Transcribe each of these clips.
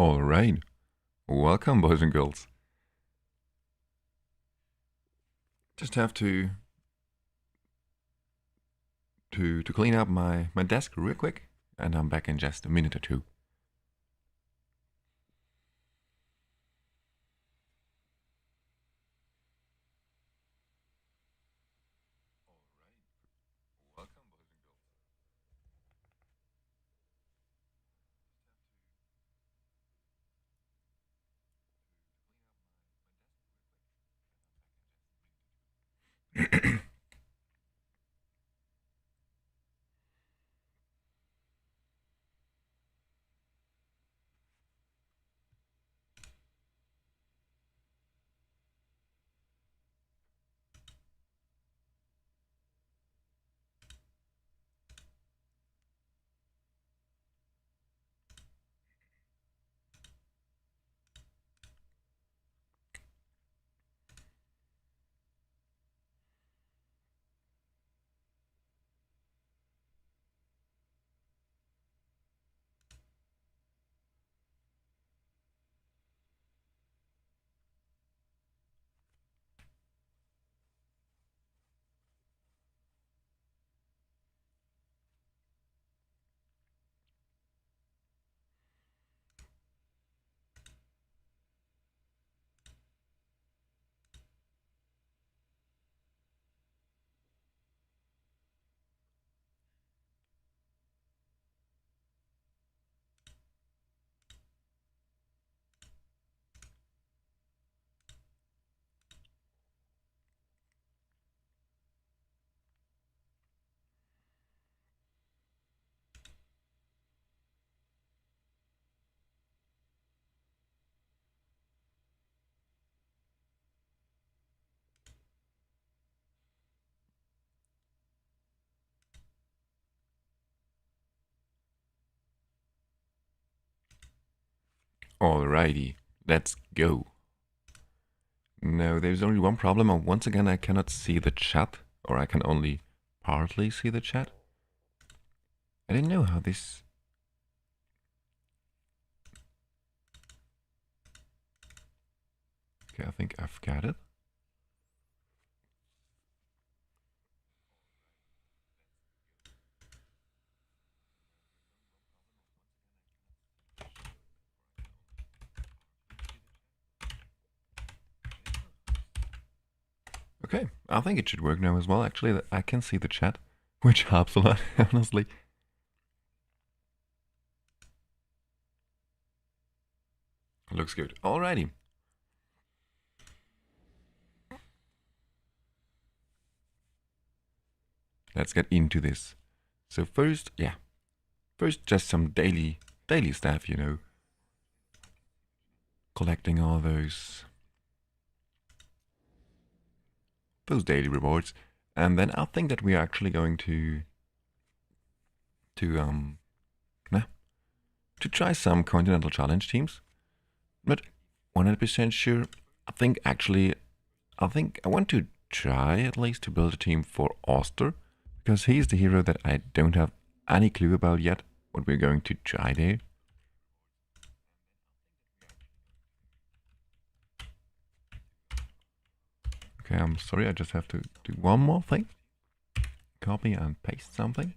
Alright, welcome boys and girls. Just have to clean up my desk real quick, and I'm back in just a minute or two. Alrighty, let's go. Now, there's only one problem, and once again I cannot see the chat, or I can only partly see the chat. I didn't know how this... Okay, I think I've got it. Okay, I think it should work now as well. Actually, I can see the chat, which helps a lot, honestly. Looks good. Alrighty. Let's get into this. So first, first just some daily stuff, you know. Collecting all those daily rewards, and then I think that we are actually going to try some continental challenge teams. Not 100% sure. I think I want to try at least to build a team for Oster, because he's the hero that I don't have any clue about yet what we're going to try there. Okay, I'm sorry, I just have to do one more thing. Copy and paste something.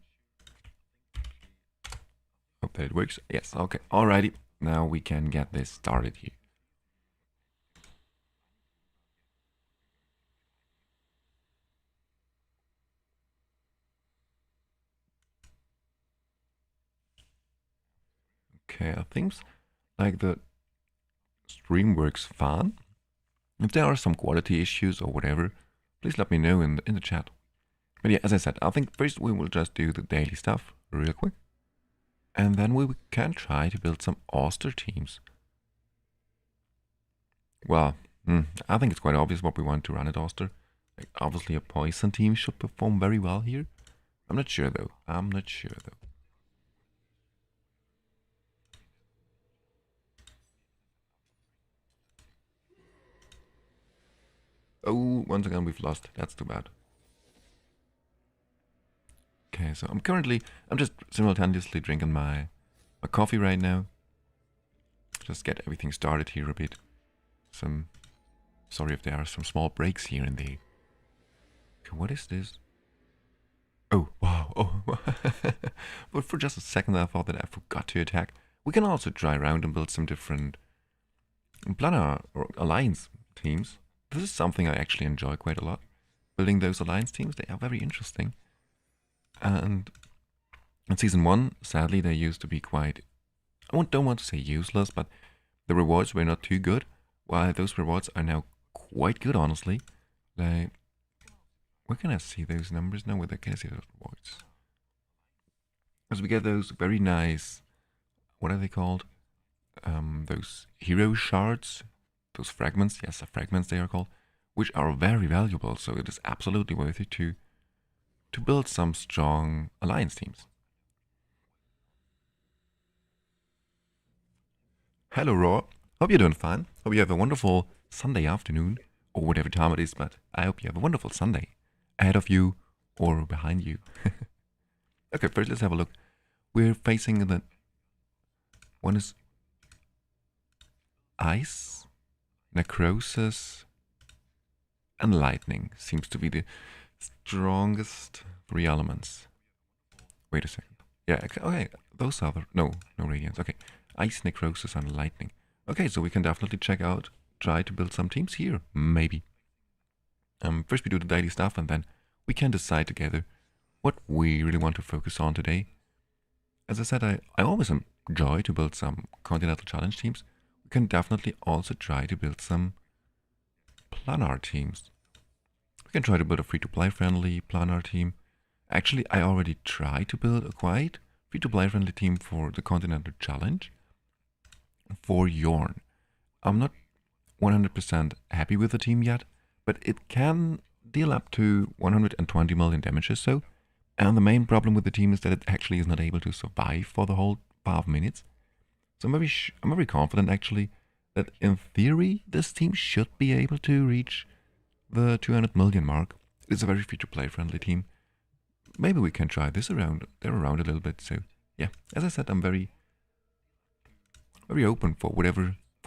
Hope that it works. Yes, okay, alrighty. Now we can get this started here. Okay, I think like the stream works fine. If there are some quality issues or whatever, please let me know in the chat. But yeah, as I said, I think first we will just do the daily stuff real quick. And then we can try to build some Oster teams. Well, I think it's quite obvious what we want to run at Oster. Like, obviously a poison team should perform very well here. I'm not sure though. Oh, once again we've lost. That's too bad. Okay, so I'm just simultaneously drinking my coffee right now. just get everything started here a bit. Sorry if there are some small breaks here and there. Okay, what is this? Oh, wow. Oh, but for just a second I thought that I forgot to attack. We can also try around and build some different planar or alliance teams. This is something I actually enjoy quite a lot. Building those alliance teams, they are very interesting. And in Season 1, sadly, they used to be quite, don't want to say useless, but the rewards were not too good, while those rewards are now quite good, honestly. Like, where can I see those numbers now? Where can I see those rewards? Because we get those very nice, what are they called? Those hero shards, those fragments, yes, the fragments they are called, which are very valuable, so it is absolutely worth it to build some strong alliance teams. Hello, Raw. Hope you're doing fine. Hope you have a wonderful Sunday afternoon, or whatever time it is, but I hope you have a wonderful Sunday ahead of you or behind you. Okay, first let's have a look. We're facing the one is ice, necrosis, and lightning seems to be the strongest 3 elements. Wait a second. Yeah, okay, those are the, no radiance. Okay, ice, necrosis, and lightning. Okay, so we can definitely try to build some teams here, maybe. First we do the daily stuff, and then we can decide together what we really want to focus on today. As I said, I always enjoy to build some continental challenge teams. We can definitely also try to build some planar teams. We can try to build a free-to-play friendly planar team. Actually, I already tried to build a quite free-to-play friendly team for the continental challenge for Yorn. I'm not 100% happy with the team yet, but it can deal up to 120 million damage or so. And the main problem with the team is that it actually is not able to survive for the whole 5 minutes. So I'm very confident actually that in theory this team should be able to reach the 200 million mark. It's a very free-to-play friendly team. Maybe we can try this around a little bit. So yeah, as I said, I'm very open for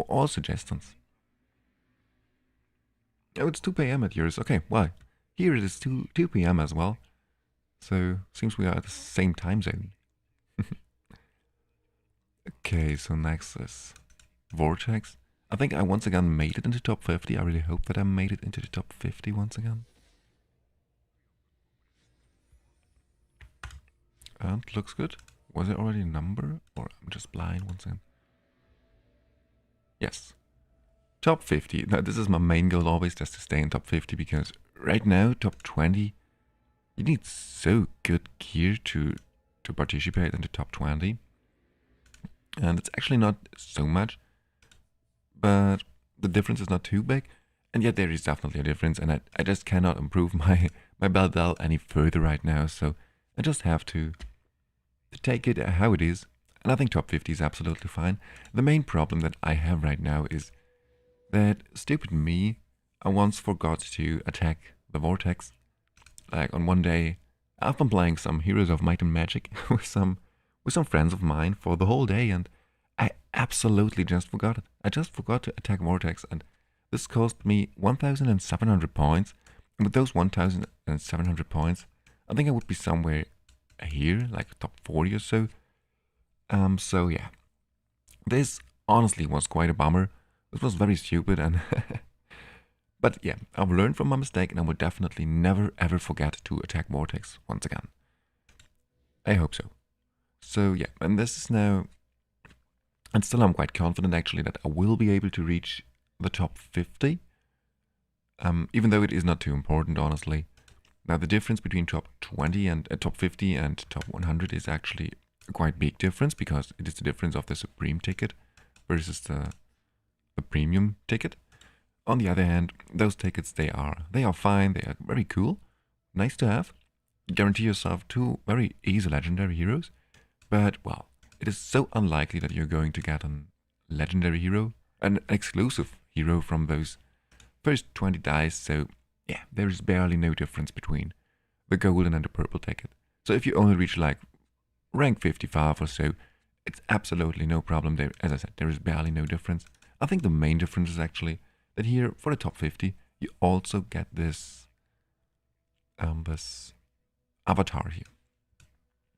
all suggestions. Oh, it's 2 p.m. at yours. Okay, well, here it is 2 p.m. as well. So, seems we are at the same time zone. Okay, so next is Vortex. I think I once again made it into top 50. I really hope that I made it into the top 50 once again. And looks good. Was it already a number? Or I'm just blind once again? Yes. Top 50. Now, this is my main goal always, just to stay in top 50, because right now, top 20, you need so good gear to participate in the top 20. And it's actually not so much, but the difference is not too big. And yet there is definitely a difference, and I just cannot improve my Beldel any further right now, so I just have to take it how it is. And I think top 50 is absolutely fine. The main problem that I have right now is that stupid me, I once forgot to attack the Vortex. Like on one day, I've been playing some Heroes of Might and Magic with some friends of mine for the whole day, and I absolutely just forgot it. I just forgot to attack Vortex, and this cost me 1,700 points. And with those 1,700 points, I think I would be somewhere here, like top 40 or so. So yeah, this honestly was quite a bummer. This was very stupid, and but yeah, I've learned from my mistake, and I will definitely never ever forget to attack Vortex once again. I hope so. So yeah, and this is now, and still I'm quite confident actually that I will be able to reach the top 50. Even though it is not too important, honestly. Now the difference between top 20 and top 50 and top 100 is actually a quite big difference, because it is the difference of the Supreme ticket versus the premium ticket. On the other hand, those tickets, they are fine, they are very cool, nice to have. You guarantee yourself 2 very easy legendary heroes, but well, it is so unlikely that you're going to get a legendary hero, an exclusive hero from those first 20 dice, so yeah, there is barely no difference between the golden and the purple ticket. So if you only reach like rank 55 or so, it's absolutely no problem there. As I said, there is barely no difference. I think the main difference is actually that here for the top 50, you also get this this avatar here.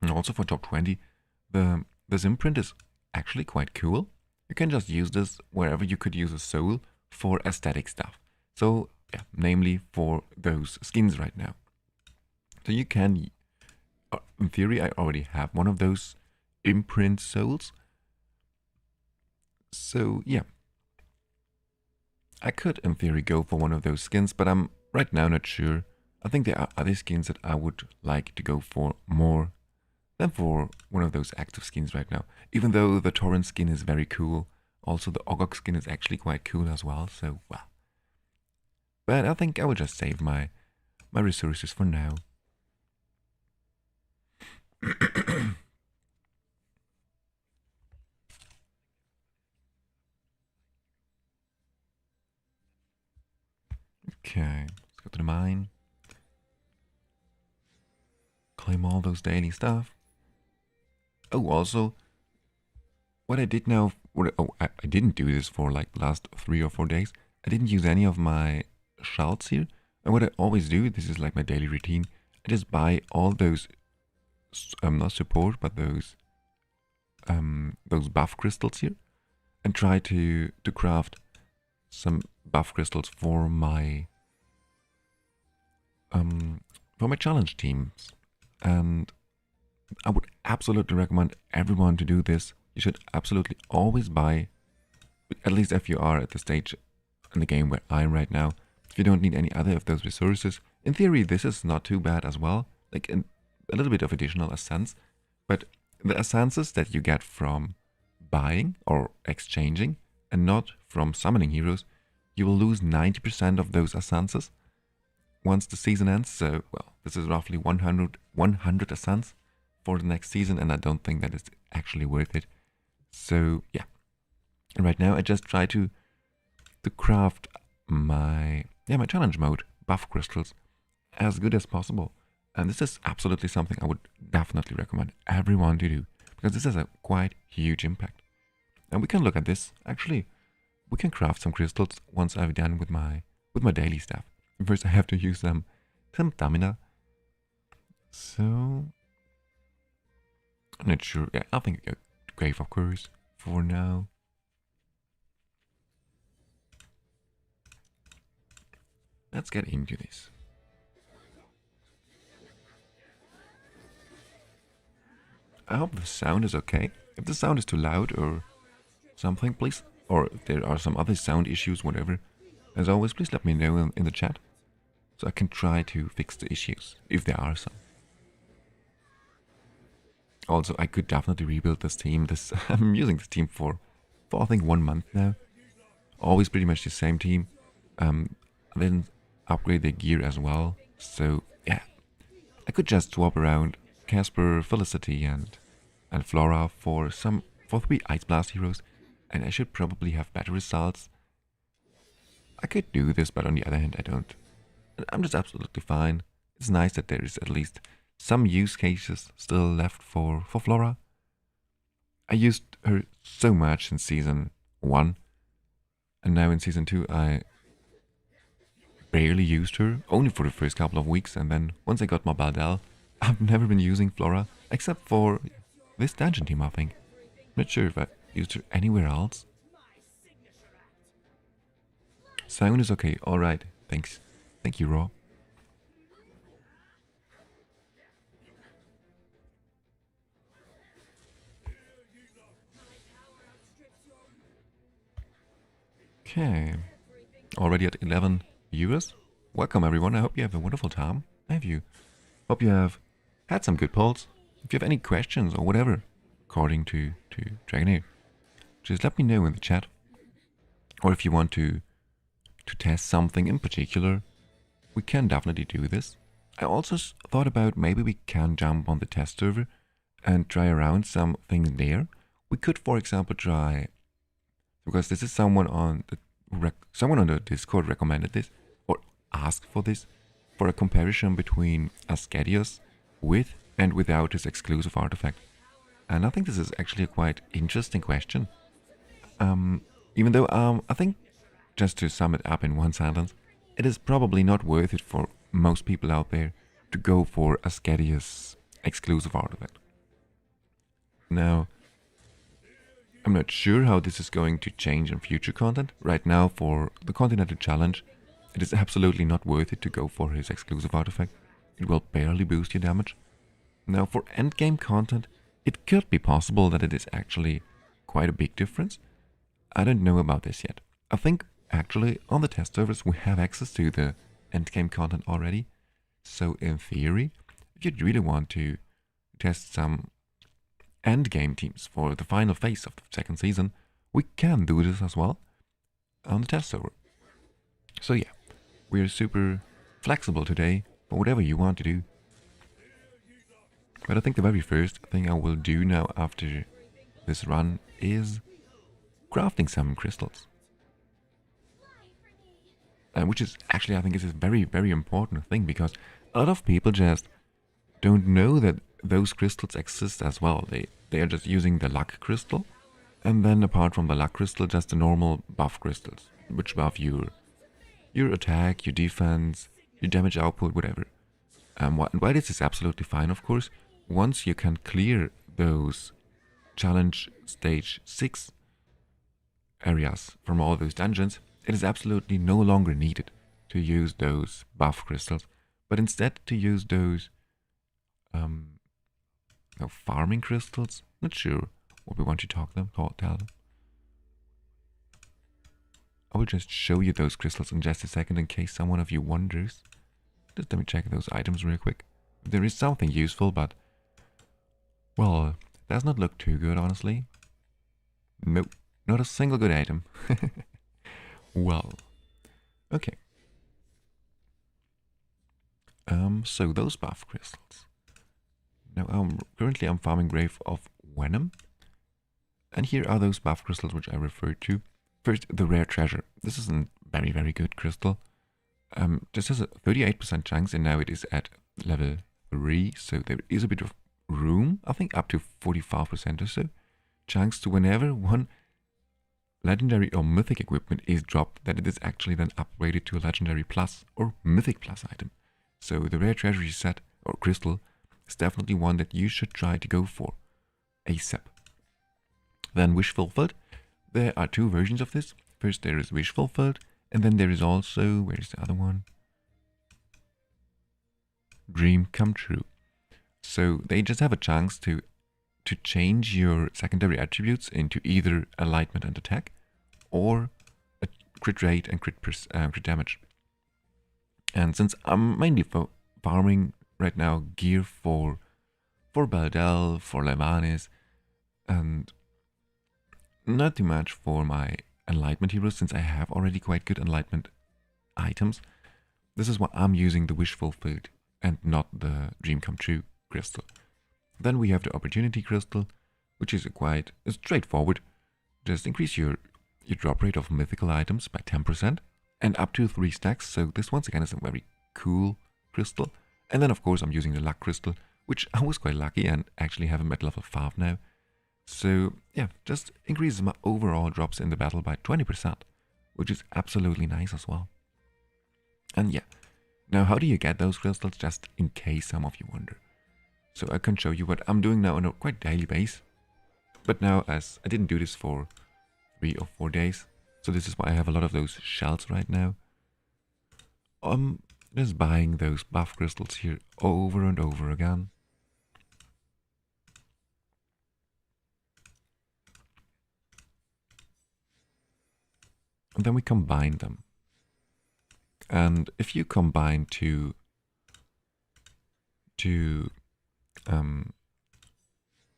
And also for top 20, this imprint is actually quite cool. You can just use this wherever you could use a soul for aesthetic stuff. So yeah, namely for those skins right now. So you can, in theory, I already have one of those imprint souls. So yeah, I could in theory go for one of those skins, but I'm right now not sure. I think there are other skins that I would like to go for more than for one of those active skins right now. Even though the Torrent skin is very cool, also the Ogok skin is actually quite cool as well, so well. But I think I will just save my resources for now. Okay, let's go to the mine. Claim all those daily stuff. Oh, also, what I did now, I didn't do this for like the last 3 or 4 days. I didn't use any of my shards here. And what I always do, this is like my daily routine, I just buy all those, not support, but those buff crystals here. And try to craft some buff crystals for my challenge teams. And I would absolutely recommend everyone to do this. You should absolutely always buy, at least if you are at the stage in the game where I am right now. If you don't need any other of those resources, in theory this is not too bad as well. Like a little bit of additional essence, but the essences that you get from buying or exchanging and not from summoning heroes, you will lose 90% of those essences once the season ends. So, well, this is roughly 100 essence for the next season, and I don't think that is actually worth it. So, yeah. And right now I just try to craft my challenge mode buff crystals as good as possible. And this is absolutely something I would definitely recommend everyone to do, because this has a quite huge impact. And we can look at this. Actually, we can craft some crystals once I've done with my daily stuff. First, I have to use some stamina. So, I'm not sure. Yeah, I think a grave of course for now. Let's get into this. I hope the sound is okay. If the sound is too loud or something, please, or if there are some other sound issues, whatever, as always, please let me know in the chat, so I can try to fix the issues, if there are some. Also, I could definitely rebuild this team. I'm using this team for I think 1 month now. Always pretty much the same team. Then upgrade the gear as well. So yeah, I could just swap around Casper, Felicity, and Flora for 3 Ice Blast heroes, and I should probably have better results. I could do this, but on the other hand, I don't. I'm just absolutely fine. It's nice that there is at least some use cases still left for Flora. I used her so much in Season 1, and now in Season 2 I barely used her, only for the first couple of weeks, and then once I got my Baldel, I've never been using Flora, except for this dungeon team, I think. Not sure if I used her anywhere else. Sound is okay, alright, thanks. Thank you, Raw. Okay, already at 11 viewers. Welcome everyone, I hope you have a wonderful time. Hope you have had some good polls. If you have any questions or whatever, according to Dragonheir, just let me know in the chat. Or if you want to test something in particular, we can definitely do this. I also thought about maybe we can jump on the test server and try around some things there. We could, for example, try, because this is someone on the Discord recommended this or asked for this, for a comparison between Ascadius with and without his exclusive artifact. And I think this is actually a quite interesting question. Even though I think, just to sum it up in one sentence, it is probably not worth it for most people out there to go for a Skadius exclusive artifact. Now, I'm not sure how this is going to change in future content. Right now, for the Continental Challenge, it is absolutely not worth it to go for his exclusive artifact. It will barely boost your damage. Now, for endgame content, it could be possible that it is actually quite a big difference. I don't know about this yet. I think, actually, on the test servers, we have access to the endgame content already. So, in theory, if you really want to test some endgame teams for the final phase of the second season, we can do this as well on the test server. So yeah, we're super flexible today for whatever you want to do. But I think the very first thing I will do now after this run is crafting some crystals. Which is actually, I think, is a very, very important thing, because a lot of people just don't know that those crystals exist as well. They are just using the luck crystal, and then apart from the luck crystal, just the normal buff crystals, which buff your attack, your defense, your damage output, whatever. Why this is absolutely fine, of course, once you can clear those challenge stage 6 areas from all those dungeons, it is absolutely no longer needed to use those buff crystals, but instead to use those farming crystals. Not sure what we want to tell them. I will just show you those crystals in just a second in case someone of you wonders. Just let me check those items real quick. There is something useful, but well, does not look too good, honestly. Nope, not a single good item. Well, okay. So those buff crystals. Now, currently I'm farming Grave of Venom. And here are those buff crystals which I referred to. First, the rare treasure. This is a very, very good crystal. This has a 38% chance, and now it is at level 3, so there is a bit of room, I think up to 45% or so, chance to whenever one legendary or mythic equipment is dropped, that it is actually then upgraded to a legendary plus or mythic plus item. So the rare treasury set or crystal is definitely one that you should try to go for ASAP. Then Wish Fulfilled. There are two versions of this. First there is Wish Fulfilled, and then there is also, where is the other one? Dream Come True. So they just have a chance to change your secondary attributes into either enlightenment and attack, or a crit rate and crit damage. And since I'm mainly farming right now gear for Baldel, for Levanis, and not too much for my enlightenment heroes, since I have already quite good enlightenment items, this is why I'm using the Wish Fulfilled and not the Dream Come True crystal. Then we have the Opportunity Crystal, which is quite straightforward. Just increase your drop rate of mythical items by 10% and up to 3 stacks. So this once again is a very cool crystal. And then of course I'm using the Luck Crystal, which I was quite lucky and actually have him at level 5 now. So yeah, just increases my overall drops in the battle by 20%, which is absolutely nice as well. And yeah, now how do you get those crystals, just in case some of you wonder. So I can show you what I'm doing now on a quite daily base. But now, as I didn't do this for 3 or 4 days, so this is why I have a lot of those shells right now. I'm just buying those buff crystals here over and over again. And then we combine them. And if you combine two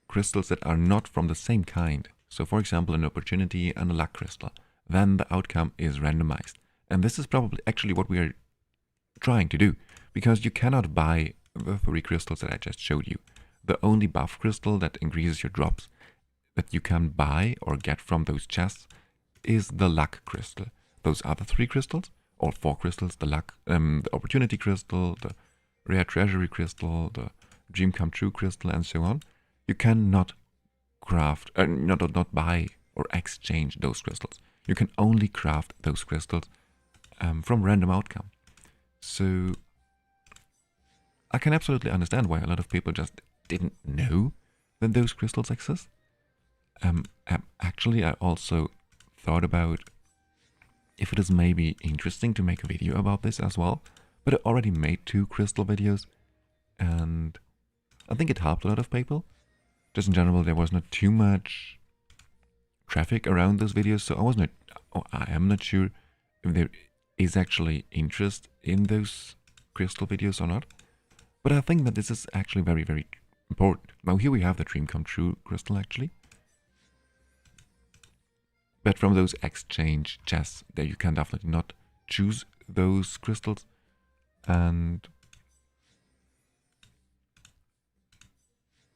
crystals that are not from the same kind, so for example an opportunity and a luck crystal, then the outcome is randomized. And this is probably actually what we are trying to do, because you cannot buy the 3 crystals that I just showed you. The only buff crystal that increases your drops that you can buy or get from those chests is the luck crystal. Those other 3 crystals, or 4 crystals, the luck, the opportunity crystal, the rare treasury crystal, the dream come true crystal, and so on, you cannot craft, not buy or exchange those crystals. You can only craft those crystals from random outcome. So I can absolutely understand why a lot of people just didn't know that those crystals exist. Actually, I also thought about if it is maybe interesting to make a video about this as well, but I already made 2 crystal videos, and I think it helped a lot of people. Just in general, there was not too much traffic around those videos, so I am not sure if there is actually interest in those crystal videos or not. But I think that this is actually very, very important. Now here we have the Dream Come True crystal actually. But from those exchange chests, there you can definitely not choose those crystals. And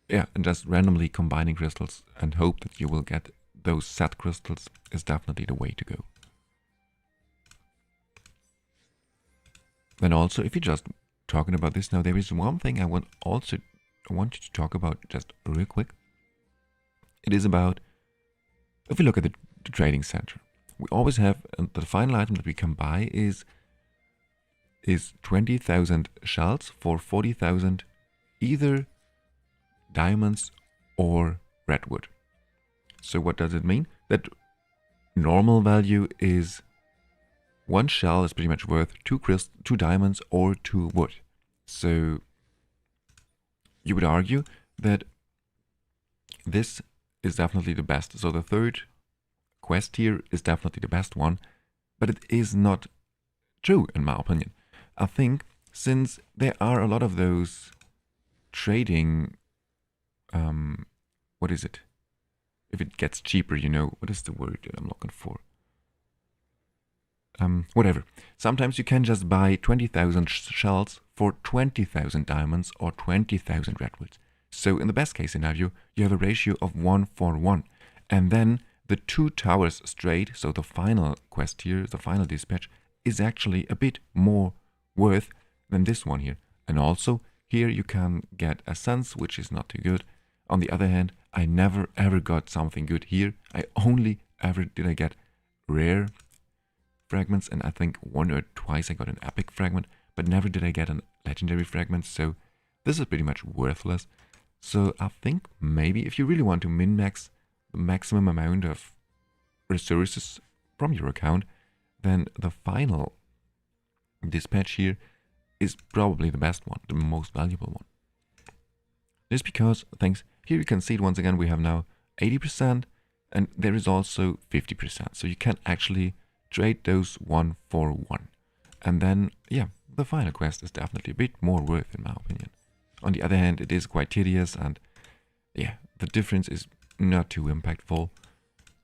yeah, and just randomly combining crystals and hope that you will get those set crystals is definitely the way to go. Then also, if you're just talking about this now, there is one thing I want you to talk about just real quick. It is about, if we look at the trading center, we always have the final item that we can buy is 20,000 shells for 40,000 either diamonds or redwood. So what does it mean? That normal value is 1 shell is pretty much worth 2 diamonds or 2 wood. So you would argue that this is definitely the best. So the third quest here is definitely the best one, but it is not true in my opinion. I think since there are a lot of those trading, what is it? If it gets cheaper, you know, what is the word that I'm looking for? Whatever. Sometimes you can just buy 20,000 shells for 20,000 diamonds or 20,000 redwoods. So in the best case scenario, you have a ratio of 1:1. And then the 2 towers straight, so the final quest here, the final dispatch, is actually a bit more worth than this one here. And also, here you can get a sense, which is not too good. On the other hand, I never ever got something good here. I only ever did I get rare fragments, and I think 1 or twice I got an epic fragment, but never did I get a legendary fragment, so this is pretty much worthless. So I think maybe if you really want to min-max the maximum amount of resources from your account, then the final dispatch here is probably the best one, the most valuable one. Just because, thanks, here you can see it once again, we have now 80% and there is also 50%. So you can actually trade those 1:1. And then, yeah, the final quest is definitely a bit more worth in my opinion. On the other hand, it is quite tedious and yeah, the difference is not too impactful.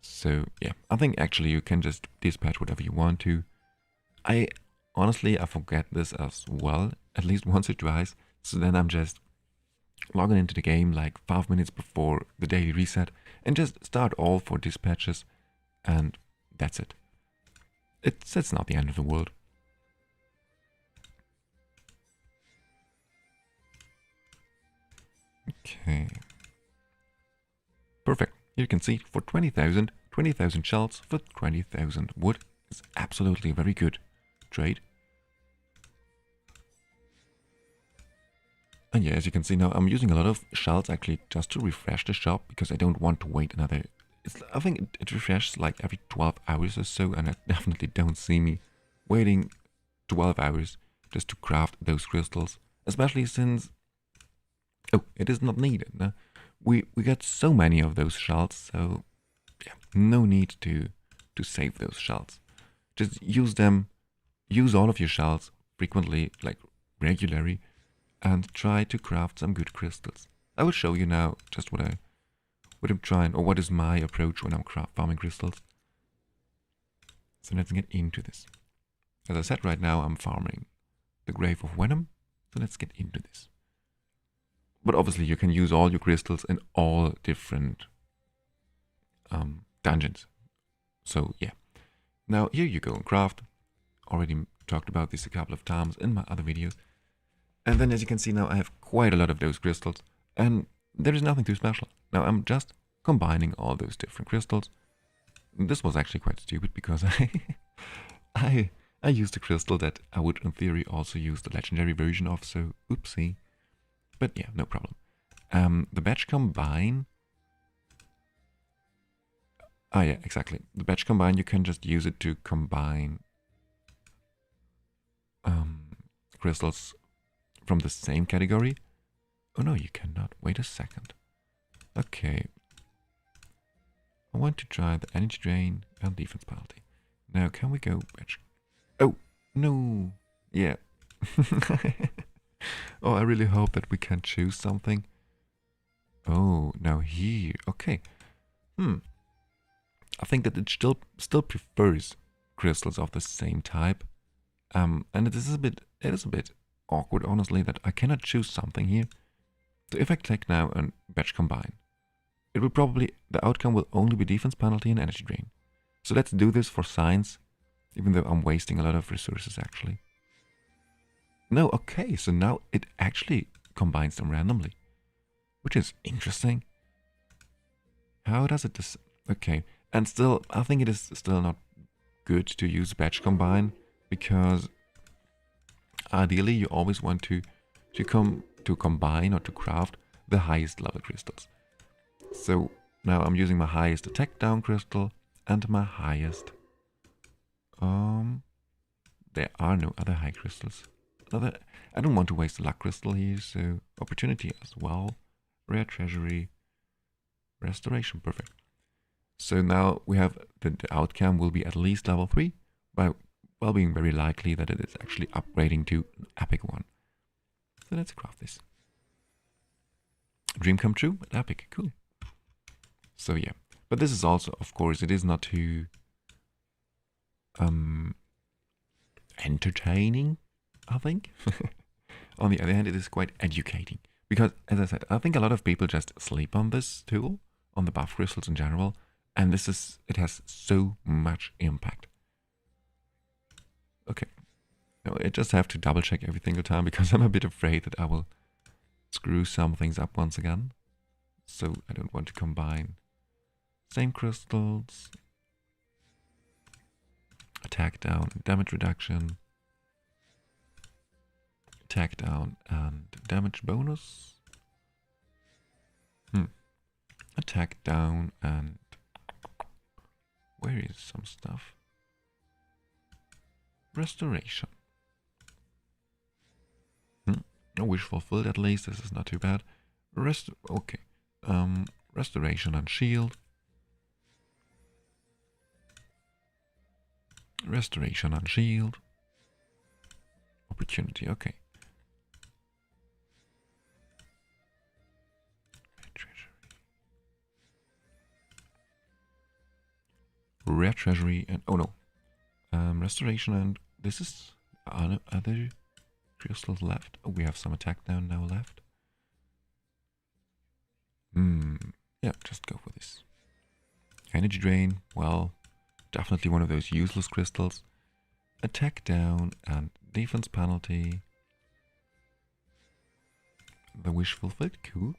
So yeah, I think actually you can just dispatch whatever you want to. I forget this as well, at least once or twice. So then I'm just logging into the game like 5 minutes before the daily reset and just start all 4 dispatches and that's it. It's not the end of the world. Okay. Perfect. You can see for 20,000 shells for 20,000 wood is absolutely a very good trade. And yeah, as you can see now, I'm using a lot of shells actually just to refresh the shop because I don't want to wait another... I think it refreshes like every 12 hours or so, and I definitely don't see me waiting 12 hours just to craft those crystals, especially since... Oh, it is not needed. No? We got so many of those shells, so yeah, no need to save those shells. Just use them, use all of your shells frequently, like regularly, and try to craft some good crystals. I will show you now just what I'm trying, or what is my approach when I'm farming crystals. So let's get into this. As I said, right now I'm farming the Grave of Venom, so let's get into this. But obviously you can use all your crystals in all different dungeons. So yeah. Now here you go and craft. Already talked about this a couple of times in my other videos. And then as you can see now I have quite a lot of those crystals and there is nothing too special. Now I'm just combining all those different crystals. This was actually quite stupid because I used a crystal that I would in theory also use the legendary version of, so oopsie. But yeah, no problem. The batch combine. Ah yeah, exactly. The batch combine, you can just use it to combine crystals from the same category. Oh no, you cannot. Wait a second. Okay. I want to try the energy drain and defense penalty. Now, can we go batch? Oh, no. Yeah. Oh, I really hope that we can choose something. Oh, now here. Okay. I think that it still prefers crystals of the same type. And it is a bit awkward, honestly, that I cannot choose something here. So if I click now on batch combine, it will probably, the outcome will only be defense penalty and energy drain. So let's do this for science, even though I'm wasting a lot of resources actually. No, okay, so now it actually combines them randomly, which is interesting. How does it okay, and still, I think it is still not good to use batch combine, because ideally you always want to combine or to craft the highest level crystals. So now I'm using my highest attack down crystal and my highest. There are no other high crystals. I don't want to waste a luck crystal here, so opportunity as well. Rare treasury. Restoration, perfect. So now we have the outcome will be at least level 3, by well being very likely that it is actually upgrading to an epic one. So let's craft this. Dream come true, but epic, cool. So yeah, but this is also, of course, it is not too entertaining, I think. On the other hand, it is quite educating, because as I said, I think a lot of people just sleep on this tool, on the buff crystals in general, and it has so much impact. Okay, now I just have to double check every single time, because I'm a bit afraid that I will screw some things up once again. So I don't want to combine same crystals, attack down, damage reduction, attack down and damage bonus, attack down and where is some stuff? Restoration. No wish fulfilled, at least this is not too bad. Okay. Restoration and shield. Restoration and shield. Opportunity, okay. Rare treasury and oh no. Restoration and this is other crystals left. Oh, we have some attack down now left. Yeah, just go for this. Energy drain, well, definitely one of those useless crystals. Attack down and defense penalty. The wish fulfilled, cool.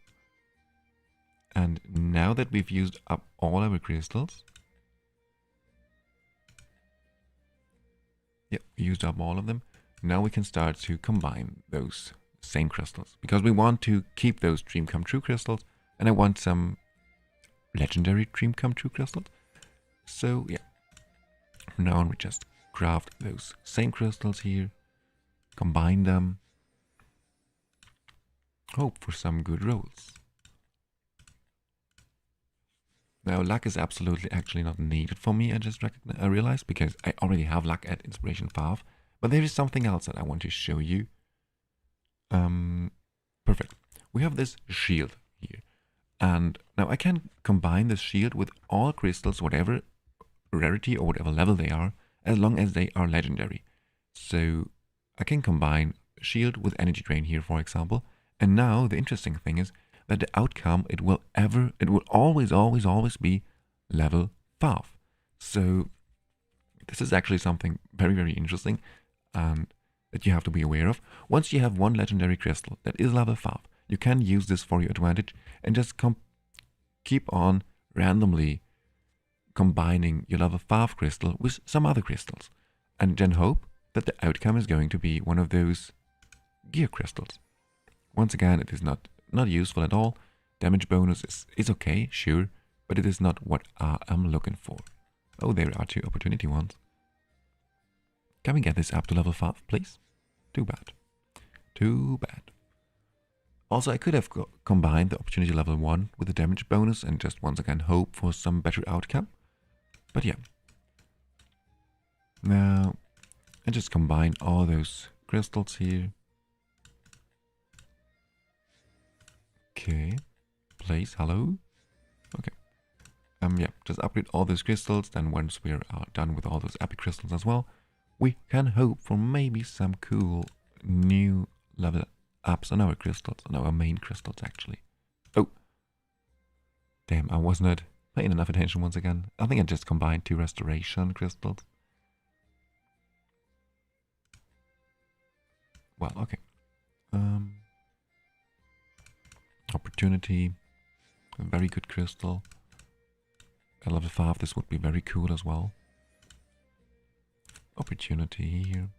And now that we've used up all our crystals, yep, we used up all of them. Now we can start to combine those same crystals, because we want to keep those dream come true crystals, and I want some legendary dream come true crystals. So yeah, from now on we just craft those same crystals here, combine them, hope for some good rolls. Now luck is absolutely actually not needed for me, I realized, because I already have luck at Inspiration 5, but there is something else that I want to show you. Perfect. We have this shield here. And now I can combine this shield with all crystals, whatever rarity or whatever level they are, as long as they are legendary. So I can combine shield with energy drain here, for example. And now the interesting thing is that the outcome, it will always be level 5. So this is actually something very, very interesting that you have to be aware of. Once you have one legendary crystal that is level 5, you can use this for your advantage and just keep on randomly combining your level 5 crystal with some other crystals, and then hope that the outcome is going to be one of those gear crystals. Once again, it is not useful at all. Damage bonus is okay, sure, but it is not what I am looking for. Oh, there are 2 opportunity ones. Can we get this up to level 5, please? Too bad. Too bad. Also, I could have combined the opportunity level 1 with the damage bonus and just once again hope for some better outcome. But yeah. Now, I just combine all those crystals here. Okay. Place, hello? Okay. Yeah, just upgrade all those crystals. Then once we're done with all those epic crystals as well, we can hope for maybe some cool new level ups on our crystals, on our main crystals actually. Oh. Damn, I was not paying enough attention once again. I think I just combined 2 restoration crystals. Well, okay. Opportunity. A very good crystal. At level 5 this would be very cool as well. Opportunity here.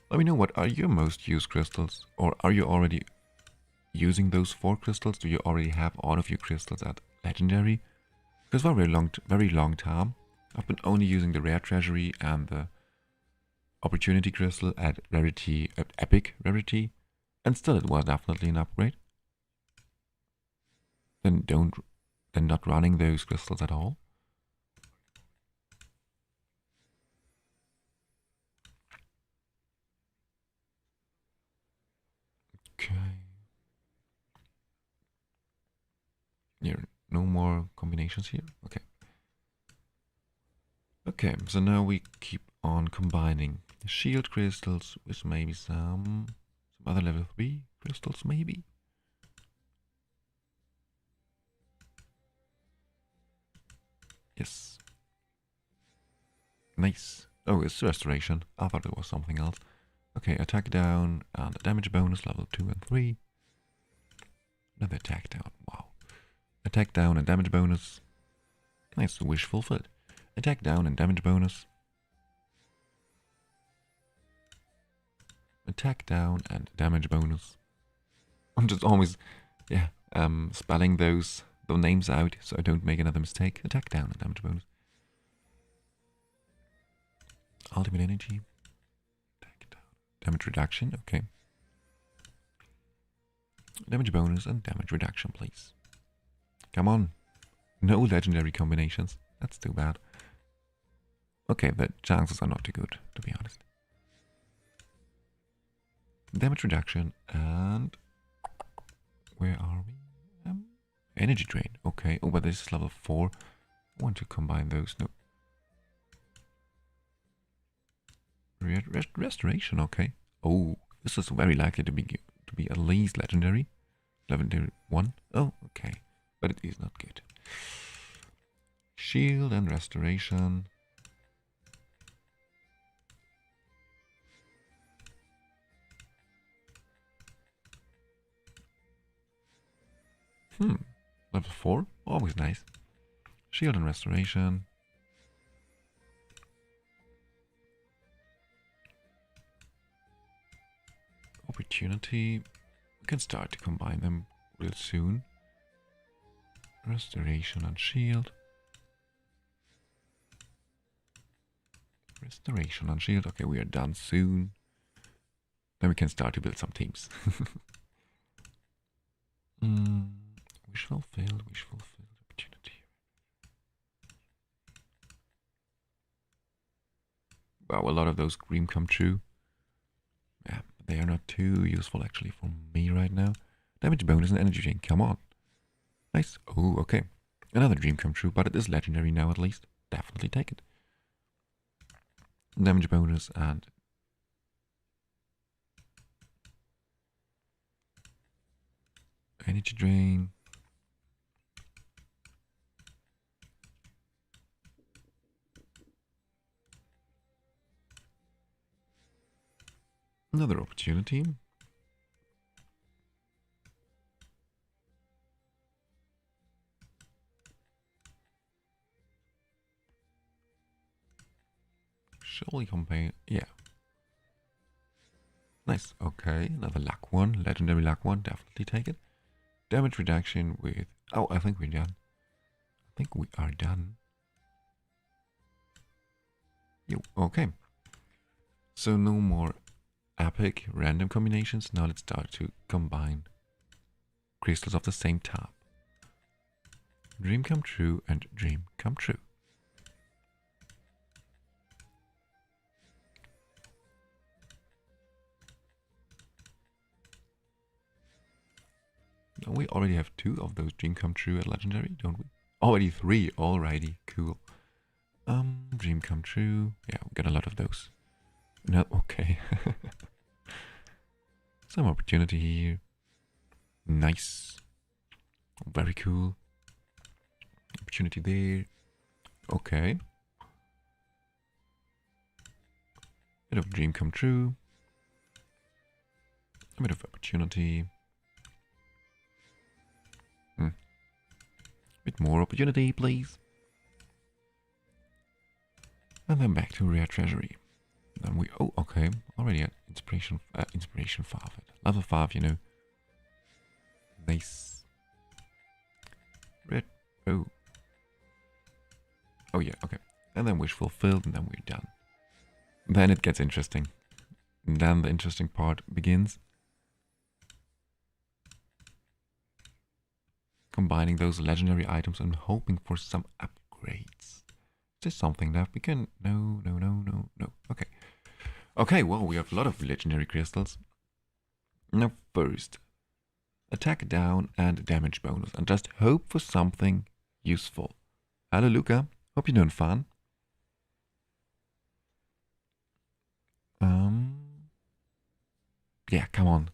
Let me know, what are your most used crystals? Or are you already using those 4 crystals? Do you already have all of your crystals at legendary? Because for a very long time, I've been only using the rare treasury and the opportunity crystal at rarity, at epic rarity, and still it was definitely an upgrade. Then not running those crystals at all. Okay. Yeah, no more combinations here. Okay. Okay, so now we keep on combining the shield crystals with maybe some other level 3 crystals, maybe. Yes. Nice. Oh, it's restoration. I thought it was something else. Okay, attack down and damage bonus level 2 and 3. Another attack down. Wow. Attack down and damage bonus. Nice, wish fulfilled. Attack down and damage bonus. Attack down and damage bonus. I'm just always, yeah, spelling those names out so I don't make another mistake. Attack down and damage bonus. Ultimate energy. Attack down. Damage reduction, okay. Damage bonus and damage reduction, please. Come on. No legendary combinations. That's too bad. Okay, the chances are not too good, to be honest. Damage reduction and... Where are we? Energy drain. Okay. Oh, but this is level 4. I want to combine those. No. Restoration. Okay. Oh, this is very likely to be at least legendary. Legendary 1. Oh, okay. But it is not good. Shield and restoration. Level 4. Always nice. Shield and restoration. Opportunity. We can start to combine them real soon. Restoration and shield. Restoration and shield. Okay, we are done soon. Then we can start to build some teams. Wish fulfilled, opportunity. Wow, a lot of those dreams come true. Yeah, they are not too useful actually for me right now. Damage bonus and energy drain, come on. Nice. Oh, okay. Another dream come true, but it is legendary now at least. Definitely take it. Damage bonus and... energy drain. Another opportunity. Shall we compare? Yeah. Nice. Okay, another luck one. Legendary luck one. Definitely take it. Damage reduction with... Oh, I think we're done. I think we are done. Yo, okay. So no more epic random combinations. Now let's start to combine crystals of the same type. Dream come true and dream come true. Now we already have 2 of those dream come true at legendary, don't we? Already 3 already. Cool. Dream come true. Yeah, we got a lot of those. No, okay. Some opportunity here. Nice. Very cool. Opportunity there. Okay. Bit of dream come true. A bit of opportunity. Bit more opportunity, please. And then back to rare treasury. Then we... Oh, okay. Already at inspiration 5. At level 5, you know. Nice. Red... Oh. Oh, yeah, okay. And then wish fulfilled, and then we're done. Then it gets interesting. And then the interesting part begins. Combining those legendary items and hoping for some upgrades. Is this something that we can... No. Okay. Okay, well, we have a lot of legendary crystals. Now first, attack down and damage bonus. And just hope for something useful. Hello, Luca. Hope you're doing fun. Yeah, come on.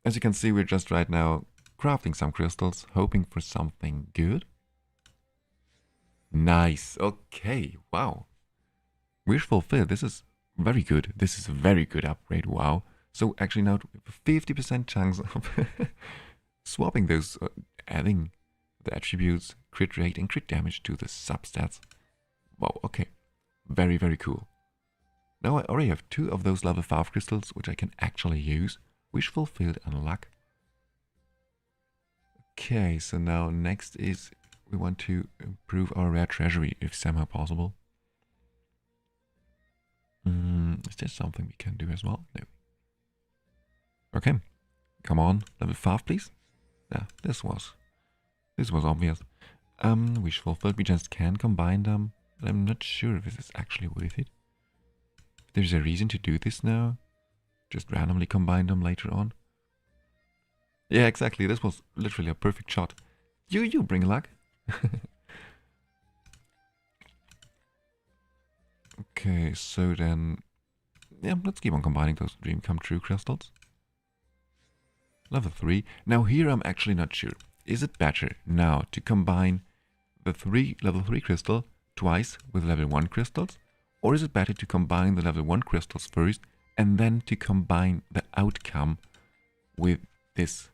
As you can see, we're just right now crafting some crystals, hoping for something good. Nice. Okay. Wow. Wish fulfilled. This is very good. This is a very good upgrade. Wow. So actually now 50% chance of swapping those, adding the attributes, crit rate and crit damage to the substats. Wow. Okay. Very, very cool. Now I already have 2 of those level 5 crystals, which I can actually use. Wish fulfilled and luck. Okay, so now next is we want to improve our rare treasury if somehow possible. Is there something we can do as well? No. Okay, come on, level 5 please. Yeah, this was obvious. Wish fulfilled, we just can combine them, but I'm not sure if this is actually worth it. If there's a reason to do this now, just randomly combine them later on. Yeah, exactly. This was literally a perfect shot. You bring luck. Okay, so then... Yeah, let's keep on combining those dream come true crystals. Level 3. Now here I'm actually not sure. Is it better now to combine the level 3 crystal twice with level 1 crystals? Or is it better to combine the level 1 crystals first and then to combine the outcome with this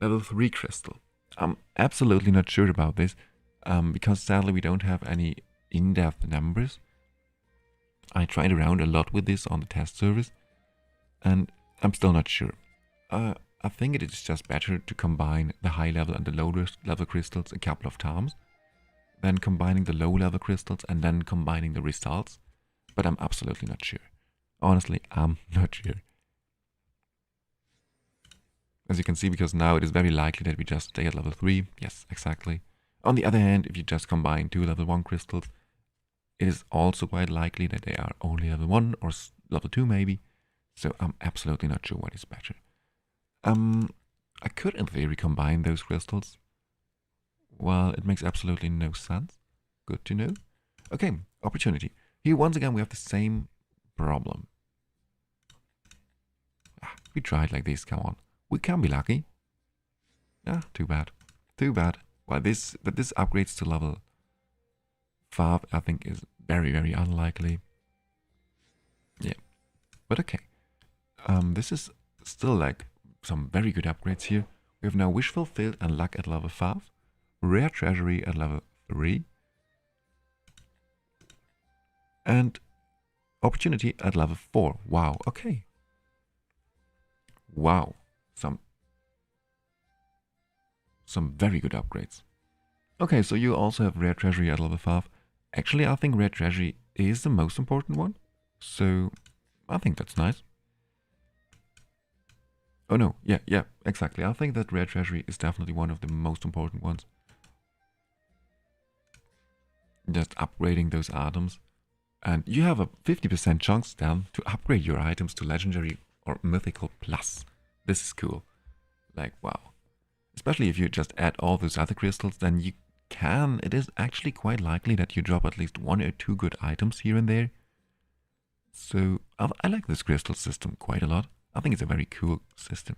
level 3 crystal? I'm absolutely not sure about this, because sadly we don't have any in-depth numbers. I tried around a lot with this on the test service, and I'm still not sure. I think it is just better to combine the high level and the low level crystals a couple of times, then combining the low level crystals and then combining the results, but I'm absolutely not sure. Honestly, I'm not sure. As you can see, because now it is very likely that we just stay at level 3. Yes, exactly. On the other hand, if you just combine 2 level 1 crystals, it is also quite likely that they are only level 1 or level 2 maybe. So I'm absolutely not sure what is better. I could in theory combine those crystals. Well, it makes absolutely no sense. Good to know. Okay, opportunity. Here once again we have the same problem. We tried like this, come on. We can be lucky. Ah, too bad. Too bad. Well, this upgrades to level 5, I think, is very, very unlikely. Yeah. But okay. This is still like some very good upgrades here. We have now Wish Fulfilled and Luck at level 5. Rare Treasury at level 3. And opportunity at level 4. Wow, okay. Wow, some very good upgrades. Okay, so you also have rare treasury at level 5. Actually, I think rare treasury is the most important one. So, I think that's nice. Oh no, yeah, exactly. I think that rare treasury is definitely one of the most important ones. Just upgrading those items. And you have a 50% chance then to upgrade your items to legendary or mythical plus. This is cool. Like, wow. Especially if you just add all those other crystals, then you can, it is actually quite likely that you drop at least 1 or 2 good items here and there. So, I like this crystal system quite a lot. I think it's a very cool system.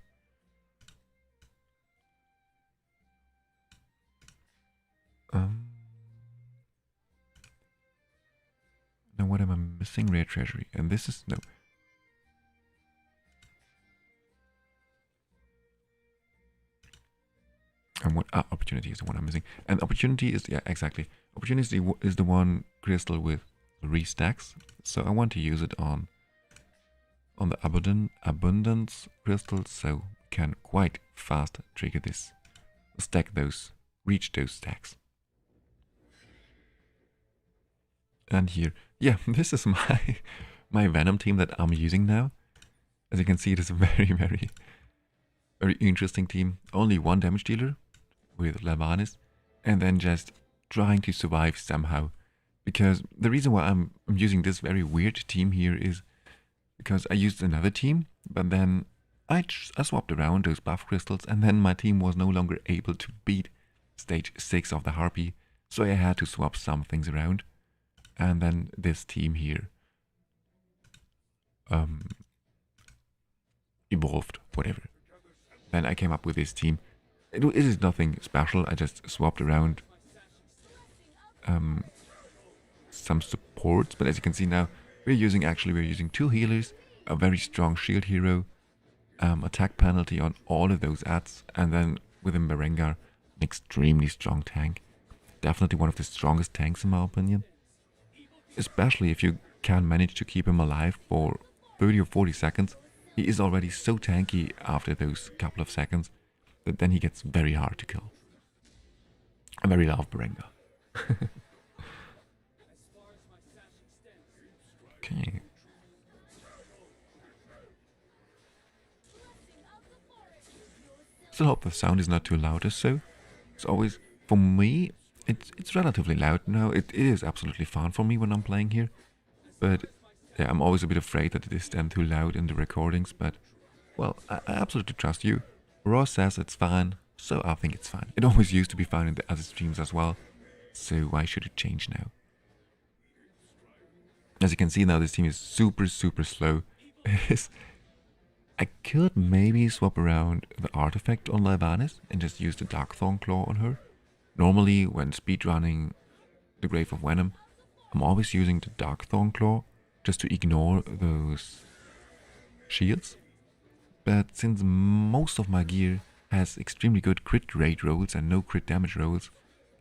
Now what am I missing? Rare treasury. And this is, no. And what opportunity is the one I'm missing. And opportunity is, yeah, exactly. Opportunity is the one crystal with 3 stacks. So I want to use it on the abundance crystal, so we can quite fast trigger this. Stack those, reach those stacks. And here, yeah, this is my Venom team that I'm using now. As you can see, it is a very interesting team. Only 1 damage dealer with Lavanis, and then just trying to survive somehow. Because the reason why I'm using this very weird team here is because I used another team, but then I swapped around those buff crystals, and then my team was no longer able to beat stage 6 of the Harpy, so I had to swap some things around. And then this team here evolved, whatever. Then I came up with this team. It is nothing special, I just swapped around some supports, but as you can see now, we're using 2 healers, a very strong shield hero, attack penalty on all of those adds, and then with a Merengar, an extremely strong tank. Definitely one of the strongest tanks in my opinion. Especially if you can manage to keep him alive for 30 or 40 seconds. He is already so tanky after those couple of seconds that then he gets very hard to kill. I very love Merengar. Okay. Still hope the sound is not too loud or so. It's always, for me, it's relatively loud now. It is absolutely fun for me when I'm playing here. But yeah, I'm always a bit afraid that it is then too loud in the recordings. But, well, I absolutely trust you. Ross says it's fine, so I think it's fine. It always used to be fine in the other streams as well. So why should it change now? As you can see now, this team is super slow. I could maybe swap around the artifact on Lyvanis and just use the Darkthorn Claw on her. Normally, when speedrunning the Grave of Venom, I'm always using the Darkthorn Claw just to ignore those shields. But since most of my gear has extremely good crit rate rolls and no crit damage rolls,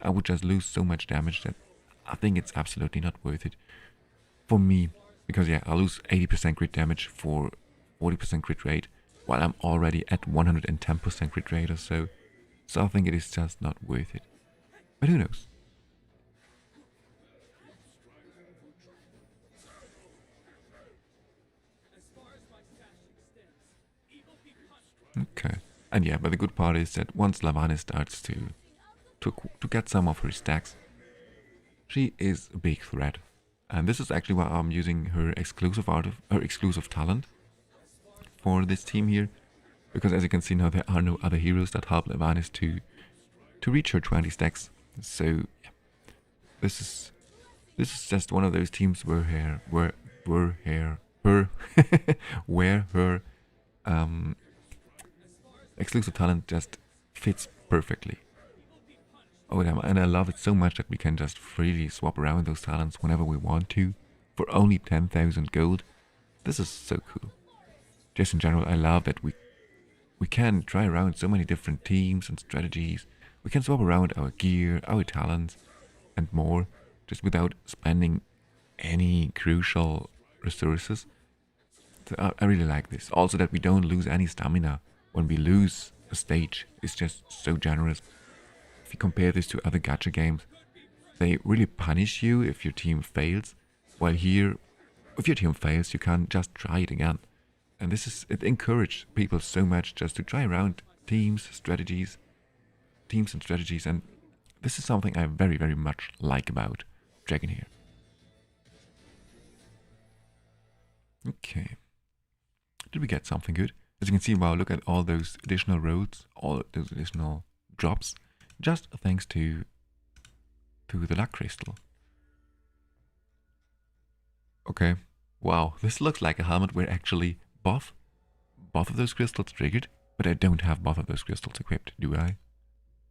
I would just lose so much damage that I think it's absolutely not worth it for me. Because yeah, I lose 80% crit damage for 40% crit rate, while I'm already at 110% crit rate or so. So I think it is just not worth it. But who knows? Okay. And yeah, but the good part is that once Lavana starts to get some of her stacks, she is a big threat. And this is actually why I'm using her exclusive talent for this team here. Because as you can see now, there are no other heroes that help Lavanis to reach her 20 stacks. So yeah, this is just one of those teams where her exclusive talent just fits perfectly. Oh damn, and I love it so much that we can just freely swap around those talents whenever we want to for only 10,000 gold. This is so cool. Just in general, I love that we can try around so many different teams and strategies. We can swap around our gear, our talents, and more, just without spending any crucial resources. So I really like this. Also that we don't lose any stamina when we lose a stage. It's just so generous. If you compare this to other gacha games, they really punish you if your team fails. While here, if your team fails, you can just try it again. And it encouraged people so much just to try around teams and strategies. And this is something I very, very much like about Dragonheir. Okay. Did we get something good? As you can see, wow, look at all those additional roads, all those additional drops, just thanks to the luck crystal. Okay. Wow, this looks like a helmet where actually both of those crystals triggered, but I don't have both of those crystals equipped, do I?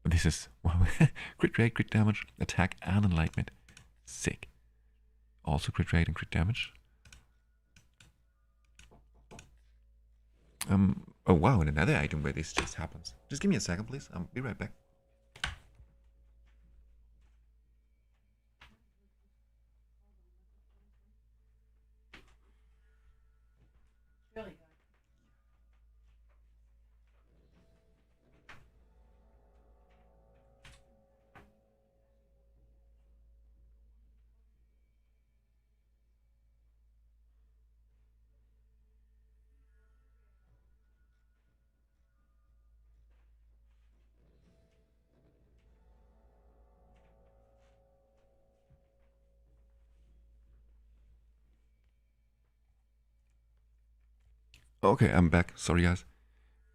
This is, wow, crit rate, crit damage, attack, and enlightenment. Sick. Also crit rate and crit damage. Oh wow, and another item where this just happens. Just give me a second, please. I'll be right back. Okay, I'm back. Sorry, guys.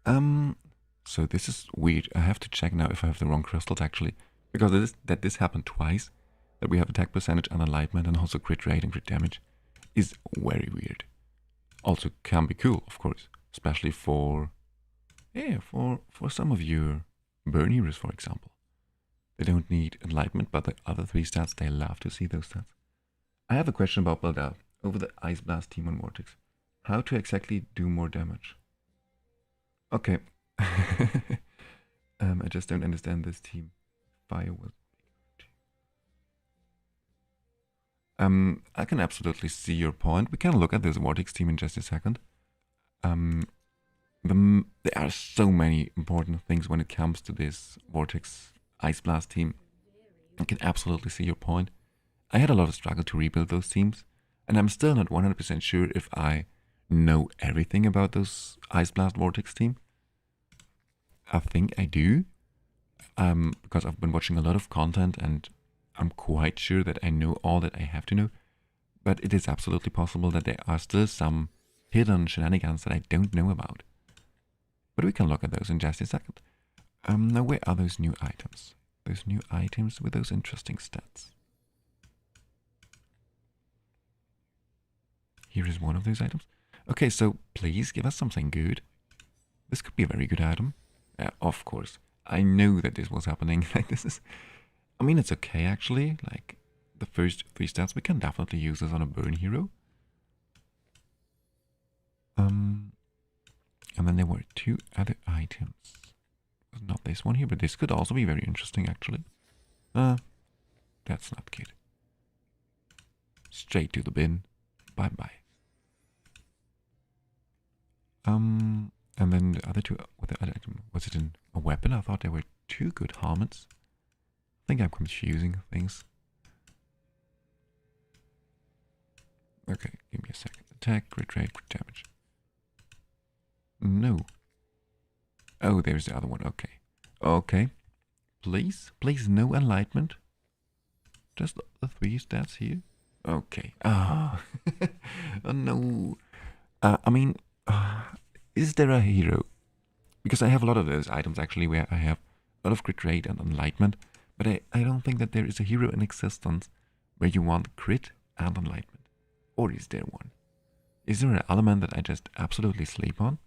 So this is weird. I have to check now if I have the wrong crystals actually, because this happened twice. That we have attack percentage and enlightenment and also crit rate and crit damage is very weird. Also can be cool, of course, especially for some of your burn heroes, for example. They don't need enlightenment, but the other 3 stats, they love to see those stats. I have a question about build out over the Ice Blast team on Vortex. How to exactly do more damage? Okay. I just don't understand this team. Fire was I can absolutely see your point. We can look at this Vortex team in just a second. There are so many important things when it comes to this Vortex Ice Blast team. I can absolutely see your point. I had a lot of struggle to rebuild those teams, and I'm still not 100% sure if I know everything about those Ice Blast Vortex team. I think I do, because I've been watching a lot of content and I'm quite sure that I know all that I have to know. But it is absolutely possible that there are still some hidden shenanigans that I don't know about. But we can look at those in just a second. Now where are those new items? Those new items with those interesting stats. Here is one of those items. Okay, so please give us something good. This could be a very good item. Of course. I know that this was happening. Like this is... I mean, it's okay actually. Like the first 3 stats, we can definitely use this on a burn hero. And then there were 2 other items. Not this one here, but this could also be very interesting actually. That's not good. Straight to the bin. Bye bye. And then the other 2, what the other item, was it in a weapon? I thought there were 2 good helmets. I think I'm confusing things. Okay, give me a second. Attack, crit rate, crit damage. No. Oh, there's the other one. Okay. Okay. Please, no enlightenment. Just the 3 stats here. Okay. Ah. Oh no. I mean, is there a hero? Because I have a lot of those items actually where I have a lot of crit rate and enlightenment, but I don't think that there is a hero in existence where you want crit and enlightenment. Or is there one? Is there an element that I just absolutely sleep on?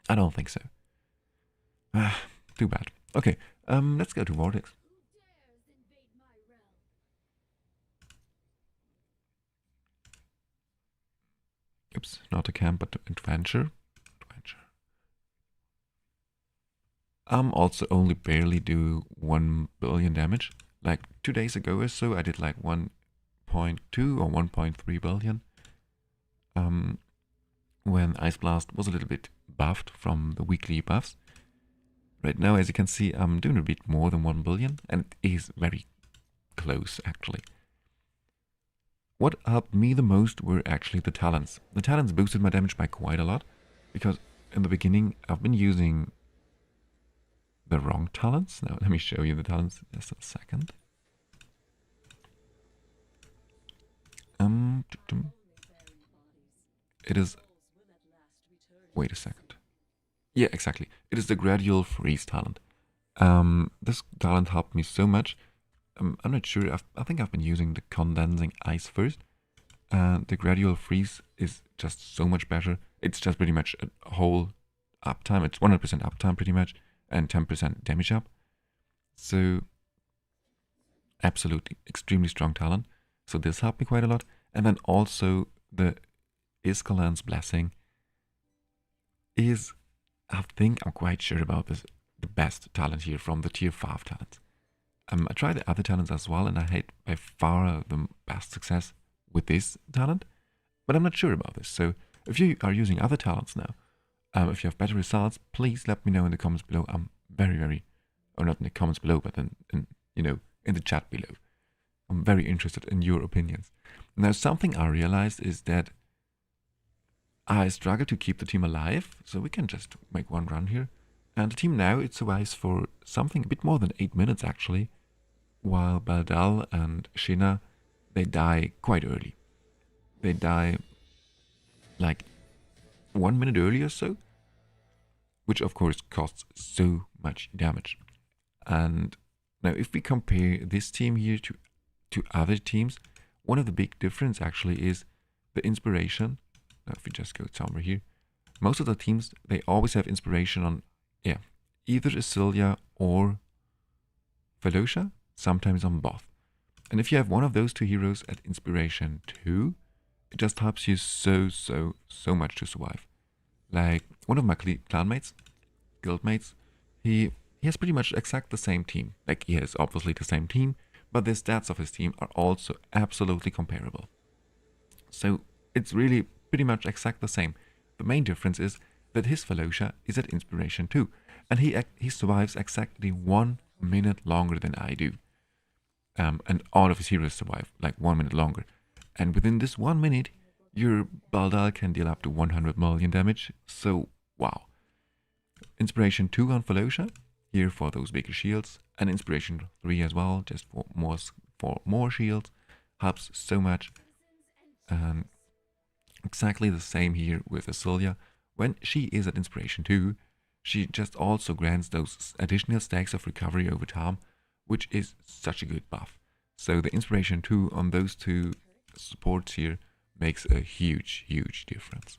I don't think so. Too bad. Okay, let's go to Vortex. Oops, not a camp, but adventure. Also only barely do 1 billion damage. Like 2 days ago or so, I did like 1.2 or 1.3 billion. When Ice Blast was a little bit buffed from the weekly buffs. Right now, as you can see, I'm doing a bit more than 1 billion, and it is very close, actually. What helped me the most were actually the talents. The talents boosted my damage by quite a lot, because in the beginning, I've been using the wrong talents. Now, let me show you the talents just a second. It is... Wait a second. Yeah, exactly. It is the gradual freeze talent. This talent helped me so much. I'm not sure. I think I've been using the condensing ice first. And the gradual freeze is just so much better. It's just pretty much a whole uptime. It's 100% uptime pretty much. And 10% damage up. So, absolutely extremely strong talent. So this helped me quite a lot. And then also the Iskalan's Blessing is, I think I'm quite sure about this, the best talent here from the tier 5 talents. I tried the other talents as well, and I had by far the best success with this talent, but I'm not sure about this. So if you are using other talents now, if you have better results, please let me know in the comments below. I'm very, or not in the comments below, but in the chat below. I'm very interested in your opinions. Now, something I realized is that I struggle to keep the team alive, so we can just make one run here. And the team now, it survives for something a bit more than 8 minutes actually, while Baldal and Shina, they die quite early. They die like 1 minute early or so, which of course costs so much damage. And now if we compare this team here to other teams, one of the big difference actually is the inspiration. Now if we just go somewhere here, most of the teams, they always have inspiration on, either Isilia or Felocia, sometimes on both. And if you have one of those two heroes at inspiration 2, it just helps you so much to survive. Like one of my clanmates, guildmates, he has pretty much exact the same team. Like he has obviously the same team, but the stats of his team are also absolutely comparable. So it's really pretty much exact the same. The main difference is that his Felocia is at inspiration 2, and he survives exactly 1 minute longer than I do. And all of his heroes survive like 1 minute longer. And within this 1 minute, your Baldal can deal up to 100 million damage. So, wow. Inspiration 2 on Felocia, here for those bigger shields. And Inspiration 3 as well, just for more shields. Helps so much. And exactly the same here with Isilia. When she is at Inspiration 2, she just also grants those additional stacks of recovery over time, which is such a good buff. So the Inspiration 2 on those two supports here makes a huge difference.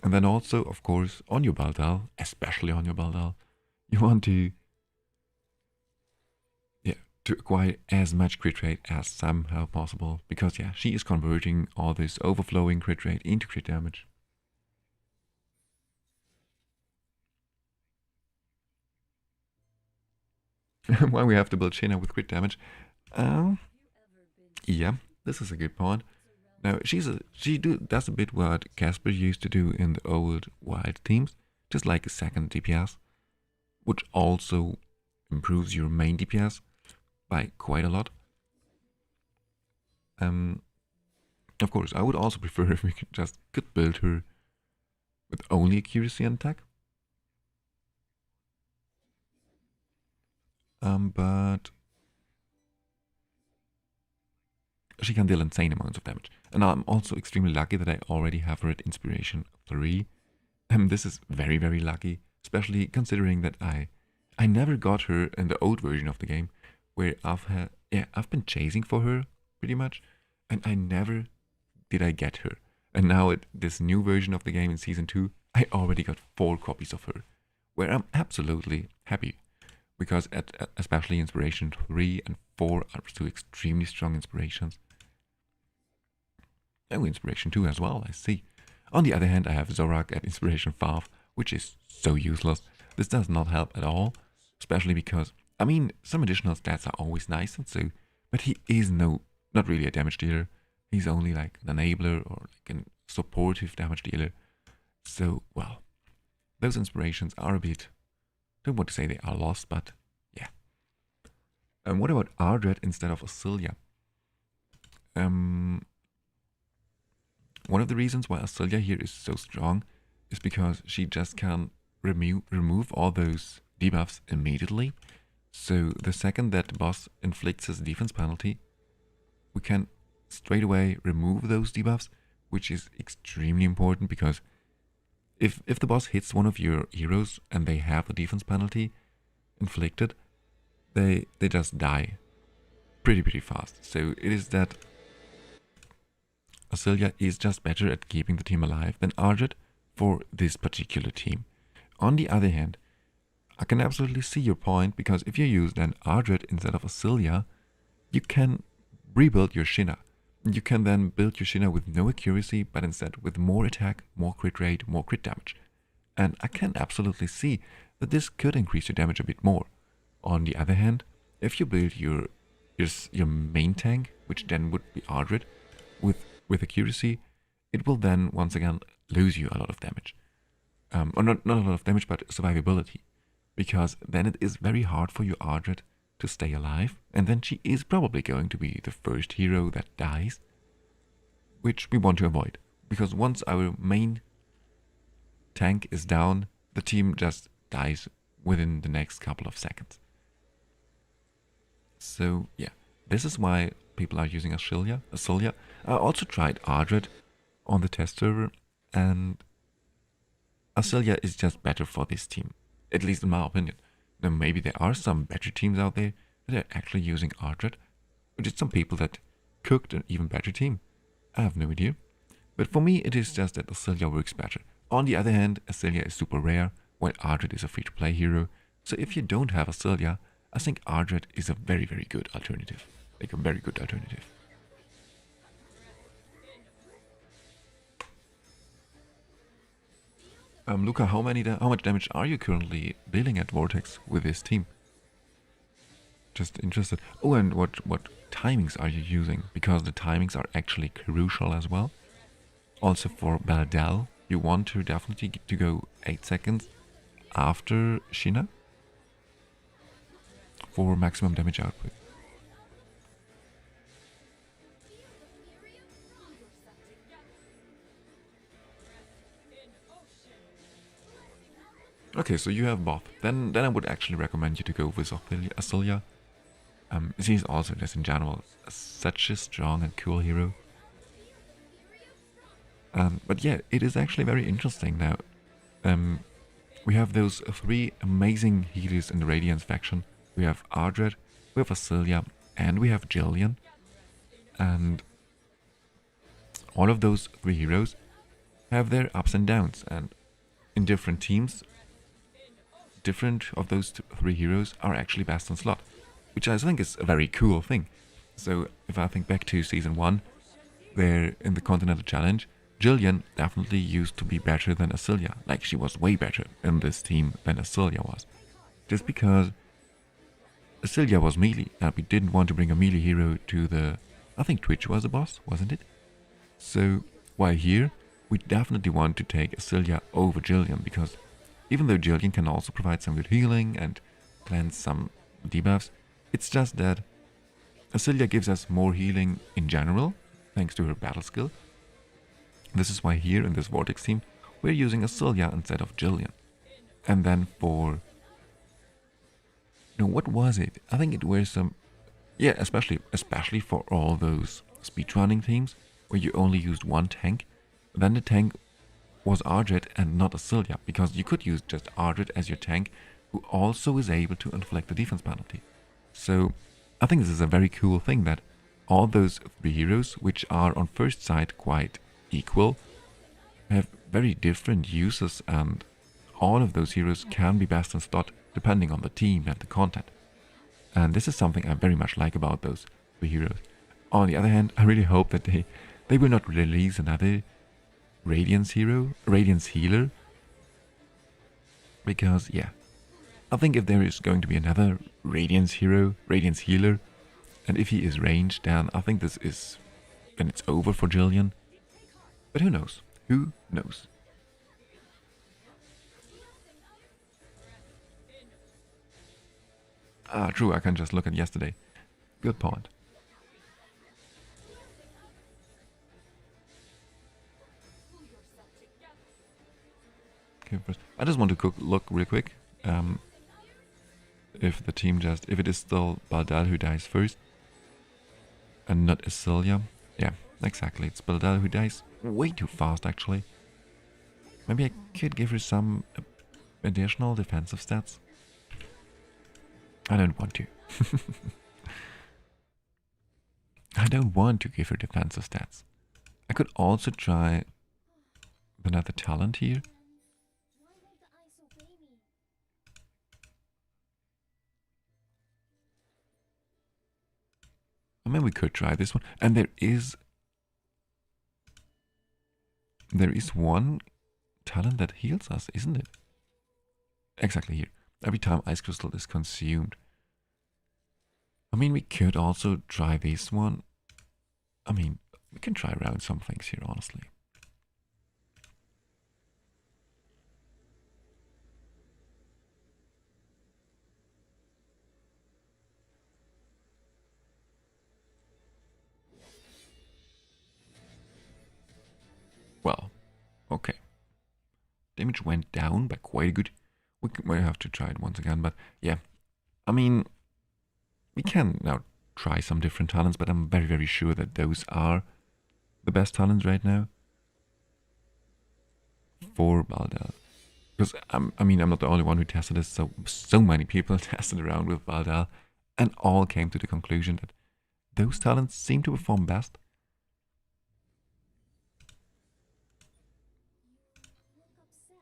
And then also, of course, on your Baldal, especially on your Baldal, you want to acquire as much crit rate as somehow possible, because she is converting all this overflowing crit rate into crit damage. Why we have to build Shayna with crit damage? Yeah, this is a good point. Now she does a bit what Casper used to do in the old wild teams, just like a second DPS, which also improves your main DPS by quite a lot. Of course, I would also prefer if we could build her with only accuracy and attack. But she can deal insane amounts of damage. And I'm also extremely lucky that I already have her at Inspiration 3. This is very lucky, especially considering that I never got her in the old version of the game, where I've been chasing for her pretty much, and I never did I get her. And now at this new version of the game in Season 2, I already got 4 copies of her, where I'm absolutely happy. Because especially Inspiration 3 and 4 are two extremely strong inspirations. Oh, Inspiration 2 as well, I see. On the other hand, I have Zorak at Inspiration 5, which is so useless. This does not help at all, especially because, I mean, some additional stats are always nice and so, but he is not really a damage dealer. He's only like an enabler or like a supportive damage dealer. So, well, those inspirations are a bit, don't want to say they are lost, but yeah. And what about Ardred instead of Asilia? One of the reasons why Asilia here is so strong is because she just can remove all those debuffs immediately. So the second that the boss inflicts his defense penalty, we can straight away remove those debuffs, which is extremely important because if the boss hits one of your heroes and they have a defense penalty inflicted, they just die pretty fast. So it is that Asilia is just better at keeping the team alive than Ardred for this particular team. On the other hand, I can absolutely see your point, because if you use then Ardred instead of Asilia, you can rebuild your Shinna. You can then build your Shinna with no accuracy, but instead with more attack, more crit rate, more crit damage. And I can absolutely see that this could increase your damage a bit more. On the other hand, if you build your main tank, which then would be Ardred, with accuracy, it will then once again lose you a lot of damage. Or not a lot of damage, but survivability. Because then it is very hard for your Ardred to stay alive, and then she is probably going to be the first hero that dies, which we want to avoid. Because once our main tank is down, the team just dies within the next couple of seconds. So yeah, this is why people are using Asilia. I also tried Ardred on the test server, and Asilia is just better for this team, at least in my opinion. Now maybe there are some better teams out there that are actually using Ardred, or just some people that cooked an even better team. I have no idea. But for me it is just that Asilia works better. On the other hand, Asilia is super rare, while Ardred is a free-to-play hero. So if you don't have Asilia, I think Ardred is a very good alternative. Like a very good alternative. Luca, how much damage are you currently dealing at Vortex with this team? Just interested. Oh, and what timings are you using? Because the timings are actually crucial as well. Also for Beldel, you want to definitely to go 8 seconds after Shinna for maximum damage output. Okay, so you have both. Then I would actually recommend you to go with Asilia. She's also just in general such a strong and cool hero. But yeah, it is actually very interesting now. We have those 3 amazing healers in the Radiance faction. We have Ardred, we have Asilia, and we have Jillian. And all of those 3 heroes have their ups and downs, and in different teams, different of those 3 heroes are actually best on Sloth, which I think is a very cool thing. So if I think back to Season 1, there in the Continental Challenge, Jillian definitely used to be better than Asilia. Like, she was way better in this team than Asilia was. Just because Asilia was melee, and we didn't want to bring a melee hero to the... I think Twitch was the boss, wasn't it? So, while here, we definitely want to take Asilia over Jillian, because even though Jillian can also provide some good healing and cleanse some debuffs, it's just that Asilia gives us more healing in general, thanks to her battle skill. This is why here in this Vortex team, we're using Asilia instead of Jillian. And then for... No, what was it? I think it were some... Yeah, especially for all those speedrunning teams, where you only used one tank, then the tank was Ardred and not Asilia, because you could use just Ardred as your tank, who also is able to inflict the defense penalty. So I think this is a very cool thing, that all those 3 heroes, which are on first sight quite equal, have very different uses, and all of those heroes can be best in Sloth depending on the team and the content. And this is something I very much like about those 3 heroes. On the other hand, I really hope that they will not release another Radiance healer, because yeah, I think if there is going to be another Radiance healer, And if he is ranged, then I think then it's over for Jillian. But who knows? Who knows? Ah, true, I can just look at yesterday. Good point. Okay, first, I just want to look real quick. If the team if it is still Baldal who dies first, and not Isilia. Yeah, exactly. It's Baldal who dies way too fast, actually. Maybe I could give her some additional defensive stats. I don't want to. I don't want to give her defensive stats. I could also try another talent here. I mean, we could try this one. And there is one talent that heals us, isn't it? Exactly here. Every time Ice Crystal is consumed. I mean, we could also try this one. I mean, we can try around some things here, honestly. Well, okay. Damage went down by quite a good. We might have to try it once again, but yeah. I mean, we can now try some different talents, but I'm very, very sure that those are the best talents right now for Baldal. Because I mean, I'm not the only one who tested this. So many people tested around with Baldal, and all came to the conclusion that those talents seem to perform best.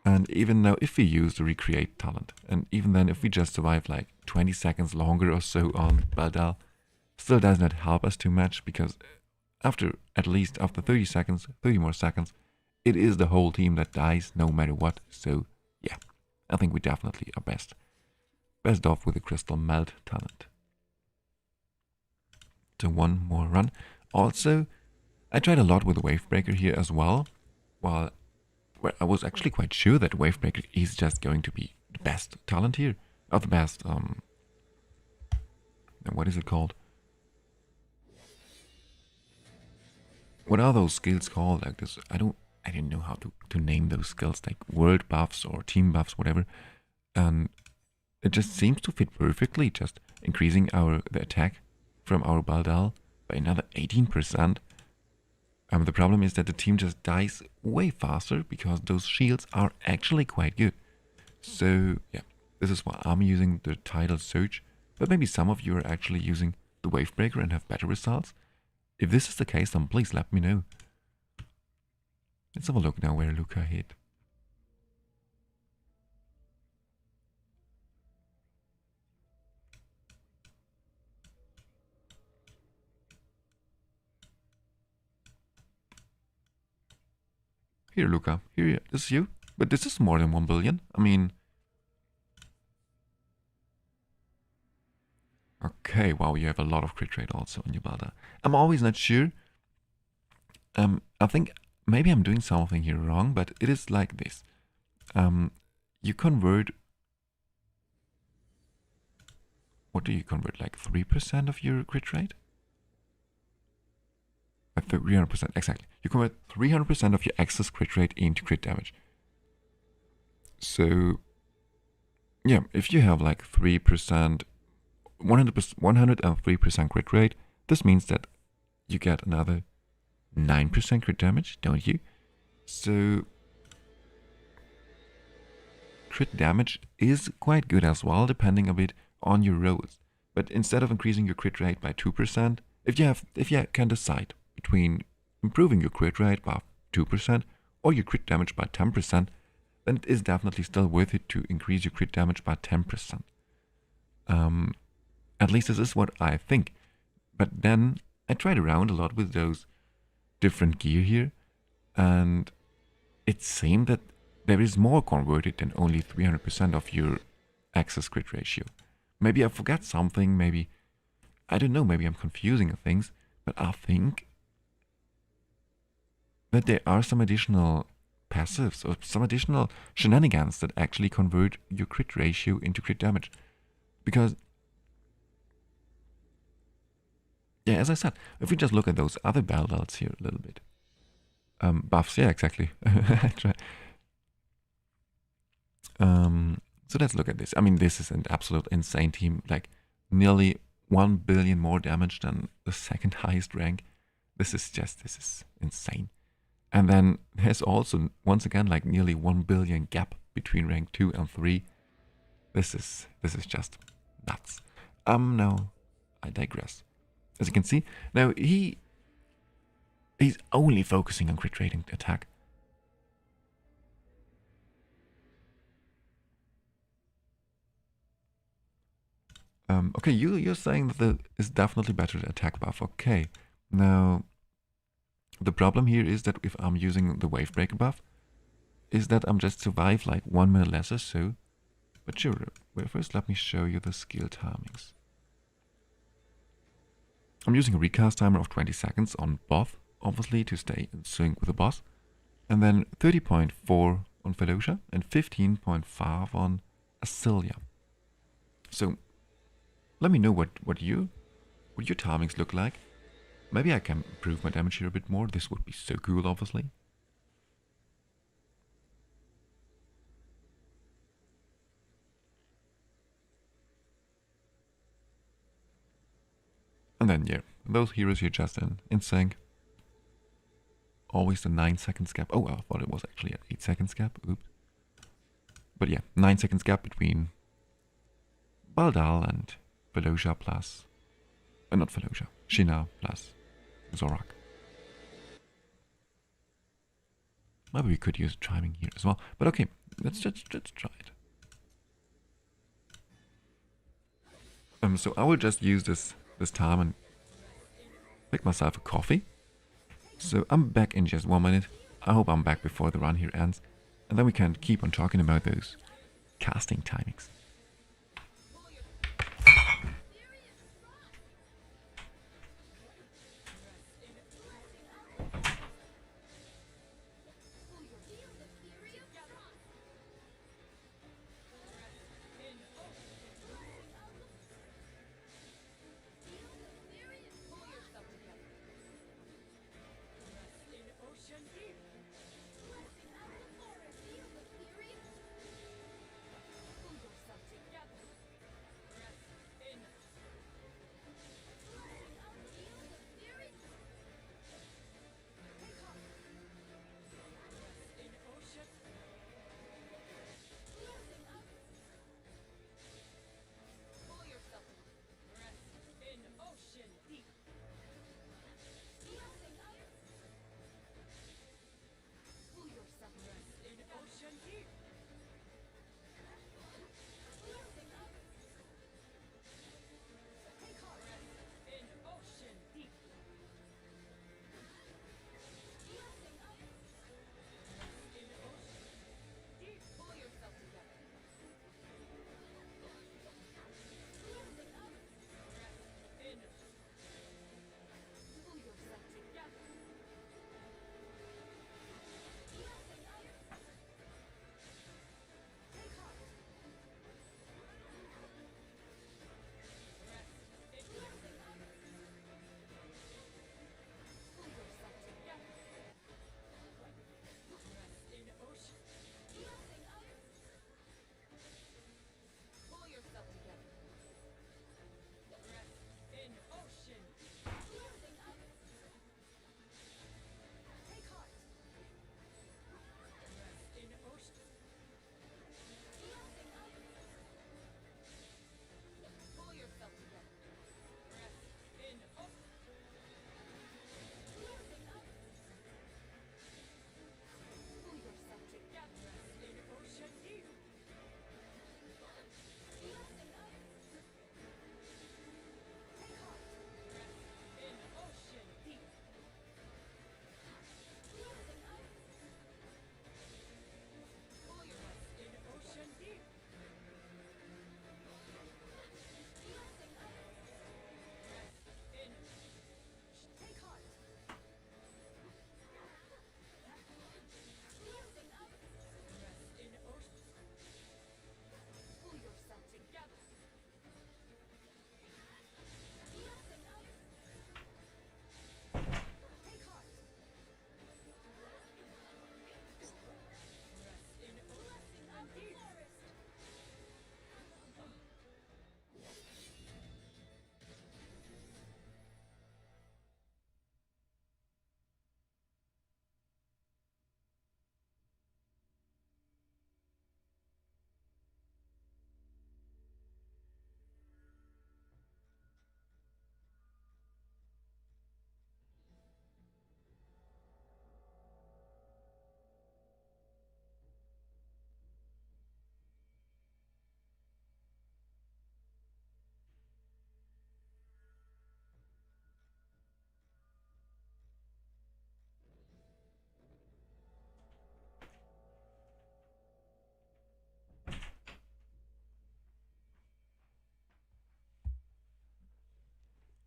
And even now, if we use the Recreate talent, and even then, if we just survive like 20 seconds longer or so on Baldal, still does not help us too much, because at least after 30 more seconds, it is the whole team that dies no matter what. So yeah, I think we definitely are best off with the Crystal Melt talent. So one more run. Also, I tried a lot with the Wavebreaker here as well, while I was actually quite sure that Wavebreaker is just going to be the best talent here. Or the best, what is it called? What are those skills called? Like this, I don't know how to name those skills, like world buffs or team buffs, whatever. And it just seems to fit perfectly, just increasing the attack from our Baldal by another 18%. The problem is that the team just dies way faster because those shields are actually quite good. So yeah, this is why I'm using the Tidal Surge, but maybe some of you are actually using the Wavebreaker and have better results. If this is the case, then please let me know. Let's have a look now where Luca hit. Here, Luca. Here, this is you. But this is more than 1 billion. I mean... Okay, wow, you have a lot of crit rate also on your Balda. I'm always not sure. I think maybe I'm doing something here wrong, but it is like this. You convert... What do you convert? Like 3% of your crit rate? 300%, exactly. You convert 300% of your excess crit rate into crit damage. So, yeah, if you have like 3%, 103% crit rate, this means that you get another 9% crit damage, don't you? So, crit damage is quite good as well, depending a bit on your rolls. But instead of increasing your crit rate by 2%, if you can decide between improving your crit rate by 2% or your crit damage by 10%, then it is definitely still worth it to increase your crit damage by 10%. At least this is what I think. But then I tried around a lot with those different gear here, and it seemed that there is more converted than only 300% of your excess crit ratio. Maybe I forgot something, maybe I don't know, maybe I'm confusing things, but I think that there are some additional passives or some additional shenanigans that actually convert your crit ratio into crit damage. Because, yeah, as I said, if we just look at those other belts here a little bit. Buffs, yeah, exactly. So let's look at this. I mean, this is an absolute insane team, like nearly 1 billion more damage than the second highest rank. This is insane. And then there's also, once again, like nearly 1 billion gap between rank 2 and 3. This is just nuts. Now, I digress. As you can see, now he's only focusing on crit rating attack. Okay, you're saying that there is definitely better attack buff. Okay, now the problem here is that if I'm using the wave breaker buff, is that I'm just survive like 1 minute less or so. But sure, well, first let me show you the skill timings. I'm using a recast timer of 20 seconds on both, obviously to stay in sync with the boss, and then 30.4 on Felocia and 15.5 on Asilia. So let me know what your timings look like. Maybe I can improve my damage here a bit more. This would be so cool, obviously. And then, yeah, those heroes here just in sync. Always the 9 seconds gap. Oh, I thought it was actually an 8 seconds gap. Oops. But yeah, 9 seconds gap between Baldal and Felocia plus... not Felocia. Shina plus Zorak. Maybe we could use timing here as well. But okay, let's try it. So I will just use this time and make myself a coffee. So I'm back in just 1 minute. I hope I'm back before the run here ends. And then we can keep on talking about those casting timings.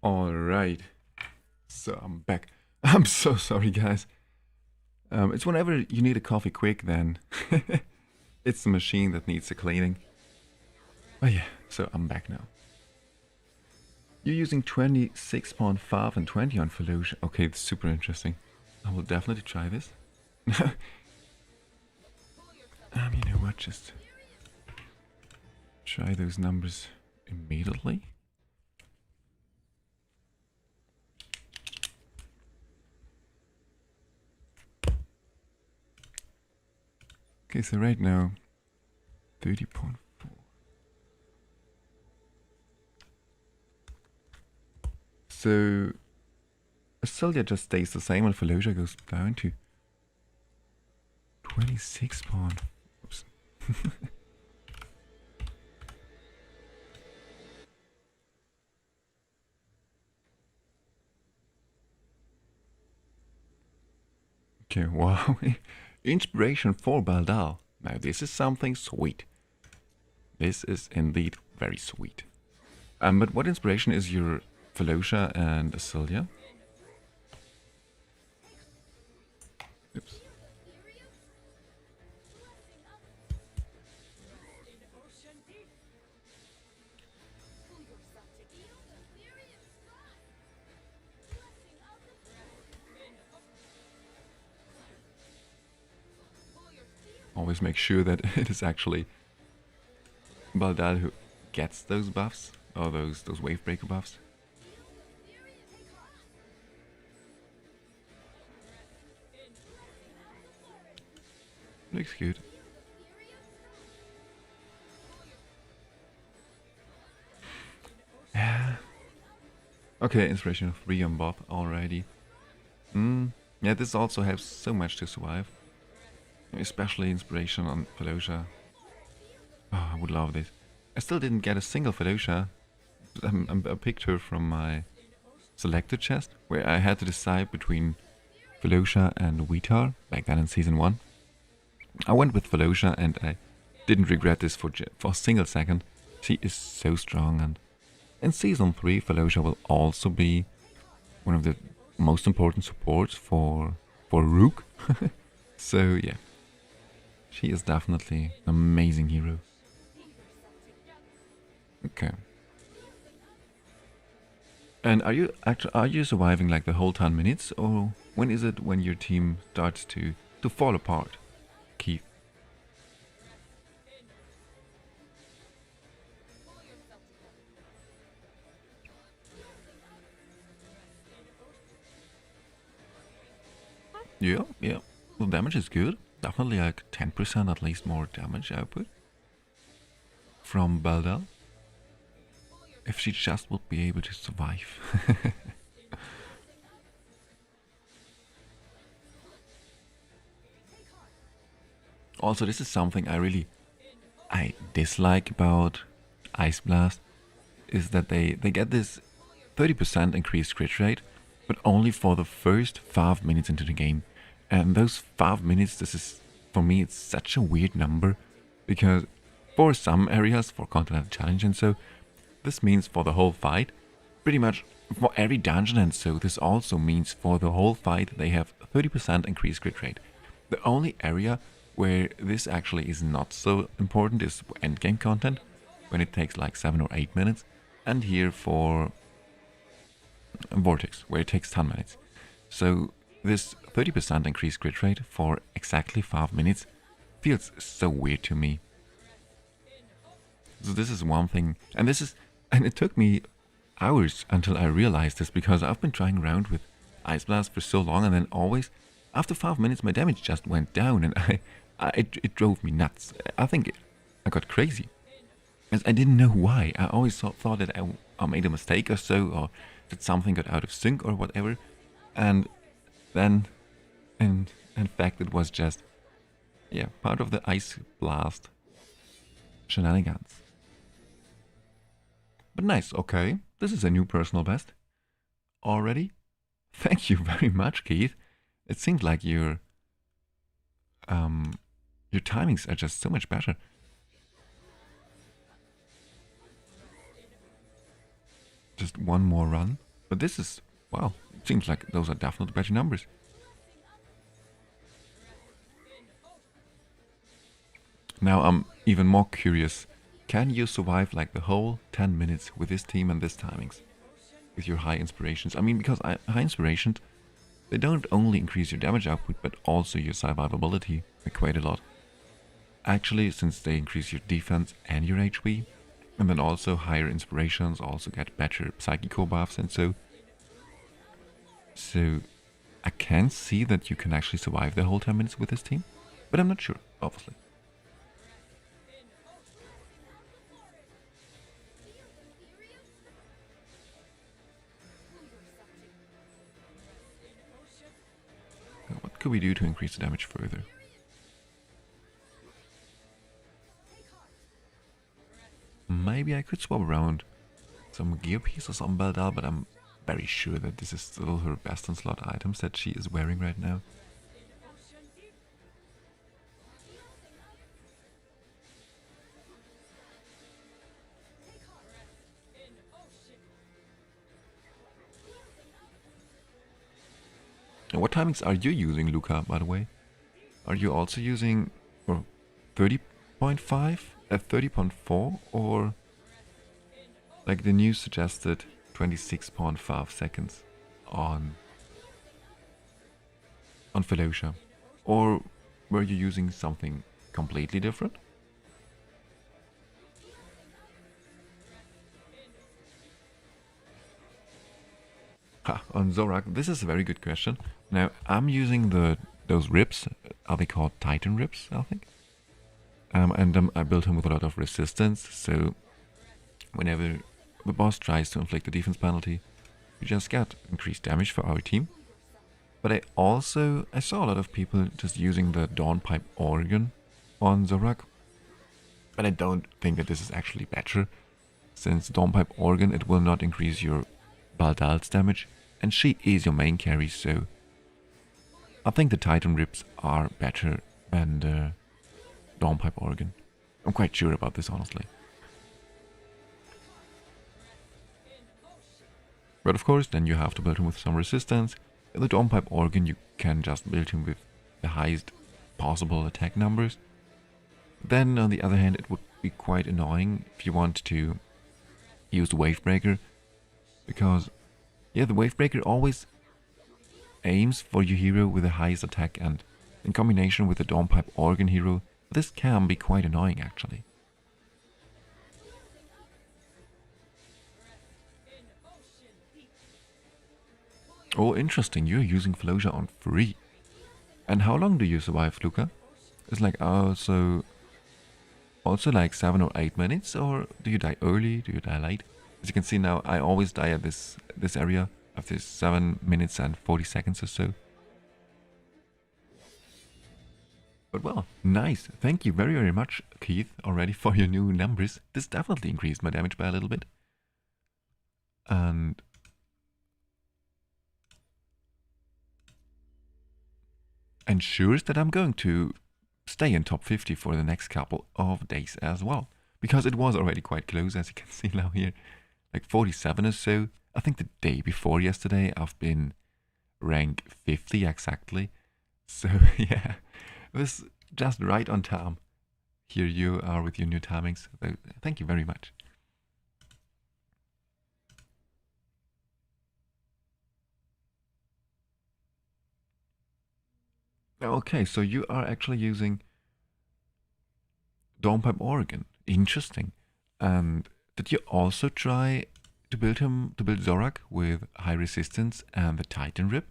Alright, so I'm back. I'm so sorry, guys. It's whenever you need a coffee quick, then it's the machine that needs a cleaning. But yeah, so I'm back now. You're using 26.5 and 20 on Fallujah. Okay, it's super interesting. I will definitely try this. You know what, just try those numbers immediately. Okay, so right now, 30.4. So, Acilia just stays the same and Fallujah goes down to 26 point. Oops. Okay, wow. Inspiration for Baldal. Now this is something sweet. This is indeed very sweet. But what inspiration is your Fallujah and Acilia? Oops. Always make sure that it is actually Baldal who gets those buffs, or those wave breaker buffs. Looks good. Yeah. Okay, inspiration of 3 on Bob already. Yeah, this also helps so much to survive. Especially inspiration on Fallujah. Oh, I would love this. I still didn't get a single Fallujah. I picked her from my selected chest, where I had to decide between Fallujah and Weetar, back then in Season 1. I went with Fallujah and I didn't regret this for a single second. She is so strong, and in Season 3 Fallujah will also be one of the most important supports for Rook. So yeah. She is definitely an amazing hero. Okay. And are you surviving like the whole 10 minutes, or when is it when your team starts to fall apart, Keith? Yeah, yeah. Well, damage is good. Definitely like 10% at least more damage output from Baldal. If she just would be able to survive. Also, this is something I dislike about Ice Blast, is that they get this 30% increased crit rate, but only for the first 5 minutes into the game. And those 5 minutes, this is, for me, it's such a weird number, because for some areas, for Continental Challenge and so, this means for the whole fight, pretty much for every dungeon, and so this also means for the whole fight they have 30% increased crit rate. The only area where this actually is not so important is endgame content, when it takes like 7 or 8 minutes, and here for Vortex, where it takes 10 minutes. So this 30% increased crit rate for exactly 5 minutes feels so weird to me. So this is one thing, and it took me hours until I realized this, because I've been trying around with Ice Blast for so long, and then always after 5 minutes my damage just went down, and it drove me nuts. I think I got crazy. I didn't know why. I always thought that I made a mistake or so, or that something got out of sync or whatever. And then, in fact, it was just, yeah, part of the Ice Blast shenanigans. But nice, okay. This is a new personal best. Already? Thank you very much, Keith. It seems like your timings are just so much better. Just one more run. But this is, wow, it seems like those are definitely better numbers. Now I'm even more curious. Can you survive like the whole 10 minutes with this team and this timings? With your high inspirations? I mean, because high inspirations, they don't only increase your damage output, but also your survivability by quite a lot. Actually, since they increase your defense and your HP, and then also higher inspirations also get better psychical buffs and so. So I can see that you can actually survive the whole 10 minutes with this team, but I'm not sure, obviously. What could we do to increase the damage further? Maybe I could swap around some gear pieces on Beldal, but I'm very sure that this is still her best in slot items that she is wearing right now. And what timings are you using, Luca, by the way? Are you also using 30.5 at 30.4 or like the new suggested 26.5 seconds on Felocia? Or were you using something completely different? On Zorak, this is a very good question. Now, I'm using those ribs. Are they called Titan ribs, I think? And I built him with a lot of resistance, so whenever the boss tries to inflict a defense penalty, you just get increased damage for our team. But I saw a lot of people just using the Dawnpipe Organ on Zorak. But I don't think that this is actually better, since Dawnpipe Organ, it will not increase your Baldal's damage, and she is your main carry, so I think the Titan Ribs are better than the Dawnpipe Organ. I'm quite sure about this, honestly. But of course, then you have to build him with some resistance. In the Dawnpipe Organ, you can just build him with the highest possible attack numbers. Then, on the other hand, it would be quite annoying if you want to use the Wavebreaker, because, yeah, the Wavebreaker always aims for your hero with the highest attack, and in combination with the Dawnpipe Organ hero, this can be quite annoying, actually. Oh, interesting, you're using Felocia on free. And how long do you survive, Luca? It's like, also like 7 or 8 minutes, or do you die early, do you die late? As you can see now, I always die at this area after 7 minutes and 40 seconds or so. But well, nice. Thank you very, very much, Keith, already for your new numbers. This definitely increased my damage by a little bit. And ensures that I'm going to stay in top 50 for the next couple of days as well. Because it was already quite close, as you can see now here. Like 47 or so. I think the day before yesterday I've been rank 50 exactly. So yeah, it was just right on time. Here you are with your new timings. So thank you very much. Okay, so you are actually using Dawnpipe Organ. Interesting. And did you also try to build Zorak with high resistance and the Titan Rib?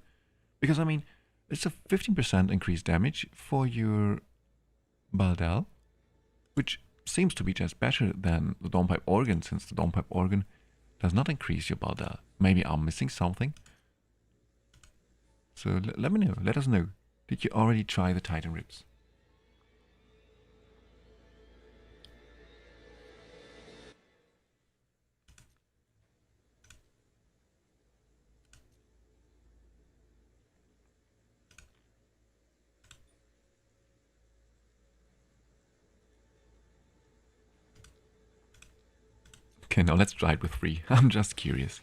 Because I mean, it's a 15% increased damage for your Baldal, which seems to be just better than the Dawnpipe Organ, since the Dawnpipe Organ does not increase your Baldal. Maybe I'm missing something. So let me know, let us know. Did you already try the Titan Ribs? Okay, now let's try it with 3. I'm just curious.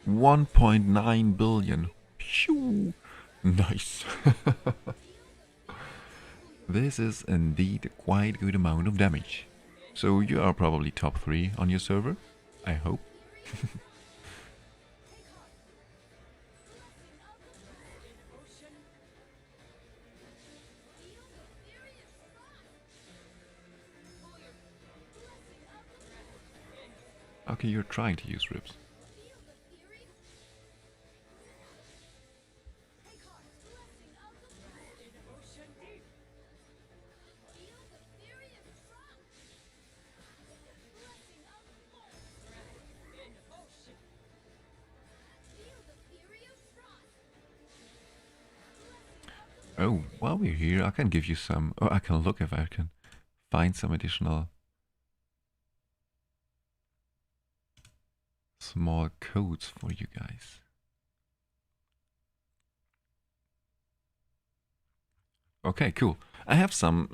1.9 billion. Phew. Nice. This is indeed quite a good amount of damage. So you are probably top 3 on your server, I hope. Okay, you're trying to use ribs. Oh, while we're here, I can give you some... Oh, I can look if I can find some additional small codes for you guys. Okay, cool. I have some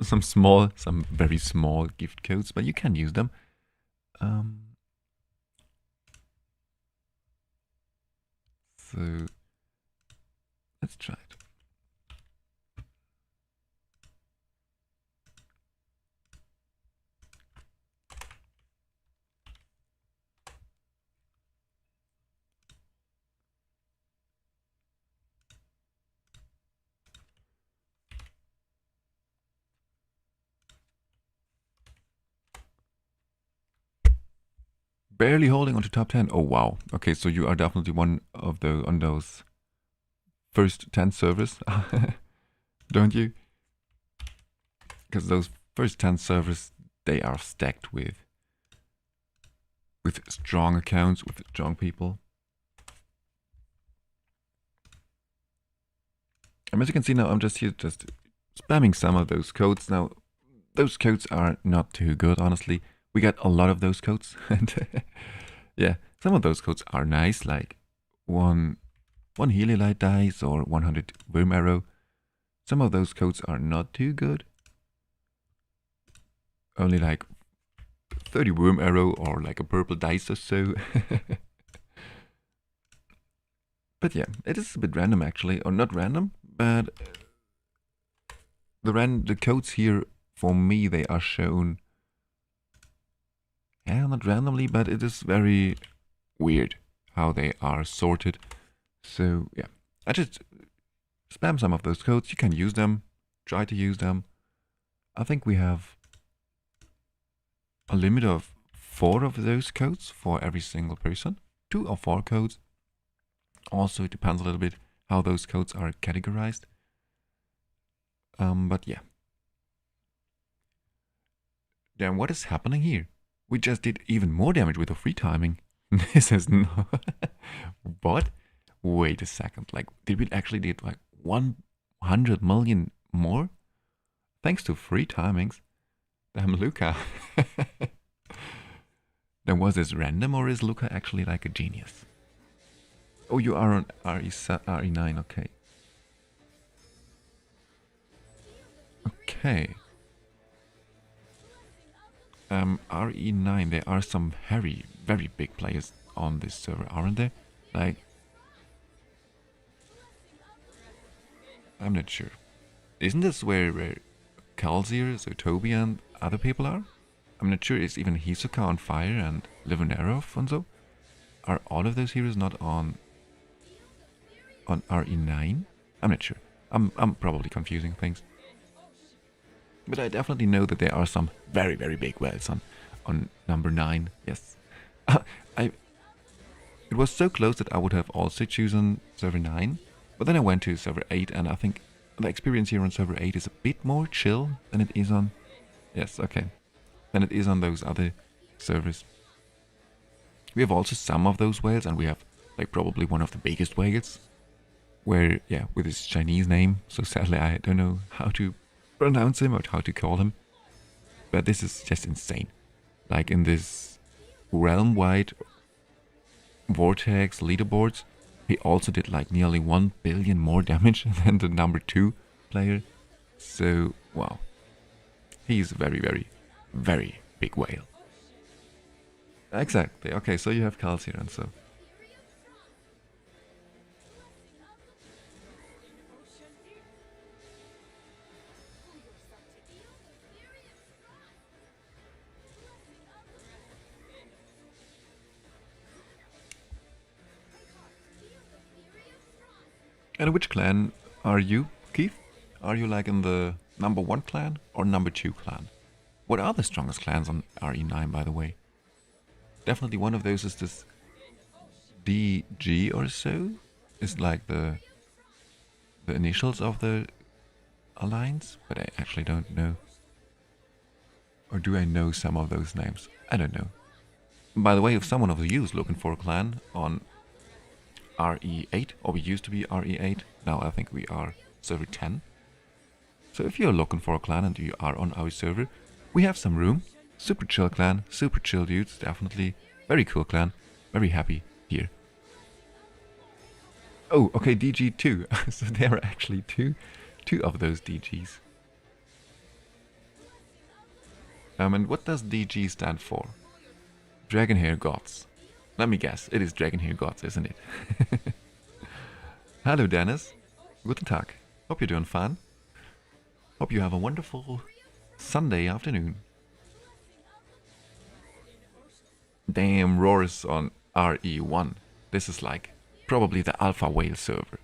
very small gift codes, but you can use them. So let's try it. Barely holding on to top 10. Oh wow. Okay, so you are definitely one of the on those first 10 servers, don't you? Because those first 10 servers, they are stacked with strong accounts, with strong people. And as you can see now, I'm just here just spamming some of those codes. Now, those codes are not too good, honestly. We got a lot of those codes, and yeah, some of those codes are nice, like one Heliolite dice or 100 Worm Arrow. Some of those codes are not too good. Only like 30 Worm Arrow or like a purple dice or so. But yeah, it is a bit random actually, or not random, but the codes here for me, they are shown. Yeah, not randomly, but it is very weird how they are sorted. So yeah, I just spam some of those codes. You can use them, try to use them. I think we have a limit of 4 of those codes for every single person. 2 or 4 codes. Also, it depends a little bit how those codes are categorized. But yeah. Then what is happening here? We just did even more damage with the free timing. This is no... What? Wait a second. Like, did we actually did like 100 million more? Thanks to free timings. Damn, Luca. Then was this random, or is Luca actually like a genius? Oh, you are on RE9, okay. Okay. RE9, there are some very big players on this server, aren't there? Like, I'm not sure. Isn't this where Kalzir, Zotobi and other people are? I'm not sure, is even Hisoka on fire and Livonarov and so? Are all of those heroes not on RE9? I'm not sure. I'm probably confusing things. But I definitely know that there are some very big whales on number 9. Yes. It was so close that I would have also chosen server 9, but then I went to server 8, and I think the experience here on server 8 is a bit more chill than it is on... Yes, okay. Than it is on those other servers. We have also some of those whales, and we have like probably one of the biggest whales, where, yeah, with his Chinese name, so sadly I don't know how to pronounce him or how to call him, but this is just insane. Like in this realm-wide vortex leaderboards, he also did like nearly 1 billion more damage than the number 2 player. So wow, he's a very big whale. Exactly. Okay, so you have Kalsir and so. And which clan are you, Keith? Are you like in the #1 clan or #2 clan? What are the strongest clans on RE9, by the way? Definitely one of those is this DG or so. Is like the initials of the alliance, but I actually don't know. Or do I know some of those names? I don't know. By the way, if someone of you is looking for a clan on RE8, or we used to be RE8, now I think we are server 10. So if you're looking for a clan and you are on our server, we have some room. Super chill clan, super chill dudes, definitely. Very cool clan, very happy here. Oh, okay, DG2. So there are actually two of those DGs. And what does DG stand for? Dragonheir gods. Let me guess, it is Dragonheir gods, isn't it? Hello, Dennis. Guten Tag. Hope you're doing fine. Hope you have a wonderful Sunday afternoon. Damn, roars on RE1. This is like probably the alpha whale server.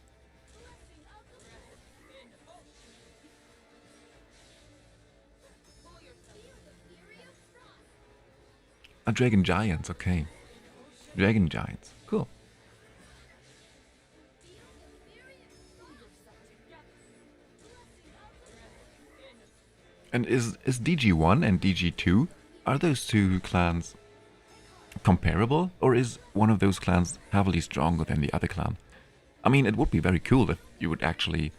A dragon giants, okay. Dragon giants, cool. And is DG1 and DG2, are those two clans comparable, or is one of those clans heavily stronger than the other clan? I mean, it would be very cool if you would actually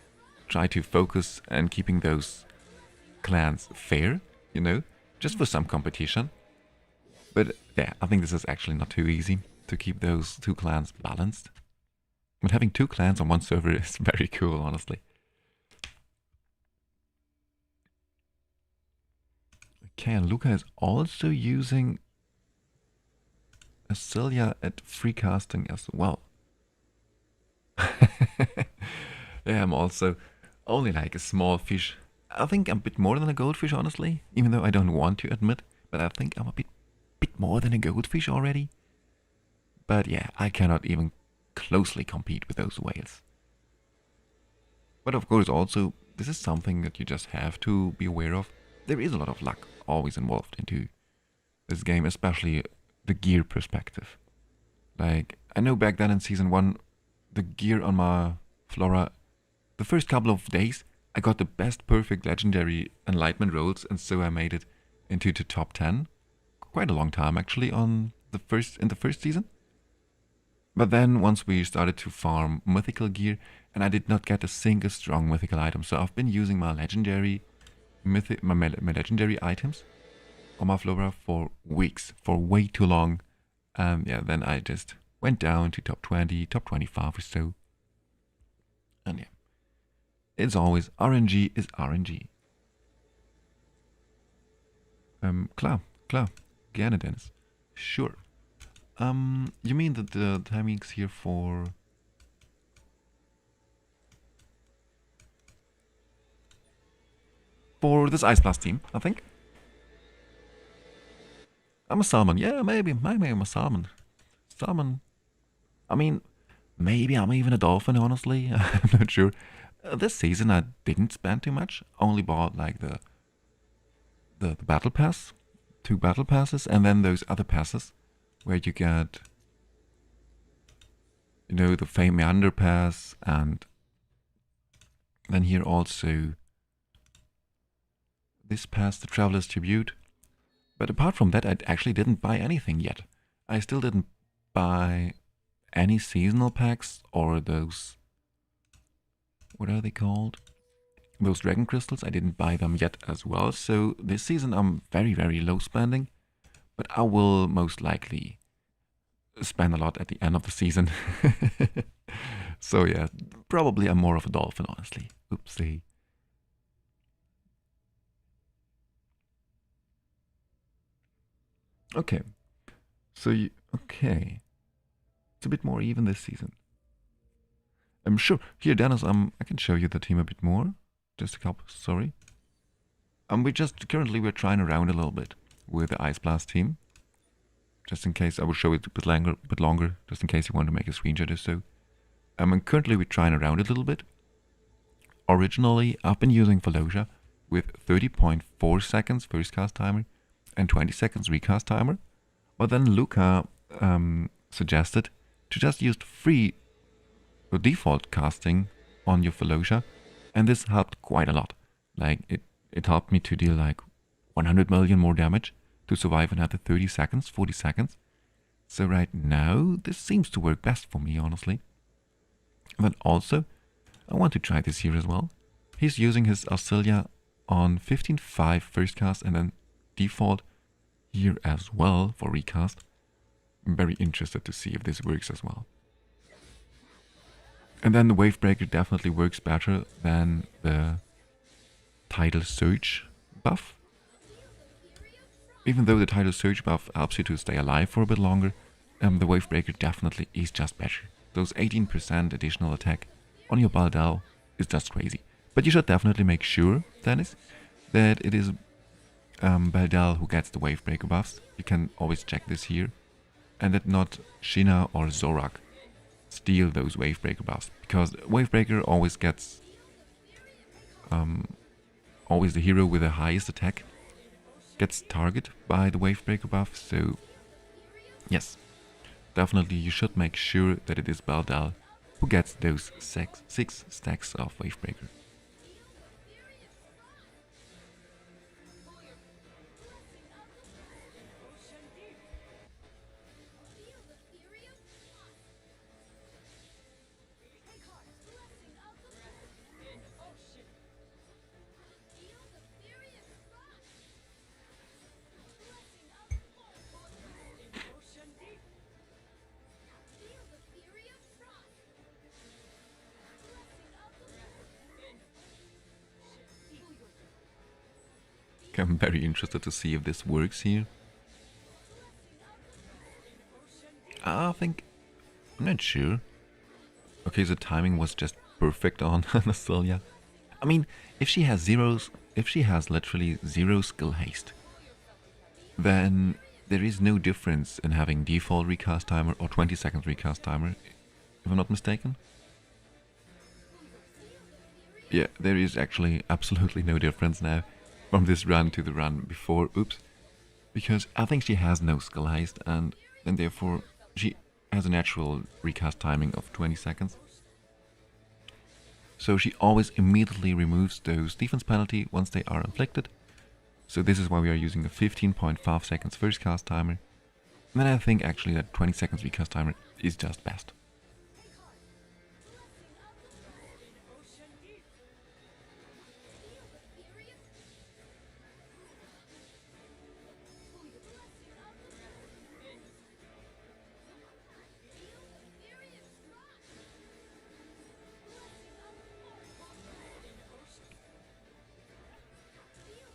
try to focus on keeping those clans fair, you know, just for some competition. But yeah, I think this is actually not too easy to keep those two clans balanced. But having two clans on one server is very cool, honestly. Okay, and Luca is also using Acelia at freecasting as well. Yeah, I'm also only like a small fish. I think I'm a bit more than a goldfish, honestly, even though I don't want to admit, but I think I'm a bit more than a goldfish already. But yeah, I cannot even closely compete with those whales. But of course also, this is something that you just have to be aware of. There is a lot of luck always involved into this game, especially the gear perspective. Like, I know back then in Season 1, the gear on my Flora, the first couple of days, I got the best perfect legendary enlightenment rolls, and so I made it into the top 10. Quite a long time actually in the first season. But then once we started to farm mythical gear, and I did not get a single strong mythical item, so I've been using my legendary my legendary items on my Flora for weeks, for way too long. Yeah, then I just went down to top 20, top 25 or so. And yeah, it's always RNG is RNG. Klar, gerne, Dennis. Sure. You mean that the timings here for this Ice Blast team, I think? I'm a salmon. Yeah, maybe I'm a salmon. Salmon. I mean, maybe I'm even a dolphin, honestly. I'm not sure. This season I didn't spend too much. Only bought like the battle pass, 2 battle passes, and then those other passes where you get, you know, the Fame Meander pass, and then here also this pass, the Traveler's Tribute. But apart from that, I actually didn't buy anything yet. I still didn't buy any seasonal packs or those, what are they called? Those dragon crystals. I didn't buy them yet as well. So this season I'm very, very low spending, but I will most likely spend a lot at the end of the season. So yeah, probably I'm more of a dolphin, honestly. Oopsie. Okay, so okay, it's a bit more even this season. I'm sure. Here, Dennis, I can show you the team a bit more. Just a couple. Sorry. Currently we're trying around a little bit with the Ice Blast team. Just in case, I will show it a bit longer. Just in case you want to make a screenshot or so. And currently we're trying around it a little bit. Originally, I've been using Fallujah with 30.4 seconds first cast timer and 20 seconds recast timer. But then Luca suggested to just use free default casting on your Fallujah, and this helped quite a lot. Like it helped me to deal like 100 million more damage to survive another 30 seconds, 40 seconds. So right now, this seems to work best for me, honestly. But also, I want to try this here as well. He's using his Auxilia on 15.5 first cast and then default here as well for recast. I'm very interested to see if this works as well. And then the Wavebreaker definitely works better than the Tidal Surge buff. Even though the Tidal Surge buff helps you to stay alive for a bit longer, the Wavebreaker definitely is just better. Those 18% additional attack on your Baldal is just crazy. But you should definitely make sure, Dennis, that it is Baldal who gets the Wavebreaker buffs. You can always check this here. And that not Shina or Zorak steal those Wavebreaker buffs. Because Wavebreaker always gets... always the hero with the highest attack gets targeted by the Wavebreaker buff. So, yes. Definitely you should make sure that it is Baldal who gets those six stacks of Wavebreaker. I'm very interested to see if this works here. I think... I'm not sure. Okay, the timing was just perfect on Auxilia. I mean, if she has literally zero skill haste, then there is no difference in having default recast timer or 20 seconds recast timer, if I'm not mistaken. Yeah, there is actually absolutely no difference now from this run to the run before. Oops. Because I think she has no skill haste, and therefore she has a natural recast timing of 20 seconds. So she always immediately removes those defense penalty once they are inflicted. So this is why we are using a 15.5 seconds first cast timer. And then I think actually that 20 seconds recast timer is just best.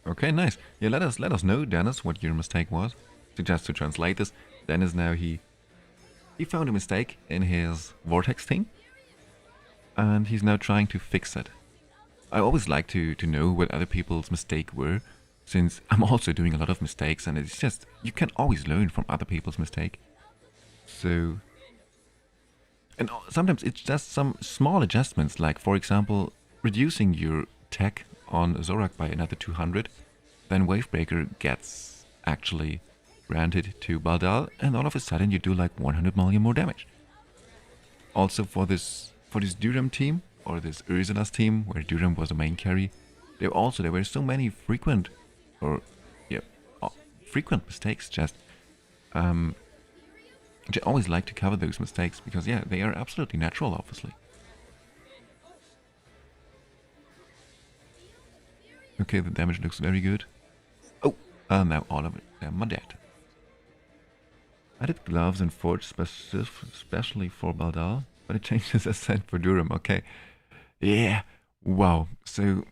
Okay, nice. Yeah, let us know, Dennis, what your mistake was. Just to translate this, Dennis now he found a mistake in his Vortex thing, and he's now trying to fix it. I always like to know what other people's mistakes were, since I'm also doing a lot of mistakes, and it's just, you can always learn from other people's mistake. So, and sometimes it's just some small adjustments, like for example, reducing your tech on Zorak by another 200, then Wavebreaker gets actually granted to Baldal, and all of a sudden you do like 100 million more damage. Also for this Durham team, or this Ursula's team, where Durham was the main carry, there were so many frequent mistakes. Just I always like to cover those mistakes because yeah, they are absolutely natural, obviously. Okay, the damage looks very good. Oh, now all of them are dead. I did gloves and Forge especially for Baldal, but it changes ascent for Durham. Okay, yeah, wow. So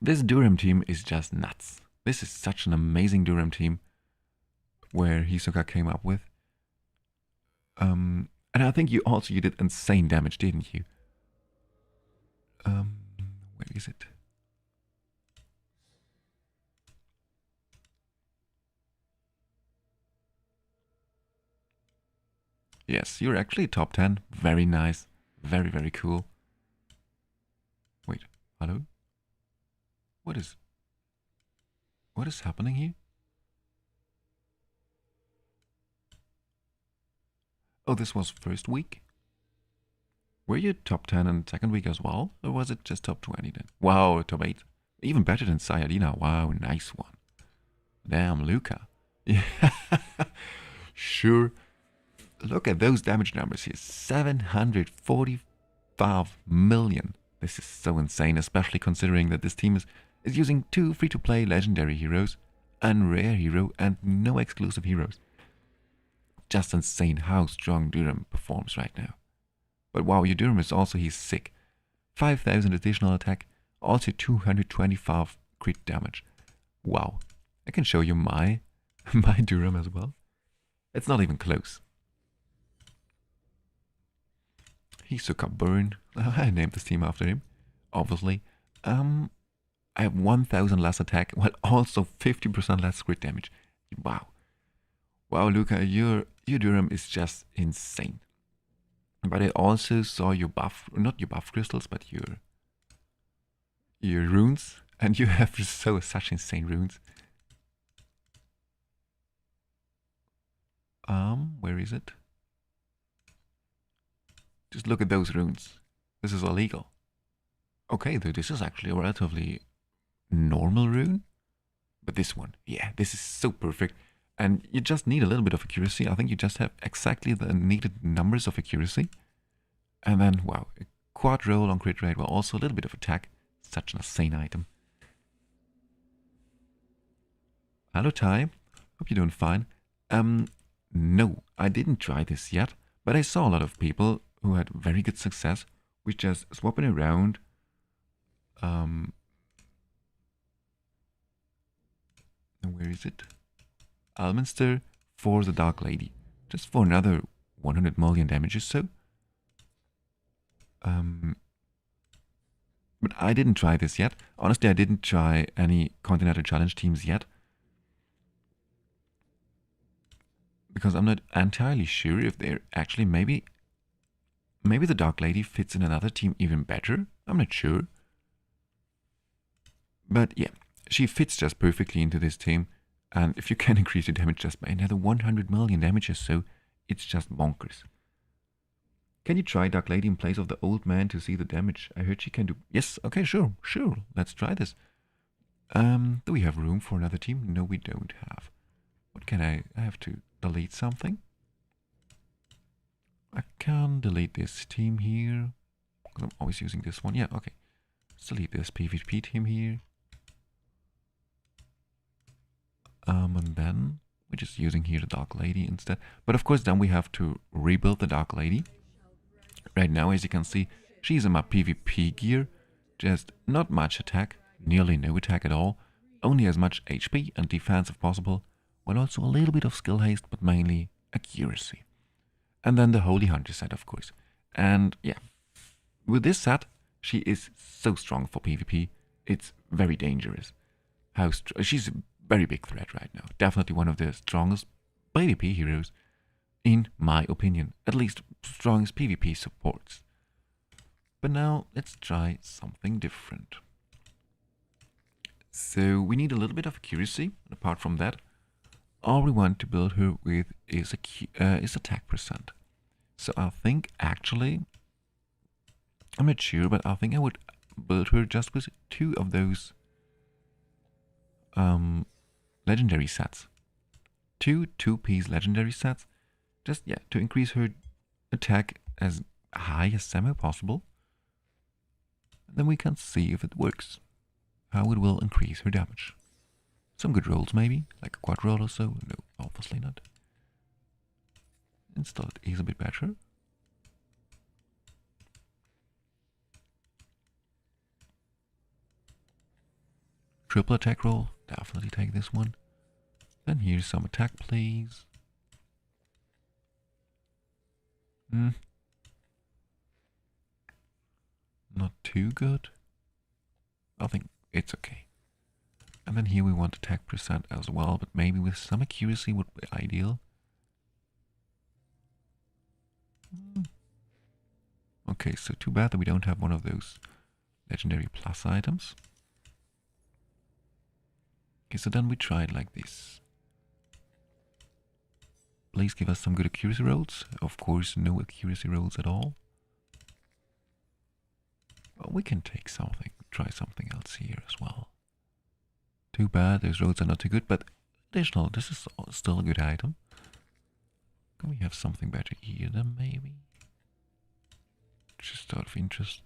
this Durham team is just nuts. This is such an amazing Durham team where Hisoka came up with. And I think you did insane damage, didn't you? Where is it? Yes, you're actually top 10. Very nice. Very, very cool. Wait, hello? What is happening here? Oh, this was first week? Were you top 10 in second week as well? Or was it just top 20 then? Wow, top 8. Even better than Sayadina. Wow, nice one. Damn, Luca. Yeah, sure. Look at those damage numbers here. 745 million. This is so insane, especially considering that this team is using 2 free-to-play legendary heroes, and rare hero, and no exclusive heroes. Just insane how strong Durham performs right now. But wow, your Durham is also, he's sick. 5,000 additional attack, also 225 crit damage. Wow. I can show you my Durham as well. It's not even close. Hisoka Burn. I named this team after him, obviously. I have 1,000 less attack, while also 50% less crit damage. Wow. Wow, Luca, your Durham is just insane. But I also saw your buff, not your buff crystals, but your runes. And you have such insane runes. Where is it? Just look at those runes. This is illegal. Okay, though this is actually a relatively normal rune. But this one, yeah, this is so perfect. And you just need a little bit of accuracy. I think you just have exactly the needed numbers of accuracy. And then, wow, a quad roll on crit rate, while also a little bit of attack. Such an insane item. Hello, Ty. Hope you're doing fine. No, I didn't try this yet, but I saw a lot of people who had very good success with just swapping around where is it? Alminster for the Dark Lady. Just for another 100 million damage or so. But I didn't try this yet. Honestly, I didn't try any Continental Challenge teams yet. Because I'm not entirely sure if they're actually maybe the Dark Lady fits in another team even better. I'm not sure. But yeah, she fits just perfectly into this team. And if you can increase your damage just by another 100 million damage or so, it's just bonkers. Can you try Dark Lady in place of the old man to see the damage? I heard she can do... Yes, okay, sure. Let's try this. Do we have room for another team? No, we don't have. What can I have to delete something? I can delete this team here. Because I'm always using this one. Yeah, okay. Let's delete this PvP team here. And then we're just using here the Dark Lady instead. But of course, then we have to rebuild the Dark Lady. Right now, as you can see, she's in my PvP gear. Just not much attack, nearly no attack at all. Only as much HP and defense if possible. While also a little bit of skill haste, but mainly accuracy. And then the Holy Hunter set, of course. And yeah, with this set, she is so strong for PvP. It's very dangerous. She's a very big threat right now. Definitely one of the strongest PvP heroes, in my opinion. At least strongest PvP supports. But now let's try something different. So we need a little bit of accuracy. Apart from that, all we want to build her with is attack percent. So I think actually, I'm not sure, but I think I would build her just with 2 of those legendary sets. 2 2-piece legendary sets. Just, yeah, to increase her attack as high as semi-possible. Then we can see if it works. How it will increase her damage. Some good rolls maybe, like a quad roll or so. No, obviously not. Install it is a bit better. Triple attack roll, definitely take this one. Then here's some attack, please. Not too good. I think it's okay. And then here we want attack percent as well, but maybe with some accuracy would be ideal. Okay, so too bad that we don't have one of those legendary plus items. Okay, so then we try it like this. Please give us some good accuracy rolls. Of course, no accuracy rolls at all. Well, we can take something, try something else here as well. Too bad, those rolls are not too good, but additional, this is still a good item. Can we have something better here then, maybe? Just out of interest.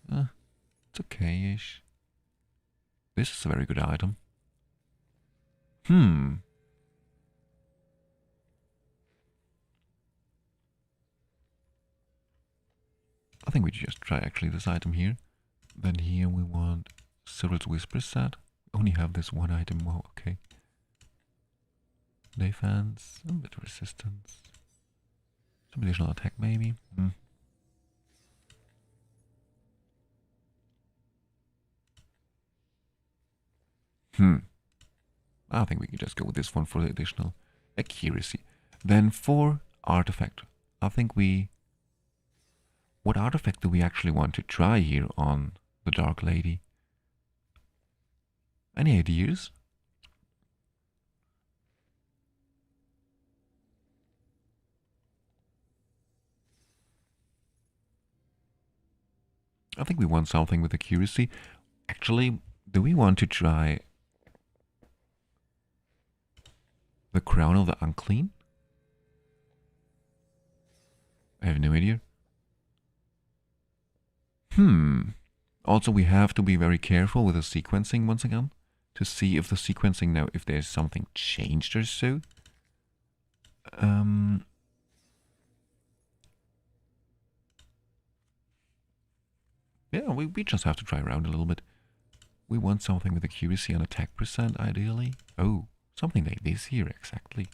It's okay-ish. This is a very good item. I think we just try actually this item here. Then here we want Cyril's Whisper set. Only have this one item. Wow, okay. Defense, a bit of resistance. Some additional attack maybe. I think we can just go with this one for the additional accuracy. Then for artifact, I think what artifact do we actually want to try here on the Dark Lady? Any ideas? I think we want something with accuracy. Actually, do we want to try the Crown of the Unclean? I have no idea. Also, we have to be very careful with the sequencing once again to see if the sequencing now, if there's something changed or so. Yeah, we just have to try around a little bit. We want something with accuracy and attack percent, ideally. Oh, something like this here, exactly.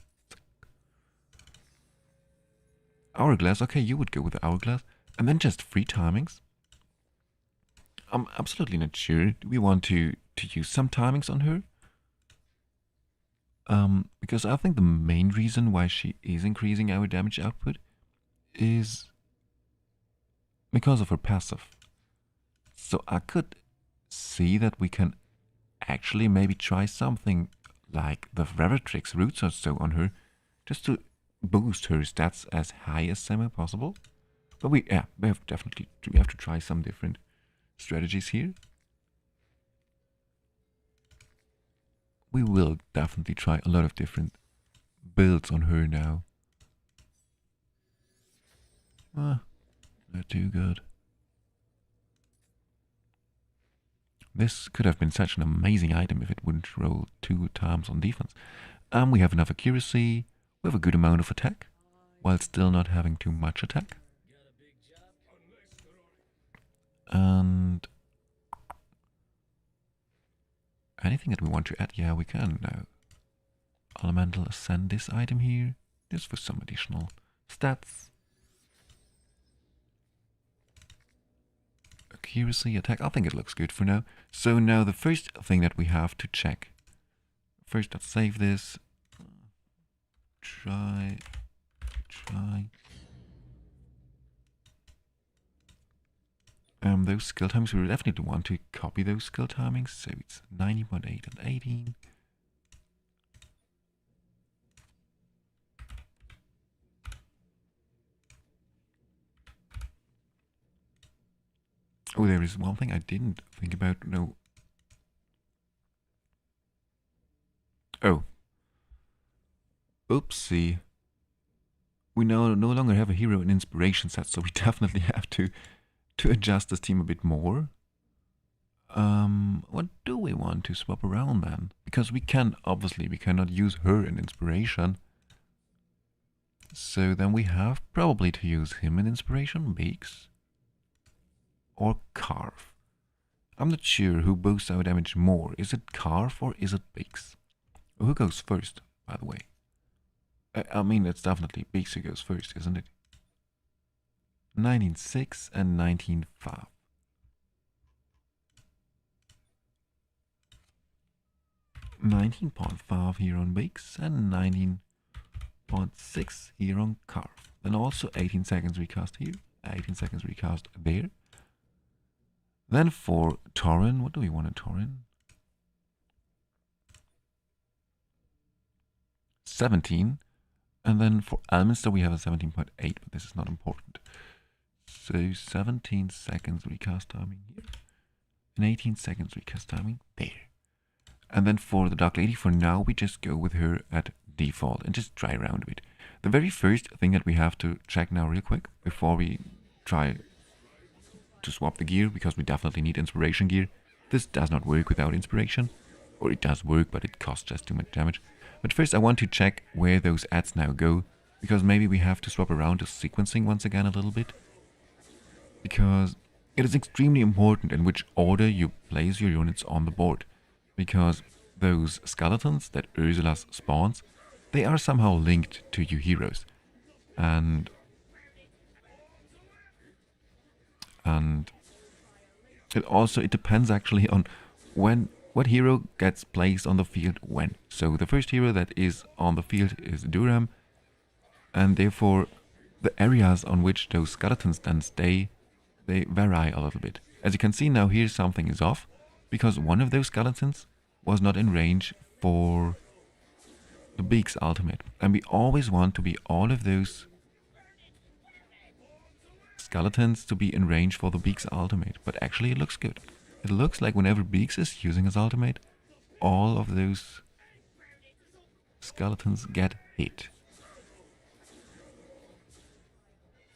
Hourglass, okay, you would go with the hourglass. And then just 3 timings. I'm absolutely not sure. Do we want to use some timings on her? Because I think the main reason why she is increasing our damage output is because of her passive. So I could see that we can actually maybe try something like the Revertrix roots or so on her, just to boost her stats as high as semi-possible. But we have to try some different strategies here. We will definitely try a lot of different builds on her now. Not too good. This could have been such an amazing item if it wouldn't roll 2 times on defense. We have enough accuracy, we have a good amount of attack, while still not having too much attack. And anything that we want to add, yeah, we can now. Elemental Ascend this item here, just for some additional stats. Accuracy, attack, I think it looks good for now. So now the first thing that we have to check. First, let's save this. Try. Those skill timings, we definitely want to copy those skill timings. So it's 90.8 and 18. Oh, there is one thing I didn't think about. No. Oh. Oopsie. We no longer have a hero and inspiration set, so we definitely have to adjust this team a bit more. What do we want to swap around then? Because we cannot use her in inspiration. So then we have probably to use him in inspiration, Beaks. Or Carve. I'm not sure who boosts our damage more. Is it Carve or is it Beaks? Who goes first, by the way? I mean, it's definitely Beaks who goes first, isn't it? 19.6 and 19.5. 19.5 here on Beaks and 19.6 here on Carve. Then also 18 seconds recast here, 18 seconds recast there. Then for Tauren, what do we want in Tauren? 17. And then for Elminster we have a 17.8, but this is not important. So 17 seconds recast timing here. And 18 seconds recast timing there. And then for the Dark Lady, for now, we just go with her at default and just try around a bit. The very first thing that we have to check now real quick before we try to swap the gear, because we definitely need inspiration gear. This does not work without inspiration, or it does work, but it costs just too much damage. But first I want to check where those adds now go, because maybe we have to swap around the sequencing once again a little bit. Because it is extremely important in which order you place your units on the board. Because those skeletons that Ursula spawns, they are somehow linked to your heroes. And it depends actually on what hero gets placed on the field when. So the first hero that is on the field is Duram, and therefore the areas on which those skeletons then stay, they vary a little bit. As you can see now here, something is off, because one of those skeletons was not in range for the Beak's ultimate. And we always want to be all of those skeletons to be in range for the Beak's ultimate. But actually it looks good. It looks like whenever Beaks is using his ultimate, all of those skeletons get hit.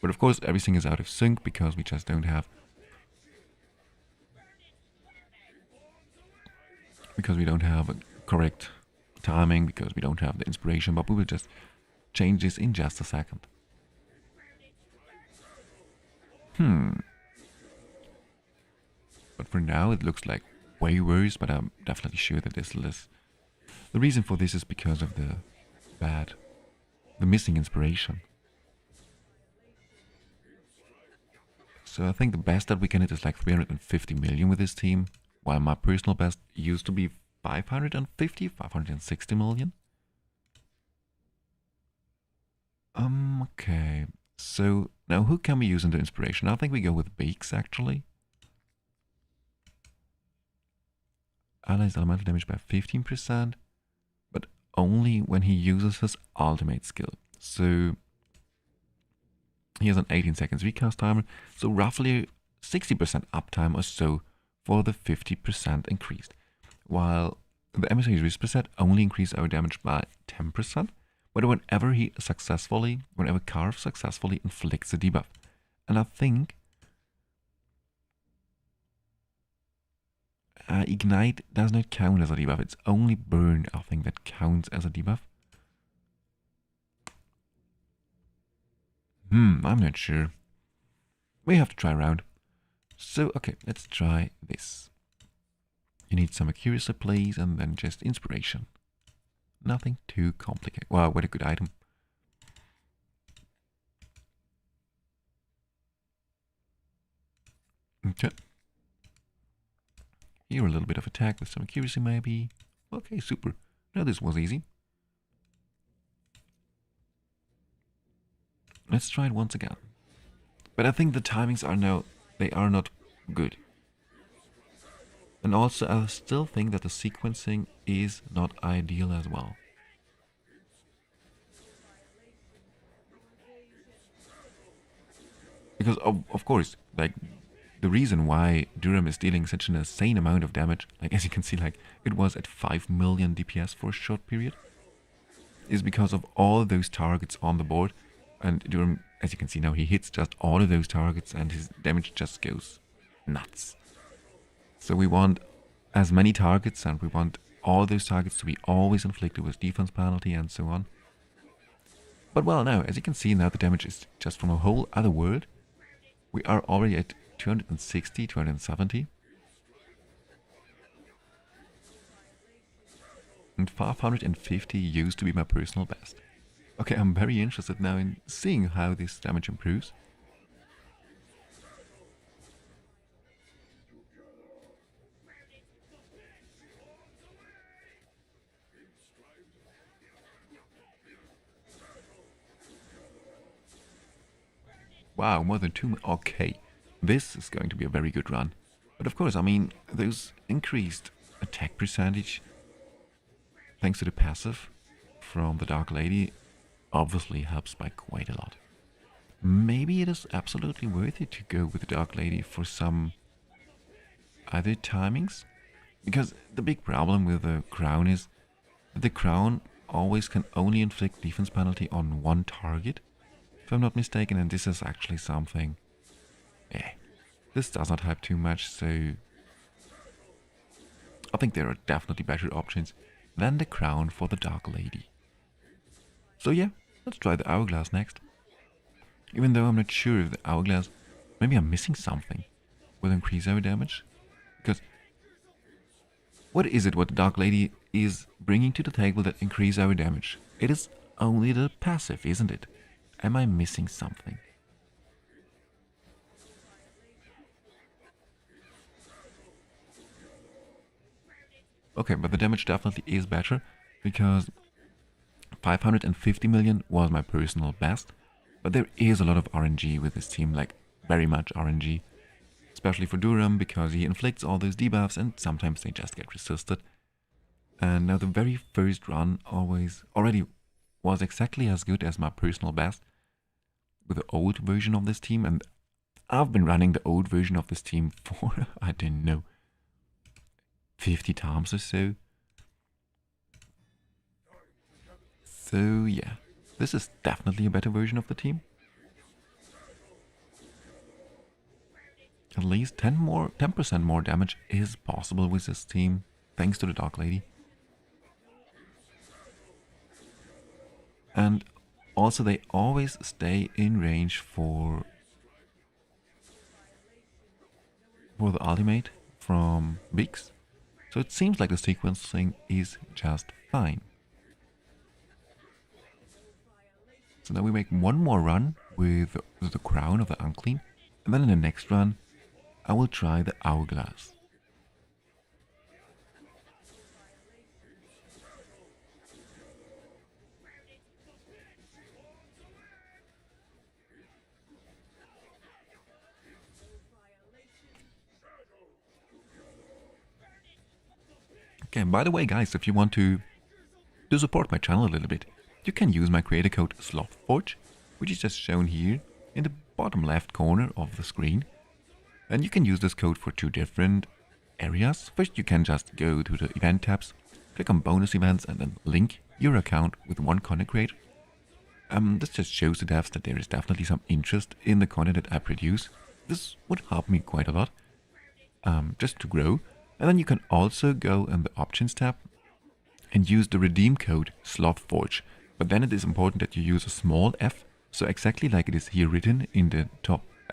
But of course everything is out of sync because we just don't have... Because we don't have a correct timing, because we don't have the inspiration, but we will just change this in just a second. But for now it looks like way worse, but I'm definitely sure that this is... The reason for this is because of the missing inspiration. So I think the best that we can hit is like 350 million with this team, while my personal best used to be 560 million. Okay. So now who can we use in the inspiration? I think we go with Beaks actually. Allies elemental damage by 15%, but only when he uses his ultimate skill. So he has an 18 seconds recast timer, so roughly 60% uptime or so for the 50% increased. While the emissary's risk percent only increased our damage by 10%, but whenever Karf successfully inflicts a debuff. And I think Ignite does not count as a debuff, it's only Burn, I think, that counts as a debuff. I'm not sure. We have to try around. So, okay, let's try this. You need some accuracy, please, and then just inspiration. Nothing too complicated. Wow, what a good item. Okay. Here a little bit of attack with some accuracy maybe. Okay, super. Now this was easy. Let's try it once again. But I think the timings are now, they are not good. And also I still think that the sequencing is not ideal as well. Because of course, like, the reason why Durham is dealing such an insane amount of damage, like as you can see, like it was at 5 million DPS for a short period, is because of all those targets on the board. And Durham, as you can see now, he hits just all of those targets and his damage just goes nuts. So we want as many targets, and we want all those targets to be always inflicted with defense penalty and so on. But well, now, as you can see, now the damage is just from a whole other world. We are already at 260, 270. And 550 used to be my personal best. Okay, I'm very interested now in seeing how this damage improves. Wow, more than 2 okay. This is going to be a very good run. But of course, I mean, those increased attack percentage, thanks to the passive from the Dark Lady, obviously helps by quite a lot. Maybe it is absolutely worth it to go with the Dark Lady for some other timings. Because the big problem with the crown is that the crown always can only inflict defense penalty on one target, if I'm not mistaken, and this is actually something... this does not help too much, so... I think there are definitely better options than the crown for the Dark Lady. So yeah, let's try the Hourglass next. Even though I'm not sure if the Hourglass... maybe I'm missing something. Will increase our damage? Because... what is it what the Dark Lady is bringing to the table that increase our damage? It is only the passive, isn't it? Am I missing something? Okay, but the damage definitely is better, because 550 million was my personal best, but there is a lot of RNG with this team, like very much RNG, especially for Durham, because he inflicts all those debuffs and sometimes they just get resisted. And now the very first run already was exactly as good as my personal best with the old version of this team, and I've been running the old version of this team for, I don't know, 50 times or so. So yeah, this is definitely a better version of the team. At least 10% more damage is possible with this team, thanks to the Dark Lady. And also they always stay in range for the ultimate from Biggs. So it seems like the sequencing is just fine. So now we make one more run with the Crown of the Unclean, and then in the next run I will try the Hourglass. Okay, by the way guys, if you want to support my channel a little bit, you can use my creator code SlothForge, which is just shown here in the bottom left corner of the screen. And you can use this code for two different areas. First, you can just go to the event tabs, click on bonus events, and then link your account with one content creator. This just shows the devs that there is definitely some interest in the content that I produce. This would help me quite a lot, just to grow. And then you can also go in the options tab and use the redeem code SlothForge. But then it is important that you use a small f, so exactly like it is here written in the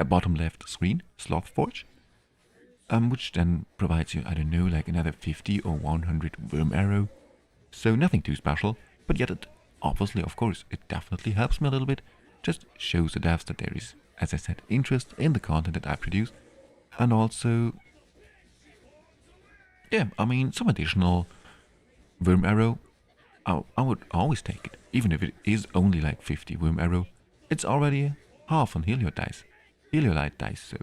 bottom left screen, SlothForge, which then provides you, I don't know, like another 50 or 100 worm arrow. So nothing too special, but yet it obviously, of course, it definitely helps me a little bit. Just shows the devs that there is, as I said, interest in the content that I produce. And also, yeah, I mean, some additional worm arrow, I would always take it. Even if it is only like 50 worm arrow, it's already half on Heliolite dice, so...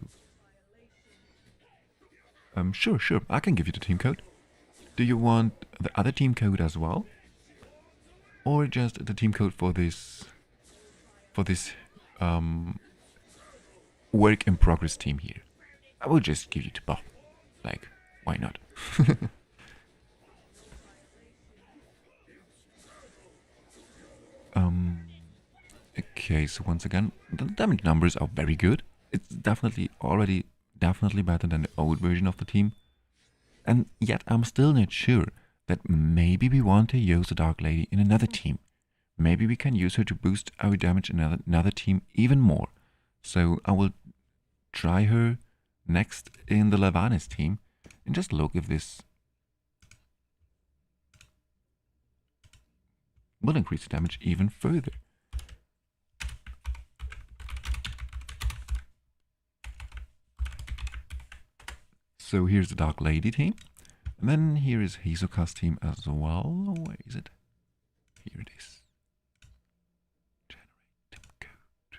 sure, I can give you the team code. Do you want the other team code as well? Or just the team code for this... work in progress team here? I will just give you the both. Like, why not? Okay, so once again, the damage numbers are very good. It's definitely better than the old version of the team. And yet I'm still not sure that maybe we want to use the Dark Lady in another team. Maybe we can use her to boost our damage in another team even more. So I will try her next in the Lavanis team and just look if this will increase the damage even further. So here's the Dark Lady team. And then here is Hisoka's team as well. Where is it? Here it is. Generate team code.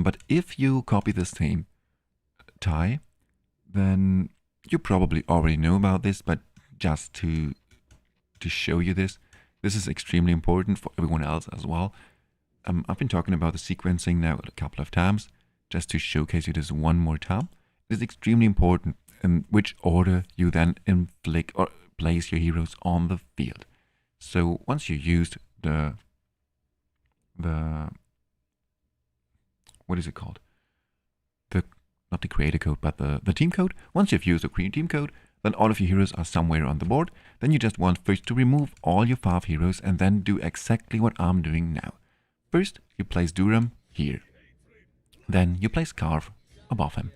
But if you copy this theme, Ty, then you probably already know about this, but just to show you this is extremely important for everyone else as well. I've been talking about the sequencing now a couple of times, just to showcase you this one more time. It's extremely important in which order you then inflict or place your heroes on the field. So once you used the what is it called? Not the creator code, but the team code. Once you've used the team code, then all of your heroes are somewhere on the board. Then you just want first to remove all your 5 heroes and then do exactly what I'm doing now. First, you place Duram here. Then you place Carve above him.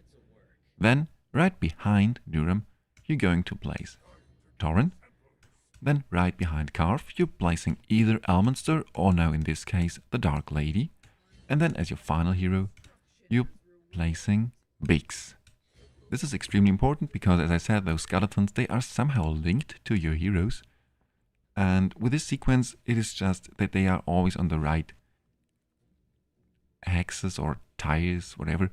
Then, right behind Duram, you're going to place Torren. Then, right behind Carve, you're placing either Elminster or now in this case, the Dark Lady. And then as your final hero, you're placing Biggs. This is extremely important because, as I said, those skeletons, they are somehow linked to your heroes. And with this sequence, it is just that they are always on the right axis or tires, whatever,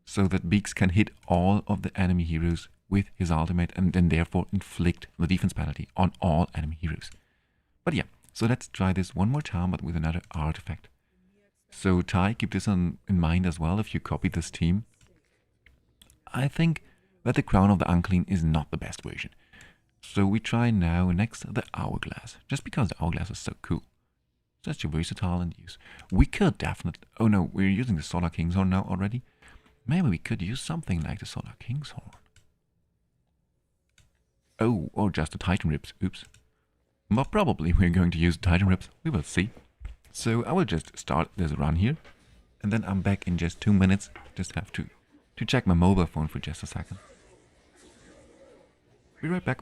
so that Biggs can hit all of the enemy heroes with his ultimate and then therefore inflict the defense penalty on all enemy heroes. But yeah, so let's try this one more time, but with another artifact. So Ty, keep this in mind as well if you copy this team. I think that the Crown of the Unclean is not the best version. So we try now next the Hourglass, just because the Hourglass is so cool. Such a versatile and use. We could definitely... Oh no, we're using the Solar King's Horn now already. Maybe we could use something like the Solar King's Horn. Oh, or just the Titan Ribs. Oops. But probably we're going to use Titan Ribs. We will see. So I will just start this run here. And then I'm back in just 2 minutes. Just have to check my mobile phone for just a second. Be right back.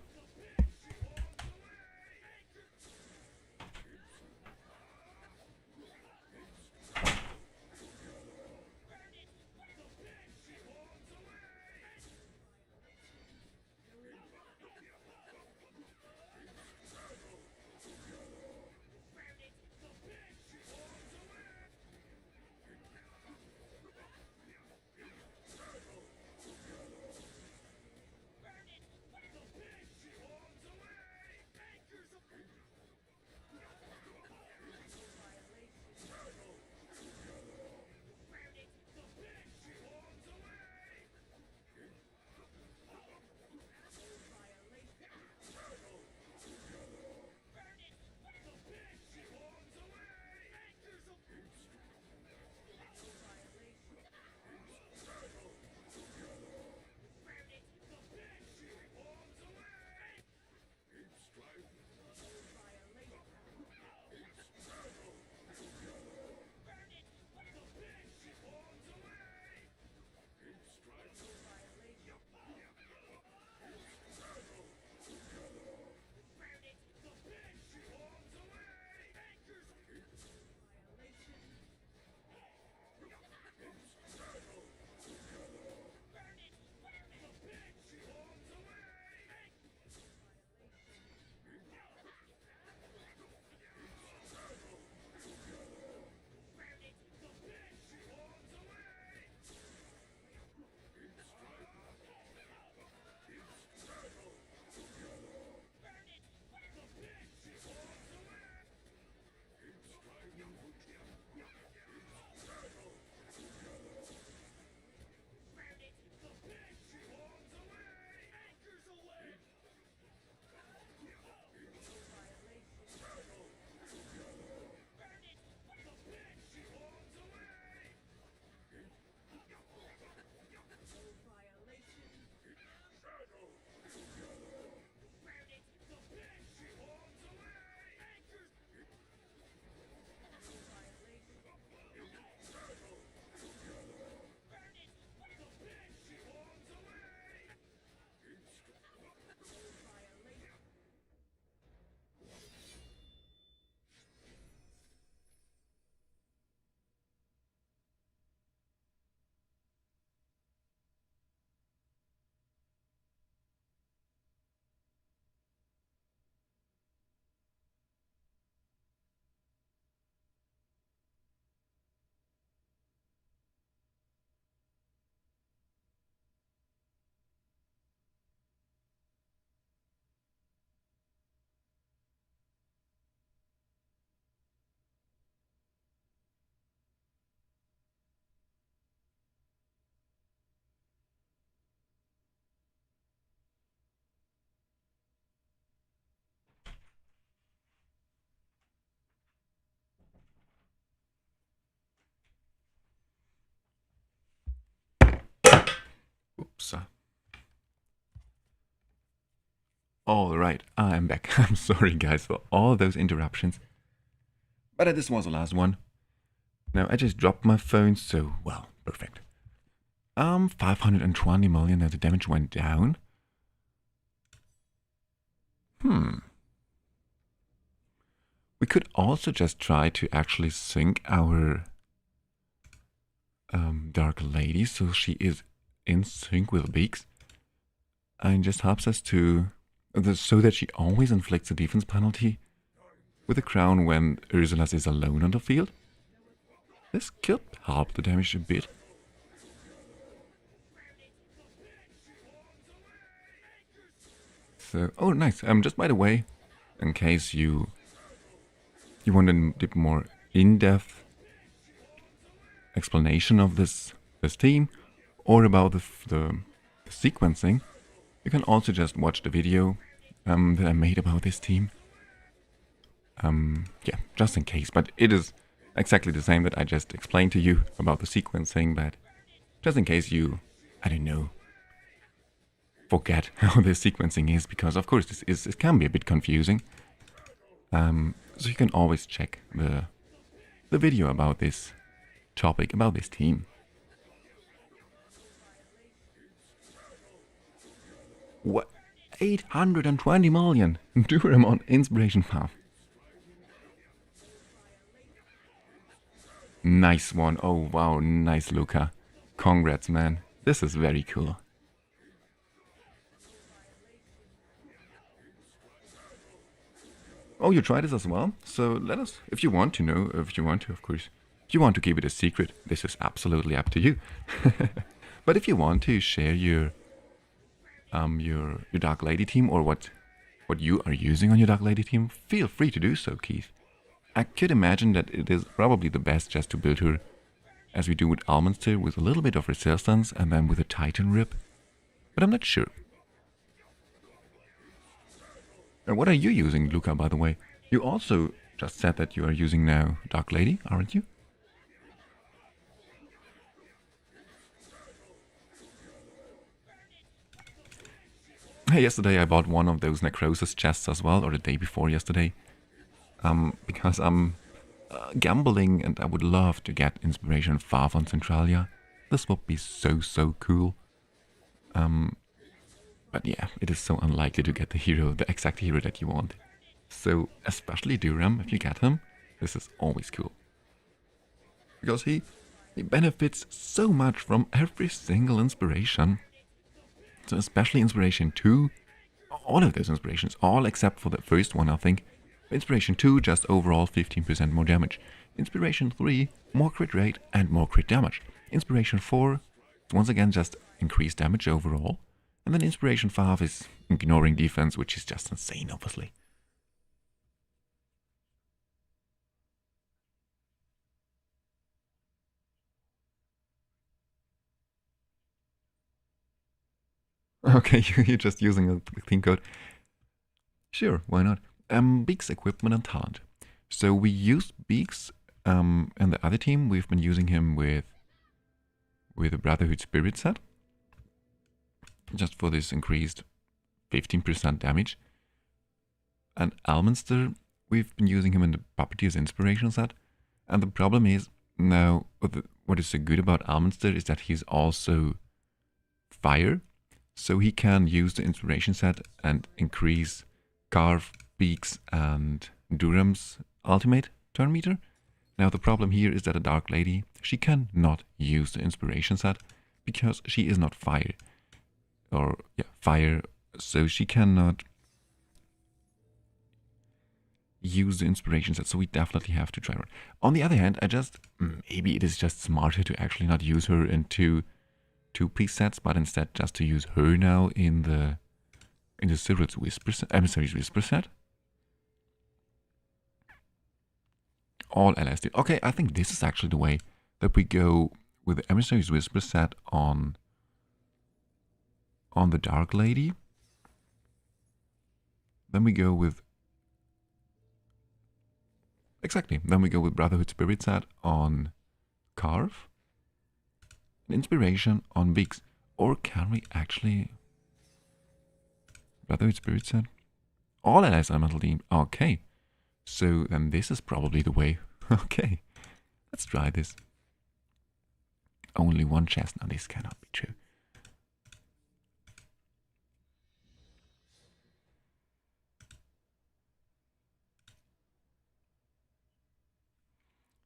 Oops. All right, I am back. I'm sorry, guys, for all those interruptions. But this was the last one. Now, I just dropped my phone, so, well, perfect. 520 million, and the damage went down. We could also just try to actually sync our Dark Lady, so she is in sync with Beaks. And just helps us to... so that she always inflicts a defense penalty with a crown when Ursulas is alone on the field. This could help the damage a bit. So, oh nice, just by the way, in case you want a bit more in-depth explanation of this team, or about the sequencing, you can also just watch the video that I made about this team. Yeah, just in case, but it is exactly the same that I just explained to you about the sequencing, but just in case you, I don't know, forget how the sequencing is, because of course it can be a bit confusing. So you can always check the video about this topic, about this team. What? 820 million Durham on Inspiration Path. Nice one. Oh wow, nice Luca. Congrats, man. This is very cool. Oh, you tried this as well? So let us, if you want to know, of course. If you want to keep it a secret, this is absolutely up to you. But if you want to share your Dark Lady team, or what you are using on your Dark Lady team, feel free to do so, Keith. I could imagine that it is probably the best just to build her as we do with Almonster, with a little bit of resistance and then with a Titan Rip. But I'm not sure. And what are you using, Luca, by the way? You also just said that you are using now Dark Lady, aren't you? Yesterday I bought one of those Necrosis chests as well, or the day before yesterday. Because I'm gambling and I would love to get Inspiration 5 on Centralia. This would be so cool. But yeah, it is so unlikely to get the exact hero that you want. So, especially Durham, if you get him, this is always cool. Because he benefits so much from every single inspiration. So especially Inspiration 2, all of those inspirations, all except for the first one, I think. Inspiration 2, just overall 15% more damage. Inspiration 3, more crit rate and more crit damage. Inspiration 4, once again just increased damage overall. And then Inspiration 5 is ignoring defense, which is just insane, obviously. Okay, you're just using a clean code. Sure, why not? Beaks, equipment, and talent. So we used Beaks, and the other team, we've been using him with the Brotherhood Spirit set. Just for this increased 15% damage. And Almonster, we've been using him in the Puppeteer's Inspiration set. And the problem is, now, what is so good about Almonster is that he's also fire. So he can use the Inspiration set and increase Carve, Beaks, and Durham's ultimate turn meter. Now the problem here is that a Dark Lady, she cannot use the Inspiration set because she is not fire. Or, yeah, fire, so she cannot use the Inspiration set, so we definitely have to try her. On the other hand, maybe it is just smarter to actually not use her in two-piece sets, but instead just to use her now in the Emissary's Whisper set. All allies do. Okay, I think this is actually the way that we go with the Emissary's Whisper set on the Dark Lady. Then we go with... Exactly. Then we go with Brotherhood Spirit set on Carve. Inspiration on Beaks. Or can we actually... Brotherhood Spirit set? All allies elemental team. Okay. So then this is probably the way. Okay. Let's try this. Only one chest. Now this cannot be true.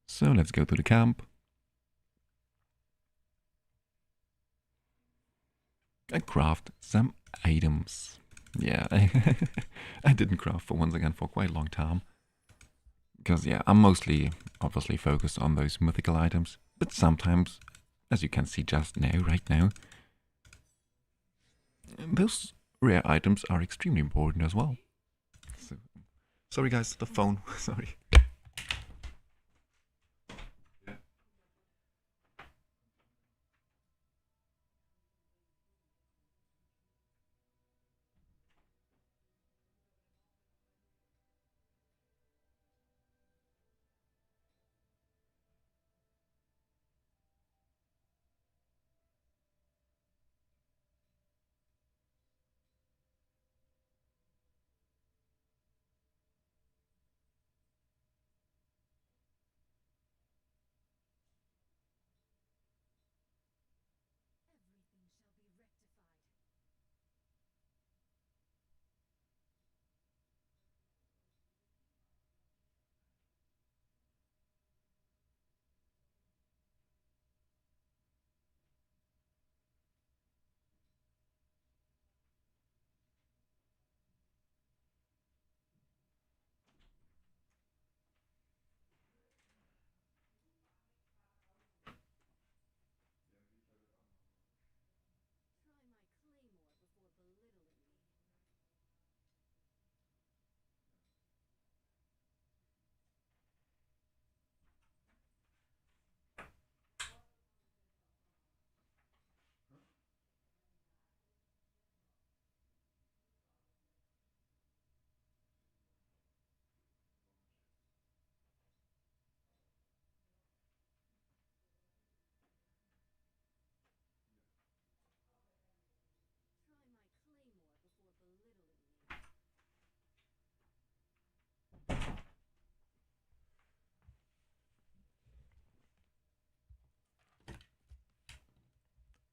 So let's go to the camp. And craft some items. Yeah, I didn't craft for once again for quite a long time. Because yeah, I'm mostly obviously focused on those mythical items. But sometimes, as you can see just now, right now, those rare items are extremely important as well. So, sorry guys, the phone, sorry.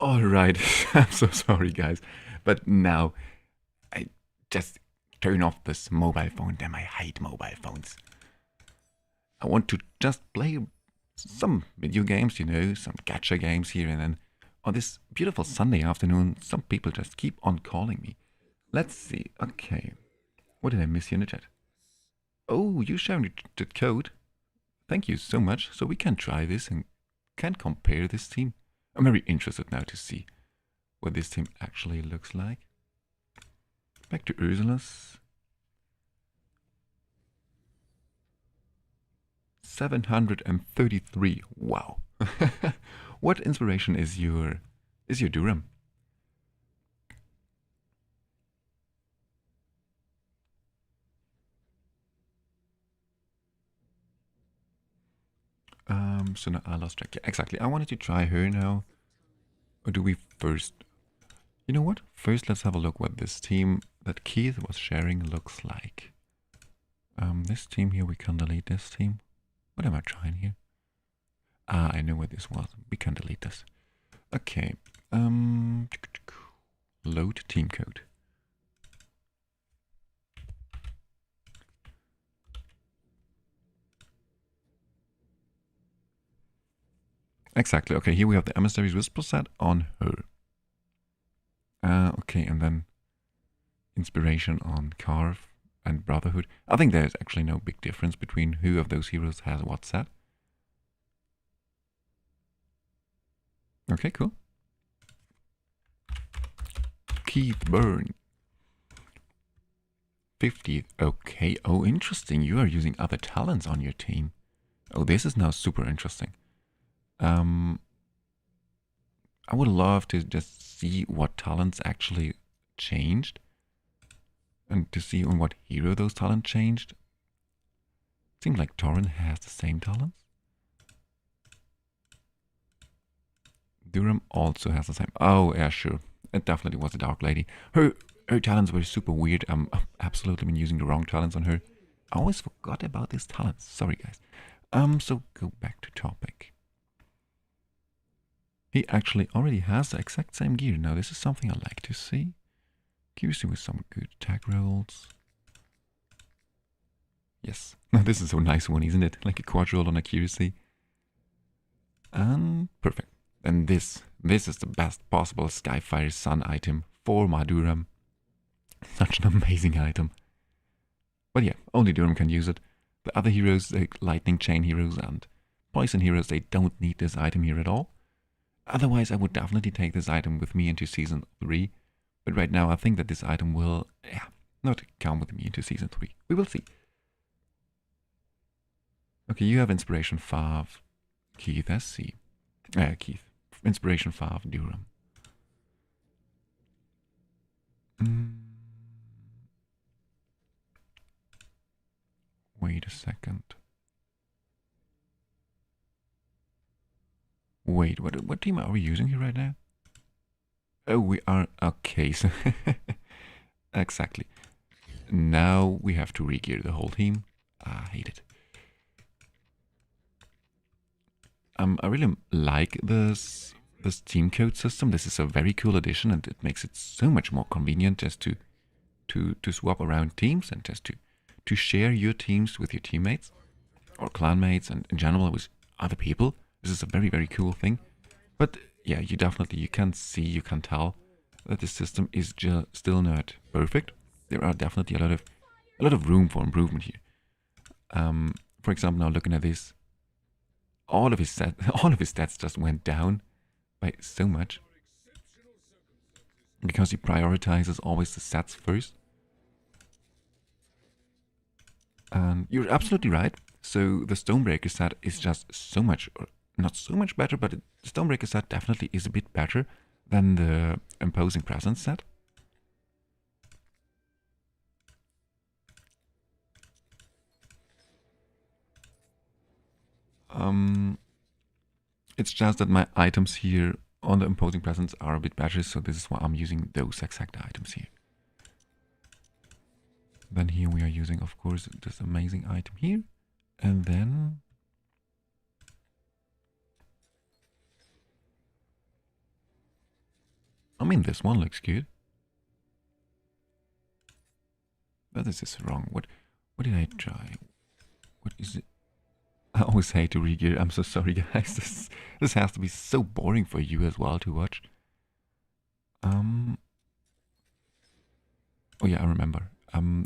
Alright, I'm so sorry guys. But now, I just turn off this mobile phone. Damn, I hate mobile phones. I want to just play some video games, you know, some gacha games here and then. On this beautiful Sunday afternoon, some people just keep on calling me. Let's see. Okay. What did I miss here in the chat? Oh, you sharing the code. Thank you so much. So we can try this and can compare this team. I'm very interested now to see what this team actually looks like. Back to Ursula's. 733. Wow. What inspiration is your Durham? So now I lost track. Yeah, exactly. I wanted to try her now. Or do we first? You know what? First, let's have a look what this team that Keith was sharing looks like. This team here, we can delete this team. What am I trying here? Ah, I know what this was. We can delete this. Okay. Load team code. Exactly. Okay, here we have the Emissary's Whisper set on her. Okay, and then Inspiration on Carve and Brotherhood. I think there's actually no big difference between who of those heroes has what set. Okay, cool. Keith Byrne. 50. Okay. Oh, interesting. You are using other talents on your team. Oh, this is now super interesting. I would love to just see what talents actually changed. And to see on what hero those talents changed. Seems like Torrin has the same talents. Durham also has the same. Oh, yeah, sure. It definitely was a Dark Lady. Her talents were super weird. I'm absolutely been using the wrong talents on her. I always forgot about these talents. Sorry, guys. So go back to topic. He actually already has the exact same gear. Now, this is something I like to see. Accuracy with some good attack rolls. Yes. This is a nice one, isn't it? Like a quad roll on accuracy. And perfect. And this is the best possible Skyfire Sun item for my Durham. Such an amazing item. But yeah, only Durham can use it. The other heroes, the Lightning Chain heroes and Poison heroes, they don't need this item here at all. Otherwise, I would definitely take this item with me into Season 3. But right now, I think that this item will, not come with me into Season 3. We will see. Okay, you have Inspiration 5. Keith, I see. Keith. Inspiration 5, Durham. Wait a second. Wait, what team are we using here right now? Oh, we are... Okay, so... Exactly. Now we have to re-gear the whole team. I hate it. I really like this team code system. This is a very cool addition, and it makes it so much more convenient just to swap around teams and just to share your teams with your teammates or clanmates and in general with other people. This is a very, very cool thing. But yeah, you can see, you can tell that the system is just still not perfect. There are definitely a lot of room for improvement here. For example, now looking at this, all of his stats just went down by so much because he prioritizes always the stats first. And you're absolutely right. So the Stonebreaker set is just so much, or not so much better, but the Stonebreaker set definitely is a bit better than the Imposing Presence set. It's just that my items here on the Imposing Presence are a bit better, so this is why I'm using those exact items here. Then here we are using, of course, this amazing item here. And then... I mean, this one looks good. But this is wrong. What did I try? What is it? I always hate to re-gear. I'm so sorry, guys. This has to be so boring for you as well to watch. Oh yeah, I remember.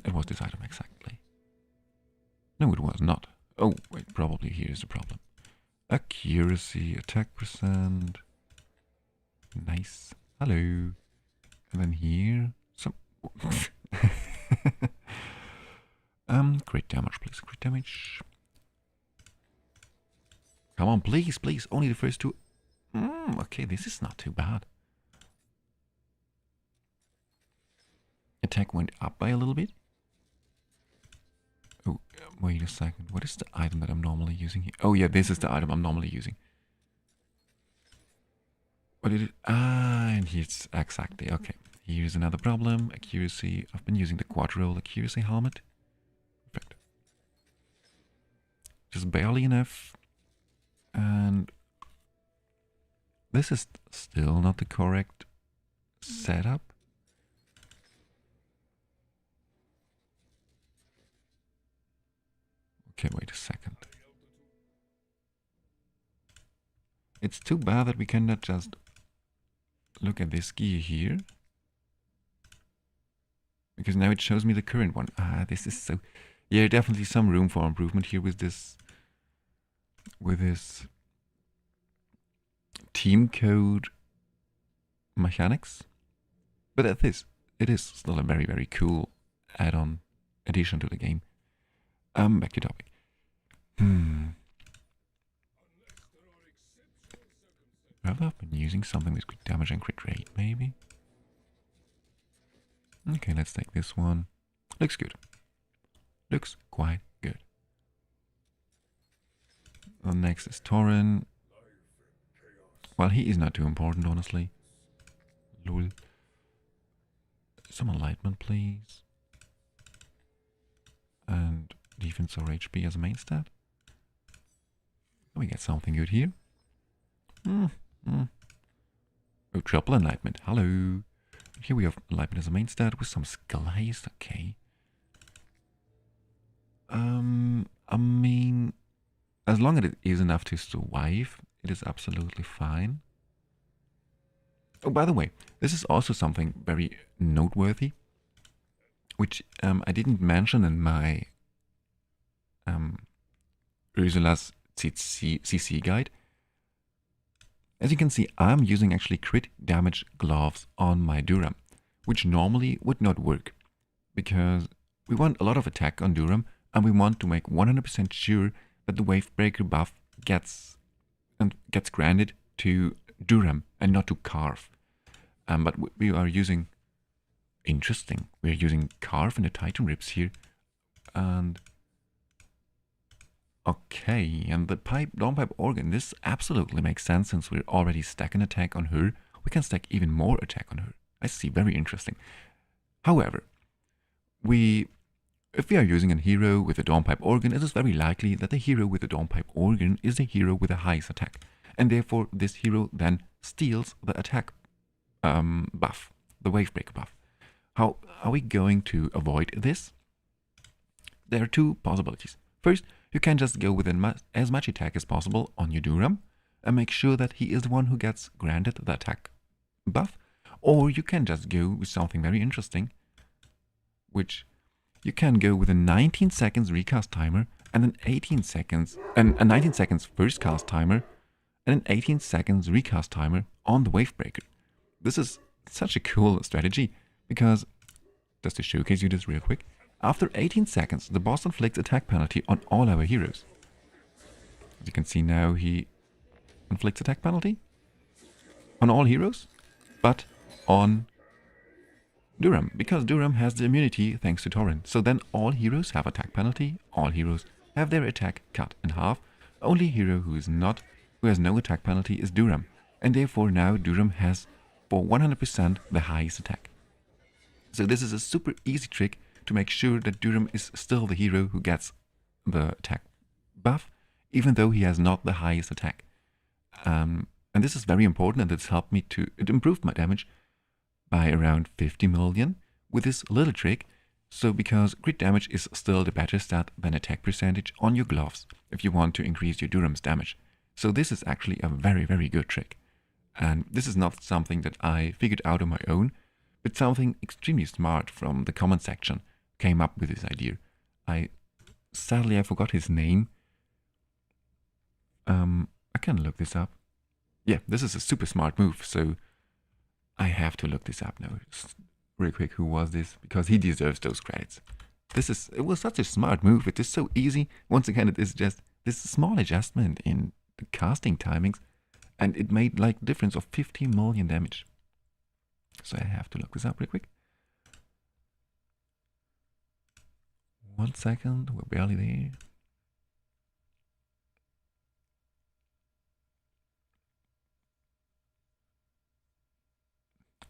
It was this item exactly. No, it was not. Oh, wait, probably here's the problem. Accuracy, attack percent. Nice. Hello. And then here, some... crit damage, please. Crit damage. Come on, please, please. Only the first two. Okay, this is not too bad. Attack went up by a little bit. Oh, wait a second. What is the item that I'm normally using here? Oh, yeah, this is the item I'm normally using. What did it? And it's exactly. Okay, here's another problem. Accuracy. I've been using the quad roll accuracy helmet. Perfect. Just barely enough. And this is still not the correct setup. Okay, wait a second. It's too bad that we cannot just look at this gear here. Because now it shows me the current one. This is so... Yeah, definitely some room for improvement here with this team code mechanics. But it is still a very, very cool add-on addition to the game. Back to topic. Have I been using something with crit damage and crit rate, maybe? Okay, let's take this one. Looks good. Looks quite good. Well, next is Tauren. Well, he is not too important, honestly. Lol. Some enlightenment, please. And defense or HP as a main stat. We get something good here. Oh, triple enlightenment. Hello. Here we have enlightenment as a main stat with some skill haste. Okay. I mean, as long as it is enough to survive, it is absolutely fine. Oh, by the way, this is also something very noteworthy, which I didn't mention in my Ursula's CC guide. As you can see, I'm using actually crit damage gloves on my Durham, which normally would not work, because we want a lot of attack on Durham, and we want to make 100% sure that the Wavebreaker buff gets granted to Durham and not to Carve. But we are using... Interesting. We're using Carve in the Titan Ribs here. And... Okay, and the Dawnpipe Organ, this absolutely makes sense since we're already stacking attack on her. We can stack even more attack on her. I see, very interesting. However, if we are using a hero with a Dawnpipe Organ, it is very likely that the hero with the Dawnpipe Organ is the hero with the highest attack. And therefore, this hero then steals the attack buff, the Wavebreaker buff. How are we going to avoid this? There are two possibilities. First, you can just go with as much attack as possible on your Durham and make sure that he is the one who gets granted the attack buff. Or you can just go with something very interesting, which you can go with a 19 seconds recast timer and an 18 seconds and a 19 seconds first cast timer and an 18 seconds recast timer on the Wavebreaker. This is such a cool strategy because, just to showcase you this real quick, after 18 seconds, the boss inflicts attack penalty on all our heroes. As you can see now, he inflicts attack penalty on all heroes, but on Durham, because Durham has the immunity thanks to Torrent. So then all heroes have attack penalty, all heroes have their attack cut in half. Only hero who has no attack penalty is Durham, and therefore now Durham has for 100% the highest attack. So this is a super easy trick to make sure that Durham is still the hero who gets the attack buff, even though he has not the highest attack. And this is very important, and it's helped me it improved my damage by around 50 million with this little trick. So because crit damage is still the better stat than attack percentage on your gloves if you want to increase your Durham's damage. So this is actually a very, very good trick. And this is not something that I figured out on my own, but something extremely smart from the comment section came up with this idea. Sadly I forgot his name. I can look this up. Yeah, this is a super smart move, so I have to look this up now. Just real quick, who was this? Because he deserves those credits. It was such a smart move. It is so easy. Once again, it is just this small adjustment in the casting timings, and it made like a difference of 50 million damage. So I have to look this up real quick. 1 second, we're barely there.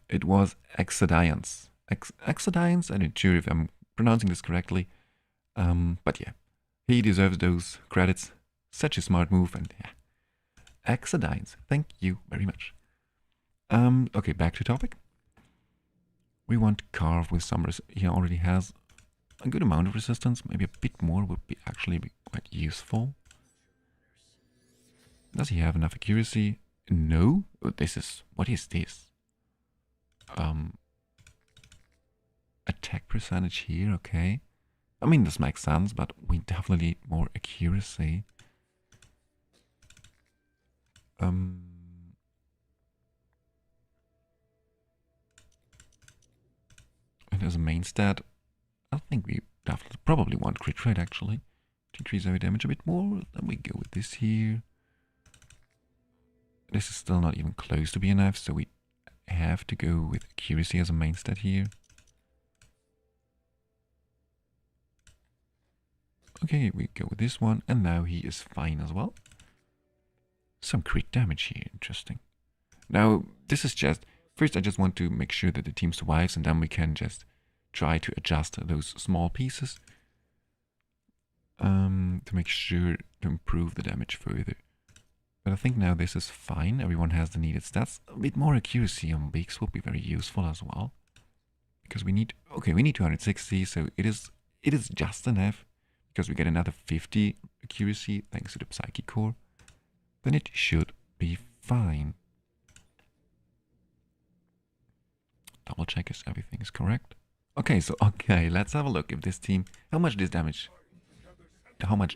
It was Exodians. Exodians, I'm not sure if I'm pronouncing this correctly. But yeah, he deserves those credits. Such a smart move, and yeah. Exodians, thank you very much. Okay, back to topic. We want Carve with some he already has a good amount of resistance. Maybe a bit more would be actually quite useful. Does he have enough accuracy? No. What is this? Attack percentage here, okay. I mean, this makes sense, but we definitely need more accuracy. And as a main stat, I think we probably want crit rate actually to increase our damage a bit more. Then we go with this here. This is still not even close to be enough, so we have to go with accuracy as a main stat here. Okay, we go with this one, and now he is fine as well. Some crit damage here, interesting. Now, this is just... First, I just want to make sure that the team survives, and then we can just try to adjust those small pieces to make sure to improve the damage further. But I think now this is fine. Everyone has the needed stats. A bit more accuracy on beaks would be very useful as well. Because we need... Okay, we need 260, so it is just enough. Because we get another 50 accuracy thanks to the Psychic Core. Then it should be fine. Double check if everything is correct. Okay, so let's have a look if this team... How much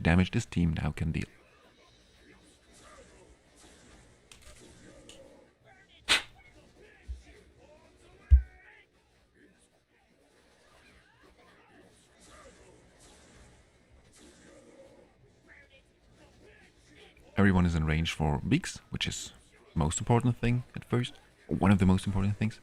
damage this team now can deal. Everyone is in range for beaks, which is the most important thing at first. Or one of the most important things.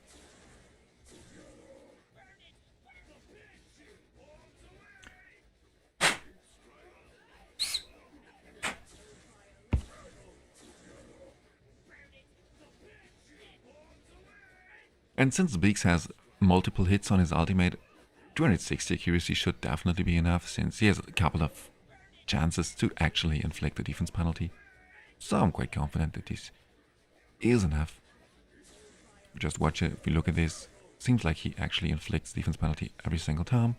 And since Beaks has multiple hits on his ultimate, 260 accuracy should definitely be enough, since he has a couple of chances to actually inflict a defense penalty. So I'm quite confident that this is enough. Just watch it. If we look at this, seems like he actually inflicts defense penalty every single time.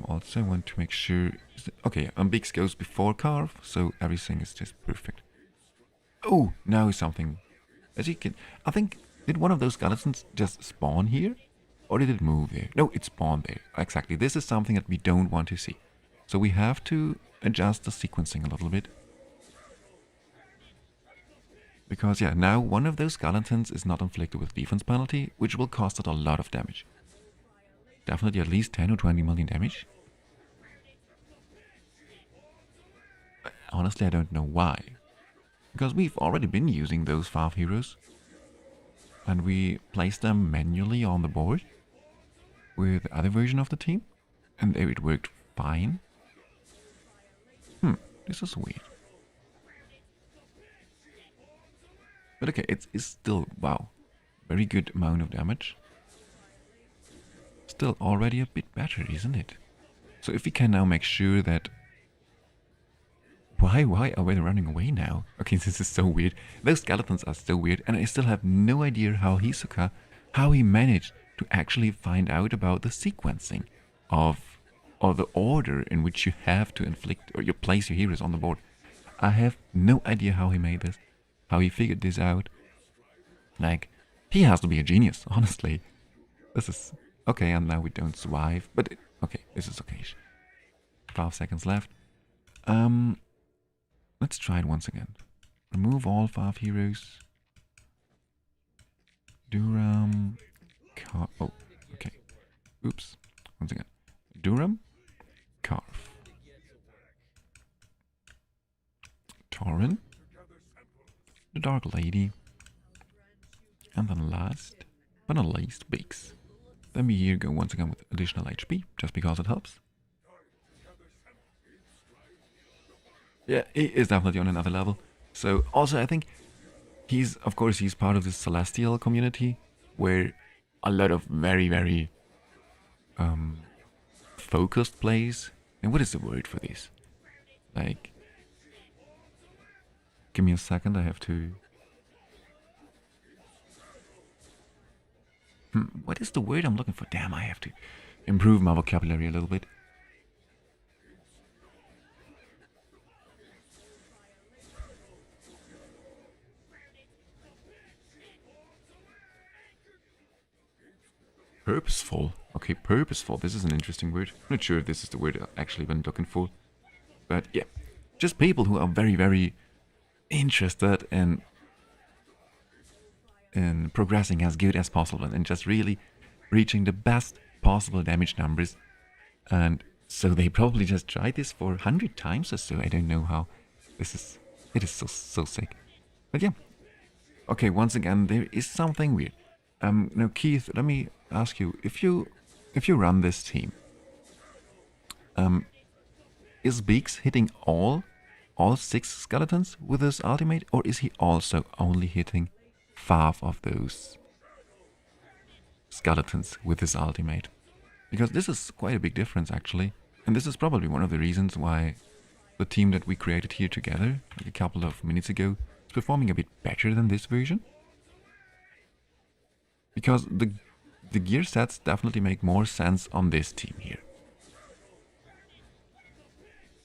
Also want to make sure... Okay, Beaks goes before Carve, so everything is just perfect. Oh, now something. As you can... I think... Did one of those skeletons just spawn here? Or did it move there? No, it spawned there. Exactly. This is something that we don't want to see. So we have to adjust the sequencing a little bit. Because, yeah, now one of those skeletons is not inflicted with defense penalty, which will cost it a lot of damage. Definitely at least 10 or 20 million damage. Honestly, I don't know why. Because we've already been using those 5 heroes. And we placed them manually on the board with the other version of the team. And there it worked fine. This is weird. But okay, it's still, wow, very good amount of damage. Still already a bit better, isn't it? So if we can now make sure that... Why are we running away now? Okay, this is so weird. Those skeletons are so weird, and I still have no idea how he managed to actually find out about the sequencing of, or the order in which you have to inflict, or you place your heroes on the board. I have no idea how he made this, how he figured this out. Like, he has to be a genius, honestly. This is... Okay, and now we don't survive, but... Okay, this is okay. 5 seconds left. Let's try it once again. Remove all 5 heroes. Duram... Oh, okay. Oops. Once again. Duram. Carve. Tauren. The Dark Lady. And then last, but not least, Beaks. Then we here go once again with additional HP, just because it helps. Yeah, he is definitely on another level. So, also I think he's part of this Celestial community, where a lot of very, very focused plays. And what is the word for this? Like, give me a second, I have to... What is the word I'm looking for? Damn, I have to improve my vocabulary a little bit. Purposeful. Okay, purposeful. This is an interesting word. I'm not sure if this is the word I've actually been looking for. But yeah, just people who are very, very interested in progressing as good as possible and just really reaching the best possible damage numbers. And so they probably just tried this for 100 times or so. I don't know how. It is so sick. But yeah. Okay, once again, there is something weird. Now Keith, let me ask you, if you run this team, is Beaks hitting all all 6 skeletons with his ultimate, or is he also only hitting 5 of those skeletons with his ultimate? Because this is quite a big difference actually, and this is probably one of the reasons why the team that we created here together, like a couple of minutes ago, is performing a bit better than this version. Because the gear sets definitely make more sense on this team here.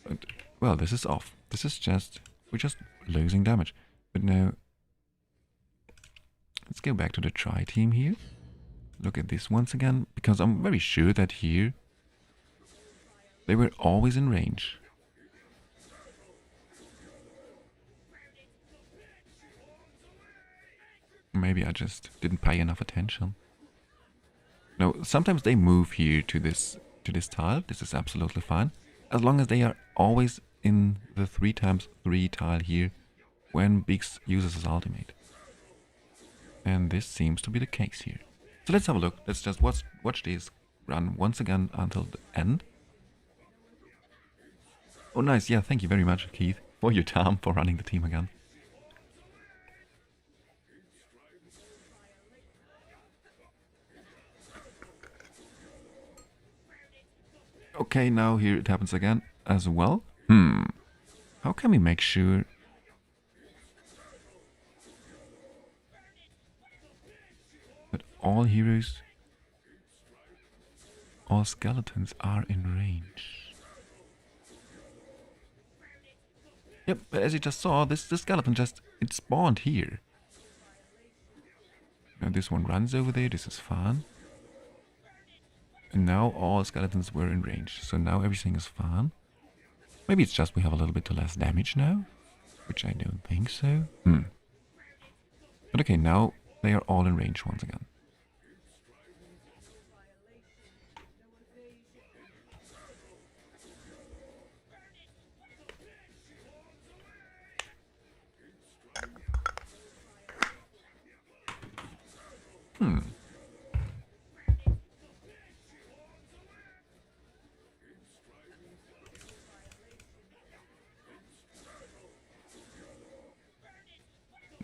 But, well, this is off. This is just, we're just losing damage. But now, let's go back to the try team here. Look at this once again, because I'm very sure that here, they were always in range. Maybe I just didn't pay enough attention. No, sometimes they move here to this tile. This is absolutely fine. As long as they are always in the 3x3 tile here when Biggs uses his ultimate. And this seems to be the case here. So let's have a look. Let's just watch these run once again until the end. Oh nice, yeah, thank you very much, Keith, for your time for running the team again. Okay, now here it happens again as well. How can we make sure that all heroes, all skeletons are in range? Yep, but as you just saw, this skeleton it spawned here. Now this one runs over there, this is fine. And now all skeletons were in range, so now everything is fine. Maybe it's just we have a little bit less damage now, which I don't think so. But okay, now they are all in range once again.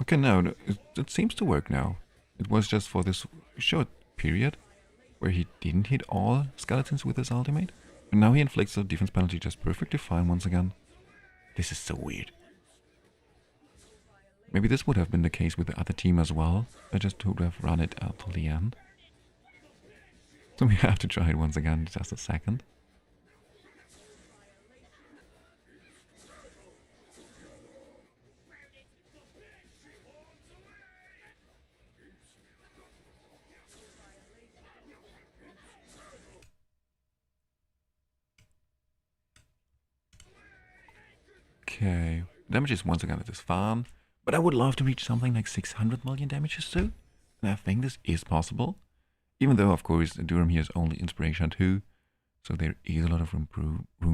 Okay, now it seems to work now. It was just for this short period where he didn't hit all skeletons with his ultimate. And now he inflicts a defense penalty just perfectly fine once again. This is so weird. Maybe this would have been the case with the other team as well. I just would have run it out till the end. So we have to try it once again in just a second. Okay, damage is once again, it is fine. But I would love to reach something like 600 million damage or so. And I think this is possible. Even though, of course, Durham here is only Inspiration 2. So there is a lot of room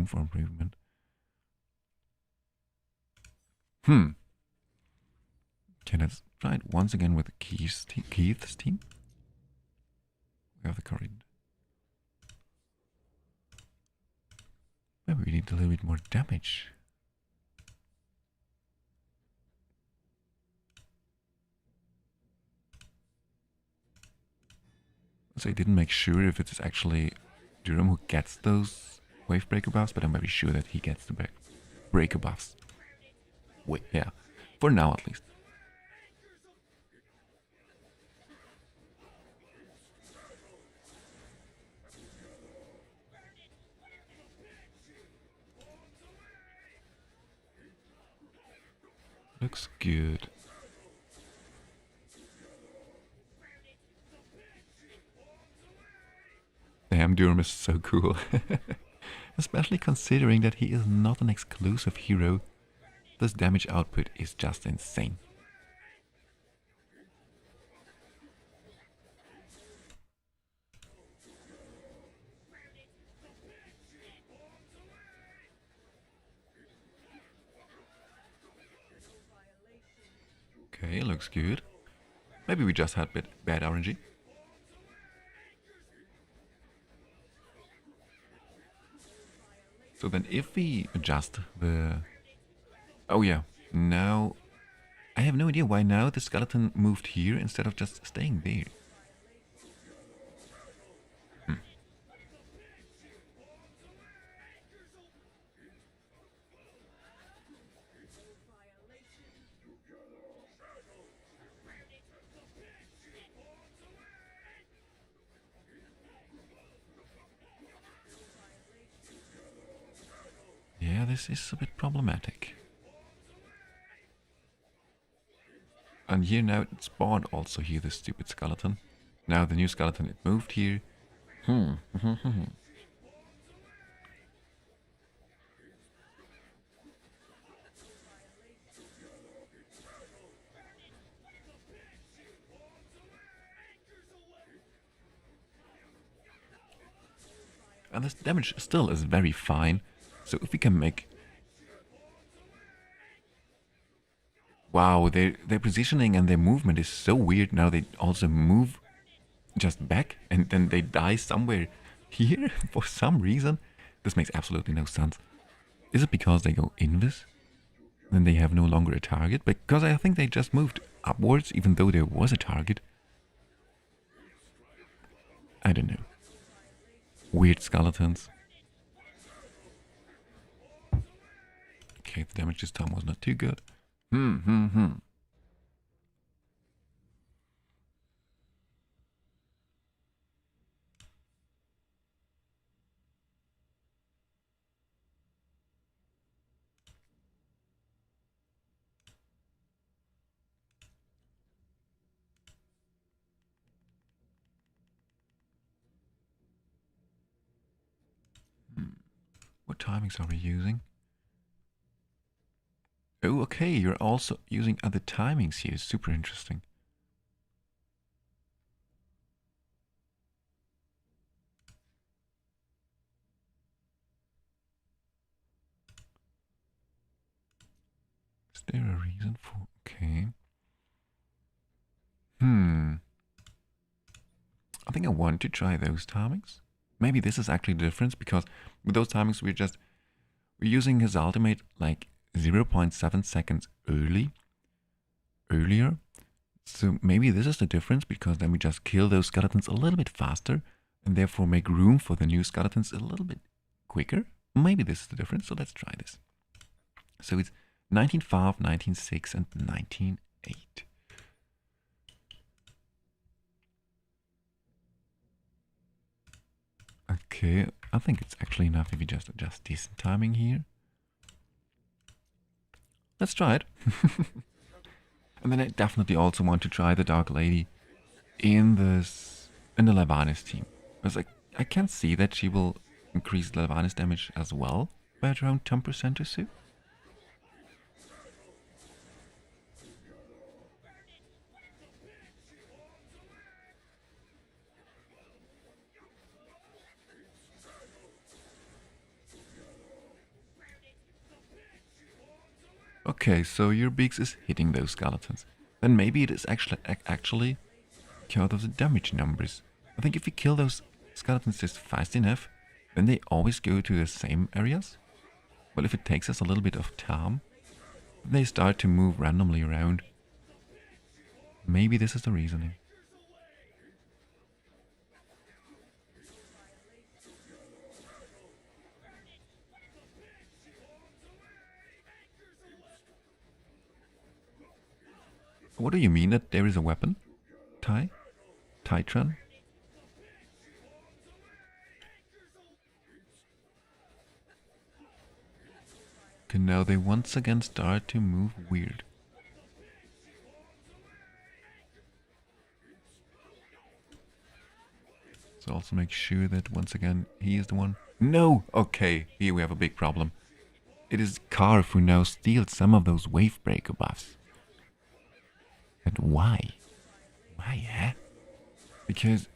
for improvement. Okay, let's try it once again with Keith's team. We have the current. Maybe we need a little bit more damage. So I didn't make sure if it is actually Durham who gets those wave breaker buffs, but I'm very sure that he gets the breaker buffs. Wait, yeah. For now at least. Looks good. Damn, Durham is so cool. Especially considering that he is not an exclusive hero. This damage output is just insane. Okay, looks good. Maybe we just had bad RNG. So then if we adjust the Oh yeah, now I have no idea why now the skeleton moved here instead of just staying there. Hmm. Yeah, this is a bit problematic. And here now it spawned also here, this stupid skeleton. Now the new skeleton, it moved here. Hmm. And this damage still is very fine. So if we can make... Wow, their positioning and their movement is so weird. Now they also move just back and then they die somewhere here for some reason. This makes absolutely no sense. Is it because they go invis? Then they have no longer a target? Because I think they just moved upwards even though there was a target. I don't know. Weird skeletons. Okay, the damage this time was not too good. What timings are we using? Oh, okay, you're also using other timings here. Super interesting. Is there a reason for... Okay. I think I want to try those timings. Maybe this is actually the difference, because with those timings we're using his ultimate like 0.7 seconds earlier. So maybe this is the difference, because then we just kill those skeletons a little bit faster and therefore make room for the new skeletons a little bit quicker. Maybe this is the difference, so let's try this. So it's 19.5, 19.6 and 19.8. Okay, I think it's actually enough if we just adjust decent timing here. Let's try it. And then I definitely also want to try the Dark Lady in the Levanis team. Because I can see that she will increase the Levanis damage as well by around 10% or so. Okay, so your Beaks is hitting those skeletons. Then maybe it is actually because of the damage numbers. I think if we kill those skeletons just fast enough, then they always go to the same areas. But if it takes us a little bit of time, they start to move randomly around. Maybe this is the reasoning. What do you mean that there is a weapon? Titran? Okay, now they once again start to move weird. So also make sure that once again he is the one. No! Okay, here we have a big problem. It is Karf who now steals some of those wave breaker buffs. And why? Why, eh? Because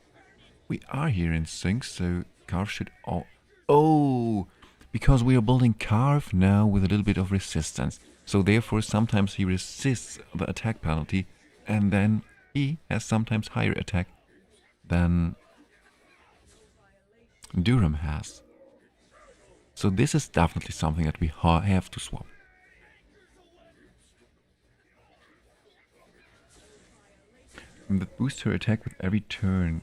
we are here in sync, so Karf should all... Oh! Because we are building Karf now with a little bit of resistance. So therefore sometimes he resists the attack penalty, and then he has sometimes higher attack than Durham has. So this is definitely something that we have to swap. that boosts her attack with every turn.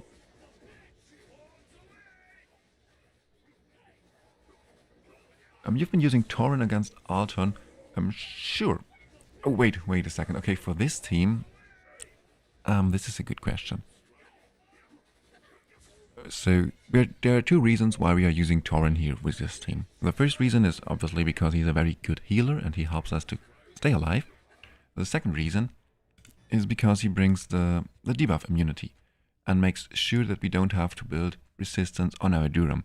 You've been using Tauren against Alton. Sure. Oh, wait a second. Okay, for this team, this is a good question. So, there are two reasons why we are using Tauren here with this team. The first reason is obviously because he's a very good healer and he helps us to stay alive. The second reason is because he brings the debuff immunity and makes sure that we don't have to build resistance on our Durham.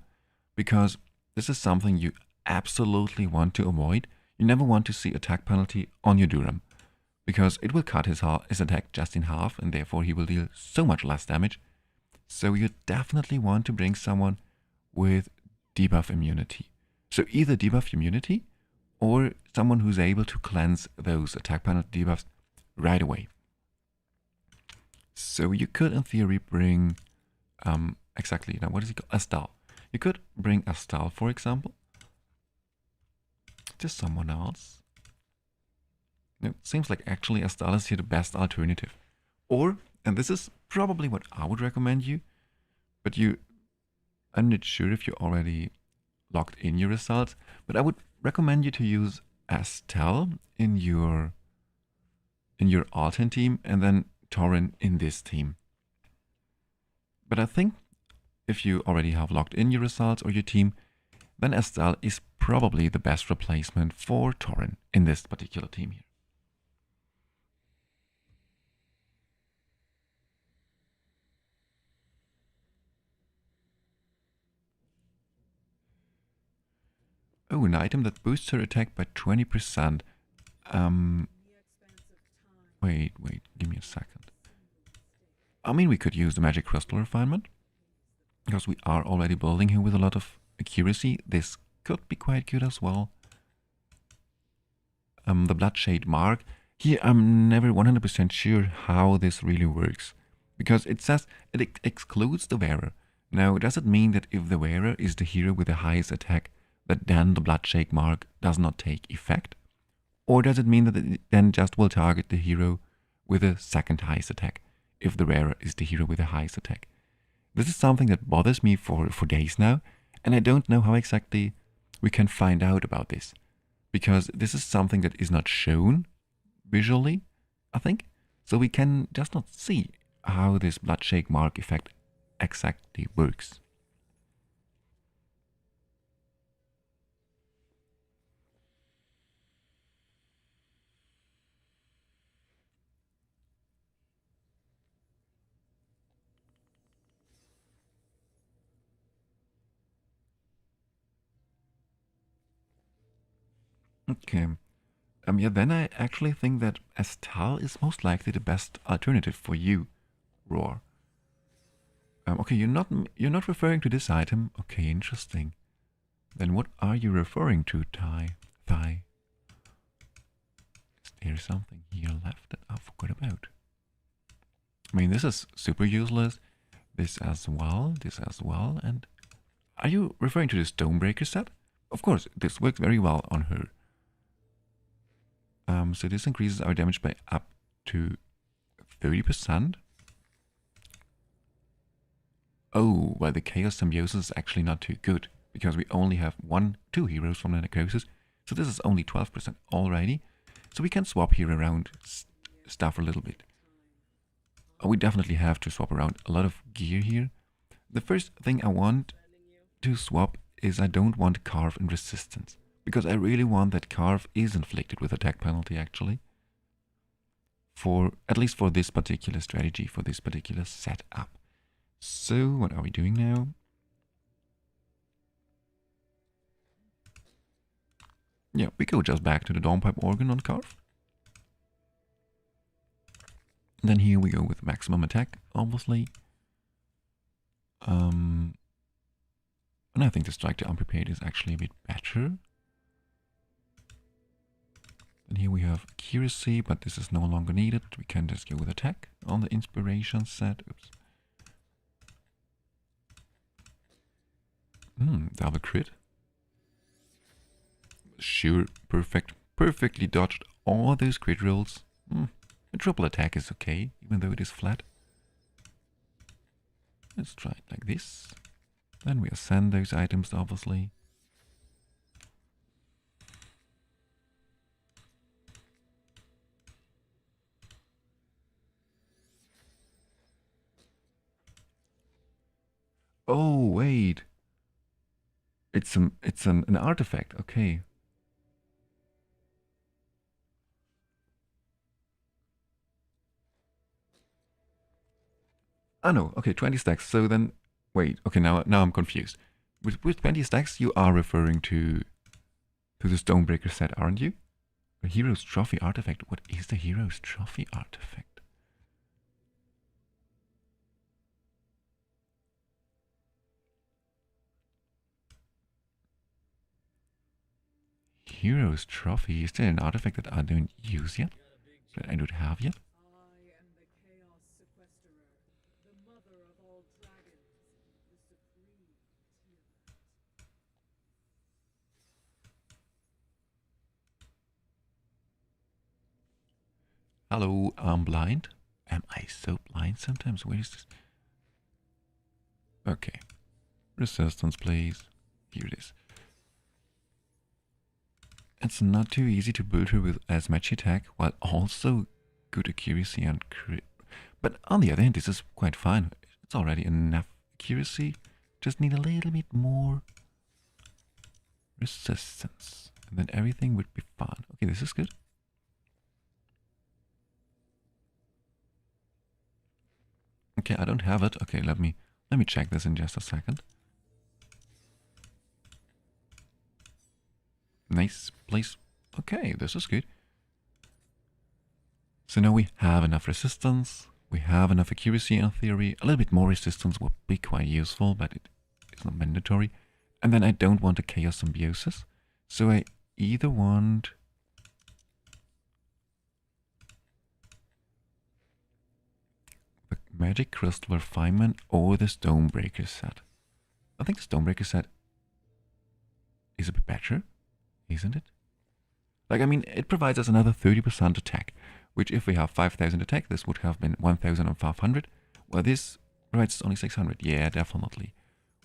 Because this is something you absolutely want to avoid. You never want to see attack penalty on your Durham, because it will cut his attack just in half and therefore he will deal so much less damage. So you definitely want to bring someone with debuff immunity. So either debuff immunity or someone who's able to cleanse those attack penalty debuffs right away. So you could in theory bring, exactly, now what is he called? Astal. You could bring Astal, for example. Just someone else. It seems like actually Astal is here the best alternative. Or, and this is probably what I would recommend you, but I'm not sure if you're already locked in your results, but I would recommend you to use Astal in your Alten team and then Tauren in this team. But I think if you already have locked in your results or your team, then Astal is probably the best replacement for Tauren in this particular team here. Oh, an item that boosts her attack by 20%. Wait, give me a second. I mean, we could use the magic crystal refinement, because we are already building here with a lot of accuracy. This could be quite good as well. The Bloodshade Mark. Here, I'm never 100% sure how this really works, because it says it excludes the wearer. Now, does it mean that if the wearer is the hero with the highest attack, that then the Bloodshade Mark does not take effect? Or does it mean that it then just will target the hero with the second highest attack, if the wearer is the hero with the highest attack? This is something that bothers me for days now, and I don't know how exactly we can find out about this, because this is something that is not shown visually, I think, so we can just not see how this Bloodshade Mark effect exactly works. Okay. Yeah, then I actually think that Astal is most likely the best alternative for you, Roar. Okay, you're not referring to this item. Okay, interesting. Then what are you referring to, Thigh? Is there something here left that I forgot about? I mean, this is super useless. This as well, and are you referring to the Stonebreaker set? Of course, this works very well on her. So this increases our damage by up to 30%. Oh, well, the Chaos Symbiosis is actually not too good, because we only have 2 heroes from the Necrosis, so this is only 12% already. So we can swap here around stuff a little bit. Oh, we definitely have to swap around a lot of gear here. The first thing I want to swap is I don't want Carve and Resistance, because I really want that Carve is inflicted with attack penalty actually. At least for this particular strategy, for this particular setup. So, what are we doing now? Yeah, we go just back to the Dawnpipe Organ on Carve. Then here we go with maximum attack, obviously. And I think the Strike to Unprepared is actually a bit better. And here we have accuracy, but this is no longer needed. We can just go with attack on the inspiration set. Oops. Double crit. Sure, perfectly dodged all those crit rolls. A triple attack is okay, even though it is flat. Let's try it like this. Then we ascend those items, obviously. Oh, wait. It's an artifact. Okay. Oh no. Okay, 20 stacks. So then, wait. Okay, now I'm confused. With 20 stacks, you are referring to the Stonebreaker set, aren't you? A Hero's Trophy artifact. What is the Hero's Trophy artifact? Hero's Trophy? Is there an artifact that I don't use yet? That I don't have yet? Hello, I'm blind. Am I so blind sometimes? Where is this? Okay. Resistance, please. Here it is. It's not too easy to build her with as much attack, while also good accuracy and crit. But on the other hand, this is quite fine. It's already enough accuracy. Just need a little bit more resistance. And then everything would be fine. Okay, this is good. Okay, I don't have it. Okay, let me check this in just a second. Nice place. Okay, this is good. So now we have enough resistance. We have enough accuracy in theory. A little bit more resistance would be quite useful, but it's not mandatory. And then I don't want a Chaos Symbiosis. So I either want... the Magic Crystal Refinement or the Stonebreaker set. I think the Stonebreaker set is a bit better, isn't it? Like, I mean, it provides us another 30% attack, which if we have 5,000 attack, this would have been 1,500. Well, this provides only 600. Yeah, definitely.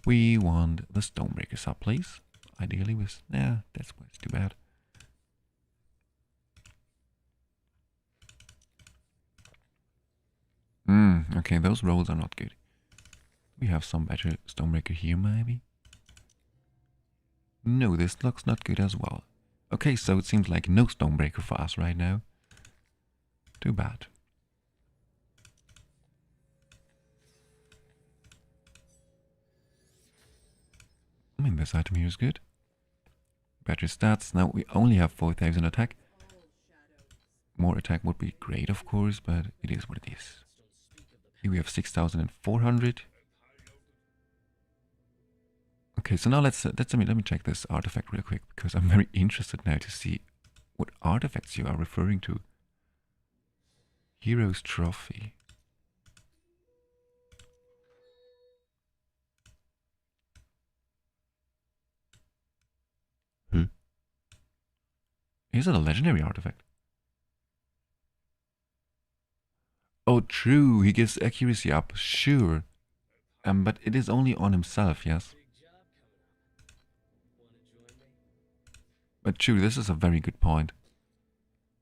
We want the Stonebreaker sub, please. Ideally with... yeah, that's too bad. Okay, those rolls are not good. We have some better Stonebreaker here, maybe? No, this looks not good as well. Okay, so it seems like no Stonebreaker for us right now. Too bad. I mean, this item here is good. Better stats. Now we only have 4,000 attack. More attack would be great, of course, but it is what it is. Here we have 6,400. Okay, so now let me check this artifact real quick, because I'm very interested now to see what artifacts you are referring to. Hero's Trophy. Is it a legendary artifact? Oh, true, he gives accuracy up, sure. But it is only on himself, yes? But true, this is a very good point.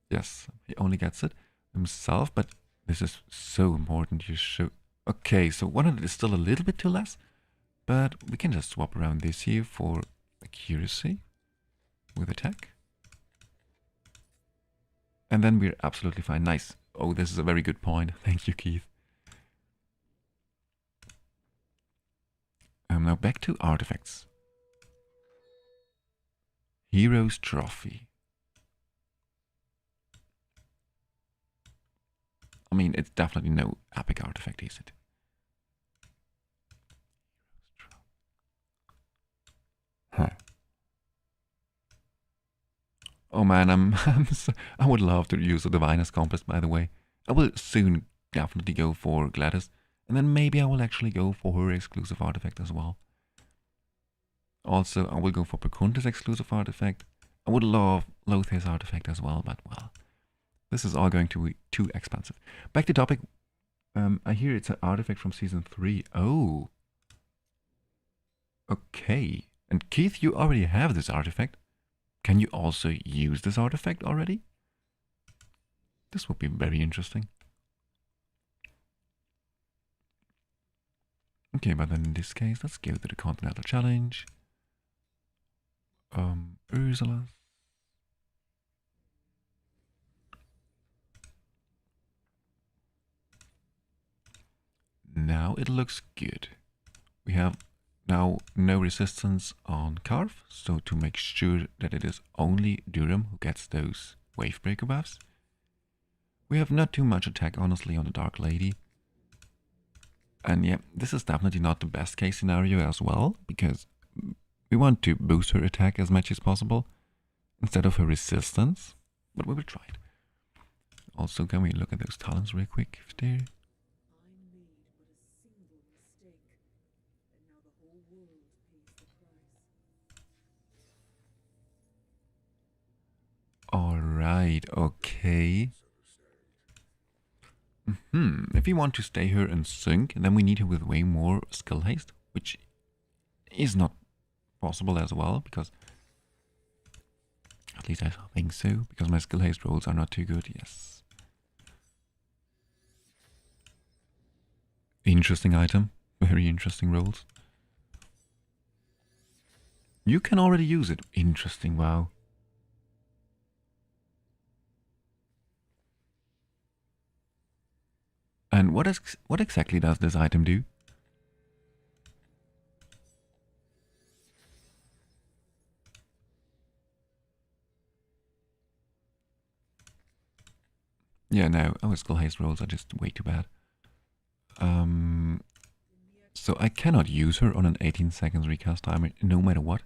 Yes, he only gets it himself, but this is so important. You should... okay, so 100 is still a little bit too less, but we can just swap around this here for accuracy with attack. And then we're absolutely fine. Nice. Oh, this is a very good point. Thank you, Keith. Now back to artifacts. Hero's Trophy. I mean, it's definitely no epic artifact, is it? Huh. Oh man, I would love to use a Diviner's Compass, by the way. I will soon definitely go for Gladys, and then maybe I will actually go for her exclusive artifact as well. Also, I will go for Perkunta's exclusive artifact. I would love Lothir's artifact as well, but well, this is all going to be too expensive. Back to topic. I hear it's an artifact from Season 3. Oh. Okay. And Keith, you already have this artifact. Can you also use this artifact already? This would be very interesting. Okay, but then in this case, let's go to the Continental Challenge. Ursula. Now it looks good. We have now no resistance on Carve, so to make sure that it is only Durham who gets those Wavebreaker buffs. We have not too much attack, honestly, on the Dark Lady. And yeah, this is definitely not the best case scenario as well, because we want to boost her attack as much as possible instead of her resistance, but we will try it. Also, can we look at those talents real quick if they're... Alright, okay. If we want to stay here in sync, then we need her with way more skill haste, which is not possible as well, because... At least I think so, because my skill haste rolls are not too good, yes. Interesting item, very interesting rolls. You can already use it, interesting, wow. And what exactly does this item do? Yeah, no, our skill haste rolls are just way too bad. So I cannot use her on an 18 seconds recast timer, no matter what.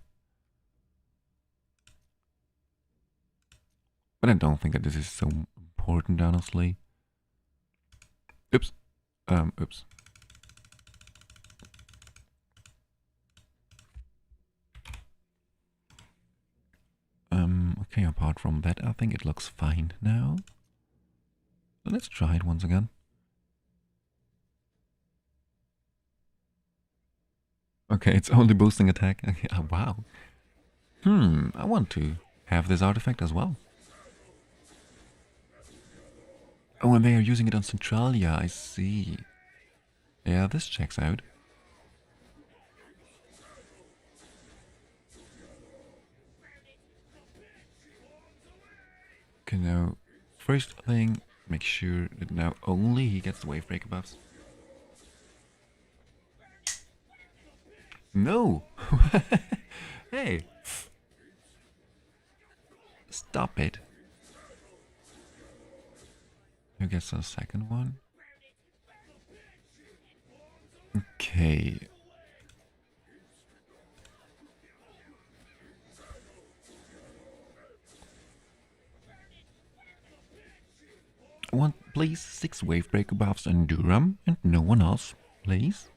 But I don't think that this is so important, honestly. Oops. Oops. Okay, apart from that, I think it looks fine now. Let's try it once again. Okay, it's only boosting attack. Okay, oh, wow. I want to have this artifact as well. Oh, and they are using it on Centralia, I see. Yeah, this checks out. Okay, now, first thing, make sure that now only he gets the Wavebreaker buffs. No! Hey! Stop it. Who gets the second one? Okay. I want, please, 6 Wavebreaker buffs and Durham, and no one else, please.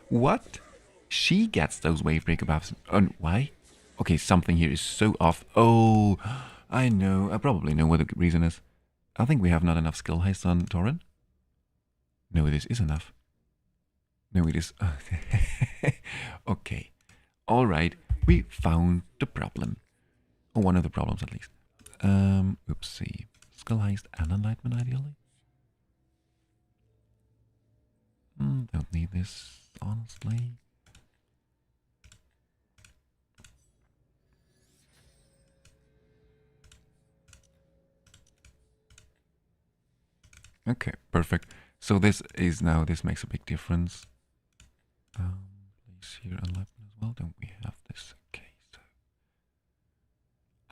What? She gets those Wavebreaker buffs. And why? Okay, something here is so off. Oh, I know. I probably know what the reason is. I think we have not enough skill haste on Torren. No, this is enough. No, it is. Okay. Alright. We found the problem. Or one of the problems, at least. Oopsie. Skill haste and enlightenment, ideally. Don't need this, honestly. Okay, perfect. So this is now, this makes a big difference. Place here enlightenment as well. Don't we have this? Okay, so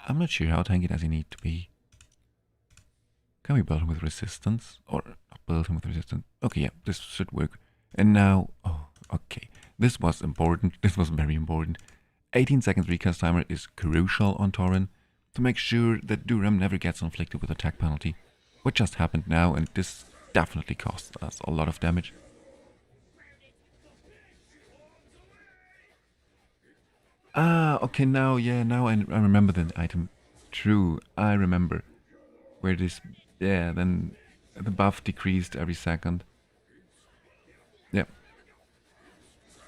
I'm not sure how tanky does he need to be. Can we build him with resistance? Or not build him with resistance? Okay, yeah, this should work. And now, oh, okay. This was important. This was very important. 18 seconds recast timer is crucial on Torren to make sure that Durham never gets inflicted with attack penalty. What just happened now, and this definitely cost us a lot of damage. Ah, okay, now, yeah, now I remember the item. True, I remember. Where this, yeah, then the buff decreased every second. Yeah.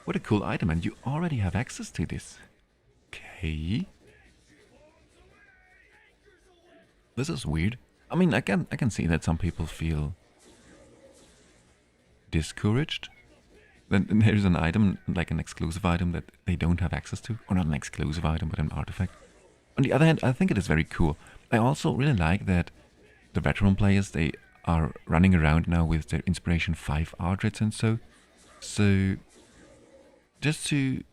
What a cool item, and you already have access to this. Okay. This is weird. I mean, I can see that some people feel discouraged. Then there's an item, like an exclusive item that they don't have access to. Or not an exclusive item, but an artifact. On the other hand, I think it is very cool. I also really like that the veteran players, they are running around now with their Inspiration 5 Ardreds and so. So, just to...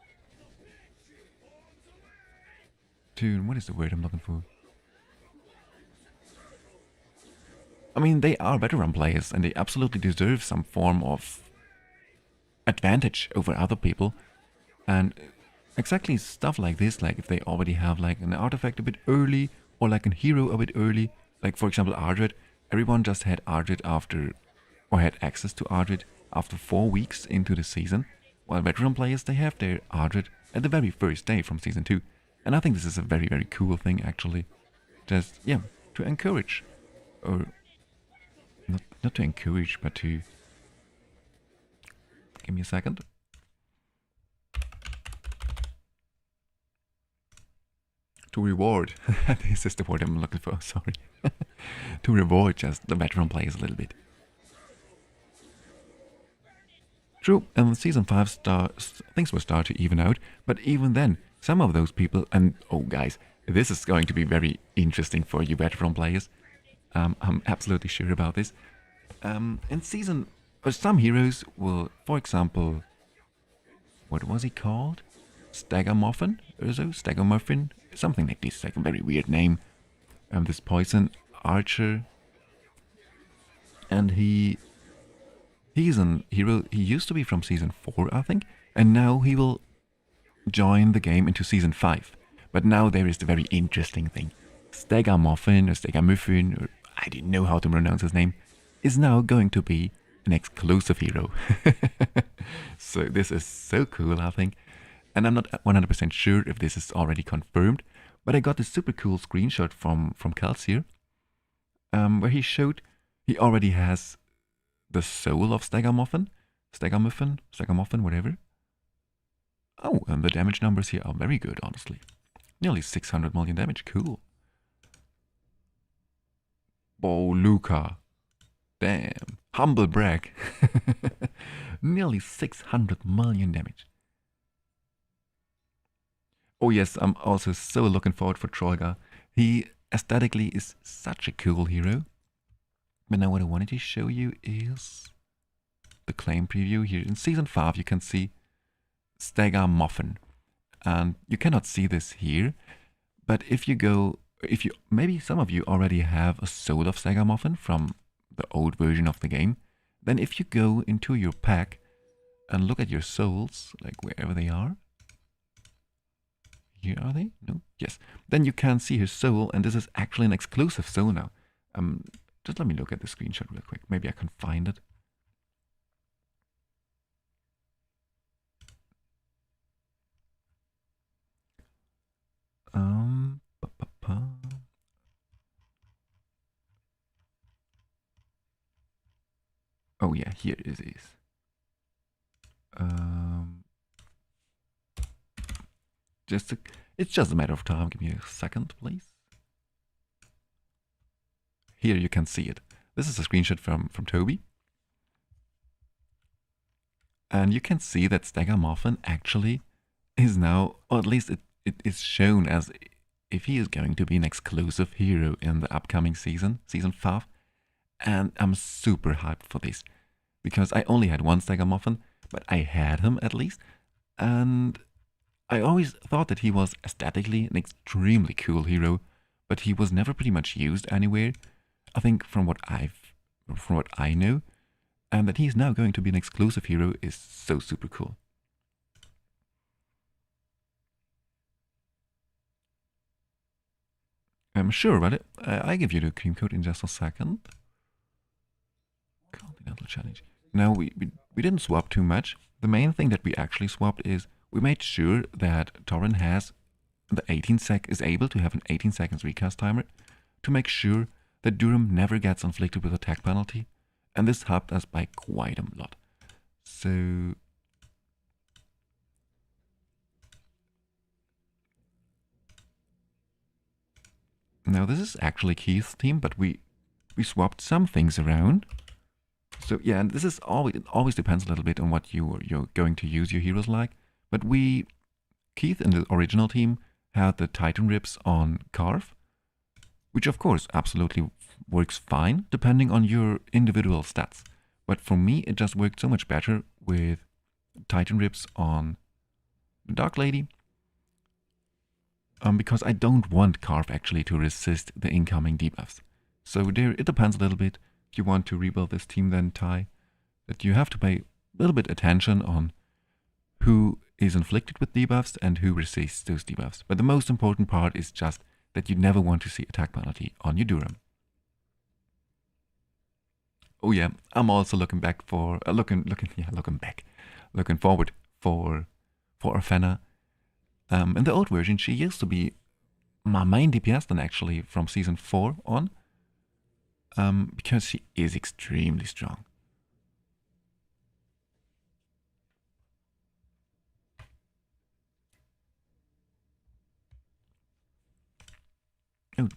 What is the word I'm looking for? I mean, they are veteran players and they absolutely deserve some form of advantage over other people. And exactly stuff like this, like if they already have like an artifact a bit early or like a hero a bit early, like for example Ardred, everyone just had Ardred after, or had access to Ardred after 4 weeks into the season, while veteran players, they have their Ardred at the very first day from Season 2. And I think this is a very, very cool thing actually. Just, yeah, to encourage, or not to encourage, but to... Give me a second. To reward. This is the word I'm looking for, sorry. To reward just the veteran players a little bit. True, and Season 5 things will start to even out, but even then, some of those people, and oh guys, this is going to be very interesting for you veteran players. I'm absolutely sure about this. In Season... some heroes will, for example... What was he called? Stagamuffin? Or so? Stagamuffin? Something like this, like a very weird name. This poison archer. And he's a hero. He used to be from Season 4, I think. And now he will join the game into Season 5. But now there is the very interesting thing. Stagamuffin, or Stagamuffin, or I didn't know how to pronounce his name, is now going to be an exclusive hero. So this is so cool, I think. And I'm not 100% sure if this is already confirmed, but I got this super cool screenshot from Kelsier, where he showed he already has the soul of Stagamuffin, whatever. Oh, and the damage numbers here are very good, honestly. Nearly 600 million damage, cool. Oh, Luca. Damn. Humble brag. Nearly 600 million damage. Oh yes, I'm also so looking forward for Trollgar. He aesthetically is such a cool hero. But now what I wanted to show you is the claim preview here. In Season 5 you can see Stagamuffin. And you cannot see this here. But if you maybe some of you already have a soul of Stagamuffin from the old version of the game. Then if you go into your pack and look at your souls, like wherever they are. Here are they? No? Yes. Then you can see his soul, and this is actually an exclusive soul now. Just let me look at the screenshot real quick. Maybe I can find it. Oh yeah, here it is. It's just a matter of time. Give me a second, please. Here you can see it. This is a screenshot from Toby. And you can see that Stagamuffin actually is now, or at least it is shown as if he is going to be an exclusive hero in the upcoming season, Season 5. And I'm super hyped for this. Because I only had one Stagamuffin, but I had him at least. And I always thought that he was aesthetically an extremely cool hero, but he was never pretty much used anywhere. I think from what I know, and that he's now going to be an exclusive hero is so super cool. I'm sure about it. I give you the cream code in just a second. Continental challenge. Now we didn't swap too much. The main thing that we actually swapped is we made sure that Torren has the 18 is able to have an 18 seconds recast timer to make sure that Durham never gets inflicted with attack penalty, and this helped us by quite a lot. So now this is actually Keith's team, but we swapped some things around. So yeah, and this is it always depends a little bit on what you're going to use your heroes like. But Keith in the original team had the Titan Ribs on Carve, which of course absolutely works fine depending on your individual stats. But for me, it just worked so much better with Titan Ribs on the Dark Lady, because I don't want Carve actually to resist the incoming debuffs. So there, it depends a little bit. If you want to rebuild this team, then Ty, that you have to pay a little bit attention on who is inflicted with debuffs and who resists those debuffs. But the most important part is just that you never want to see attack penalty on your Durham. Oh yeah, I'm also looking back for looking forward for Orphena. In the old version, she used to be my main DPS then actually from season 4 on, because she is extremely strong. Oh,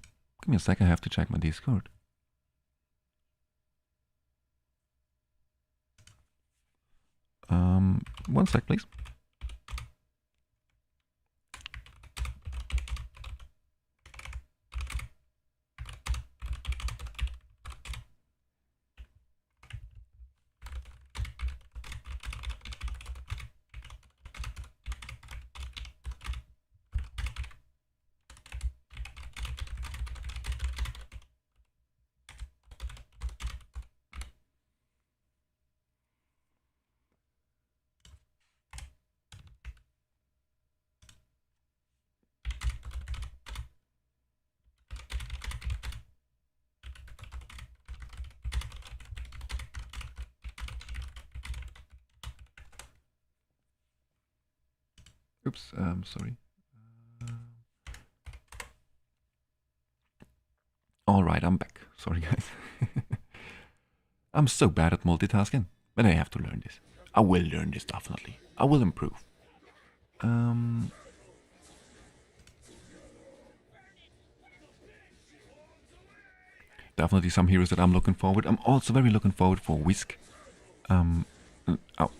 give me a sec, I have to check my Discord. One sec, please. Oops, sorry. Alright, I'm back. Sorry, guys. I'm so bad at multitasking, but I have to learn this. I will learn this, definitely. I will improve. Definitely some heroes that I'm looking forward. I'm also very looking forward for Whisk.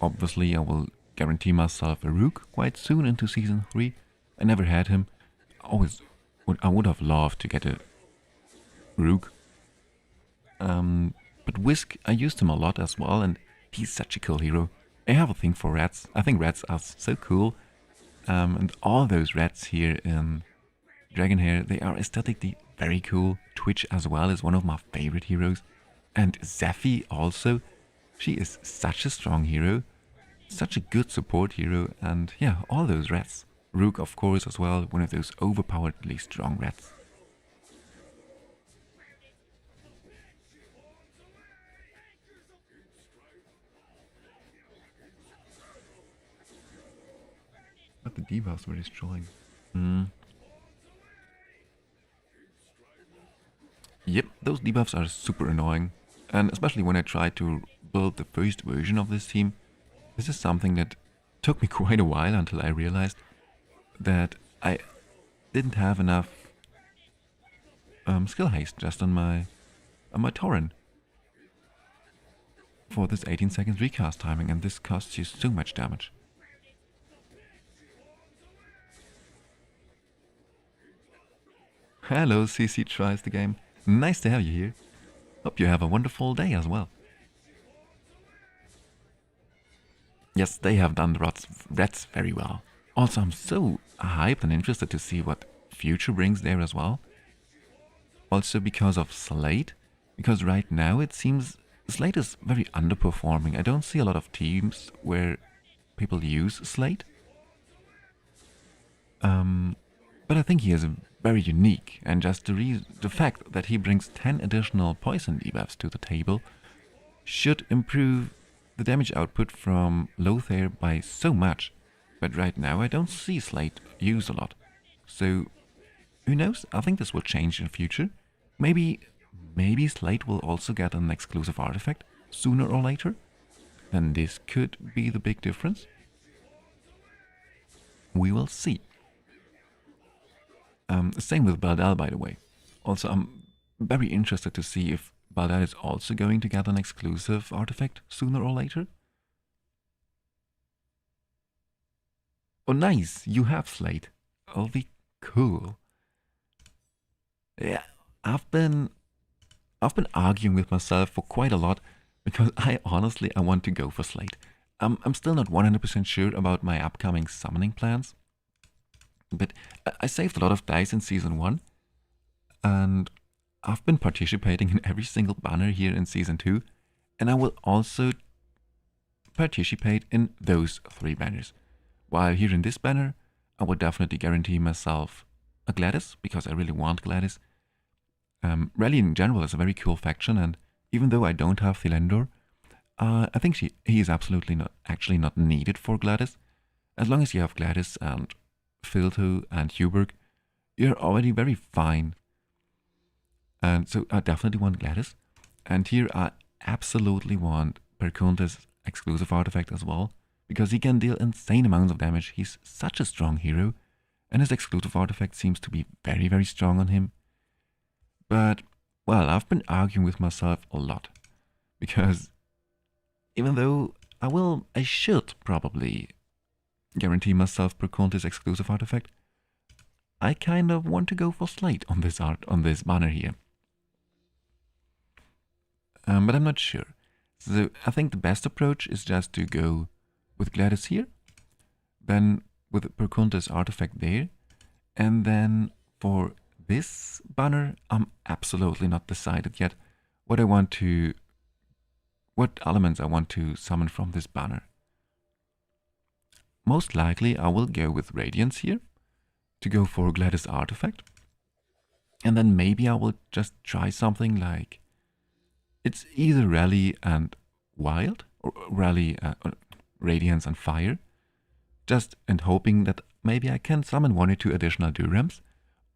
Obviously, I will guarantee myself a Rook quite soon into season 3. I never had him. I would have loved to get a Rook. But Whisk, I used him a lot as well, and he's such a cool hero. I have a thing for rats. I think rats are so cool. And all those rats here in Dragonheir, they are aesthetically very cool. Twitch as well is one of my favorite heroes. And Zephy also. She is such a strong hero. Such a good support hero. And yeah, all those rats. Rook, of course, as well. One of those overpoweredly strong rats. But the debuffs were destroying. Yep, those debuffs are super annoying. And especially when I tried to build the first version of this team, this is something that took me quite a while until I realized that I didn't have enough skill haste just on my Torren for this 18 seconds recast timing, and this costs you so much damage. Hello, CC tries the game. Nice to have you here. Hope you have a wonderful day as well. Yes, they have done the rats very well. Also, I'm so hyped and interested to see what future brings there as well. Also because of Slate. Because right now it seems Slate is very underperforming. I don't see a lot of teams where people use Slate. But I think he is very unique, and just the fact that he brings 10 additional poison debuffs to the table should improve the damage output from SlothForge by so much. But right now I don't see Slate used a lot. So who knows? I think this will change in the future. Maybe Slate will also get an exclusive artifact sooner or later. And this could be the big difference. We will see. Same with Baldal, by the way. Also, I'm very interested to see if Baldal is also going to get an exclusive artifact sooner or later. Oh, nice! You have Slate. Oh, be cool. Yeah, I've been arguing with myself for quite a lot because I want to go for Slate. I'm still not 100% sure about my upcoming summoning plans, but I saved a lot of dice in Season 1, and I've been participating in every single banner here in Season 2, and I will also participate in those 3 banners. While here in this banner, I will definitely guarantee myself a Gladys, because I really want Gladys. Rally in general is a very cool faction, and even though I don't have Philendor, I think he is absolutely not needed for Gladys. As long as you have Gladys and Filto and Huberg, you're already very fine. And so I definitely want Gladys. And here I absolutely want Perkunte's exclusive artifact as well, because he can deal insane amounts of damage. He's such a strong hero, and his exclusive artifact seems to be very, very strong on him. But, well, I've been arguing with myself a lot, because even though I should probably guarantee myself Perkunte's exclusive artifact, I kind of want to go for Slate on this banner here. But I'm not sure. So I think the best approach is just to go with Gladys here, then with Perkunte's artifact there, and then for this banner, I'm absolutely not decided yet what elements I want to summon from this banner. Most likely I will go with Radiance here, to go for Gladys artifact, and then maybe I will just try something like, it's either Rally and Wild, or Rally, Radiance and Fire, just and hoping that maybe I can summon 1 or 2 additional Durams,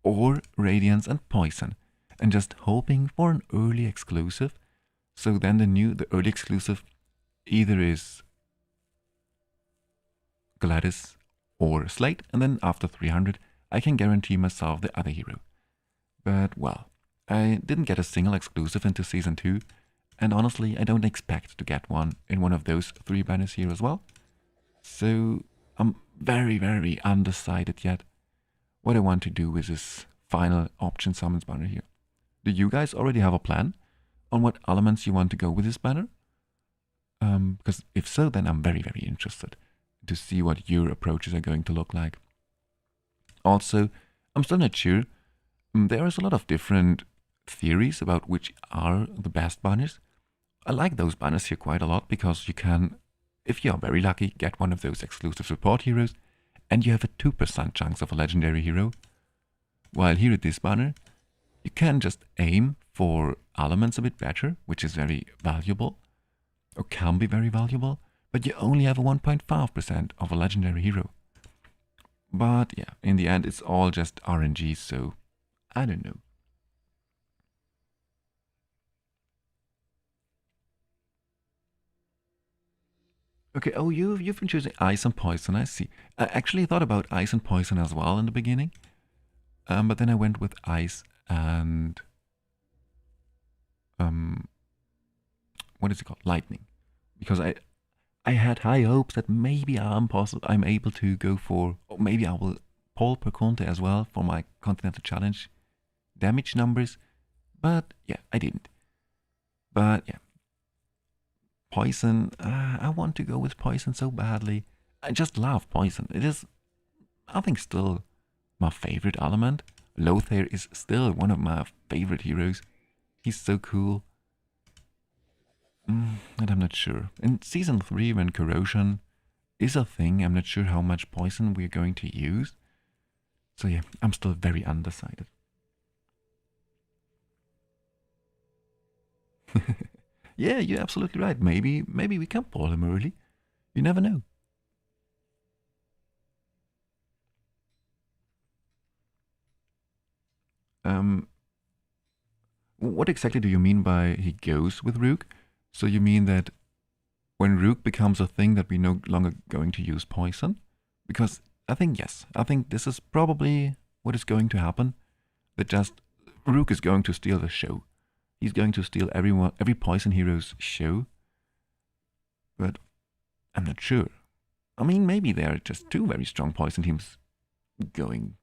or Radiance and Poison, and just hoping for an early exclusive, so then the early exclusive either is Gladys or Slate, and then after 300 I can guarantee myself the other hero. But well, I didn't get a single exclusive into Season 2, and honestly I don't expect to get one in one of those 3 banners here as well. So I'm very, very undecided yet what I want to do with this final option summons banner here. Do you guys already have a plan on what elements you want to go with this banner? Because if so, then I'm very, very interested to see what your approaches are going to look like. Also, I'm still not sure. There is a lot of different theories about which are the best banners. I like those banners here quite a lot because you can, if you are very lucky, get one of those exclusive support heroes, and you have a 2% chance of a legendary hero. While here at this banner, you can just aim for elements a bit better, which is very valuable, or can be very valuable, but you only have a 1.5% of a legendary hero. But yeah, in the end, it's all just RNG, so I don't know. Okay, oh, you've been choosing Ice and Poison, I see. I actually thought about Ice and Poison as well in the beginning, but then I went with Ice and what is it called? Lightning, because I had high hopes that maybe I'm able to go for, or maybe I will pull Perkunte as well for my Continental Challenge damage numbers, but yeah, I didn't. But yeah, Poison, I want to go with Poison so badly. I just love Poison. It is, I think, still my favorite element. SlothForge is still one of my favorite heroes. He's so cool. And I'm not sure. In Season 3, when Corrosion is a thing, I'm not sure how much Poison we're going to use. So yeah, I'm still very undecided. Yeah, you're absolutely right. Maybe we can pull him early. You never know. What exactly do you mean by he goes with Rook? So you mean that when Rook becomes a thing that we're no longer going to use poison? Because I think yes. I think this is probably what is going to happen. That just Rook is going to steal the show. He's going to steal every poison hero's show. But I'm not sure. I mean, maybe there are just two very strong poison teams going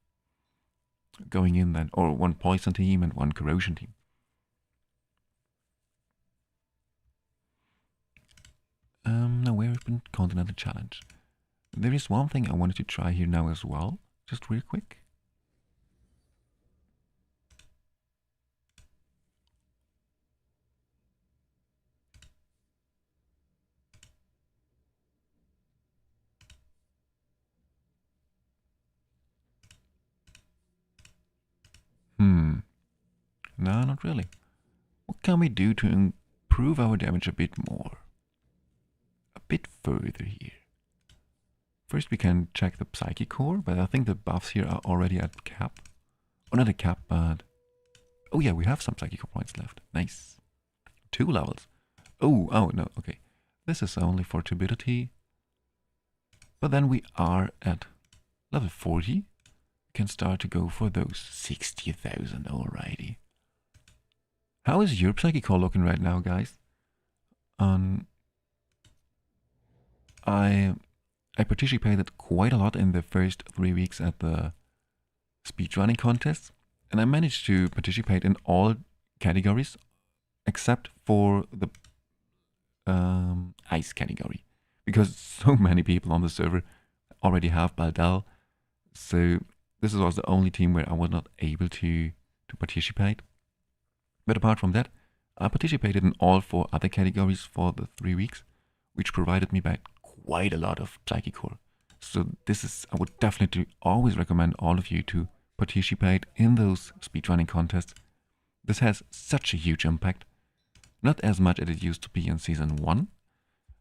in then, or one poison team and one corrosion team. Now where has been Continental Challenge? There is one thing I wanted to try here now as well, just real quick. No, not really. What can we do to improve our damage a bit more? A bit further here. First we can check the Psychic Core, but I think the buffs here are already at cap. Or not a cap, but... Oh yeah, we have some Psychic Core points left. Nice. 2 levels. Oh no, okay. This is only for turbidity. But then we are at level 40. We can start to go for those 60,000 alrighty. How is your Psychic Core looking right now, guys? I participated quite a lot in the first 3 weeks at the speedrunning contests, and I managed to participate in all categories except for the ice category, because so many people on the server already have Baldal, so this was the only team where I was not able to participate. But apart from that, I participated in all 4 other categories for the 3 weeks, which provided me back quite a lot of Psychic Core. So I would definitely always recommend all of you to participate in those speedrunning contests. This has such a huge impact. Not as much as it used to be in Season 1,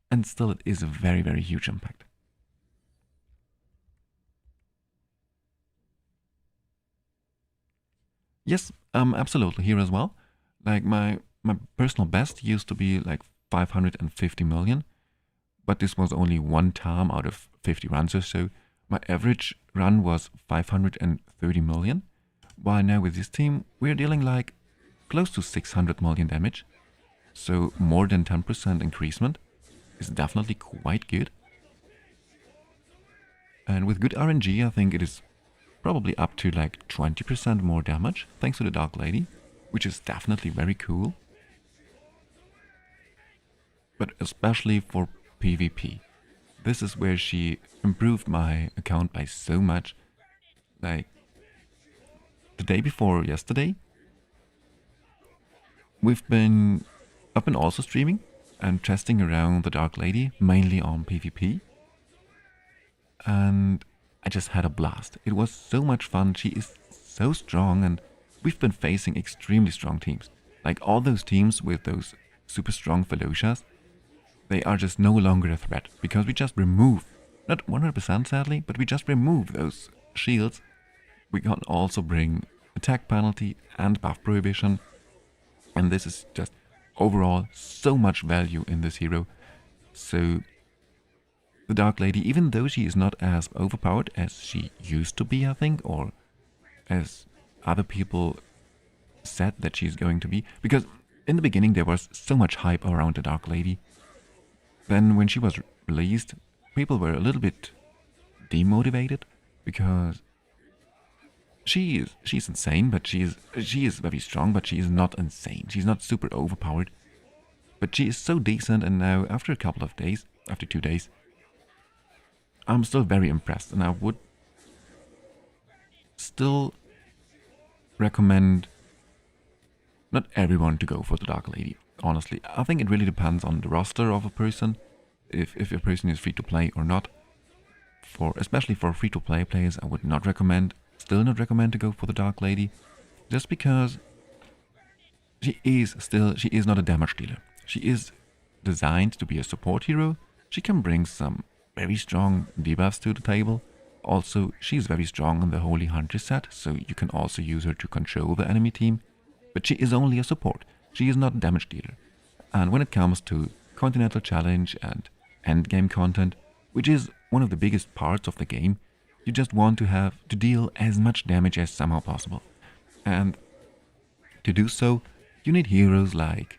and still it is a very, very huge impact. Yes, absolutely, here as well. Like my personal best used to be like 550 million, but this was only one time out of 50 runs or so. My average run was 530 million, while now with this team we're dealing like close to 600 million damage. So more than 10% increasement is definitely quite good. And with good RNG, I think it is probably up to like 20% more damage, thanks to the Dark Lady, which is definitely very cool. But especially for PvP. This is where she improved my account by so much. Like, the day before yesterday, I've been also streaming and testing around the Dark Lady, mainly on PvP. And I just had a blast. It was so much fun. She is so strong, and we've been facing extremely strong teams. Like all those teams with those super strong Felocias, they are just no longer a threat, because we just remove, not 100% sadly, but we just remove those shields. We can also bring attack penalty and buff prohibition, and this is just overall so much value in this hero. So the Dark Lady, even though she is not as overpowered as she used to be, I think, or as other people said that she's going to be, because in the beginning there was so much hype around the Dark Lady. Then when she was released, people were a little bit demotivated, because she's insane, but she is very strong, but she is not insane. She's not super overpowered, but she is so decent. And now after a couple of days, after 2 days, I'm still very impressed, and I would still recommend not everyone to go for the Dark Lady. Honestly, I think it really depends on the roster of a person, if a person is free to play or not. Especially for free to play players, I would still not recommend to go for the Dark Lady, just because she is not a damage dealer. She is designed to be a support hero. She can bring some very strong debuffs to the table, also, she's very strong in the Holy Hunter set, so you can also use her to control the enemy team. But she is only a support. She is not a damage dealer. And when it comes to Continental Challenge and endgame content, which is one of the biggest parts of the game, you just want to have to deal as much damage as somehow possible. And to do so, you need heroes like...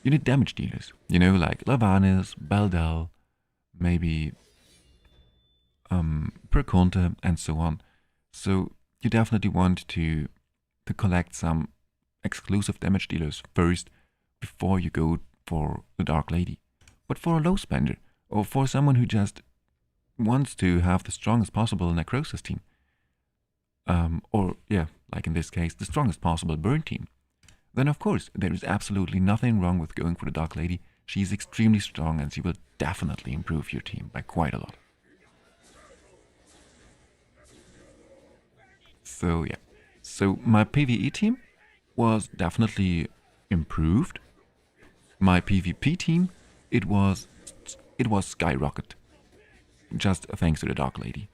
You need damage dealers, you know, like Lavanis, Beldel, maybe Perconte, and so on. So you definitely want to collect some exclusive damage dealers first before you go for the Dark Lady. But for a low spender, or for someone who just wants to have the strongest possible Necrosis team, or yeah, like in this case, the strongest possible burn team, then of course there is absolutely nothing wrong with going for the Dark Lady. She is extremely strong and she will definitely improve your team by quite a lot. So yeah, so my PvE team was definitely improved. My PvP team, it was skyrocket, just thanks to the Dark Lady.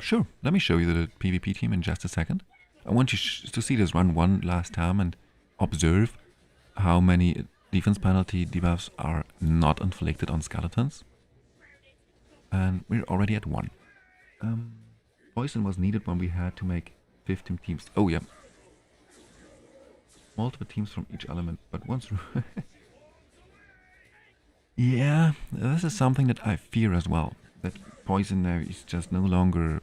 Sure, let me show you the PvP team in just a second. I want you to see this run one last time and observe how many defense penalty debuffs are not inflicted on skeletons. And we're already at 1. Poison was needed when we had to make 15 teams. Oh yeah. Multiple teams from each element, but once... Yeah, this is something that I fear as well. That poison now is just no longer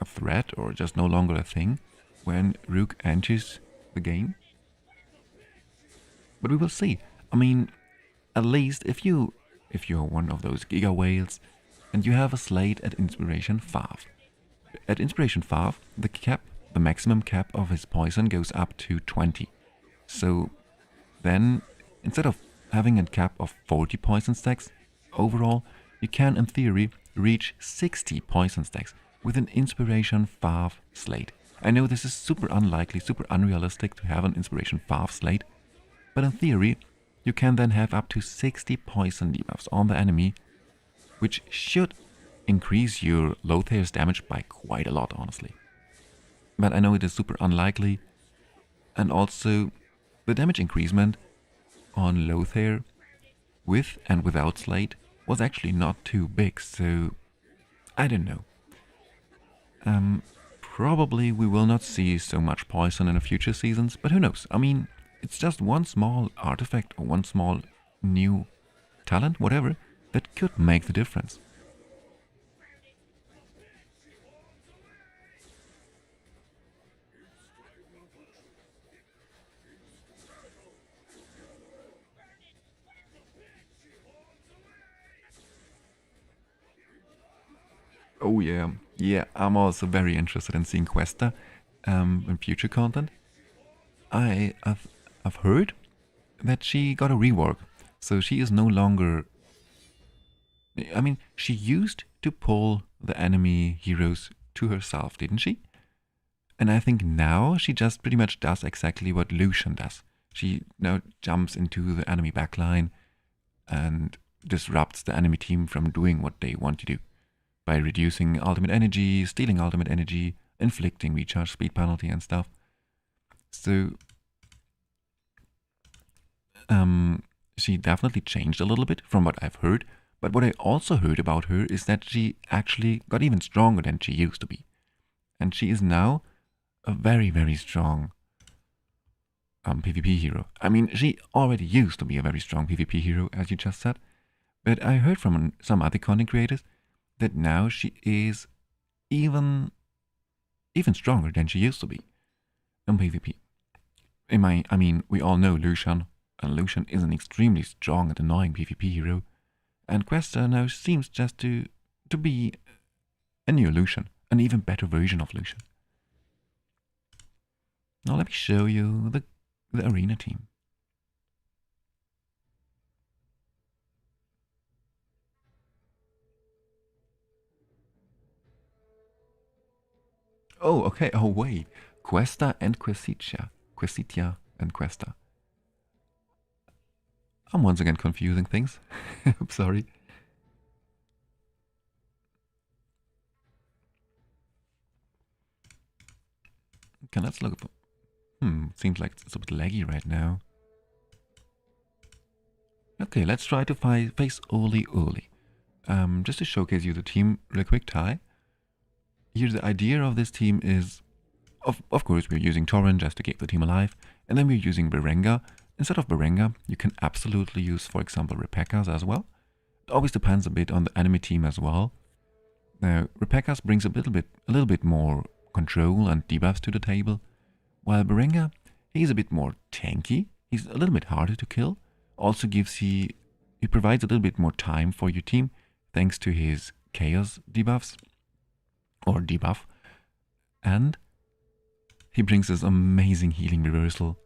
a threat, or just no longer a thing when Rook enters the game. But we will see. I mean, at least if you're one of those Giga Whales and you have a slate at Inspiration 5. At Inspiration 5, the maximum cap of his poison goes up to 20. So then, instead of having a cap of 40 poison stacks overall, you can in theory reach 60 poison stacks with an Inspiration 5 slate. I know this is super unlikely, super unrealistic to have an Inspiration 5 slate, but in theory, you can then have up to 60 poison debuffs on the enemy, which should increase your SlothForge's damage by quite a lot, honestly. But I know it is super unlikely, and also the damage increasement on SlothForge with and without slate was actually not too big, so I don't know. Probably we will not see so much poison in the future seasons, but who knows? I mean, it's just one small artifact or one small new talent, whatever, that could make the difference. Oh yeah, yeah, I'm also very interested in seeing Questa in future content. I've heard that she got a rework, so she is no longer... I mean, she used to pull the enemy heroes to herself, didn't she? And I think now she just pretty much does exactly what Lucian does. She now jumps into the enemy backline and disrupts the enemy team from doing what they want to do, by reducing ultimate energy, stealing ultimate energy, inflicting recharge speed penalty and stuff. So she definitely changed a little bit from what I've heard, but what I also heard about her is that she actually got even stronger than she used to be. And she is now a very, very strong PvP hero. I mean, she already used to be a very strong PvP hero, as you just said, but I heard from some other content creators that now she is even stronger than she used to be in PvP. I mean, we all know Lucian, and Lucian is an extremely strong and annoying PvP hero, and Questa now seems just to be a new Lucian, an even better version of Lucian. Now let me show you the arena team. Oh, okay. Oh, wait. Questa and Quesitia and Questa. I'm once again confusing things. I'm sorry. Okay, let's look at... seems like it's a bit laggy right now. Okay, let's try to face Oli Oli. Just to showcase you the team real quick, Ty. Here the idea of this team is... Of course, we're using Torrent just to keep the team alive. And then we're using Berengar. Instead of Berengar, you can absolutely use, for example, Repekas as well. It always depends a bit on the enemy team as well. Now, Repekas brings a little bit more control and debuffs to the table. While Berengar, he's a bit more tanky. He's a little bit harder to kill. Also he provides a little bit more time for your team thanks to his chaos debuffs or debuff. And he brings this amazing healing reversal.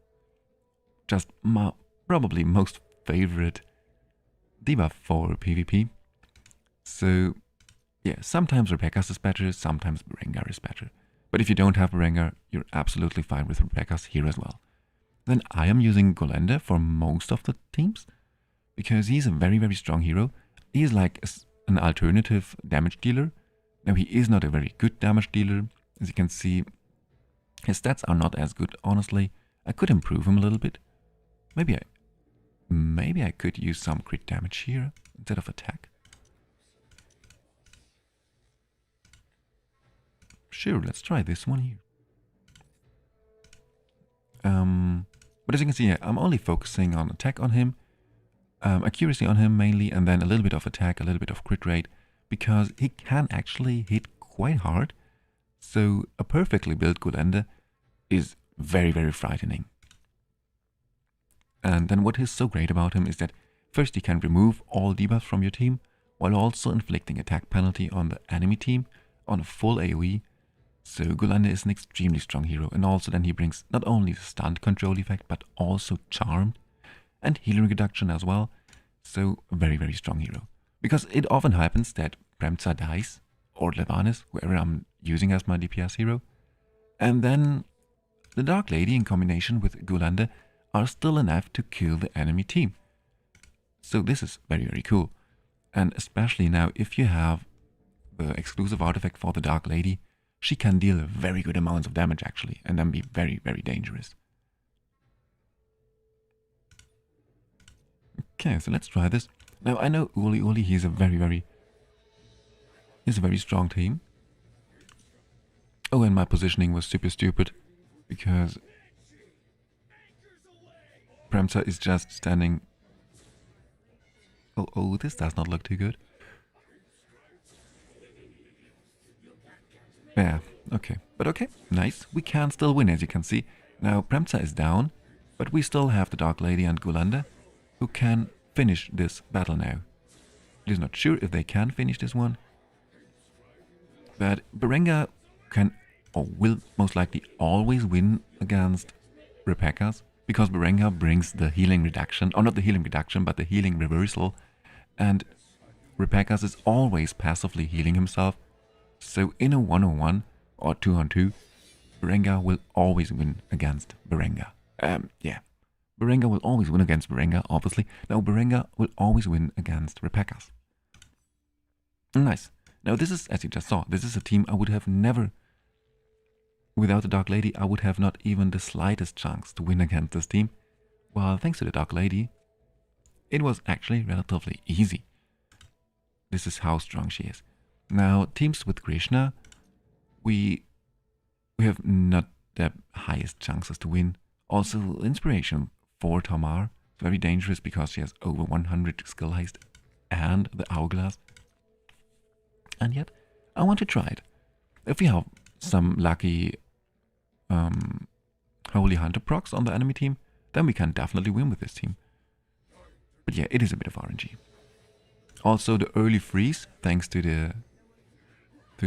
Just my probably most favorite debuff for PvP. So yeah, sometimes Repekas is better, sometimes Berengar is better. But if you don't have Berengar, you're absolutely fine with Repekas here as well. Then I am using Golenda for most of the teams, because he's a very, very strong hero. He is like an alternative damage dealer. Now, he is not a very good damage dealer. As you can see, his stats are not as good, honestly. I could improve him a little bit. Maybe I could use some crit damage here instead of attack. Sure, let's try this one here. But as you can see, I'm only focusing on attack on him, accuracy on him mainly, and then a little bit of attack, a little bit of crit rate, because he can actually hit quite hard. So a perfectly built Golenda is very, very frightening. And then what is so great about him is that first he can remove all debuffs from your team, while also inflicting attack penalty on the enemy team on a full AoE. So Golenda is an extremely strong hero, and also then he brings not only the stunned control effect, but also charmed and healing reduction as well. So a very, very strong hero. Because it often happens that Premza dies, or Levanis, whoever I'm using as my DPS hero, and then the Dark Lady in combination with Golenda are still enough to kill the enemy team. So this is very, very cool. And especially now, if you have the exclusive artifact for the Dark Lady, she can deal very good amounts of damage actually, and then be very, very dangerous. Okay, so let's try this. Now I know Uli Uli, he's a very strong team. Oh, and my positioning was super stupid, because Premza is just standing... Oh, this does not look too good. Yeah, okay. But okay, nice. We can still win, as you can see. Now, Premza is down, but we still have the Dark Lady and Golenda, who can finish this battle now. It is not sure if they can finish this one, but Berengar can, or will most likely always win against Repekas, because Berengar brings the healing reduction, or not the healing reduction, but the healing reversal, and Repekas is always passively healing himself. So in a 1-on-1 or 2-on-2, Berengar will always win against Berengar. Yeah. Berengar will always win against Berengar, obviously. Now Berengar will always win against Repekas. Nice. Now this is, as you just saw, this is a team I would have never... Without the Dark Lady, I would have not even the slightest chance to win against this team. Well, thanks to the Dark Lady, it was actually relatively easy. This is how strong she is. Now, teams with Krishna, we have not the highest chances to win. Also, Inspiration for Tamar is very dangerous because she has over 100 skill heist and the Hourglass. And yet, I want to try it. If we have some lucky Holy Hunter procs on the enemy team, then we can definitely win with this team. But yeah, it is a bit of RNG. Also, the early freeze, thanks to the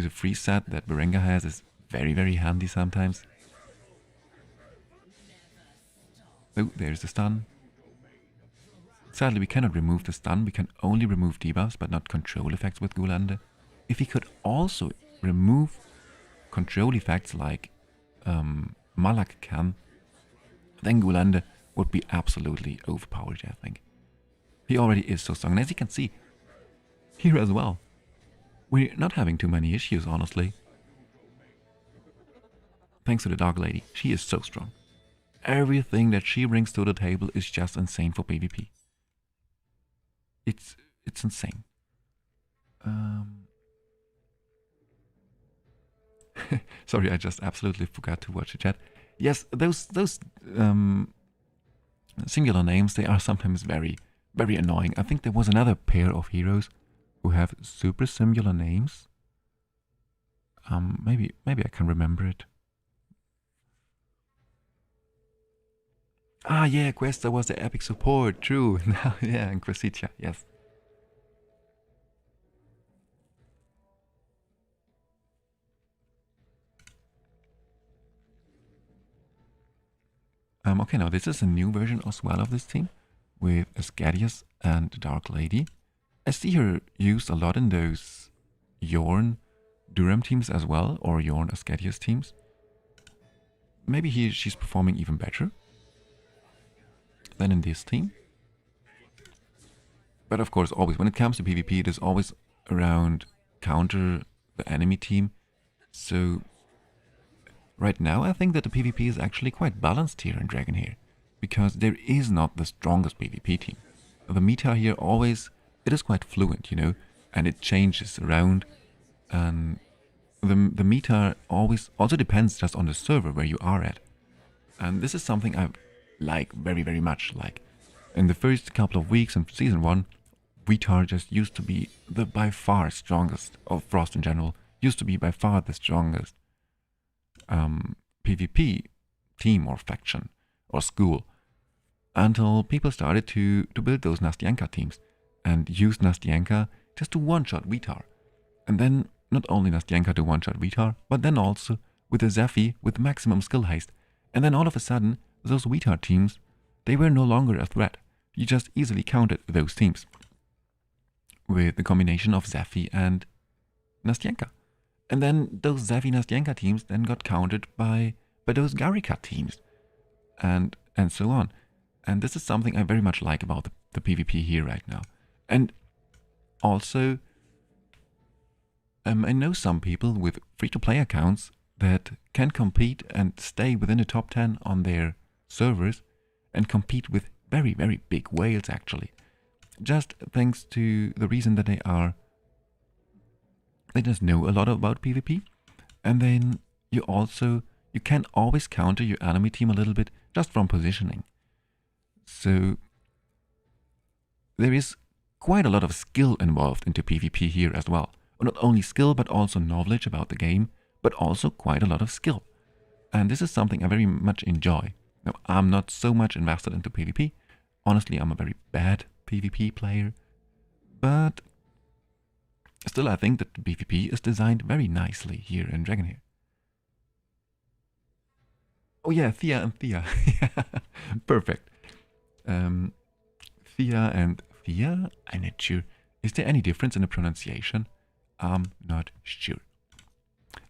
freeze set that Berengar has, is very, very handy sometimes. Oh, there's the stun. Sadly, we cannot remove the stun. We can only remove debuffs, but not control effects with Golenda. If he could also remove control effects like Malak can, then Golenda would be absolutely overpowered, I think. He already is so strong. And as you can see, here as well, we're not having too many issues, honestly. Thanks to the Dark Lady. She is so strong. Everything that she brings to the table is just insane for PvP. It's insane. Sorry, I just absolutely forgot to watch the chat. Yes, those singular names, they are sometimes very, very annoying. I think there was another pair of heroes who have super singular names. Maybe I can remember it. Ah, yeah, Questa was the epic support. True. Now, yeah, and Quesitia, yes. Okay, now this is a new version as well of this team with Ascadius and the Dark Lady. I see her used a lot in those Yorn Durham teams as well, or Yorn Ascadius teams. Maybe she's performing even better than in this team. But of course, always, when it comes to PvP, it is always around counter the enemy team. So right now, I think that the PvP is actually quite balanced here in Dragonheir, because there is not the strongest PvP team. The meta here always, it is quite fluent, you know, and it changes around. And the meta always also depends just on the server where you are at. And this is something I like very, very much. Like in the first couple of weeks in Season 1, Vitar just used to be the by far strongest, of Frost in general, used to be by far the strongest PvP team or faction or school, until people started to build those Nastyanka teams and use Nastyanka just to one-shot Vitar. And then not only Nastyanka to one-shot Vitar, but then also with a Zephy with maximum skill haste. And then all of a sudden, those Vitar teams, they were no longer a threat. You just easily countered those teams with the combination of Zephy and Nastyanka. And then those Zephy Nastyanka teams then got countered by those Garika teams, and so on. And this is something I very much like about the PvP here right now. And also, I know some people with free-to-play accounts that can compete and stay within the top 10 on their servers and compete with very, very big whales, actually. Just thanks to the reason that they just know a lot about PvP. And then you can always counter your enemy team a little bit just from positioning. So there is quite a lot of skill involved into PvP here as well. Not only skill, but also knowledge about the game, but also quite a lot of skill. And this is something I very much enjoy. Now, I'm not so much invested into PvP. Honestly, I'm a very bad PvP player. But still, I think that PvP is designed very nicely here in Dragonheir. Oh yeah, Thea and Thea. Perfect. Thea and Thea? I'm not sure. Is there any difference in the pronunciation? I'm not sure.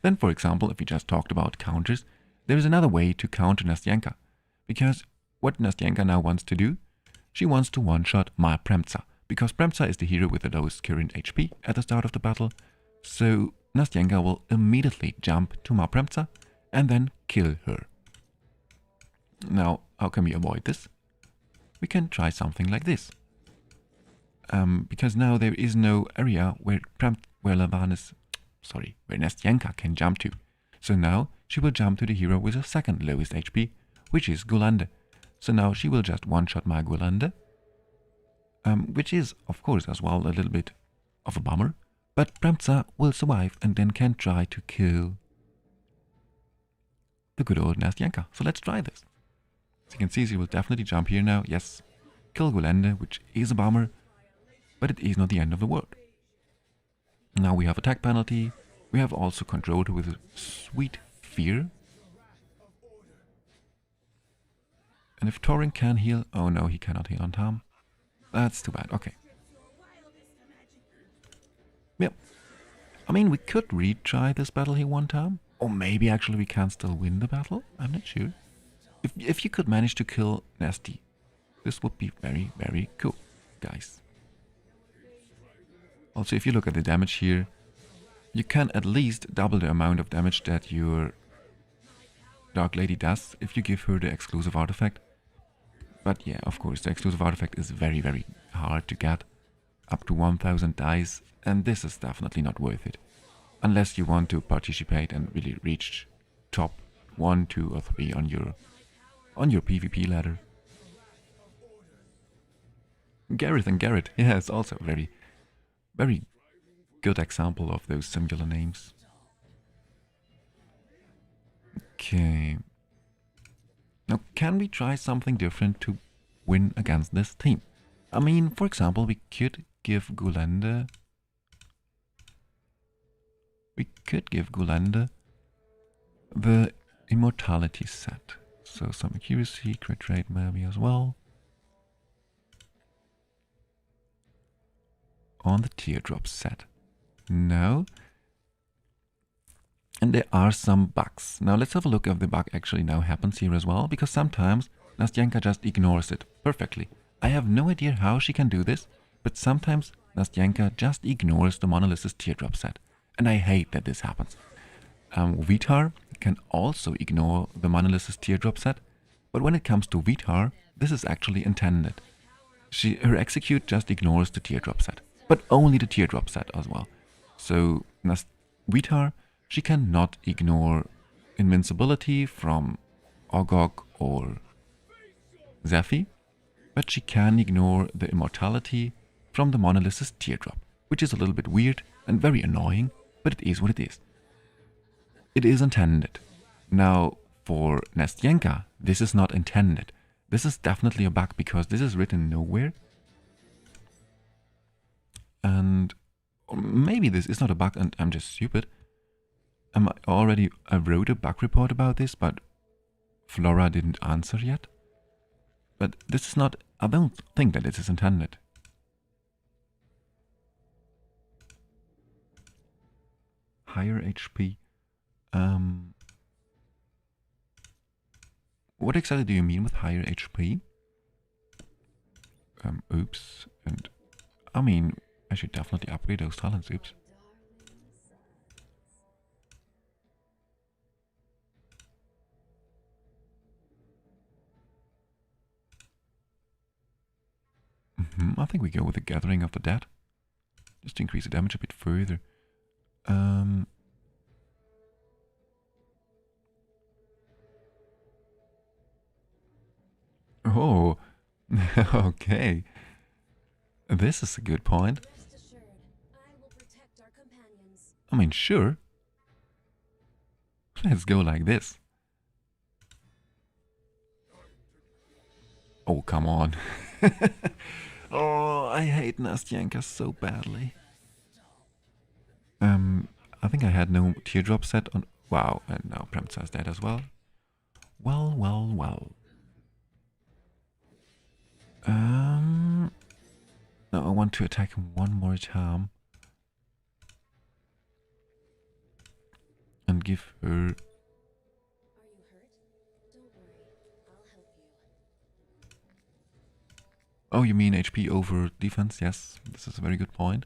Then, for example, if we just talked about counters, there is another way to counter Nastyanka. Because what Nastyanka now wants to do, she wants to one-shot my Premca. Because Premca is the hero with the lowest current HP at the start of the battle. So Nastyanka will immediately jump to my Premca and then kill her. Now, how can we avoid this? We can try something like this. Because now there is no area where Nastyanka can jump to. So now she will jump to the hero with the second lowest HP, which is Gulande. So now she will just one-shot my Gulande, which is, of course, as well a little bit of a bummer. But Premca will survive and then can try to kill the good old Nastyanka. So let's try this. As you can see, she will definitely jump here now. Yes, kill Gulande, which is a bummer, but it is not the end of the world. Now we have attack penalty. We have also controlled her with a sweet fear. And if Thorin can heal... Oh no, he cannot heal on time. That's too bad. Okay. Yep. I mean, we could retry this battle here one time. Or maybe actually we can still win the battle. I'm not sure. If you could manage to kill Nasty, this would be very, very cool. guys. Also, if you look at the damage here, you can at least double the amount of damage that your Dark Lady does if you give her the exclusive artifact. But yeah, of course, the exclusive artifact is very, very hard to get. Up to 1000 dice, and this is definitely not worth it. Unless you want to participate and really reach top 1, 2 or 3 on your PvP ladder. Gareth and Garrett, yeah, it's also a very, very good example of those singular names. Okay. Now, can we try something different to win against this team? I mean, for example, we could give Gulende... the Immortality set. So some accuracy, crit rate maybe as well. On the Teardrop set. No. And there are some bugs. Now let's have a look if the bug actually now happens here as well, because sometimes Nastyanka just ignores it perfectly. I have no idea how she can do this, but sometimes Nastyanka just ignores the Monolith's Teardrop set. And I hate that this happens. Vitar can also ignore the Monolith's Teardrop set, but when it comes to Vitar, this is actually intended. Her execute just ignores the Teardrop set, but only the Teardrop set as well. So Vitar, she cannot ignore invincibility from Ogog or Zephy, but she can ignore the immortality from the Monolith's Teardrop, which is a little bit weird and very annoying, but it is what it is. It is intended. Now, for Nastyanka, this is not intended. This is definitely a bug because this is written nowhere. And maybe this is not a bug and I'm just stupid. I wrote a bug report about this, but Flora didn't answer yet. But this is not, I don't think that this is intended. Higher HP. What exactly do you mean with higher HP? Oops. And I mean, I should definitely upgrade those talents. Oops. I think we go with the Gathering of the Dead. Just to increase the damage a bit further. Oh, okay. This is a good point. I mean, sure. Let's go like this. Oh, come on. Oh, I hate Nastyanka so badly. I think I had no Teardrop set on... Wow, and now Premtsa is dead as well. Well. Now I want to attack him one more time. And give her... Are you hurt? Don't worry, I'll help you. Oh, you mean HP over defense? Yes, this is a very good point.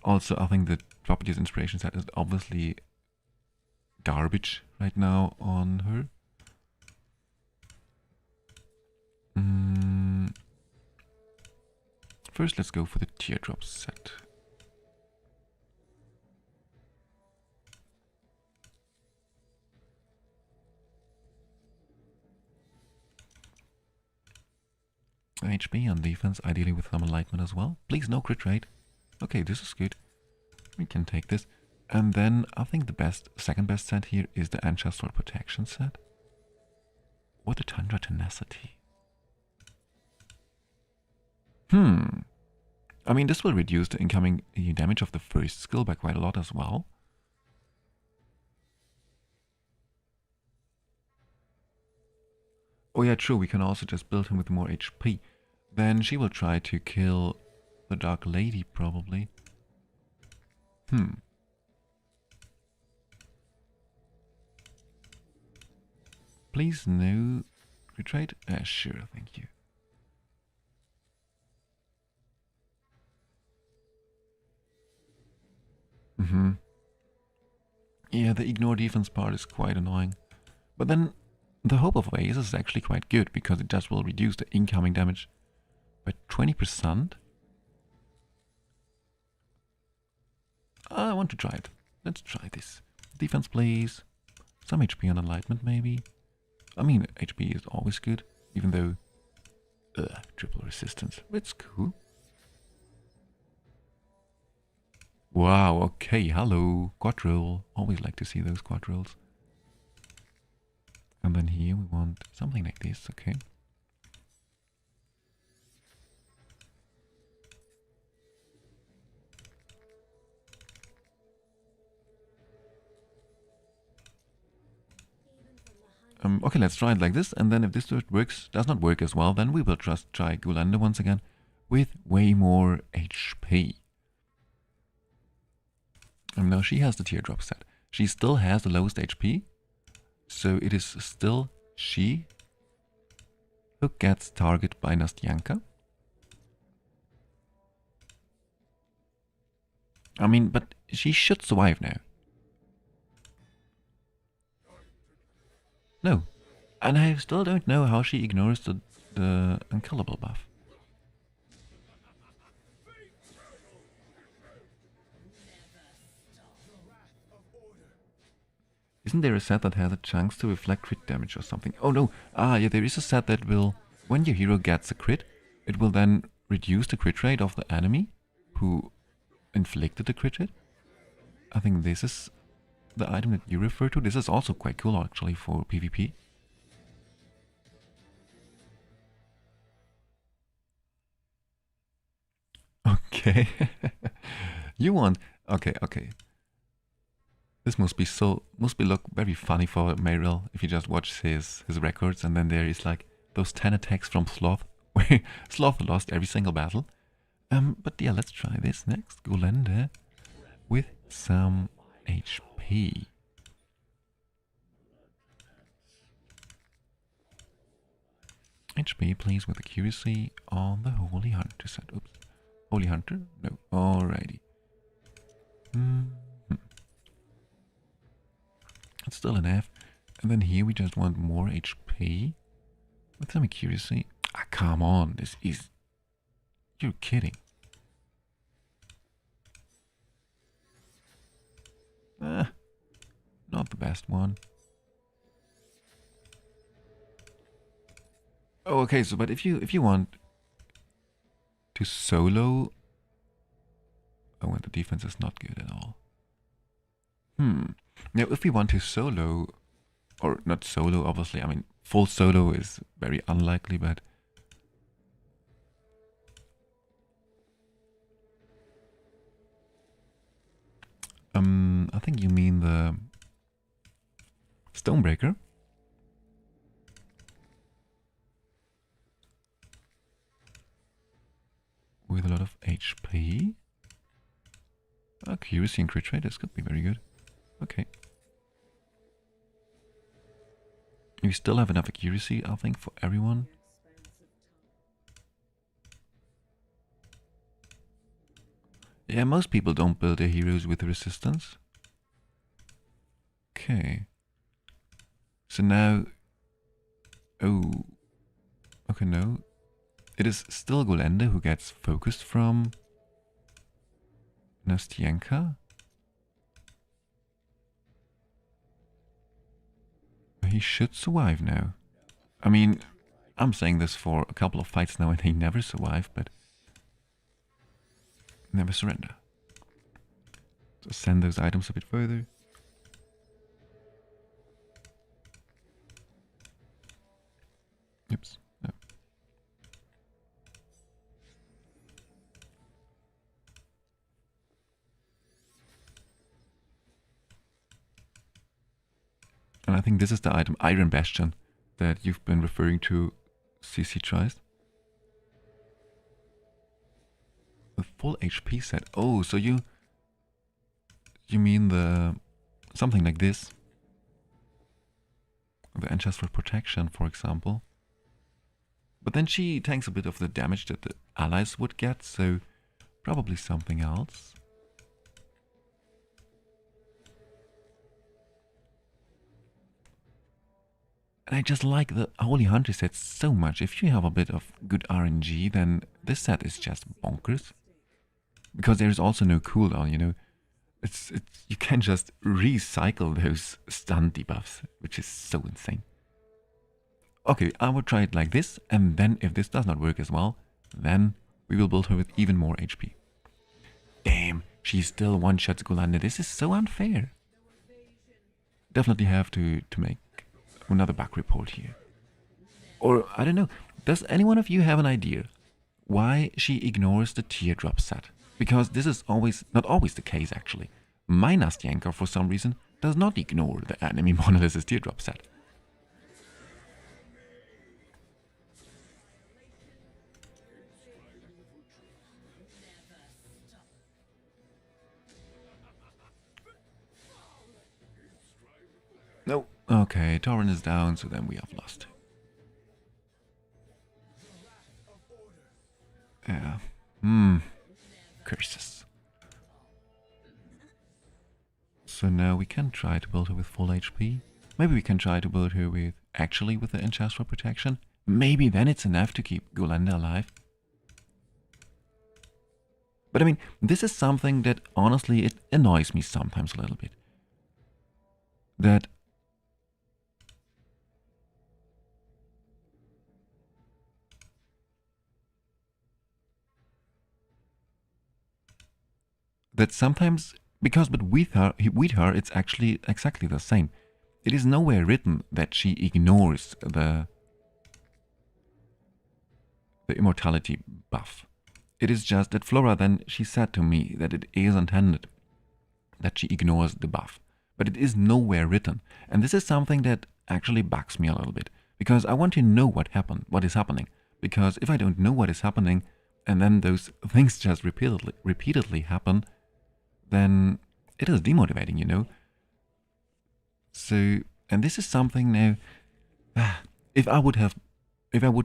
Also, I think the Properties Inspiration set is obviously garbage right now on her. First, let's go for the Teardrop set. HP on defense, ideally with some enlightenment as well. Please, no crit rate. Okay, this is good. We can take this. And then I think the second best set here is the Ancestral Protection set. Or the Tundra Tenacity. I mean, this will reduce the incoming damage of the first skill by quite a lot as well. Oh yeah, true, we can also just build him with more HP. Then she will try to kill the Dark Lady, probably. Please, no retreat? Sure, thank you. Yeah, the ignore defense part is quite annoying. But then the Hope of Oasis is actually quite good because it just will reduce the incoming damage by 20%. I want to try it. Let's try this. Defense, please. Some HP on Enlightenment, maybe. I mean, HP is always good, even though... triple resistance. It's cool. Wow, okay, hello. Quad roll. Always like to see those quad rolls. And then here we want something like this, okay. Okay, let's try it like this, and then if this does not work as well, then we will just try Gulanda once again with way more HP. And now she has the teardrop set. She still has the lowest HP, so it is still she who gets targeted by Nastyanka. I mean, but she should survive now. No. And I still don't know how she ignores the unkillable buff. Isn't there a set that has a chance to reflect crit damage or something? Oh no! Ah, yeah, there is a set that will, when your hero gets a crit, it will then reduce the crit rate of the enemy who inflicted the crit hit. I think this is the item that you refer to. This is also quite cool actually for PvP. Okay. You want... Okay, okay. This must be look very funny for Meryl if you just watch his records and then there is like those 10 attacks from Sloth where Sloth lost every single battle. But yeah, let's try this next. Gulanda with some HP. HP, please, with accuracy on the Holy Hunter set. Oops. Holy Hunter? No. Alrighty. It's still an F. And then here we just want more HP with some accuracy. Ah, come on. This is... You're kidding. Not the best one. Oh, okay, so but if you want to solo... Oh, and the defense is not good at all. Now, if we want to solo, or not solo, obviously, I mean, full solo is very unlikely, but... I think you mean the Stonebreaker. With a lot of HP. Accuracy and crit rate, this could be very good. Okay. We still have enough accuracy, I think, for everyone. Yeah, most people don't build their heroes with resistance. Okay. So now... Oh. Okay, no. It is still Gulanda who gets focused from Nastyanka. He should survive now. I mean, I'm saying this for a couple of fights now and he never survived, but never surrender. So send those items a bit further. Oops. No. And I think this is the item, Iron Bastion, that you've been referring to, CC Tries. The full HP set. Oh, so you mean the something like this? The Ancestral Protection, for example. But then she tanks a bit of the damage that the allies would get, so probably something else. And I just like the Holy Hunter set so much. If you have a bit of good RNG, then this set is just bonkers. Because there's also no cooldown, you know. It's you can just recycle those stun debuffs, which is so insane. Okay, I will try it like this, and then if this does not work as well, then we will build her with even more HP. Damn, she still one-shots Gulanda. This is so unfair. Definitely have to make another bug report here. Or, I don't know, does anyone of you have an idea why she ignores the teardrop set? Because this is not always the case, actually. My Nastyanka, for some reason, does not ignore the enemy monolith's teardrop set. No. Okay, Torrent is down, so then we have lost. Yeah. Curses. So now we can try to build her with full HP. Maybe we can try to build her with the ancestral protection. Maybe then it's enough to keep Gulanda alive. But I mean, this is something that honestly it annoys me sometimes a little bit. That sometimes, because but with her it's actually exactly the same. It is nowhere written that she ignores the immortality buff. It is just that Flora then, she said to me that it is intended that she ignores the buff. But it is nowhere written. And this is something that actually bugs me a little bit. Because I want to know what is happening. Because if I don't know what is happening, and then those things just repeatedly happen, then it is demotivating, you know. So, and this is something now, if I would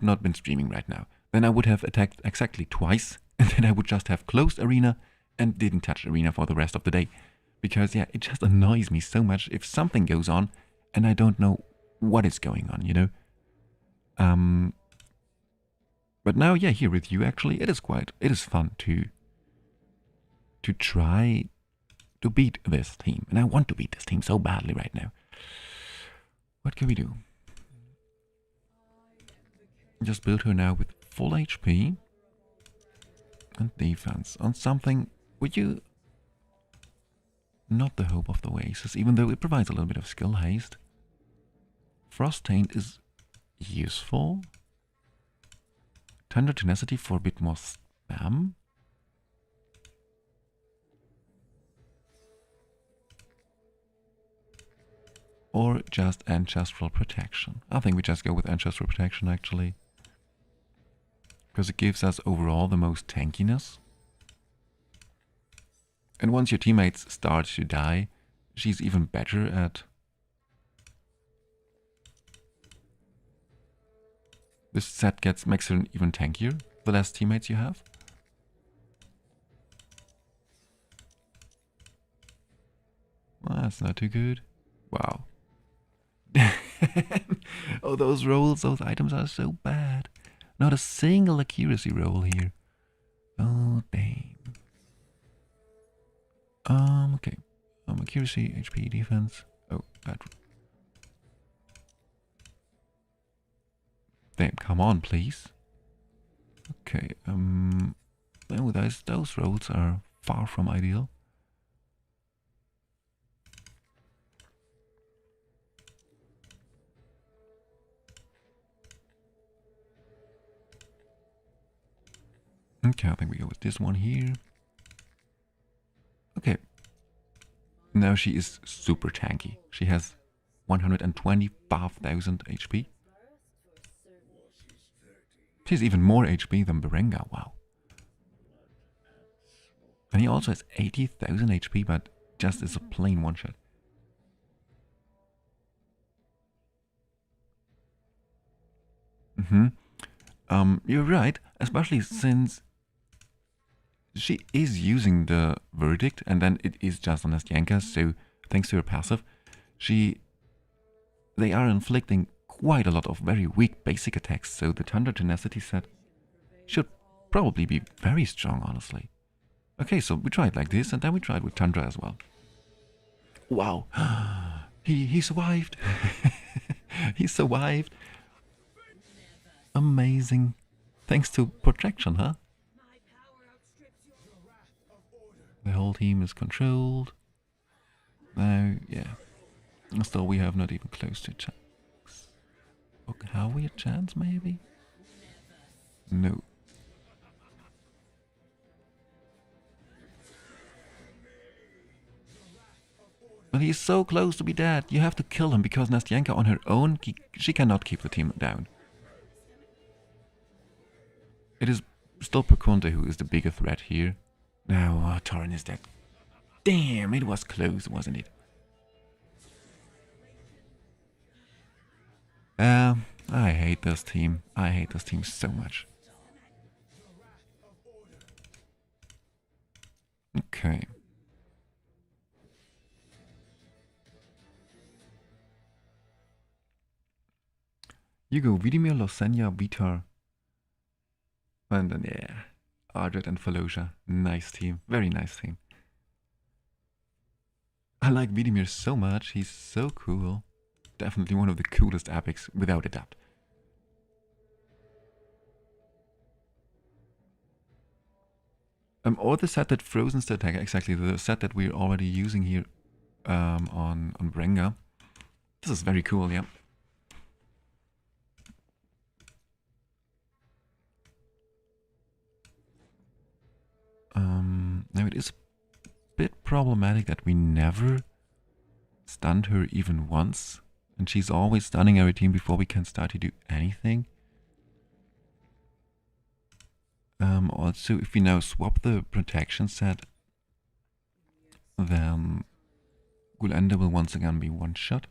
not been streaming right now, then I would have attacked exactly twice, and then I would just have closed arena and didn't touch arena for the rest of the day. Because yeah, it just annoys me so much if something goes on and I don't know what is going on, you know. But now, yeah, here with you actually, it is fun to try to beat this team. And I want to beat this team so badly right now. What can we do? Just build her now with full HP and defense on something would you not the hope of the Oasis, even though it provides a little bit of skill haste. Frost Taint is useful. Tender Tenacity for a bit more spam. Or just Ancestral Protection. I think we just go with Ancestral Protection actually. Because it gives us overall the most tankiness. And once your teammates start to die, she's even better at... This set makes her even tankier, the less teammates you have. Well, that's not too good. Wow. Oh, those rolls, those items are so bad. Not a single accuracy roll here. Oh, damn. Okay. Accuracy, HP, defense. Oh, bad. Damn, come on, please. Okay, oh, those rolls are far from ideal. Okay, I think we go with this one here. Okay. Now she is super tanky. She has 125,000 HP. She's even more HP than Berengar, wow. And he also has 80,000 HP, but just as a plain one-shot. You're right, especially since she is using the Verdict, and then it is just on Nastyanka, so thanks to her passive, they are inflicting quite a lot of very weak basic attacks, so the Thunder Tenacity set should probably be very strong, honestly. Okay, so we tried like this, and then we tried with Tundra as well. Wow, he survived. He survived. Amazing. Thanks to protection, huh? The whole team is controlled. Now, yeah. Still, we have not even close to a chance. Okay, have we a chance, maybe? No. But he's so close to be dead. You have to kill him because Nastyanka on her own, she cannot keep the team down. It is still Perkunte who is the bigger threat here. Now, Torren is dead. Damn, it was close, wasn't it? I hate this team. I hate this team so much. Okay. You go Vidimir, Losenya, Vitar. And then, yeah, Ardred and Fallujah. Nice team. Very nice team. I like Vidimir so much. He's so cool. Definitely one of the coolest epics, without a doubt. Or the set that frozen the attack, exactly the set that we're already using here on Brenga. This is very cool, yeah. Now it is a bit problematic that we never stunned her even once, and she's always stunning our team before we can start to do anything. Also, if we now swap the protection set, then Gulenda will once again be one shot.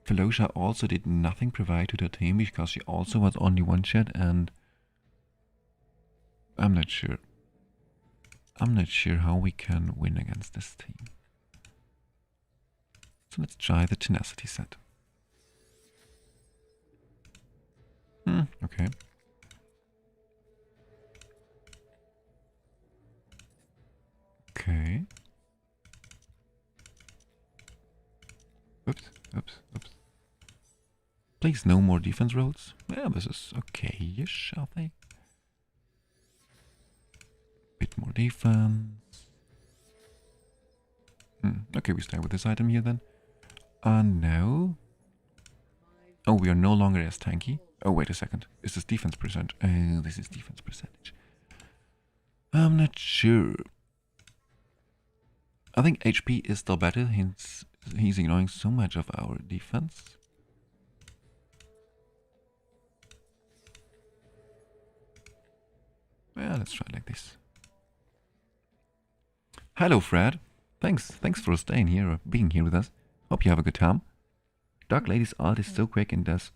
Fallujah also did nothing provide to the team because she also was only one shot, and I'm not sure. I'm not sure how we can win against this team. So let's try the Tenacity set. Okay. Okay. Oops, oops, oops. Please, no more defense rolls. Yeah, this is okay-ish, I think. Bit more defense. Okay, we stay with this item here then. No. Oh, we are no longer as tanky. Oh, wait a second. Is this defense percent? Oh, this is defense percentage. I'm not sure. I think HP is still better. He's ignoring so much of our defense. Yeah, let's try it like this. Hello, Fred. Thanks for staying here or being here with us. Hope you have a good time. Dark Lady's ult is so quick and does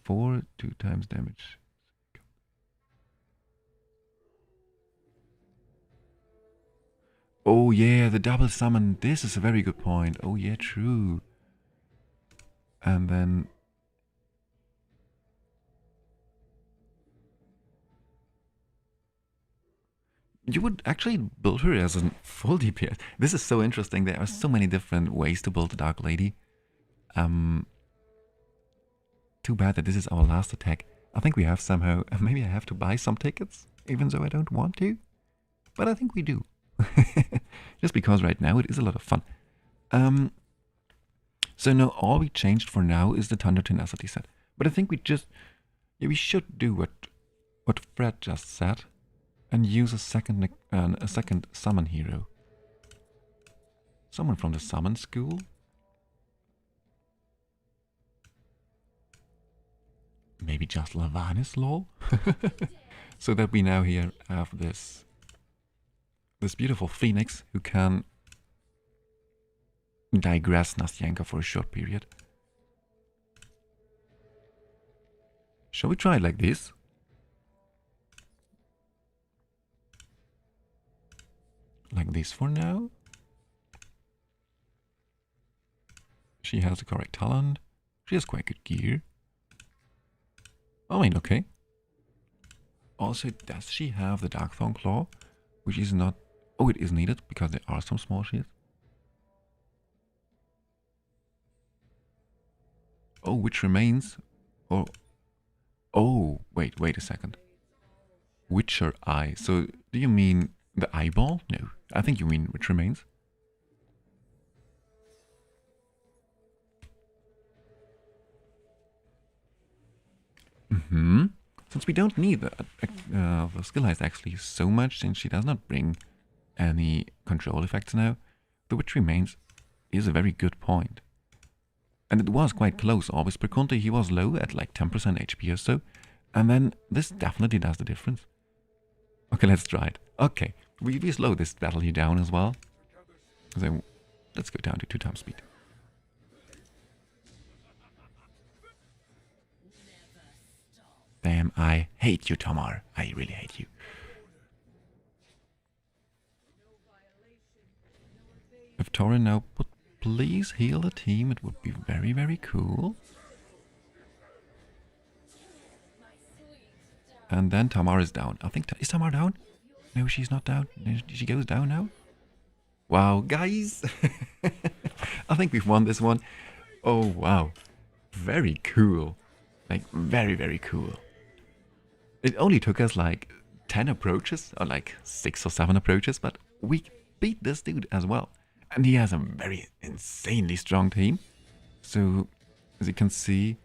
2 times damage. Oh yeah, the double summon. This is a very good point. Oh yeah, true. And then... you would actually build her as a full DPS. This is so interesting. There are so many different ways to build a Dark Lady. Too bad that this is our last attack. I think we have somehow... maybe I have to buy some tickets, even though I don't want to. But I think we do. Just because right now it is a lot of fun. So now all we changed for now is the Thunder Tenacity set. But I think we just... yeah, we should do what Fred just said. And use a second summon hero. Someone from the summon school? Maybe just Lavanis, lol? So that we now here have this beautiful phoenix who can digress Nastyanka for a short period. Shall we try it like this? Like this for now? She has the correct talent. She has quite good gear. I mean, okay. Also, does she have the Darkthorn Claw? Which is not... Oh, it is needed, because there are some small shields. Oh, which remains... Oh, wait a second. Witcher Eye. So, do you mean the eyeball? No, I think you mean which remains. Since we don't need the skill heist actually so much, since she does not bring any control effects now, the which remains is a very good point. And it was quite close, always. Per counter, he was low at like 10% HP or so. And then this definitely does the difference. Okay, let's try it. Okay, we slow this battle here down as well. So let's go down to 2 times speed. Damn, I hate you, Tamar. I really hate you. If Torin now would please heal the team, it would be very, very cool. And then Tamar is down. I think... Is Tamar down? No, she's not down. She goes down now. Wow, guys. I think we've won this one. Oh, wow. Very cool. Like, very, very cool. It only took us like 10 approaches, or like 6 or 7 approaches, but we beat this dude as well. And he has a very insanely strong team. So, as you can see,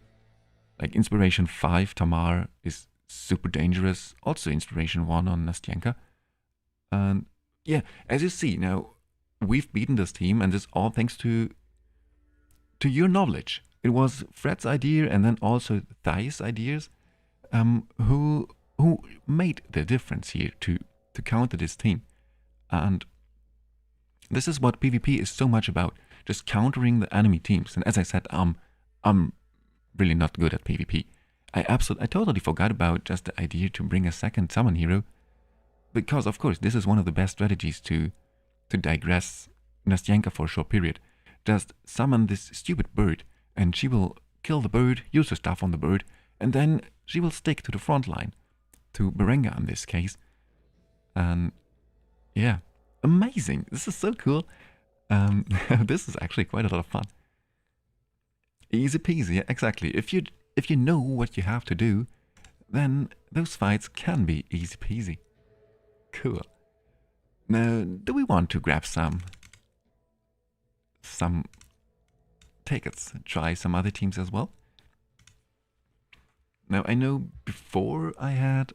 like Inspiration 5, Tamar is super dangerous. Also Inspiration 1 on Nastyanka. And yeah, as you see, now we've beaten this team, and this all thanks to your knowledge. It was Fred's idea and then also Thais' ideas who made the difference here to counter this team. And this is what PvP is so much about, just countering the enemy teams. And as I said, I'm really not good at PvP. I totally forgot about just the idea to bring a second summon hero, because of course this is one of the best strategies to digress Nastyanka for a short period. Just summon this stupid bird, and she will kill the bird, use her stuff on the bird, and then she will stick to the front line, to Berenga in this case. And yeah, amazing. This is so cool. This is actually quite a lot of fun. Easy peasy, yeah, exactly. If you know what you have to do, then those fights can be easy peasy. Cool. Now, do we want to grab some tickets and try some other teams as well? Now, I know before I had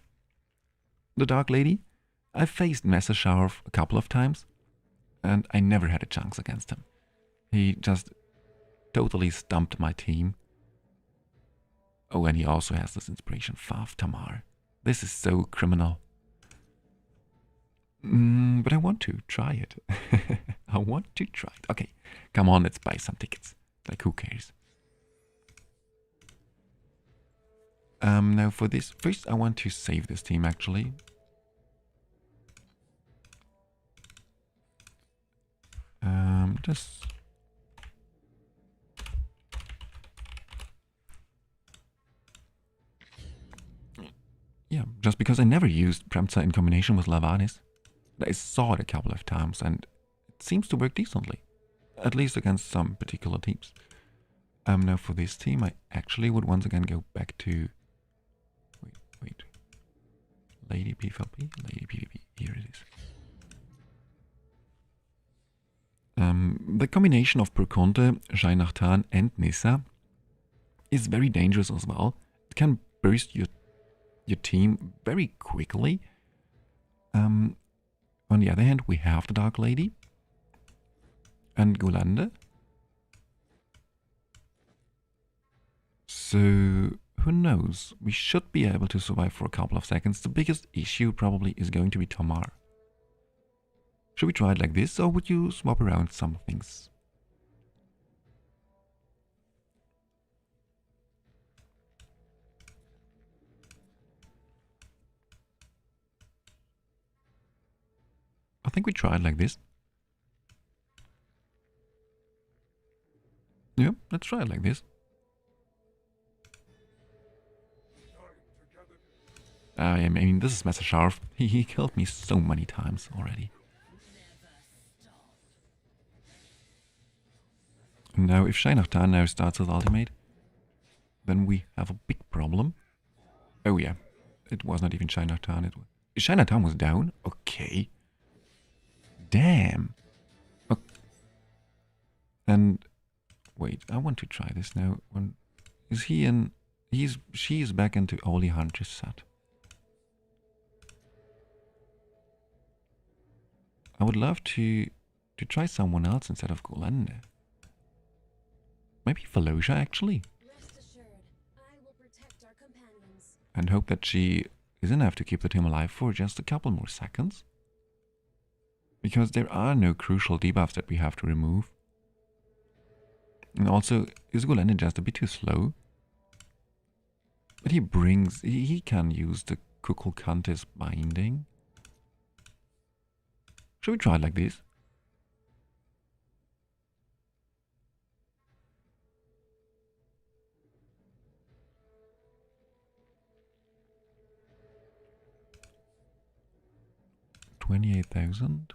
the Dark Lady, I faced Messerscharf a couple of times, and I never had a chance against him. He just totally stumped my team. Oh, and he also has this Inspiration 5 Tamar. This is so criminal. But I want to try it. I want to try it. Okay, come on, let's buy some tickets. Like, who cares? Now for this, first I want to save this team actually. Just... Yeah, just because I never used Premza in combination with Lavanis. I saw it a couple of times and it seems to work decently. At least against some particular teams. Now for this team I actually would once again go back to... Wait. Lady PvP? Lady PvP. Here it is. The combination of Perconte, Jainachtan and Nissa is very dangerous as well. It can burst your team very quickly. On the other hand, we have the Dark Lady and Golande. So, who knows? We should be able to survive for a couple of seconds. The biggest issue probably is going to be Tamar. Should we try it like this, or would you swap around some things? I think we try it like this. Yeah, let's try it like this. I mean, this is Master Sharp. He killed me so many times already. Now, if Shainachtan now starts his ultimate, then we have a big problem. Oh yeah, it was not even Shainachtan. Shainachtan was down? Okay. Damn. Okay. And wait, I want to try this now. Is he in? She is back into Holy Huntress set. I would love to try someone else instead of Golenda. Maybe Falosia actually. Rest assured, I will protect our companions. And hope that she is enough to keep the team alive for just a couple more seconds. Because there are no crucial debuffs that we have to remove. And also, is Golenda just a bit too slow? But he can use the Kukulkantis binding. Should we try it like this? $28,000.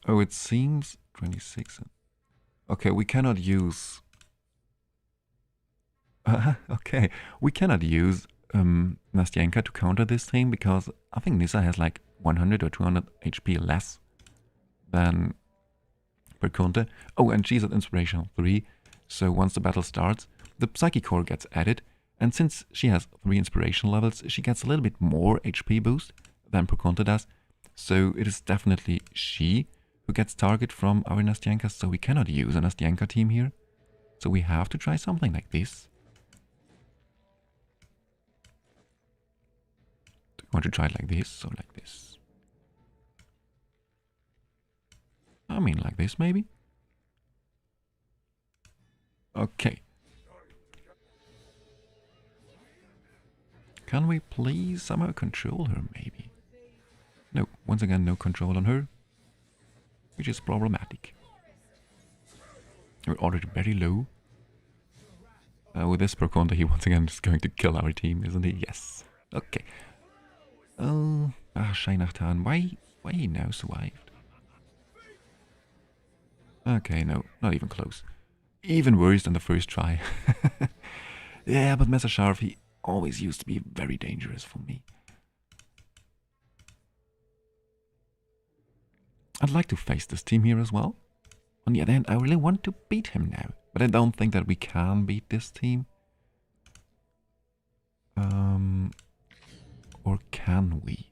Oh, it seems 26. Okay, we cannot use. Okay, we cannot use Nastienka to counter this thing because I think Nissa has like 100 or 200 HP less than Perconte. Oh, and she's at Inspirational 3, so once the battle starts, the Psychic Core gets added, and since she has 3 Inspiration levels, she gets a little bit more HP boost than Perconte does, so it is definitely she who gets target from our Nastienka, so we cannot use a Nastienka team here. So we have to try something like this. Do you want to try it like this or like this? I mean like this maybe? Okay. Can we please somehow control her maybe? No, once again no control on her, which is problematic. We're already very low. With this Perconte, he once again is going to kill our team, isn't he? Yes. Okay. Oh, Shainachtan, why he now survived? Okay, no, not even close. Even worse than the first try. Yeah, but Messer Sharp, he always used to be very dangerous for me. I'd like to face this team here as well. On the other hand, I really want to beat him now. But I don't think that we can beat this team. Or can we?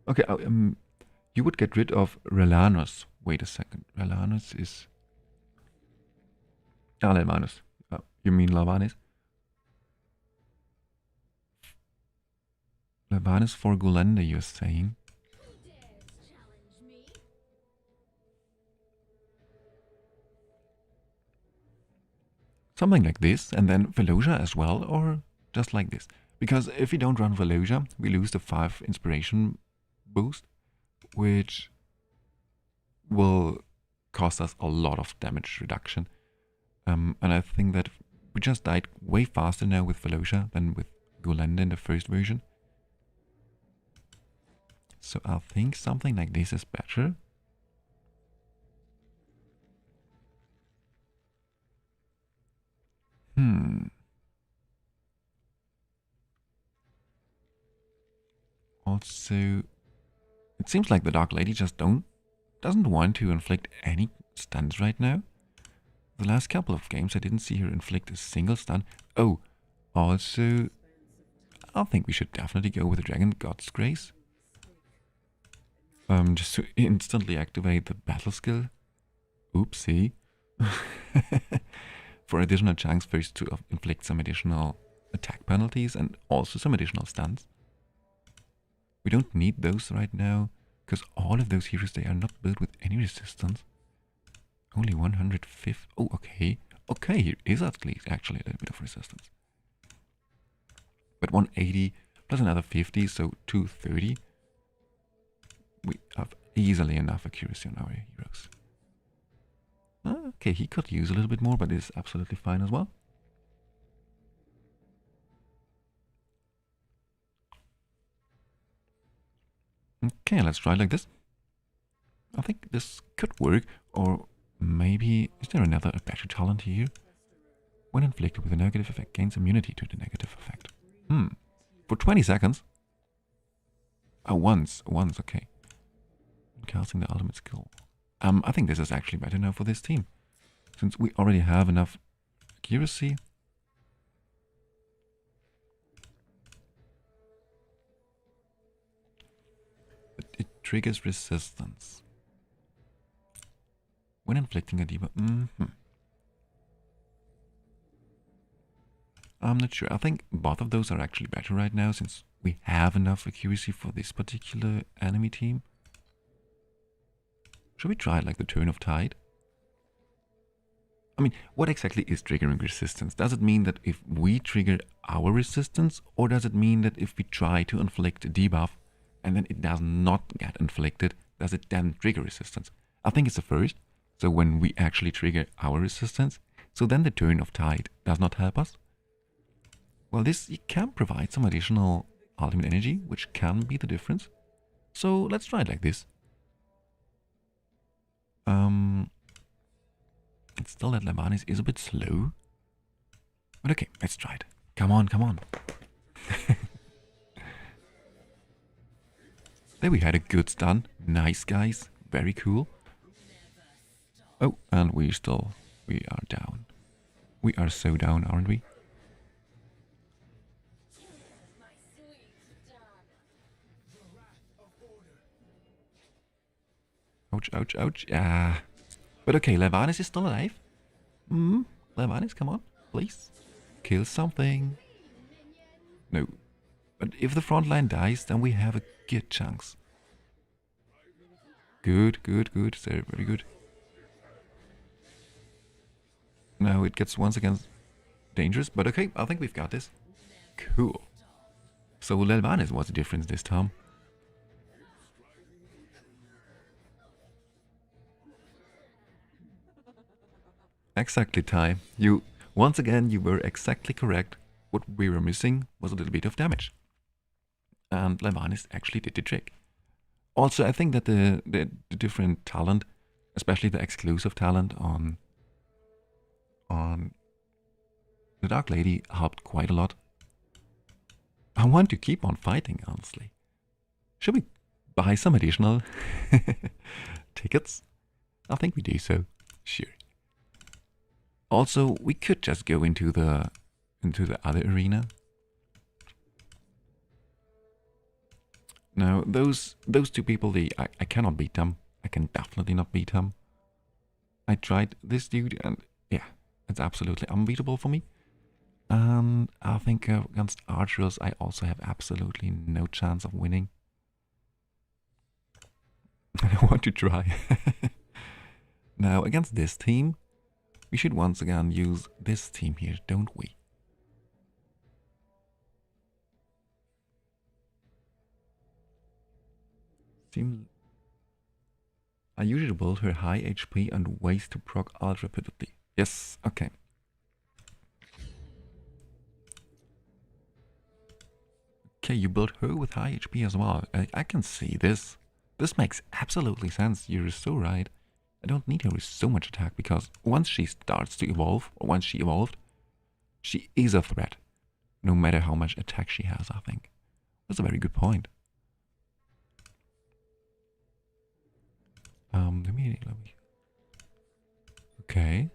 Okay, you would get rid of Relanos. Wait a second. Relanos is... Ah, Levanus. You mean Lavanis? Levanus for Golenda, you're saying? Something like this, and then Velocia as well, or just like this? Because if we don't run Velocia, we lose the 5 inspiration boost, which will cost us a lot of damage reduction. And I think that we just died way faster now with Velocia than with Golenda in the first version. So I think something like this is better. Also, it seems like the Dark Lady just doesn't want to inflict any stuns right now. The last couple of games I didn't see her inflict a single stun. Oh, also, I think we should definitely go with the Dragon God's Grace. Just to instantly activate the battle skill. Oopsie. For additional chance first to inflict some additional attack penalties and also some additional stuns. We don't need those right now, Because all of those heroes, they are not built with any resistance. Only 150. Oh, okay. Okay, here is at least actually a little bit of resistance. But 180 plus another 50, so 230. We have easily enough accuracy on our heroes. Okay, he could use a little bit more, but it's absolutely fine as well. Okay, let's try it like this. I think this could work, or maybe... Is there another better talent here? When inflicted with a negative effect, gains immunity to the negative effect. For 20 seconds? Oh, once, okay. Casting the ultimate skill. I think this is actually better now for this team. Since we already have enough accuracy. But it triggers resistance. When inflicting a debuff. I'm not sure. I think both of those are actually better right now since we have enough accuracy for this particular enemy team. Should we try like the Turn of Tide? I mean, what exactly is triggering resistance? Does it mean that if we trigger our resistance, or does it mean that if we try to inflict a debuff and then it does not get inflicted, does it then trigger resistance? I think it's the first. So when we actually trigger our resistance, so then the Turn of Tide does not help us. Well, this can provide some additional ultimate energy, which can be the difference. So let's try it like this. It's still that Levanis is a bit slow. But okay, let's try it. Come on, come on. There we had a good stun. Nice, guys. Very cool. Oh, and we are down. We are so down, aren't we? Ouch, ouch, ouch. Ah. But okay, Levanis is still alive. Levanis, come on, please. Kill something. No. But if the front line dies, then we have a good chance. Good, good, good. Very, very good. Now it gets once again dangerous, but okay, I think we've got this. Cool. So Levanis was the difference this time. Exactly, Ty. Once again, you were exactly correct. What we were missing was a little bit of damage. And Levanis actually did the trick. Also, I think that the different talent, especially the exclusive talent on the Dark Lady, helped quite a lot. I want to keep on fighting, honestly. Should we buy some additional tickets? I think we do so. Sure. Also, we could just go into the other arena. Now, those two people, I cannot beat them. I can definitely not beat them. I tried this dude, and yeah, it's absolutely unbeatable for me. And I think against archers, I also have absolutely no chance of winning. I want to try. Now, against this team, we should once again use this team here, don't we? Seems I usually build her high HP and ways to proc ultra rapidly. Yes, okay. Okay, you build her with high HP as well. I can see this. This makes absolutely sense. You're so right. I don't need her with so much attack because once she starts to evolve, or once she evolved, she is a threat. No matter how much attack she has, I think. That's a very good point. Let me. Okay.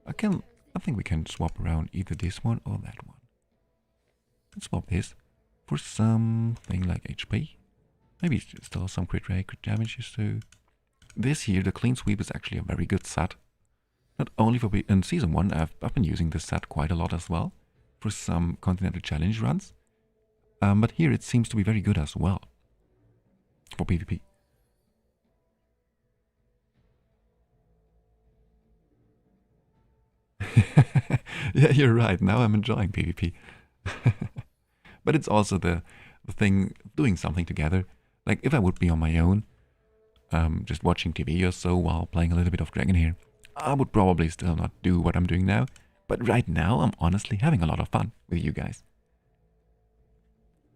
I think we can swap around either this one or that one. Let's swap this for something like HP. Maybe still some crit rate, crit damage. So this here, the clean sweep, is actually a very good set. Not only for in season 1, I've been using this set quite a lot as well for some continental challenge runs. But here it seems to be very good as well for PvP. Yeah, you're right. Now I'm enjoying PvP. But it's also the thing doing something together. Like if I would be on my own, just watching TV or so while playing a little bit of Dragonheir, I would probably still not do what I'm doing now. But right now, I'm honestly having a lot of fun with you guys.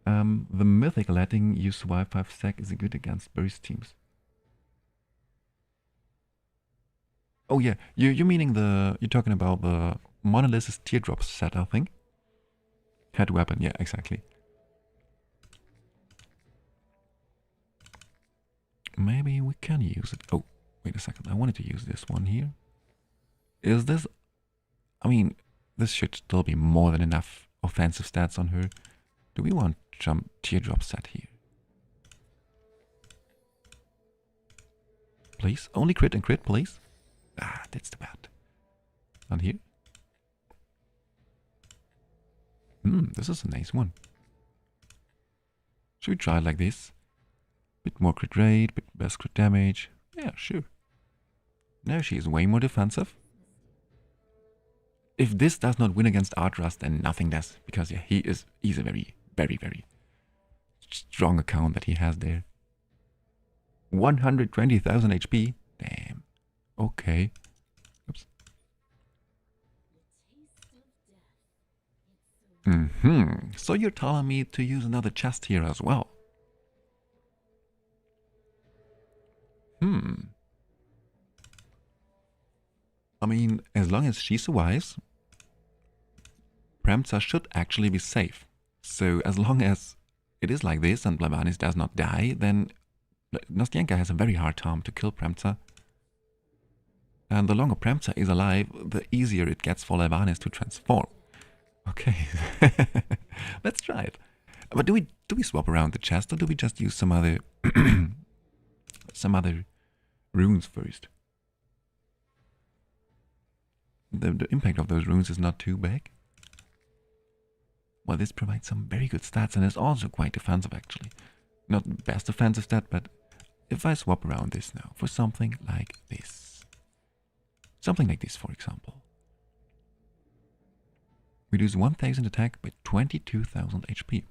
The mythic letting you survive 5 sec is good against burst teams. Oh yeah, you're meaning you're talking about the Monolith's teardrop set, I think. Head weapon, yeah, exactly. Maybe we can use it. Oh, wait a second, I wanted to use this one here. Is this... I mean, this should still be more than enough offensive stats on her. Do we want some teardrop set here? Please, only crit and crit, please. Ah, that's too bad. On here. This is a nice one. Should we try it like this? Bit more crit rate, bit less crit damage. Yeah, sure. Now she is way more defensive. If this does not win against Artras, then nothing does. Because yeah, he's a very, very, very strong account that he has there. 120,000 HP. Damn. Okay. Oops. So you're telling me to use another chest here as well. I mean, as long as she survives, Premza should actually be safe. So as long as it is like this and Blavanis does not die, then Nostyanka has a very hard time to kill Premza. And the longer Premza is alive, the easier it gets for Blavanis to transform. Okay, let's try it. But do we swap around the chest, or do we just use some other runes first? The impact of those runes is not too big. Well, this provides some very good stats and is also quite defensive actually. Not the best defensive stat, but if I swap around this now for something like this. Something like this, for example. Reduce 1000 attack by 22,000 HP.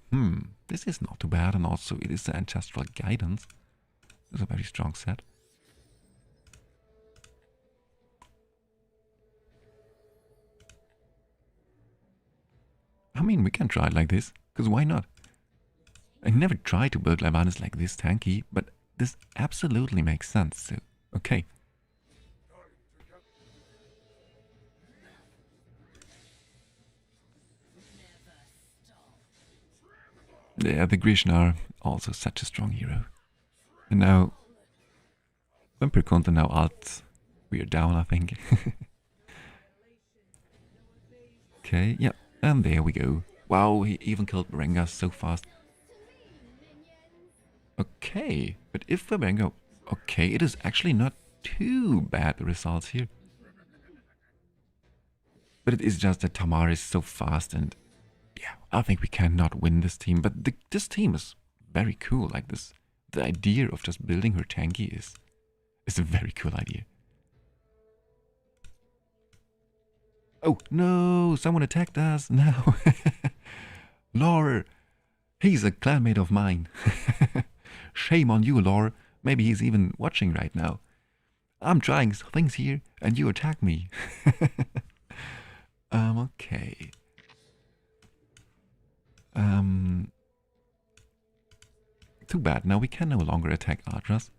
This is not too bad, and also it is the Ancestral Guidance. It's a very strong set. I mean, we can try it like this, because why not? I never tried to build Lyvanis like this tanky, but this absolutely makes sense, so okay. Yeah, the Grishna are also such a strong hero. And now, when Perconta now alt, we are down, I think. Okay, yeah, and there we go. Wow, he even killed Berengar so fast. Okay, but if Berengar... Okay, it is actually not too bad, the results here. But it is just that Tamar is so fast, and yeah, I think we cannot win this team. But this team is very cool, like this. The idea of just building her tanky is a very cool idea. Oh, no, someone attacked us. No. Lore, he's a clanmate of mine. Shame on you, Lore. Maybe he's even watching right now. I'm trying things here, and you attack me. Okay. Too bad. Now we can no longer attack Adras.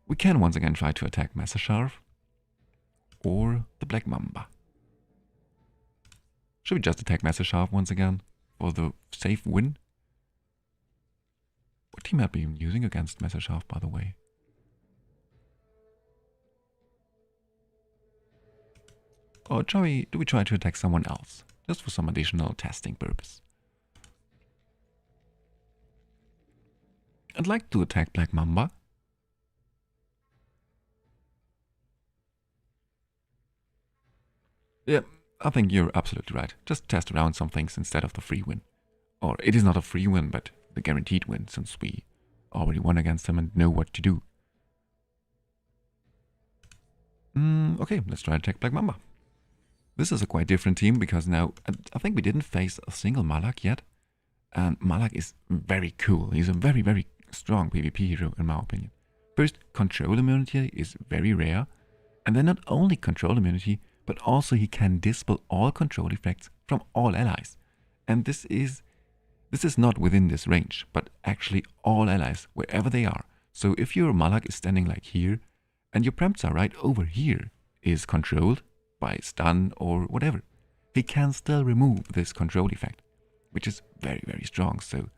We can once again try to attack Messerscharf or the Black Mamba. Should we just attack Messerscharf once again for the safe win? What team have we been using against Messerscharf, by the way? Or do we try to attack someone else, just for some additional testing purpose? I'd like to attack Black Mamba. Yeah, I think you're absolutely right. Just test around some things instead of the free win. Or it is not a free win, but the guaranteed win, since we already won against him and know what to do. Okay, let's try to attack Black Mamba. This is a quite different team because now I think we didn't face a single Malak yet. And Malak is very cool. He's a very, very strong PvP hero in my opinion. First, control immunity is very rare. And then not only control immunity, but also he can dispel all control effects from all allies. And this is not within this range, but actually all allies, wherever they are. So if your Malak is standing like here, and your Premza right over here is controlled by stun or whatever, he can still remove this control effect, which is very, very strong. So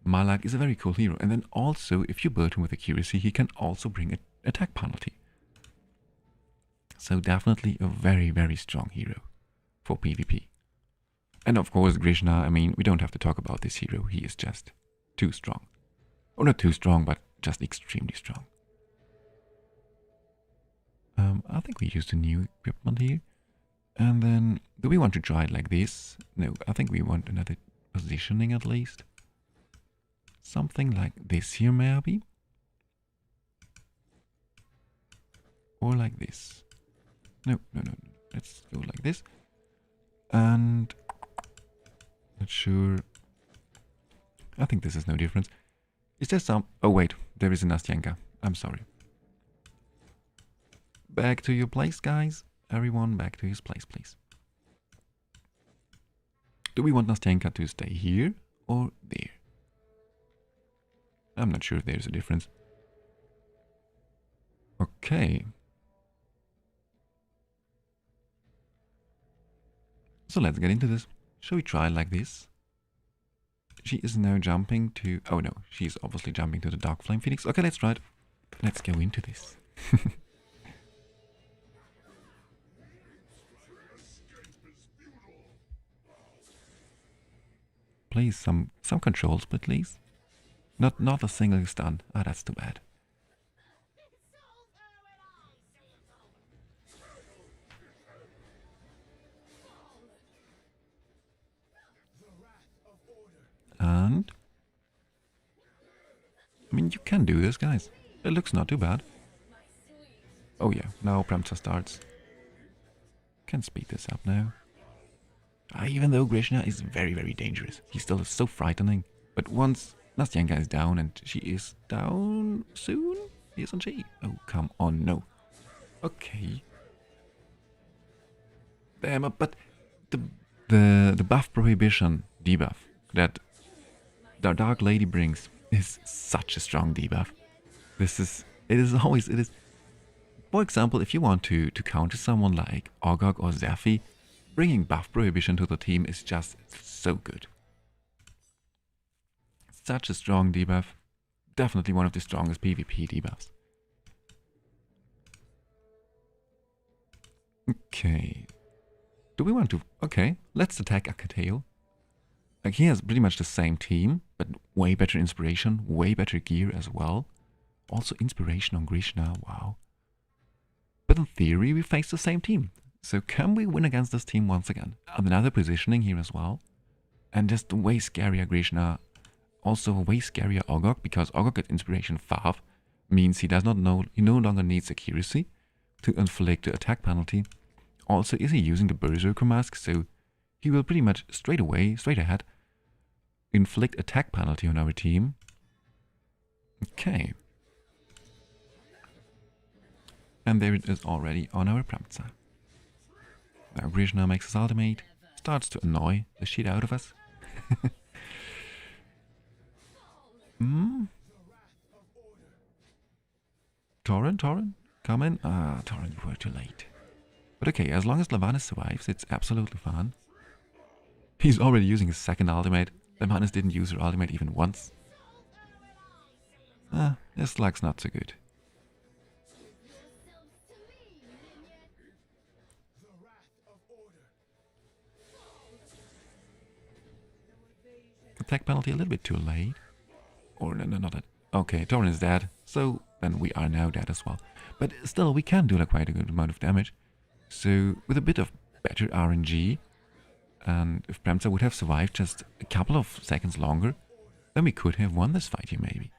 Malak is a very cool hero. And then also, if you build him with accuracy, he can also bring an attack penalty. So definitely a very, very strong hero for PvP. And of course, Grishna, I mean, we don't have to talk about this hero. He is just too strong. Or not too strong, but just extremely strong. I think we used a new equipment here. And then, do we want to try it like this? No, I think we want another positioning at least. Something like this here maybe. Or like this. No. Let's go like this. And not sure. I think this is no difference. Is there some... Oh wait, there is a Nastyanka. I'm sorry. Back to your place, guys. Everyone back to his place, please. Do we want Nastyanka to stay here or there? I'm not sure if there's a difference. Okay. So let's get into this. Shall we try like this? She is now jumping to... Oh no, she's obviously jumping to the Dark Flame Phoenix. Okay, let's try it. Let's go into this. Please, some controls, please. Not a single stun. Ah, that's too bad. And I mean, you can do this, guys. It looks not too bad. Oh yeah, now Premza starts. Can speed this up now. Even though Grishna is very, very dangerous, he still is so frightening. But once Nastyanka is down, and she is down soon, isn't she? Oh, come on, no. Okay. Damn, but the buff prohibition debuff that the Dark Lady brings is such a strong debuff. It is. For example, if you want to counter someone like Ogog or Zephy, bringing buff prohibition to the team is just so good. Such a strong debuff. Definitely one of the strongest PvP debuffs. Okay. Do we want to... Okay, let's attack Akateo. Like, he has pretty much the same team, but way better inspiration, way better gear as well. Also inspiration on Grishna, wow. But in theory, we face the same team. So can we win against this team once again? Another positioning here as well. And just way scarier Grishna. Also way scarier Ogog, because Ogog gets inspiration 5. Means he no longer needs accuracy to inflict the attack penalty. Also, is he using the Berserker mask? So he will pretty much straight ahead, inflict attack penalty on our team. Okay. And there it is already on our Premza. Now Grishna makes his ultimate, starts to annoy the shit out of us. Torrent, come in. Ah, Torrent, you were too late. But okay, as long as Lavanis survives, it's absolutely fine. He's already using his second ultimate. Lavanis didn't use her ultimate even once. His luck's not so good. Attack penalty a little bit too late. Or no, not that. Okay, Torrent is dead. So then we are now dead as well. But still, we can do like quite a good amount of damage. So with a bit of better RNG, and if Premza would have survived just a couple of seconds longer, then we could have won this fight here maybe.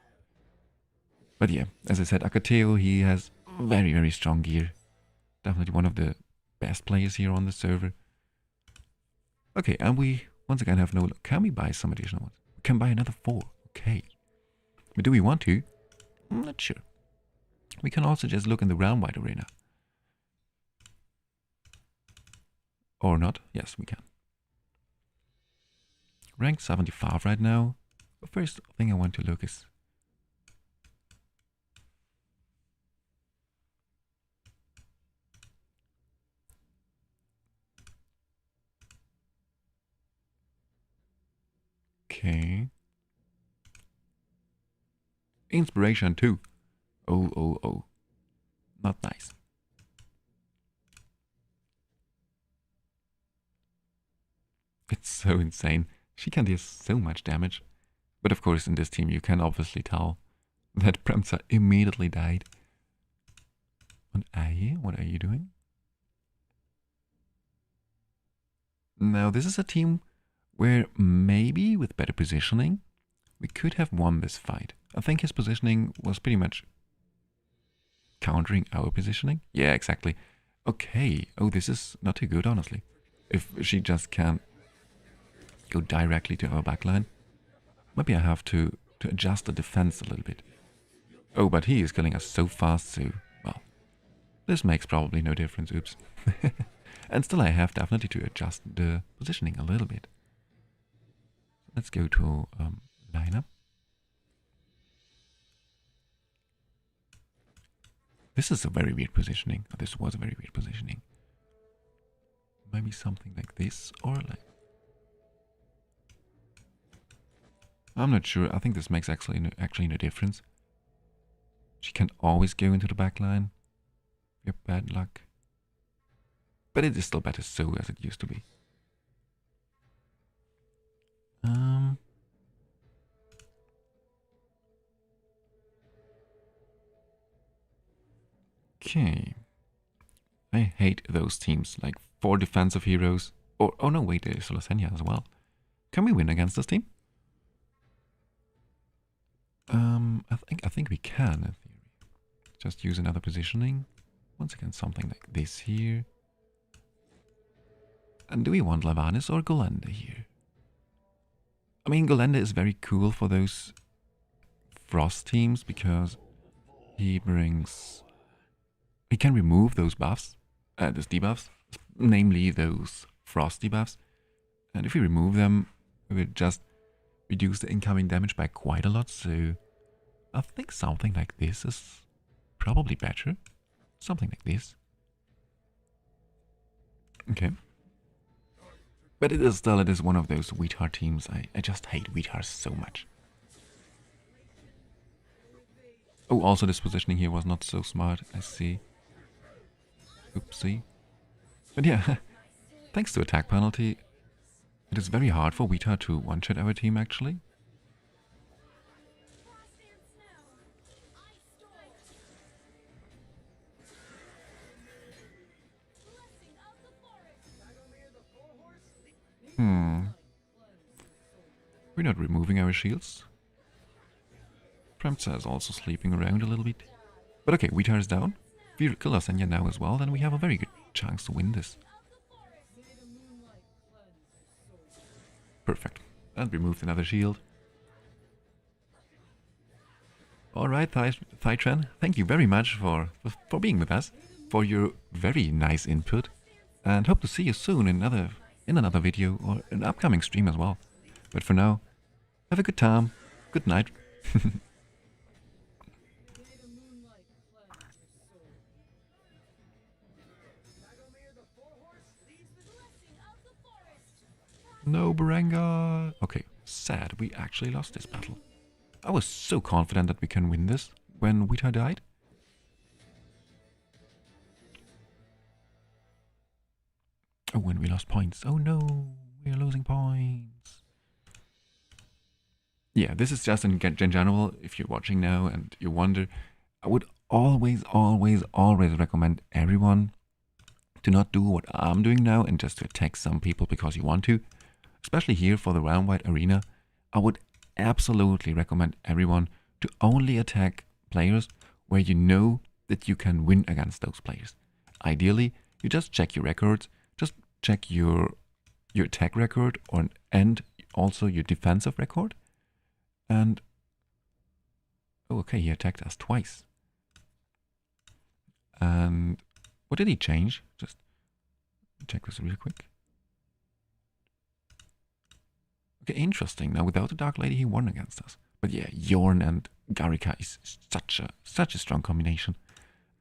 But yeah, as I said, Akateo, he has very, very strong gear. Definitely one of the best players here on the server. Okay, and we once again have no... Can we buy some additional ones? We can buy another 4. Okay. But do we want to? I'm not sure. We can also just look in the round-wide arena. Or not? Yes, we can. Rank 75 right now. The first thing I want to look is... Okay. Inspiration 2. Oh. Not nice. It's so insane. She can deal so much damage. But of course in this team you can obviously tell that Premza immediately died. And Aye, what are you doing? Now this is a team where maybe with better positioning we could have won this fight. I think his positioning was pretty much countering our positioning. Yeah, exactly. Okay. Oh, this is not too good, honestly. If she just can't go directly to our backline. Maybe I have to adjust the defense a little bit. Oh, but he is killing us so fast, so... Well, this makes probably no difference. Oops. And still I have definitely to adjust the positioning a little bit. Let's go to lineup. This is a very weird positioning. This was a very weird positioning. Maybe something like this or like... I'm not sure. I think this makes actually no difference. She can always go into the back line. You have bad luck. But it is still better so as it used to be. Okay. I hate those teams, like 4 defensive heroes. Or, oh no, wait, there's Slothenia as well. Can we win against this team? I think we can, in theory. Just use another positioning. Once again, something like this here. And do we want Lavanis or Golenda here? I mean, Golenda is very cool for those Frost teams because he brings... He can remove those buffs, those debuffs, namely those Frost debuffs. And if we remove them, we would just reduce the incoming damage by quite a lot, so I think something like this is probably better. Something like this. Okay. But it is one of those Weetar teams. I just hate Weetar so much. Oh, also this positioning here was not so smart, I see. Oopsie. But yeah, thanks to attack penalty, it is very hard for Weetar to one-shot our team actually. We're not removing our shields. Premza is also sleeping around a little bit. But okay, Weetar is down. If we kill Arsenia now as well, then we have a very good chance to win this. Perfect. And removed another shield. Alright, Thytran, thank you very much for being with us, for your very nice input, and hope to see you soon in another video or an upcoming stream as well. But for now, have a good time, good night. No, Berengar! Okay, sad, we actually lost this battle. I was so confident that we can win this when Weetar died. Oh, when we lost points. Oh no, we are losing points. Yeah, this is just in general, if you're watching now and you wonder, I would always recommend everyone to not do what I'm doing now and just to attack some people because you want to. Especially here for the round-wide arena, I would absolutely recommend everyone to only attack players where you know that you can win against those players. Ideally, You just check your records, just check your attack record and also your defensive record. And oh, okay, he attacked us twice. And what did he change? Just check this real quick. Okay, interesting. Now without the Dark Lady, he won against us. But yeah, Yorn and Garika is such a strong combination.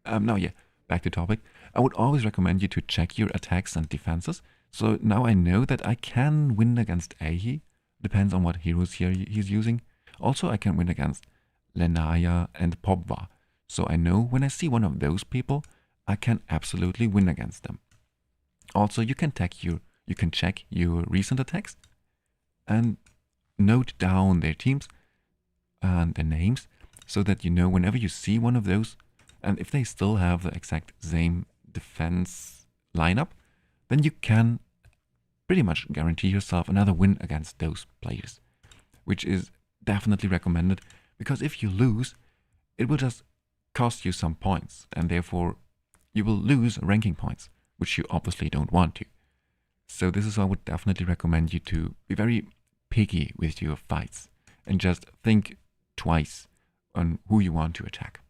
Now yeah, back to topic. I would always recommend you to check your attacks and defenses. So now I know that I can win against Ahi. Depends on what heroes here he's using. Also, I can win against Lenaya and Pobva. So I know when I see one of those people, I can absolutely win against them. Also, you can check your recent attacks and note down their teams and their names so that you know whenever you see one of those, and if they still have the exact same defense lineup, then you can pretty much guarantee yourself another win against those players, which is definitely recommended, because if you lose, it will just cost you some points, and therefore you will lose ranking points, which you obviously don't want to. So this is why I would definitely recommend you to be very picky with your fights and just think twice on who you want to attack.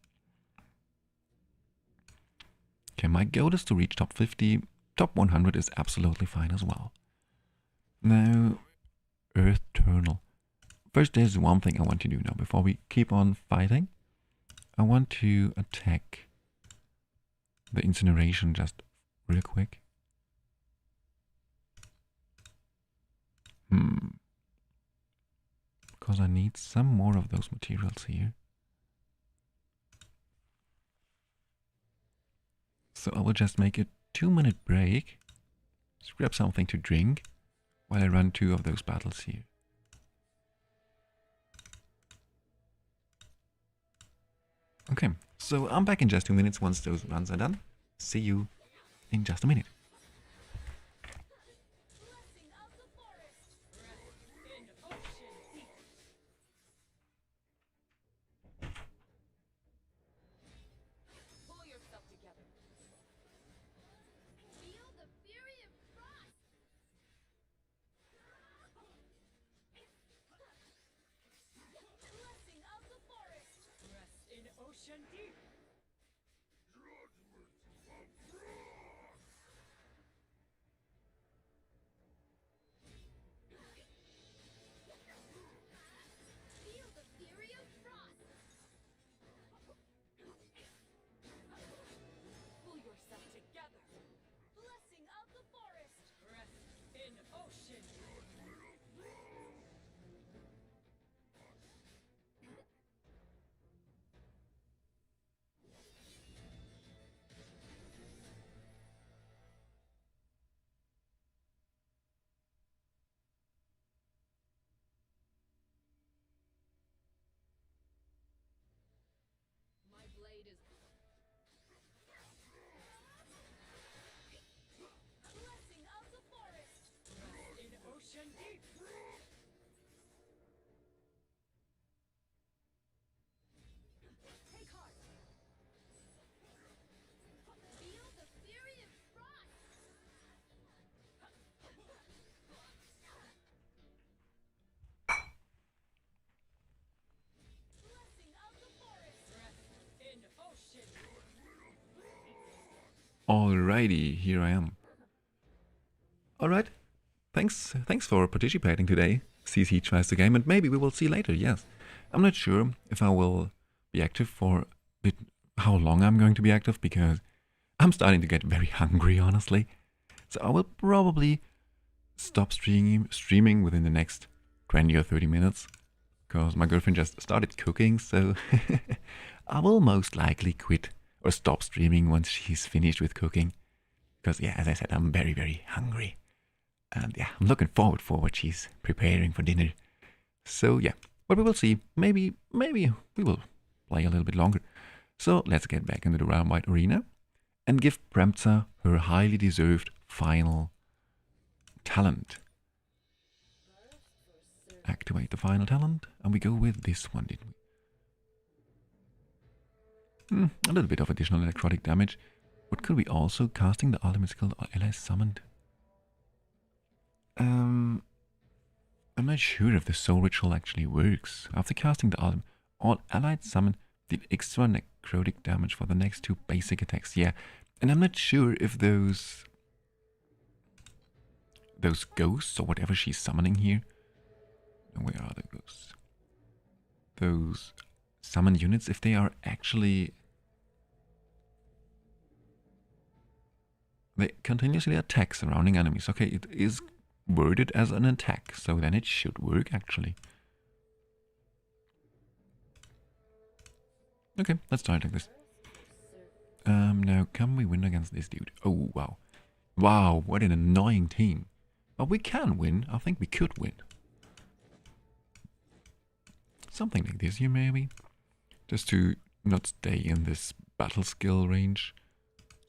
Okay, my goal is to reach top 50. Top 100 is absolutely fine as well. Now, Eternal. First, there's one thing I want to do now before we keep on fighting. I want to attack the incineration just real quick. Because I need some more of those materials here. So I will just make a 2-minute break. Just grab something to drink while I run 2 of those battles here. Okay, so I'm back in just 2 minutes once those runs are done. See you in just a minute. Alrighty, here I am. Alright, thanks for participating today. CC tries the game, and maybe we will see later, yes. I'm not sure if I will be active for how long I'm going to be active, because I'm starting to get very hungry, honestly. So I will probably stop streaming within the next 20 or 30 minutes, because my girlfriend just started cooking, so I will most likely quit or stop streaming once she's finished with cooking. Because yeah, as I said, I'm very, very hungry. And yeah, I'm looking forward for what she's preparing for dinner. So yeah, but we will see. Maybe we will play a little bit longer. So let's get back into the Realm Wide Arena and give Premza her highly deserved final talent. Activate the final talent, and we go with this one, didn't we? A little bit of additional necrotic damage. What could we also? Casting the ultimate skill or allies summoned? I'm not sure if the soul ritual actually works. After casting the ultimate, all allied summon deal extra necrotic damage for the next 2 basic attacks. Yeah, and I'm not sure if those ghosts or whatever she's summoning here. Where are the ghosts? Those summon units, if they are actually... They continuously attack surrounding enemies. Okay, it is worded as an attack, so then it should work actually. Okay, let's try it like this. Now can we win against this dude? Oh, wow. Wow, what an annoying team. But we can win. I think we could win. Something like this here maybe. Just to not stay in this battle skill range.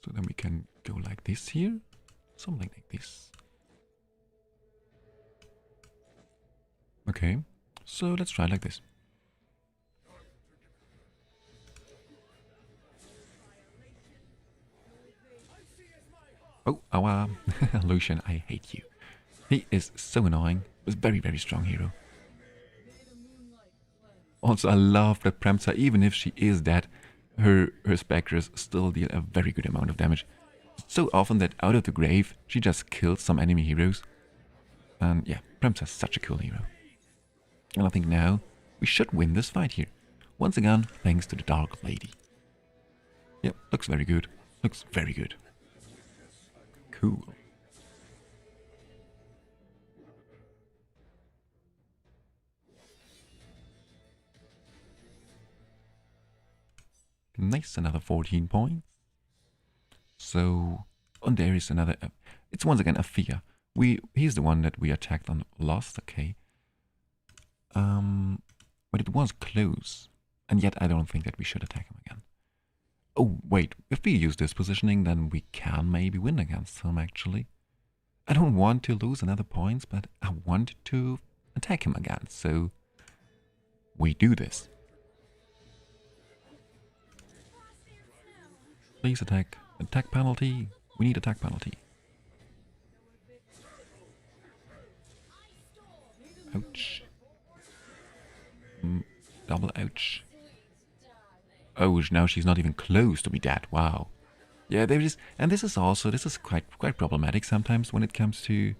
So then we can go like this here. Something like this. Okay, so let's try it like this. Oh, our Lucian, I hate you. He is so annoying. He's a very, very strong hero. Also, I love that Premsa, even if she is dead, her specters still deal a very good amount of damage. So often that out of the grave, she just kills some enemy heroes. And yeah, Premsa is such a cool hero. And I think now we should win this fight here. Once again, thanks to the Dark Lady. Yep, looks very good. Looks very good. Cool. Nice, another 14 points. So, and there is another... it's once again Afia. He's the one that we attacked on Lost, okay. But it was close. And yet I don't think that we should attack him again. Oh, wait. If we use this positioning, then we can maybe win against him, actually. I don't want to lose another points, but I want to attack him again. So, we do this. Please attack. Attack penalty. We need attack penalty. Ouch. Double ouch. Oh, now she's not even close to be dead. Wow. Yeah, there is, and this is quite problematic sometimes when it comes to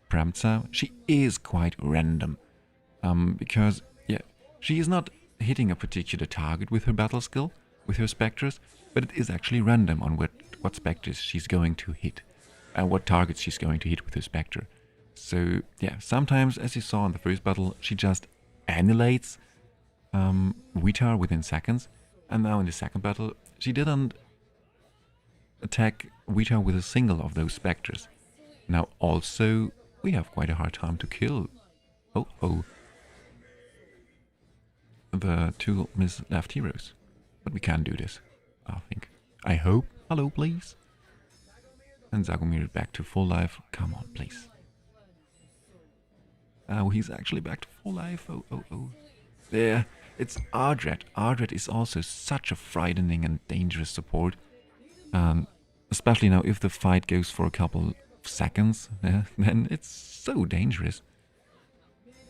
Premsa. She is quite random, because yeah, she is not hitting a particular target with her battle skill, with her specters, but it is actually random on what specters she's going to hit, and what targets she's going to hit with her spectre. So yeah, sometimes, as you saw in the first battle, she just annihilates Vitar within seconds, and now in the second battle, she didn't attack Vitar with a single of those specters. Now also, we have quite a hard time to kill the 2 Miss left heroes. But we can do this, I think. I hope. Hello, please. And Zagomir back to full life. Come on, please. Oh, he's actually back to full life. Oh. There. It's Ardred. Ardred is also such a frightening and dangerous support. Especially now if the fight goes for a couple of seconds, then it's so dangerous.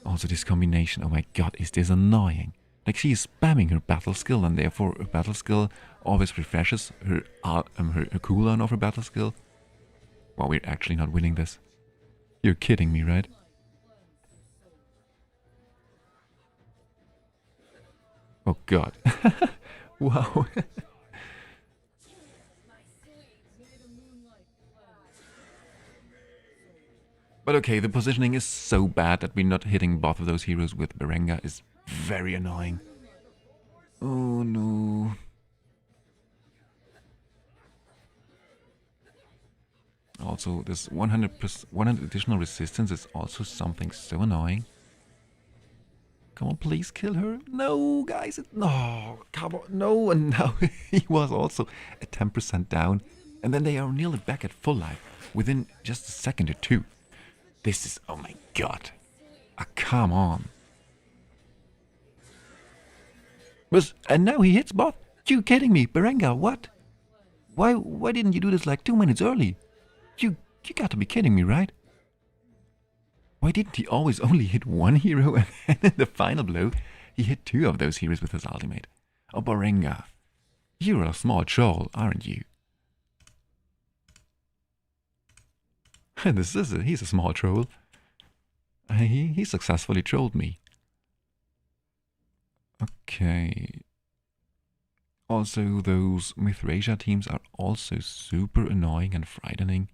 Also this combination, oh my god, is this annoying. Like she is spamming her battle skill, and therefore her battle skill always refreshes her cooldown of her battle skill. Well, we're actually not winning this. You're kidding me, right? Oh god. Wow. But okay, the positioning is so bad that we're not hitting both of those heroes with Berenga is very annoying. Oh no. Also, this 100 additional resistance is also something so annoying. Come on, please kill her. No, guys. No, come on. No, and now he was also at 10% down. And then they are nearly back at full life within just a second or two. This is, oh my god. Come on. And now he hits both. You kidding me? Berenga, what? Why didn't you do this like 2 minutes early? You got to be kidding me, right? Why didn't he always only hit one hero and then in the final blow he hit 2 of those heroes with his ultimate? Oh, Barenga, you're a small troll, aren't you? He's a small troll. He successfully trolled me. Okay. Also, those Mithrasia teams are also super annoying and frightening.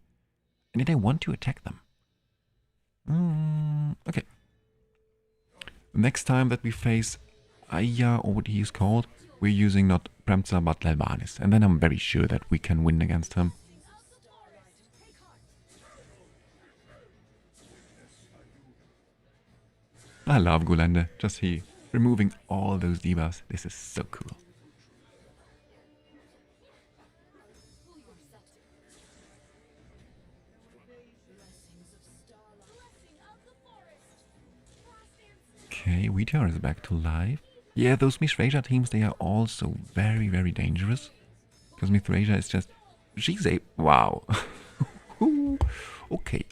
And did I want to attack them? Okay. Next time that we face Aya, or what he is called, we're using not Premza but Lelvanis. And then I'm very sure that we can win against him. I love Gulende. Just he removing all those debuffs. This is so cool. Okay, Weetiar is back to life. Yeah, those Mithrasia teams, they are also very, very dangerous. Because Mithrasia is just... She's a... Wow. Okay.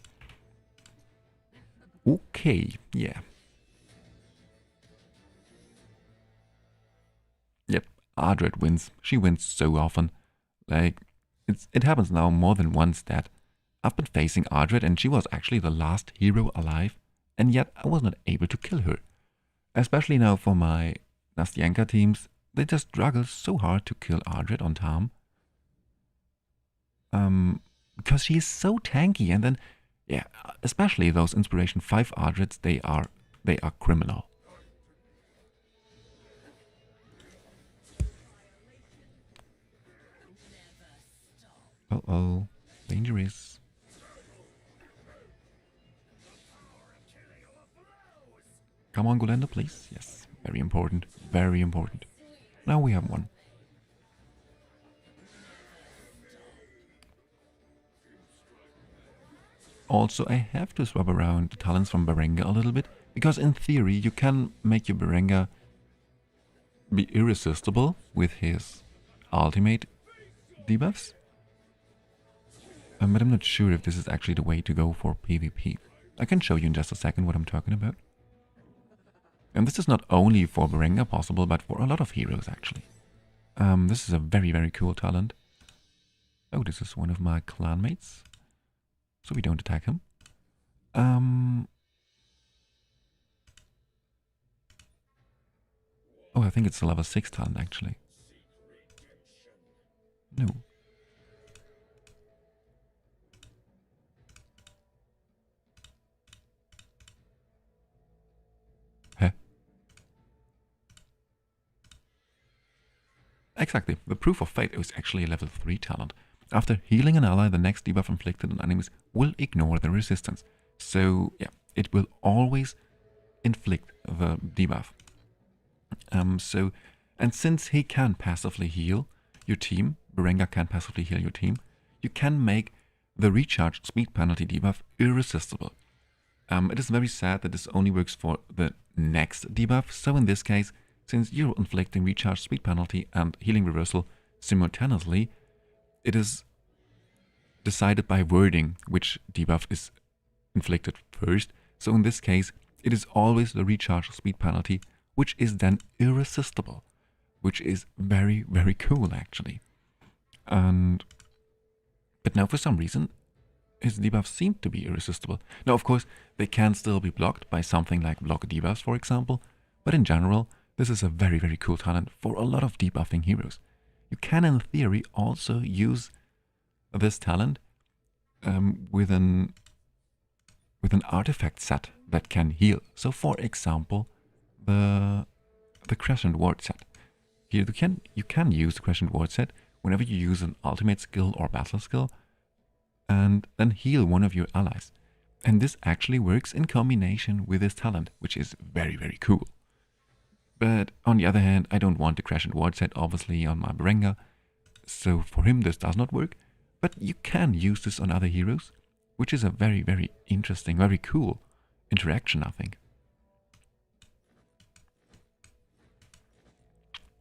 Okay, yeah. Yep, Ardred wins. She wins so often. Like, it happens now more than once that I've been facing Ardred and she was actually the last hero alive, and yet I was not able to kill her. Especially now for my Nastyanka teams, they just struggle so hard to kill Ardred on time. Because she is so tanky, and then, yeah, especially those Inspiration 5 Ardreds, they are criminal. Uh-oh, dangerous. Come on, Gulenda, please. Yes, very important, very important. Now we have one. Also, I have to swap around the talents from Barenga a little bit, because in theory you can make your Barenga be irresistible with his ultimate debuffs. But I'm not sure if this is actually the way to go for PvP. I can show you in just a second what I'm talking about. And this is not only for Barenga possible, but for a lot of heroes actually. This is a very, very cool talent. Oh, this is one of my clanmates. So we don't attack him. Oh, I think it's a level 6 talent actually. No. Huh? Exactly. The Proof of Fate is actually a level 3 talent. After healing an ally, the next debuff inflicted on enemies will ignore the resistance. So, yeah, it will always inflict the debuff. And since he can passively heal your team, Barenga can passively heal your team, you can make the recharge speed penalty debuff irresistible. It is very sad that this only works for the next debuff, so in this case, since you're inflicting recharge speed penalty and healing reversal simultaneously, it is decided by wording which debuff is inflicted first. So in this case, it is always the recharge speed penalty, which is then irresistible, which is very, very cool actually. But now for some reason, his debuffs seem to be irresistible. Now of course, they can still be blocked by something like block debuffs, for example, but in general, this is a very, very cool talent for a lot of debuffing heroes. You can in theory also use this talent with an artifact set that can heal. So for example, the Crescent Ward set. Here you can use the Crescent Ward set whenever you use an ultimate skill or battle skill and then heal one of your allies. And this actually works in combination with this talent, which is very, very cool. But on the other hand, I don't want the Crescent Ward set obviously on my Barenga, so for him this does not work. But you can use this on other heroes, which is a very, very interesting, very cool interaction, I think.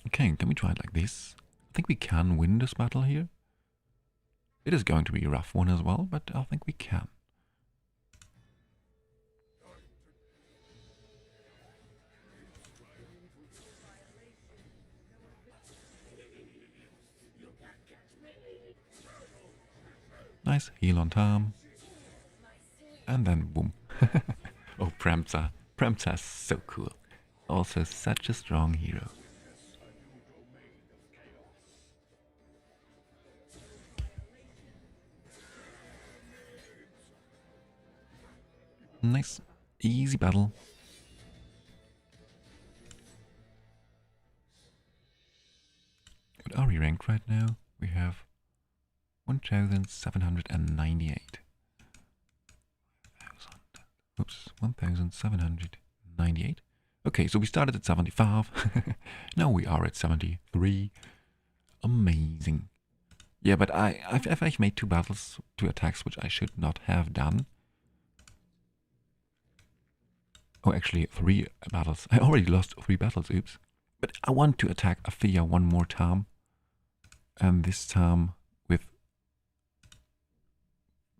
Okay, can we try it like this? I think we can win this battle here. It is going to be a rough one as well, but I think we can. Nice heal on time. And then boom. Oh, Premza. Premza is so cool. Also such a strong hero. Nice. Easy battle. What are we ranked right now? We have 1,798. Oops, 1,798. Okay, so we started at 75. Now we are at 73. Amazing. Yeah, but I've made 2 battles, 2 attacks, which I should not have done. Oh, actually, 3 battles. I already lost 3 battles, oops. But I want to attack Athea one more time. And this time with...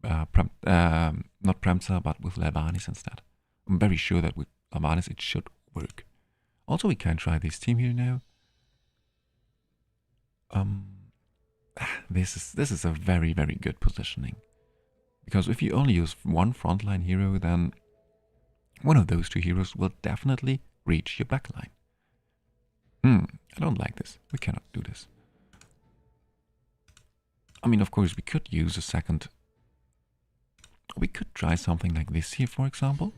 not Premza, but with Levanis instead. I'm very sure that with Levanis it should work. Also, we can try this team here now. This is a very, very good positioning. Because if you only use one frontline hero, then one of those 2 heroes will definitely reach your backline. I don't like this. We cannot do this. I mean, of course, we could use a second... We could try something like this here, for example.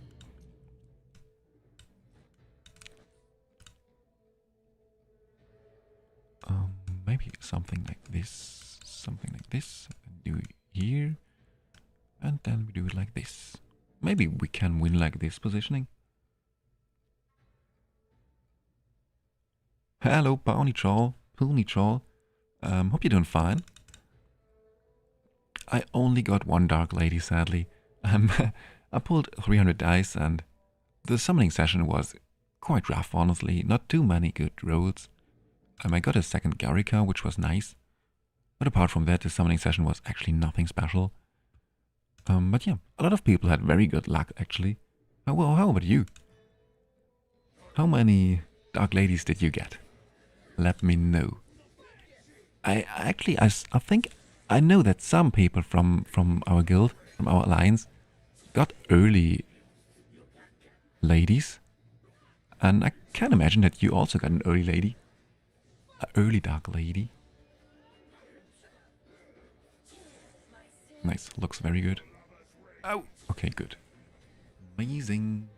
Maybe something like this. Something like this. Do it here. And then we do it like this. Maybe we can win like this positioning. Hello, Bounty Troll. Pony Troll. Hope you're doing fine. I only got 1 Dark Lady, sadly. I pulled 300 dice and the summoning session was quite rough, honestly. Not too many good rolls. I got a second Garika, which was nice. But apart from that, the summoning session was actually nothing special. But yeah, a lot of people had very good luck, actually. Well, how about you? How many Dark Ladies did you get? Let me know. I think I know that some people from our guild, from our alliance, got early ladies. And I can imagine that you also got an early lady. An early Dark Lady. Nice, looks very good. Oh, okay, good. Amazing.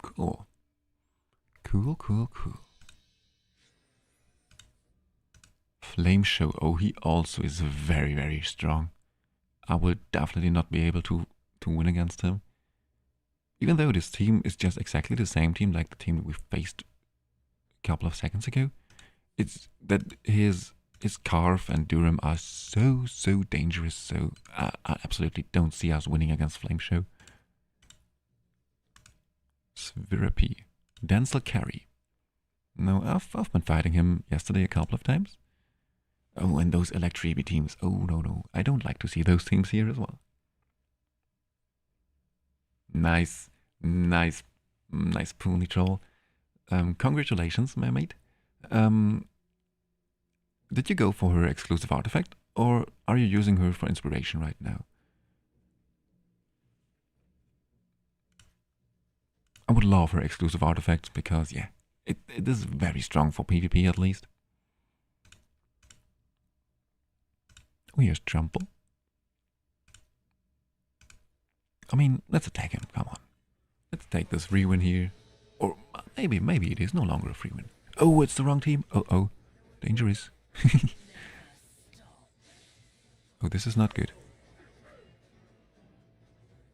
Cool. Cool, cool, cool. Flame Show. Oh, he also is very, very strong. I will definitely not be able to win against him. Even though this team is just exactly the same team like the team that we faced a couple of seconds ago. It's that his Carve and Durham are so dangerous, so I absolutely don't see us winning against Flame Show. Svirapy. Denzel Carry. No, I've been fighting him yesterday a couple of times. Oh, and those Electribi teams. Oh, no. I don't like to see those teams here as well. Nice Pony Troll. Congratulations, my mate. Did you go for her exclusive artifact, or are you using her for inspiration right now? I would love her exclusive artifacts because, yeah, it is very strong for PvP at least. Oh, here's Trample. I mean, let's attack him, come on. Let's take this free win here. Or maybe it is no longer a free win. Oh, it's the wrong team. Oh, dangerous. Oh, this is not good.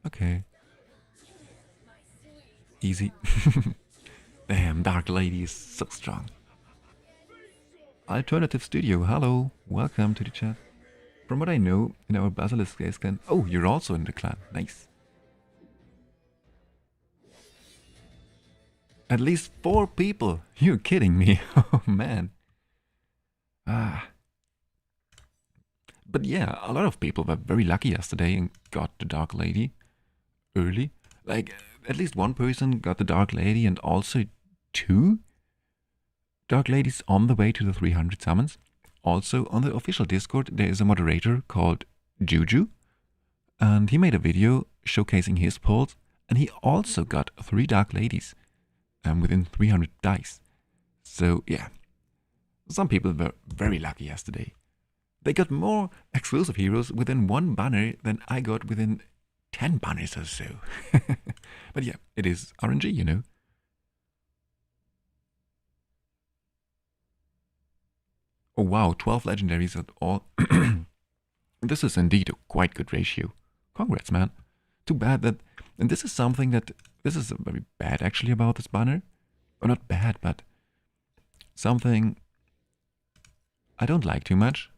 Okay. Easy. Damn, Dark Lady is so strong. Alternative Studio, hello. Welcome to the chat. From what I know, in our Basilisk clan... Oh, you're also in the clan. Nice. At least 4 people. You're kidding me. Oh, man. Ah. But yeah, a lot of people were very lucky yesterday and got the Dark Lady early. Like, at least one person got the Dark Lady and also 2 Dark Ladies on the way to the 300 summons. Also, on the official Discord, there is a moderator called Juju. And he made a video showcasing his pulls. And he also got 3 Dark Ladies within 300 dice. So, yeah. Some people were very lucky yesterday. They got more exclusive heroes within 1 banner than I got within 10 banners or so. But yeah, it is RNG, you know. Oh wow, 12 legendaries at all. This is indeed a quite good ratio. Congrats, man. Too bad that... And this is something that... This is very bad actually about this banner. Or not bad, but... Something I don't like too much.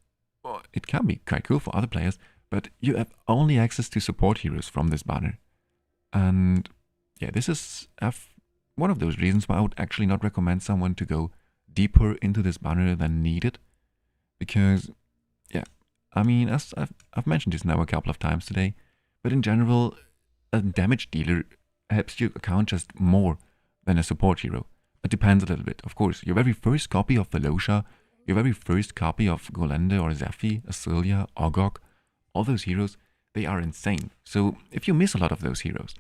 Well, it can be quite cool for other players, but you have only access to support heroes from this banner. And yeah, this is one of those reasons why I would actually not recommend someone to go deeper into this banner than needed. Because, yeah, I mean, as I've mentioned this now a couple of times today, but in general, a damage dealer helps your account just more than a support hero. It depends a little bit. Of course, your very first copy of Velosha, your very first copy of Golende or Zephi, Asilia, Ogok, all those heroes, they are insane. So if you miss a lot of those heroes,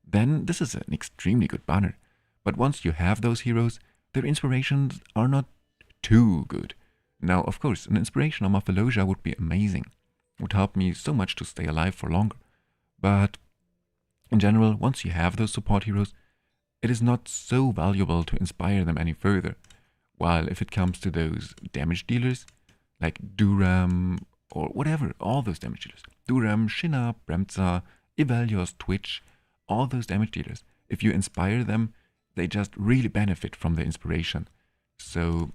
then this is an extremely good banner. But once you have those heroes, their inspirations are not too good. Now, of course, an inspiration on my Velosha would be amazing. It would help me so much to stay alive for longer. But in general, once you have those support heroes, it is not so valuable to inspire them any further. While if it comes to those damage dealers, like Duram or whatever, all those damage dealers, Duram, Shina, Bremza, Ivelios, Twitch, all those damage dealers, if you inspire them, they just really benefit from the inspiration. So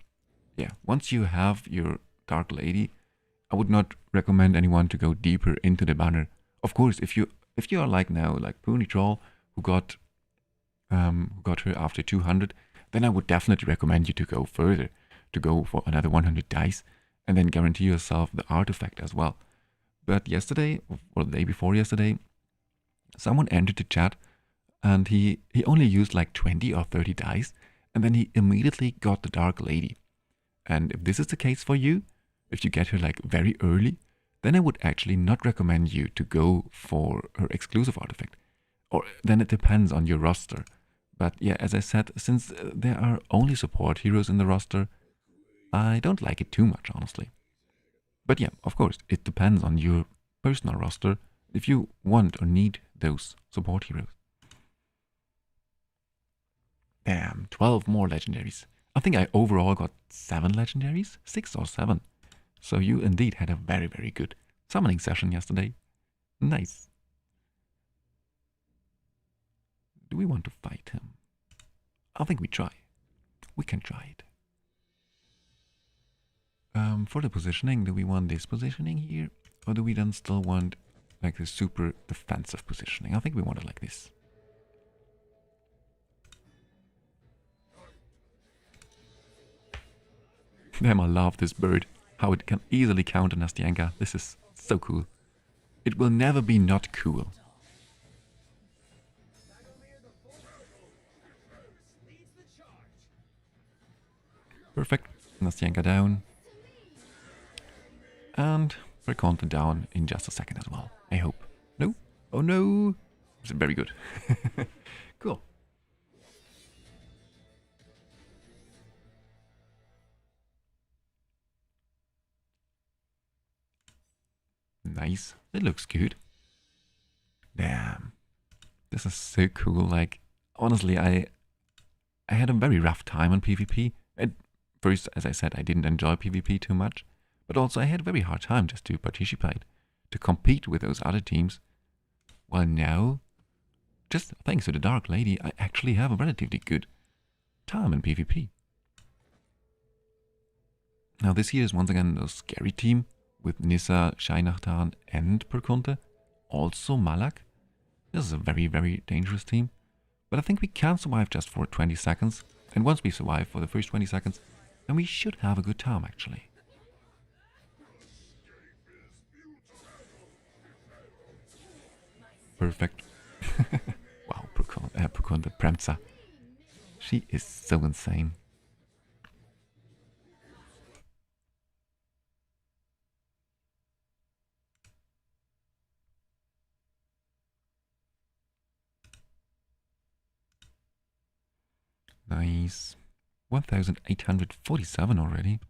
yeah, once you have your Dark Lady, I would not recommend anyone to go deeper into the banner. Of course, if you are like now, like Pony Troll, who got her after 200, then I would definitely recommend you to go further, to go for another 100 dice, and then guarantee yourself the artifact as well. But yesterday, or the day before yesterday, someone entered the chat, and he only used like 20 or 30 dice, and then he immediately got the Dark Lady. And if this is the case for you, if you get her like very early, then I would actually not recommend you to go for her exclusive artifact. Or then it depends on your roster. But yeah, as I said, since there are only support heroes in the roster, I don't like it too much, honestly. But yeah, of course, it depends on your personal roster if you want or need those support heroes. Damn, 12 more legendaries. I think I overall got 7 legendaries, 6 or 7. So you indeed had a very, very good summoning session yesterday. Nice. Do we want to fight him? I think we try. We can try it. For the positioning, do we want this positioning here? Or do we then still want like the super defensive positioning? I think we want it like this. Damn, I love this bird. How it can easily counter Nastianka. This is so cool. It will never be not cool. Perfect. Nastianka down. And Raconta down in just a second as well. I hope. No? Oh no! It's very good. Cool. Nice. It looks good. Damn. This is so cool. Like, honestly, I had a very rough time on PvP. At first, as I said, I didn't enjoy PvP too much. But also I had a very hard time just to participate, to compete with those other teams. While now, just thanks to the Dark Lady, I actually have a relatively good time in PvP. Now this here is once again a scary team with Nissa, Shainachtan and Perkunte. Also Malak. This is a very, very dangerous team. But I think we can survive just for 20 seconds. And once we survive for the first 20 seconds, then we should have a good time actually. Perfect. Wow, Perkunte, Premza. She is so insane. Nice. 1847 already.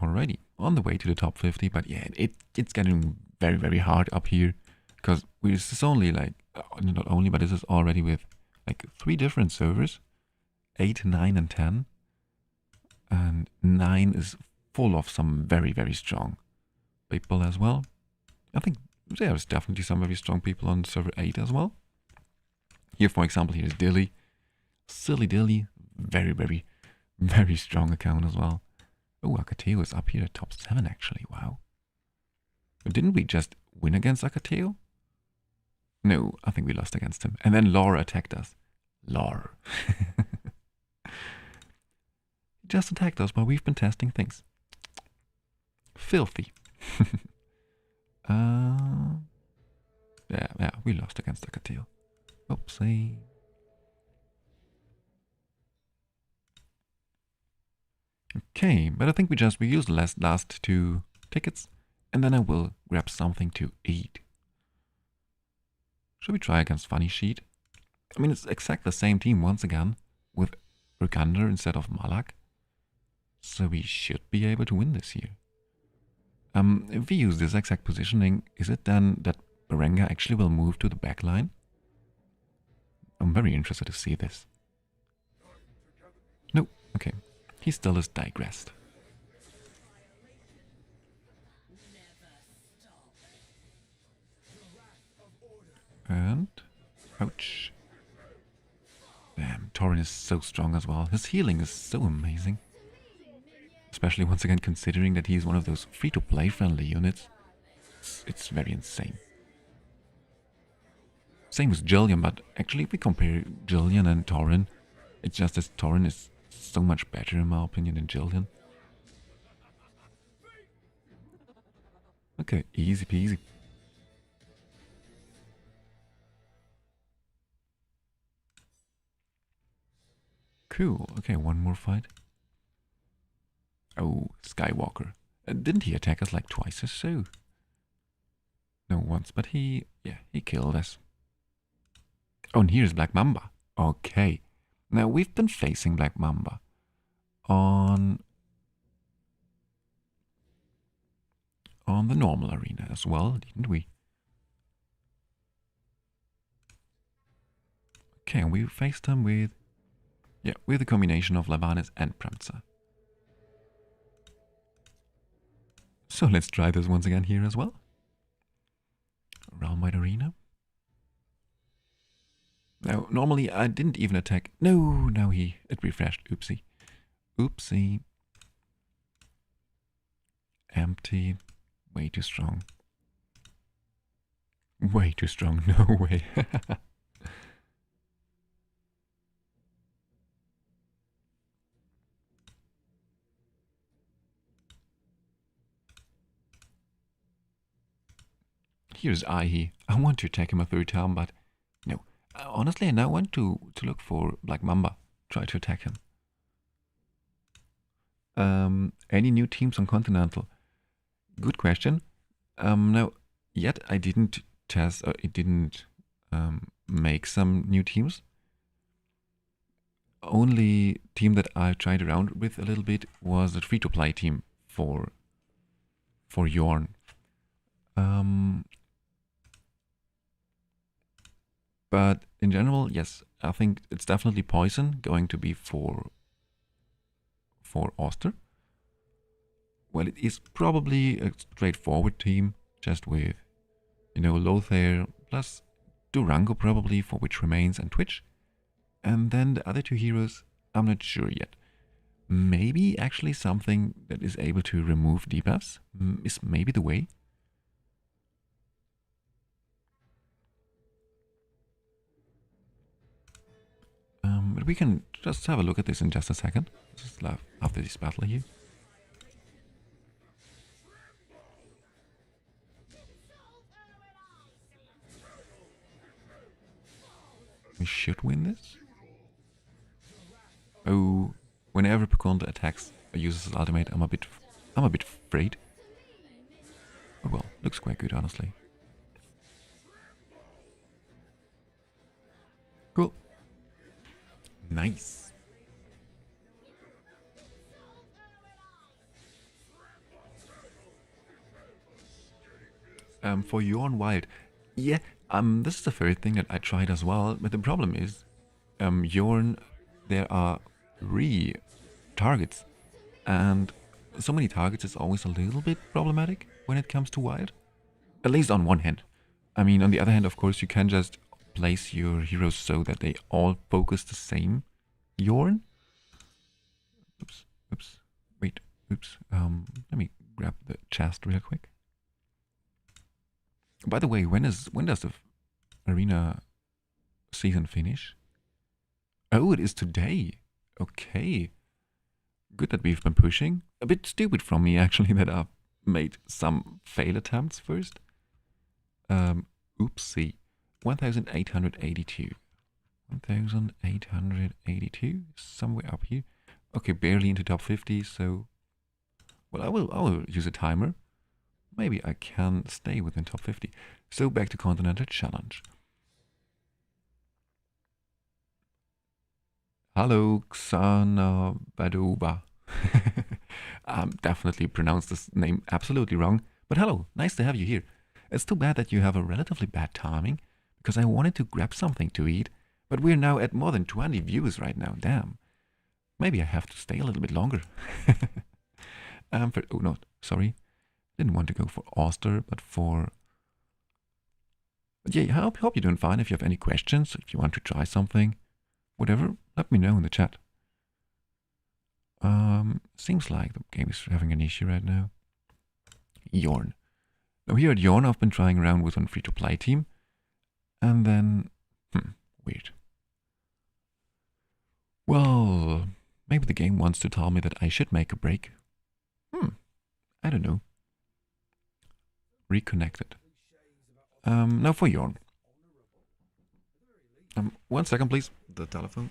Alrighty, on the way to the top 50, but yeah, it's getting very, very hard up here. Because this is only like, not only, but this is already with like 3 different servers. 8, 9 and 10. And 9 is full of some very, very strong people as well. I think there's definitely some very strong people on server 8 as well. Here, for example, here's Dilly. Silly Dilly. Very, very, very strong account as well. Oh, Akateo is up here at top 7 actually. Wow. But didn't we just win against Akateo? No, I think we lost against him. And then Laura attacked us. Laura. He just attacked us while we've been testing things. Filthy. Yeah, we lost against Akateo. Oopsie. Okay, but I think we use the last 2 tickets, and then I will grab something to eat. Should we try against Funny Sheet? I mean, it's exactly the same team once again, with Urgander instead of Malak. So we should be able to win this here. If we use this exact positioning, is it then that Berenga actually will move to the back line? I'm very interested to see this. No, okay. He still is digressed. And... ouch. Damn, Torin is so strong as well. His healing is so amazing. Especially once again considering that he's one of those free-to-play friendly units. It's very insane. Same with Jillian, but actually if we compare Jillian and Torin, it's just that Torin is so much better in my opinion than Jillian. Okay, easy peasy. Cool, okay, one more fight. Oh, Skywalker. Didn't he attack us like twice or so? No, once, but he killed us. Oh, and here's Black Mamba. Okay. Now, we've been facing Black Mamba on the normal arena as well, didn't we? Okay, and we faced him with a combination of Labanis and Premza. So let's try this once again here as well. Realm-wide arena. Now, normally I didn't even attack. No, now it refreshed. Oopsie. Oopsie. Empty. Way too strong. Way too strong. No way. Here's Aihi. I want to attack him a 3rd time, but no. Honestly, I now want to look for Black Mamba. Try to attack him. Any new teams on Continental? Good question. Now, yet I didn't test, it didn't make some new teams. Only team that I tried around with a little bit was the free-to-play team for Yorn. But in general, yes, I think it's definitely Poison going to be for Oster. Well, it is probably a straightforward team, just with, Lothair plus Durango probably for Which Remains and Twitch. And then the other two heroes, I'm not sure yet. Maybe actually something that is able to remove debuffs is maybe the way. But we can just have a look at this in just a second. Just after this battle here. We should win this. Oh, whenever Peconda attacks or uses his ultimate, I'm a bit afraid. Oh well, looks quite good, honestly. Cool. Nice. For Yorn Wild, yeah, this is the first thing that I tried as well, but the problem is, Yorn, there are 3 targets, and so many targets is always a little bit problematic when it comes to Wild. At least on one hand. I mean, on the other hand, of course, you can just place your heroes so that they all focus the same Yorn. Oops, wait, oops. Let me grab the chest real quick. By the way, when does the arena season finish? Oh, it is today. Okay. Good that we've been pushing. A bit stupid from me, actually, that I've made some fail attempts first. Oopsie. 1882. 1882? Somewhere up here. Okay, barely into top 50, so... Well, I will use a timer. Maybe I can stay within top 50. So back to Continental Challenge. Hello, Xana Badova. Definitely pronounced this name absolutely wrong. But hello, nice to have you here. It's too bad that you have a relatively bad timing, because I wanted to grab something to eat, but we're now at more than 20 views right now, damn. Maybe I have to stay a little bit longer. Oh no, sorry. Didn't want to go for Oster, but for... But yeah, I hope you're doing fine. If you have any questions, if you want to try something, whatever, let me know in the chat. Seems like the game is having an issue right now. Yorn. Now here at Yorn, I've been trying around with one free-to-play team. And then... weird. Well, maybe the game wants to tell me that I should make a break. I don't know. Reconnected. Now for Yorn. 1 second, please. The telephone.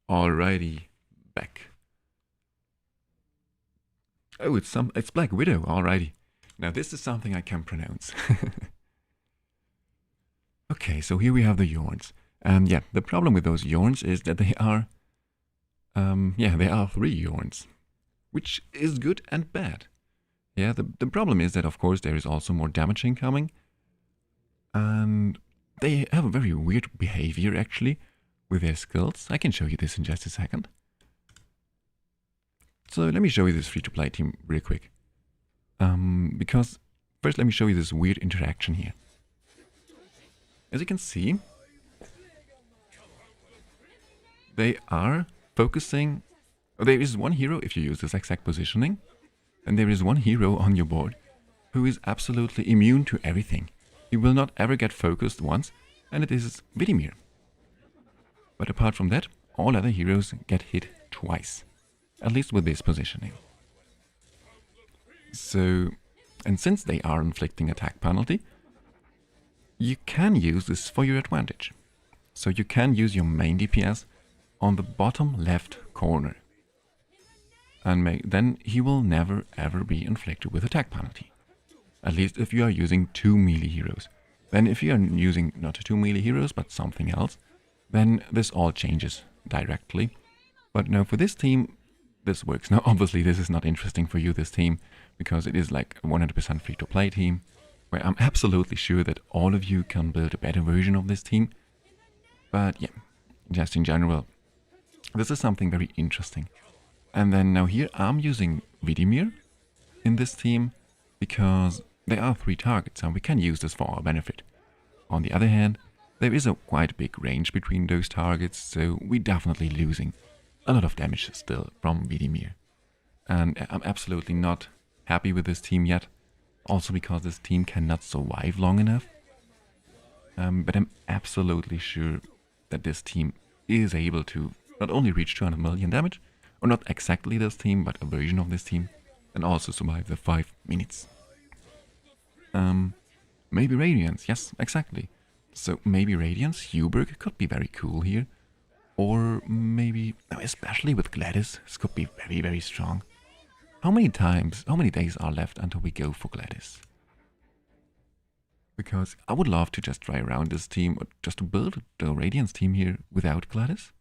Alrighty, back. Oh, it's Black Widow. Alrighty. Now this is something I can pronounce. Okay, so here we have the Yorns. And yeah, the problem with those Yorns is that they are... there are 3 Yorns. Which is good and bad. Yeah, the problem is that, of course, there is also more damage incoming. And they have a very weird behavior, actually, with their skills. I can show you this in just a second. So let me show you this free-to-play team real quick. Because first let me show you this weird interaction here. As you can see, they are focusing... There is one hero, if you use this exact positioning, and there is one hero on your board who is absolutely immune to everything. He will not ever get focused once, and it is Vidimir. But apart from that, all other heroes get hit twice, at least with this positioning. So, and since they are inflicting attack penalty, you can use this for your advantage. So you can use your main DPS on the bottom left corner. And then he will never ever be inflicted with attack penalty. At least if you are using 2 melee heroes. Then if you are using not 2 melee heroes but something else, then this all changes directly. But now for this team, this works. Now obviously this is not interesting for you, this team, because it is like a 100% free-to-play team, where I'm absolutely sure that all of you can build a better version of this team. But yeah, just in general, this is something very interesting. And then now here I'm using Vidimir in this team because there are 3 targets and we can use this for our benefit. On the other hand, there is a quite big range between those targets, so we're definitely losing a lot of damage still from Vidimir. And I'm absolutely not happy with this team yet, also because this team cannot survive long enough. But I'm absolutely sure that this team is able to not only reach 200 million damage, or not exactly this team, but a version of this team, and also survive the 5 minutes. Maybe Radiance, yes, exactly. So maybe Radiance, Huberg could be very cool here. Or maybe, especially with Gladys, this could be very, very strong. How many days are left until we go for Gladys? Because I would love to just try around this team, or just to build the Radiance team here without Gladys,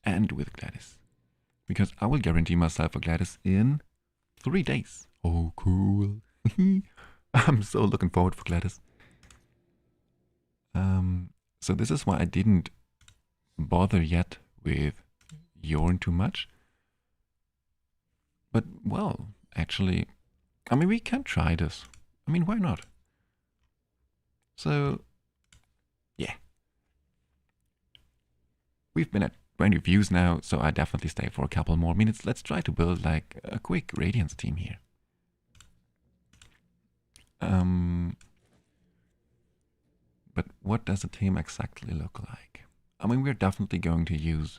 and with Gladys. Because I will guarantee myself a Gladys in 3 days. Oh, cool. I'm so looking forward for Gladys. So this is why I didn't bother yet with Yorn too much. But, well, actually, I mean, we can try this. I mean, why not? So, yeah. We've been at 20 views now, so I definitely stay for a couple more minutes. Let's try to build like a quick Radiance team here. But what does the team exactly look like? I mean, we're definitely going to use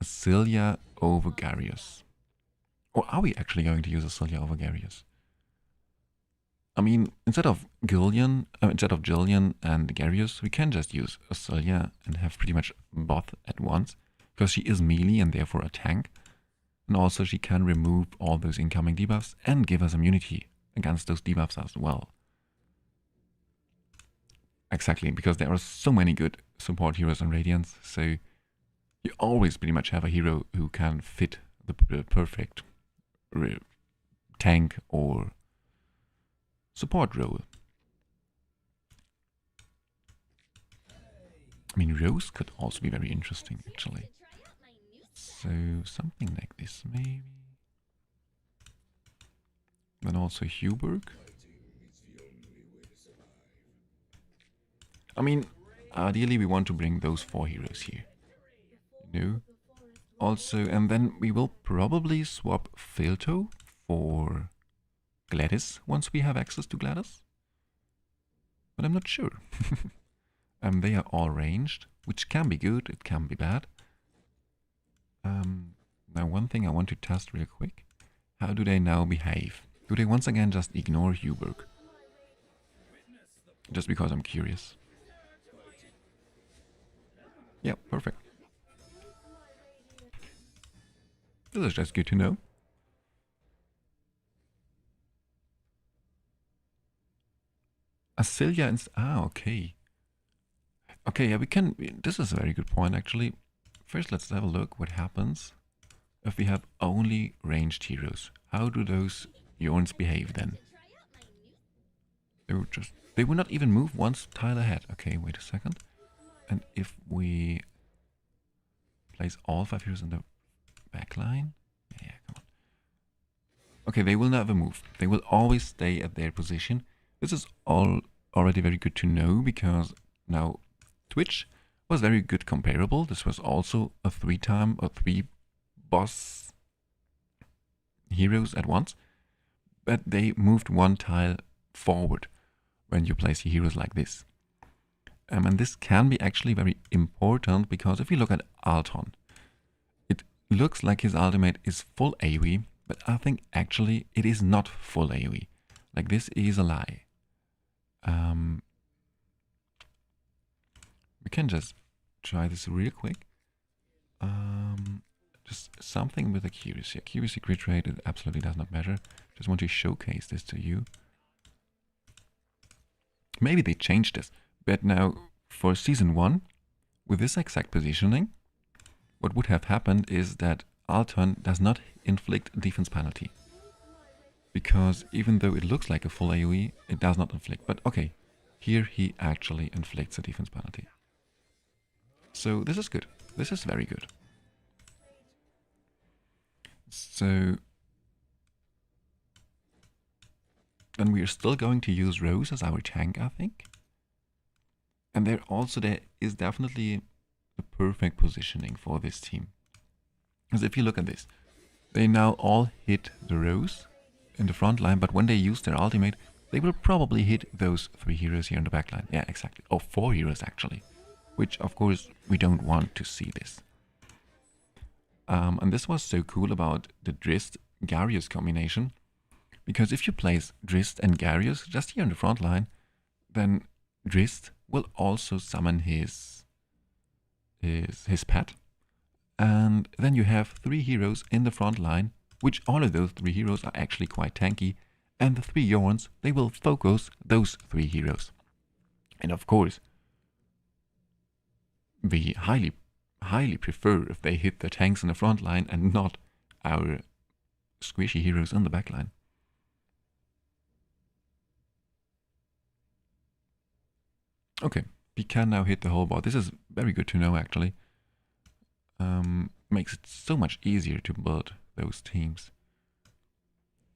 Acilia over Garius. Or are we actually going to use Acilia over Garius? I mean, instead of Jillian and Garius, we can just use Acilia and have pretty much both at once, because she is melee and therefore a tank. And also she can remove all those incoming debuffs and give us immunity against those debuffs as well. Exactly, because there are so many good support heroes on Radiance, so you always pretty much have a hero who can fit the perfect tank or support role. I mean, Rose could also be very interesting, actually. So, something like this, maybe. Then also Huberg. I mean, ideally we want to bring those 4 heroes here. You know? Also, and then we will probably swap Filto for Gladys once we have access to Gladys. But I'm not sure. They are all ranged, which can be good, it can be bad. Now one thing I want to test real quick. How do they now behave? Do they once again just ignore Huberg? Just because I'm curious. Yeah, perfect. This is just good to know. Acilia and... okay. Okay, yeah, we can... This is a very good point, actually. First, let's have a look what happens if we have only ranged heroes. How do those Yorns behave then? They will not even move one tile ahead. Okay, wait a second. And if we place all 5 heroes in the back line? Yeah, come on. Okay, they will never move. They will always stay at their position. This is already very good to know, because now Twitch was very good comparable. This was also a 3 boss heroes at once, but they moved 1 tile forward when you place your heroes like this. And this can be actually very important, because if you look at Alton, looks like his ultimate is full AoE, but I think actually it is not full AoE. Like, this is a lie. We can just try this real quick. Just something with accuracy. Accuracy crit rate, it absolutely does not matter. Just want to showcase this to you. Maybe they changed this, but now for Season 1, with this exact positioning, what would have happened is that Alton does not inflict defense penalty. Because even though it looks like a full AoE, it does not inflict. But okay, here he actually inflicts a defense penalty. So this is good. This is very good. So then we are still going to use Rose as our tank, I think. And there is definitely the perfect positioning for this team. Because if you look at this, they now all hit the Rose in the front line, but when they use their ultimate, they will probably hit those 3 heroes here in the back line. Yeah, exactly. Or 4 heroes actually. Which, of course, we don't want to see this. And this was so cool about the Drizzt-Garius combination. Because if you place Drizzt and Garius just here in the front line, then Drizzt will also summon his pet. And then you have 3 heroes in the front line, which all of those 3 heroes are actually quite tanky. And the 3 Yorns, they will focus those 3 heroes. And of course, we highly prefer if they hit the tanks in the front line and not our squishy heroes in the back line. Okay, we can now hit the whole board. This is very good to know actually. Makes it so much easier to build those teams.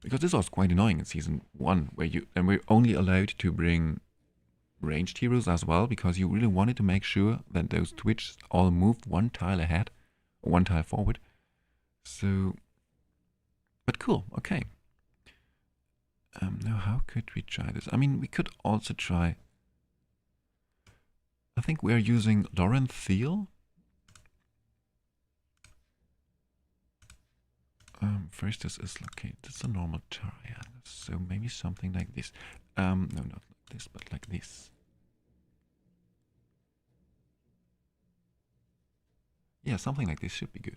Because this was quite annoying in Season 1, where we're only allowed to bring ranged heroes as well, because you really wanted to make sure that those Twitch all moved 1 tile ahead, or 1 tile forward. So, but cool, okay. Now how could we try this? I mean, we could also try, I think we're using Dragonheir. First this is, okay, that's a normal triad, so maybe something like this. No, not like this, but like this. Yeah, something like this should be good.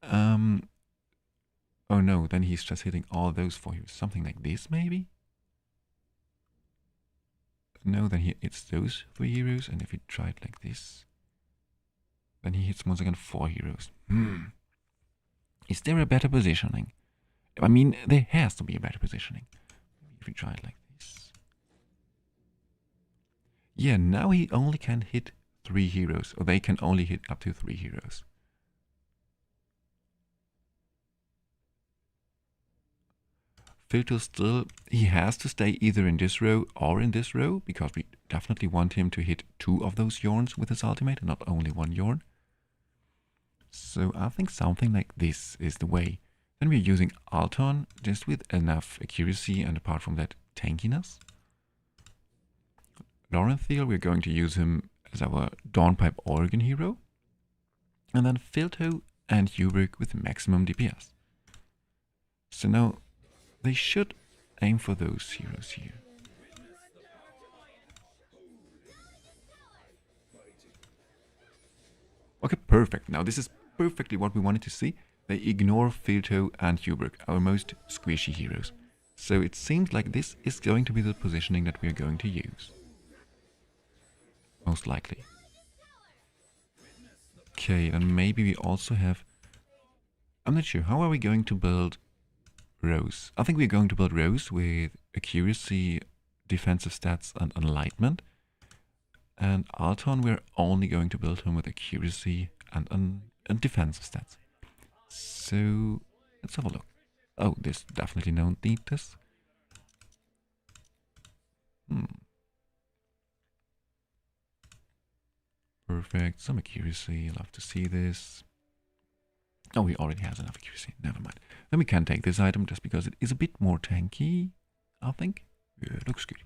Oh no, then he's just hitting all those 4 heroes. Something like this, maybe? No, then he hits those 3 heroes, and if he tried like this, then he hits once again 4 heroes. Is there a better positioning? I mean, there has to be a better positioning. Maybe if we try it like this. Yeah, now he only can hit 3 heroes, or they can only hit up to 3 heroes. Filter still, he has to stay either in this row or in this row, because we definitely want him to hit 2 of those Yorns with his ultimate, and not only 1 Yorn. So I think something like this is the way. Then we're using Alton, just with enough accuracy and apart from that, tankiness. Dragonheir, we're going to use him as our Dawnpipe Organ hero. And then Filto and Hubert with maximum DPS. So now, they should aim for those heroes here. Okay, perfect. Now this is perfectly what we wanted to see. They ignore Filto and Hubert, our most squishy heroes. So it seems like this is going to be the positioning that we are going to use. Most likely. Okay, then maybe we also have... I'm not sure. How are we going to build Rose? I think we're going to build Rose with accuracy, defensive stats, and enlightenment. And Alton, we're only going to build him with accuracy and defensive stats. So let's have a look. Oh, this definitely don't need this. Perfect. Some accuracy. Love to see this. Oh, he already has enough accuracy. Never mind. Then we can take this item just because it is a bit more tanky, I think. Yeah, it looks good.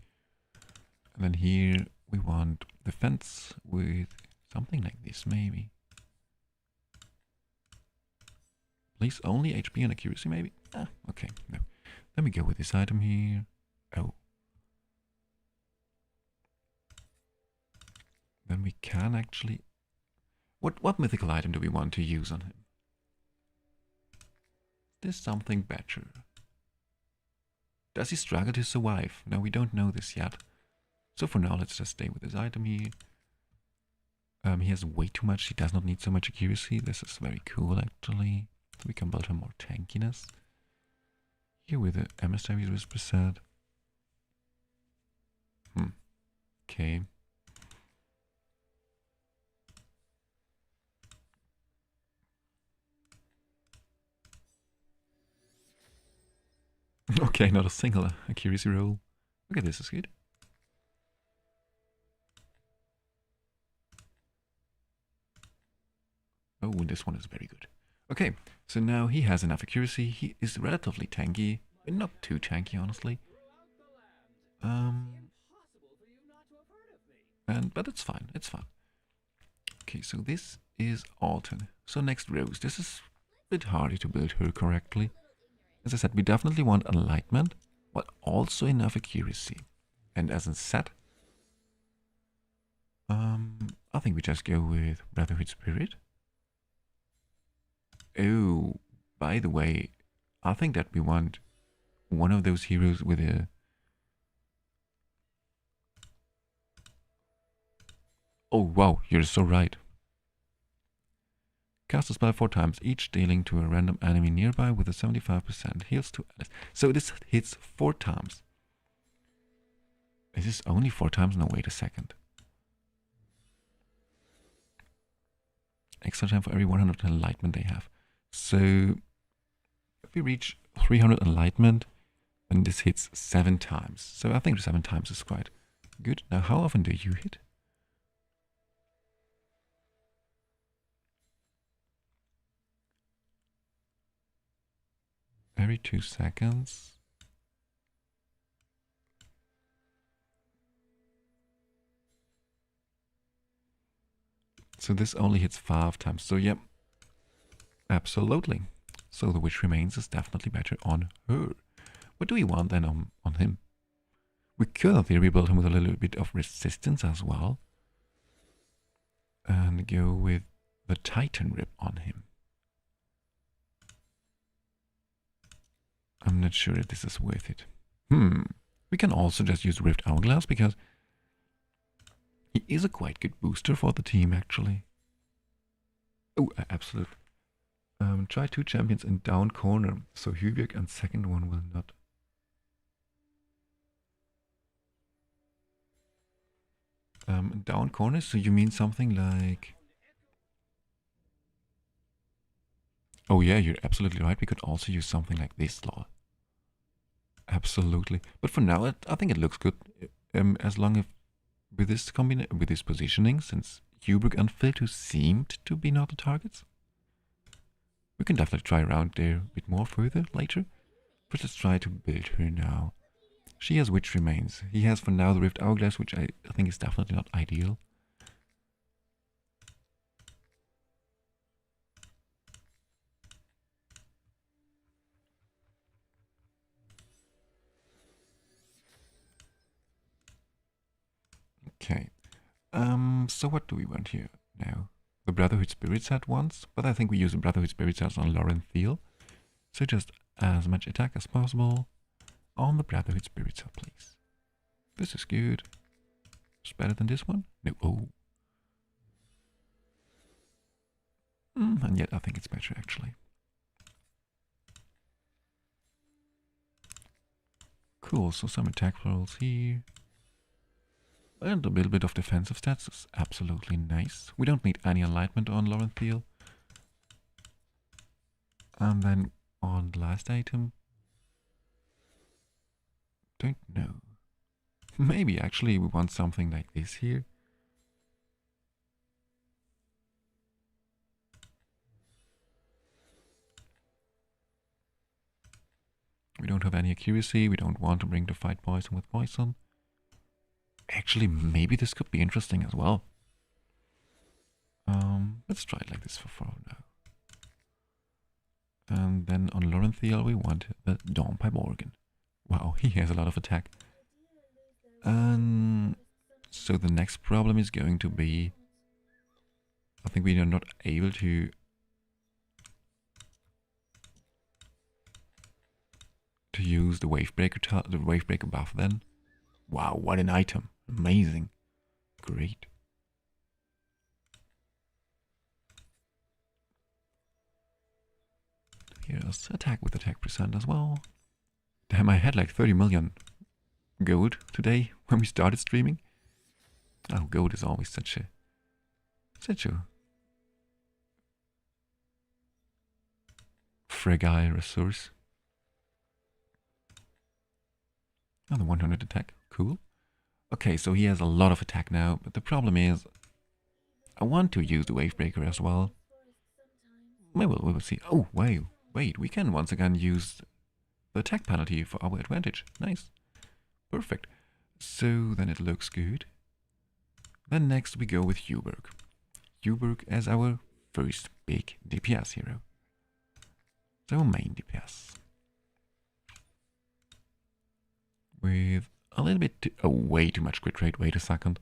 And then here we want defense with something like this, maybe. Please, only HP and accuracy maybe? Ah, okay, no. Then we go with this item here. Oh. Then we can actually... What mythical item do we want to use on him? Is this something better? Does he struggle to survive? No, we don't know this yet. So for now, let's just stay with this item here. He has way too much. He does not need so much accuracy. This is very cool, actually. So we can build him more tankiness. Here with the emissary whisper set. Okay. Okay, not a single accuracy roll. Okay, this is good. Oh, this one is very good. Okay, so now he has enough accuracy. He is relatively tanky. Not too tanky, honestly. But it's fine. It's fine. Okay, so this is Alton. So next Rose. This is a bit harder to build her correctly. As I said, we definitely want enlightenment, but also enough accuracy. And as a set, I think we just go with Brotherhood Spirit. Oh, by the way, I think that we want one of those heroes with a... Oh, wow, you're so right. Cast a spell 4 times, each dealing to a random enemy nearby with a 75% heals to Alice. So this hits 4 times. Is this only 4 times? No, wait a second. Extra time for every 100 enlightenment they have. So if we reach 300 enlightenment, then this hits 7 times. So I think 7 times is quite good. Now, how often do you hit? Every 2 seconds. So this only hits 5 times. So yeah, absolutely. So the Witch Remains is definitely better on her. What do we want then on him? We could in theory build him with a little bit of resistance as well. And go with the Titan Rip on him. I'm not sure if this is worth it. We can also just use Rift Hourglass because he is a quite good booster for the team, actually. Oh, absolutely. Try 2 champions in down corner, so Hubert and second one will not. Down corner, so you mean something like... Oh yeah, you're absolutely right. We could also use something like this, Sloth. Absolutely. But for now, I think it looks good. As long as with this positioning, since Hubert and Filter seemed to be not the targets. We can definitely try around there a bit more further later. But let's try to build her now. She has Witch Remains. He has for now the Rift Hourglass, which I think is definitely not ideal. Okay. So what do we want here now? The Brotherhood Spirit set once, but I think we use the Brotherhood Spirit sets on Lauren Thiel. So just as much attack as possible on the Brotherhood Spirit set, please. This is good. It's better than this one? No. Oh. And yet I think it's better, actually. Cool, so some attack rolls here. And a little bit of defensive stats is absolutely nice. We don't need any enlightenment on Lauren Thiel. And then on the last item. Don't know. Maybe actually we want something like this here. We don't have any accuracy. We don't want to bring the fight poison with poison. Actually, maybe this could be interesting as well. Let's try it like this for now. And then on Lorenthiel we want the Dawnpipe Organ. Wow, he has a lot of attack. And so the next problem is going to be, I think we are not able to use the Wavebreaker buff then. Wow, what an item. Amazing. Great. Here's attack with attack percent as well. Damn, I had like 30 million gold today when we started streaming. Oh, gold is always such a fragile resource. Another 100 attack. Cool. Okay, so he has a lot of attack now, but the problem is I want to use the Wavebreaker as well. Maybe we will see. Oh, wait, we can once again use the attack penalty for our advantage. Nice. Perfect. So then it looks good. Then next we go with Huberg. Huberg as our first big DPS hero. So main DPS. With a little bit way too much crit rate. Wait a second.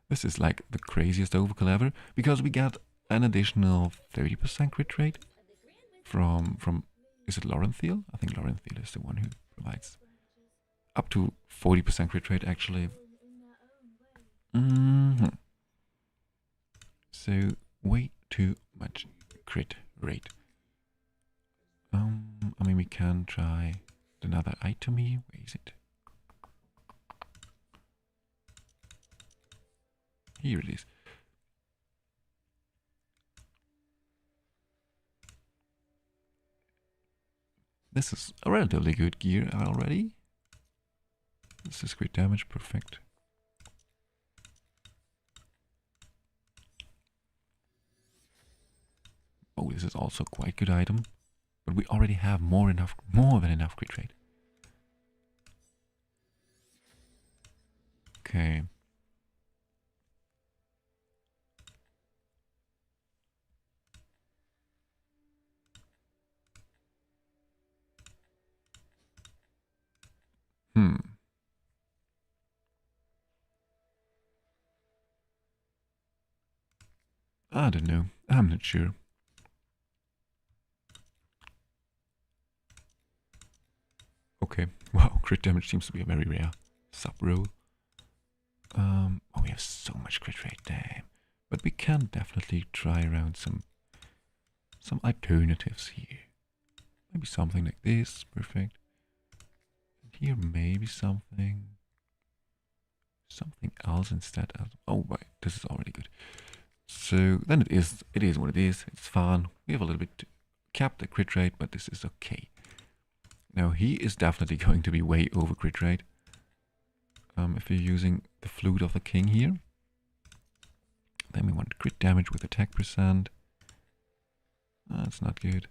This is like the craziest overkill ever, because we got an additional 30% crit rate from is it Lorenthiel? I think Lorenthiel is the one who provides up to 40% crit rate actually. So way too much crit rate. I mean, we can try another item here. Where is it? Here it is. This is a relatively good gear already. This is crit damage, perfect. Oh, this is also quite good item. But we already have more than enough crit rate. Okay. I don't know. I'm not sure. Okay. Wow, crit damage seems to be a very rare sub-roll. Oh, we have so much crit rate, damn. But we can definitely try around some alternatives here. Maybe something like this, perfect. And here maybe something else instead. Oh, wait, this is already good. So then it is what it is. It's fine. We have a little bit capped the crit rate, but this is okay. Now he is definitely going to be way over crit rate. If you're using the Flute of the King here, then we want crit damage with attack percent. That's not good.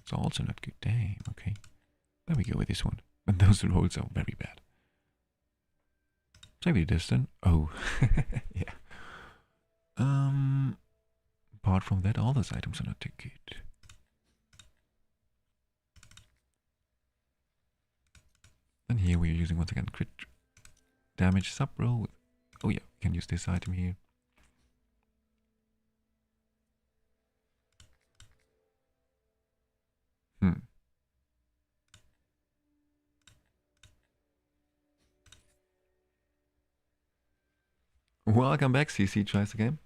It's also not good. Damn. Okay. There we go with this one. But those rolls are very bad. Maybe distant. Oh, yeah. Apart from that, all those items are not too good. Then here we're using once again crit damage sub roll. Oh yeah, we can use this item here. Welcome back, CC tries again.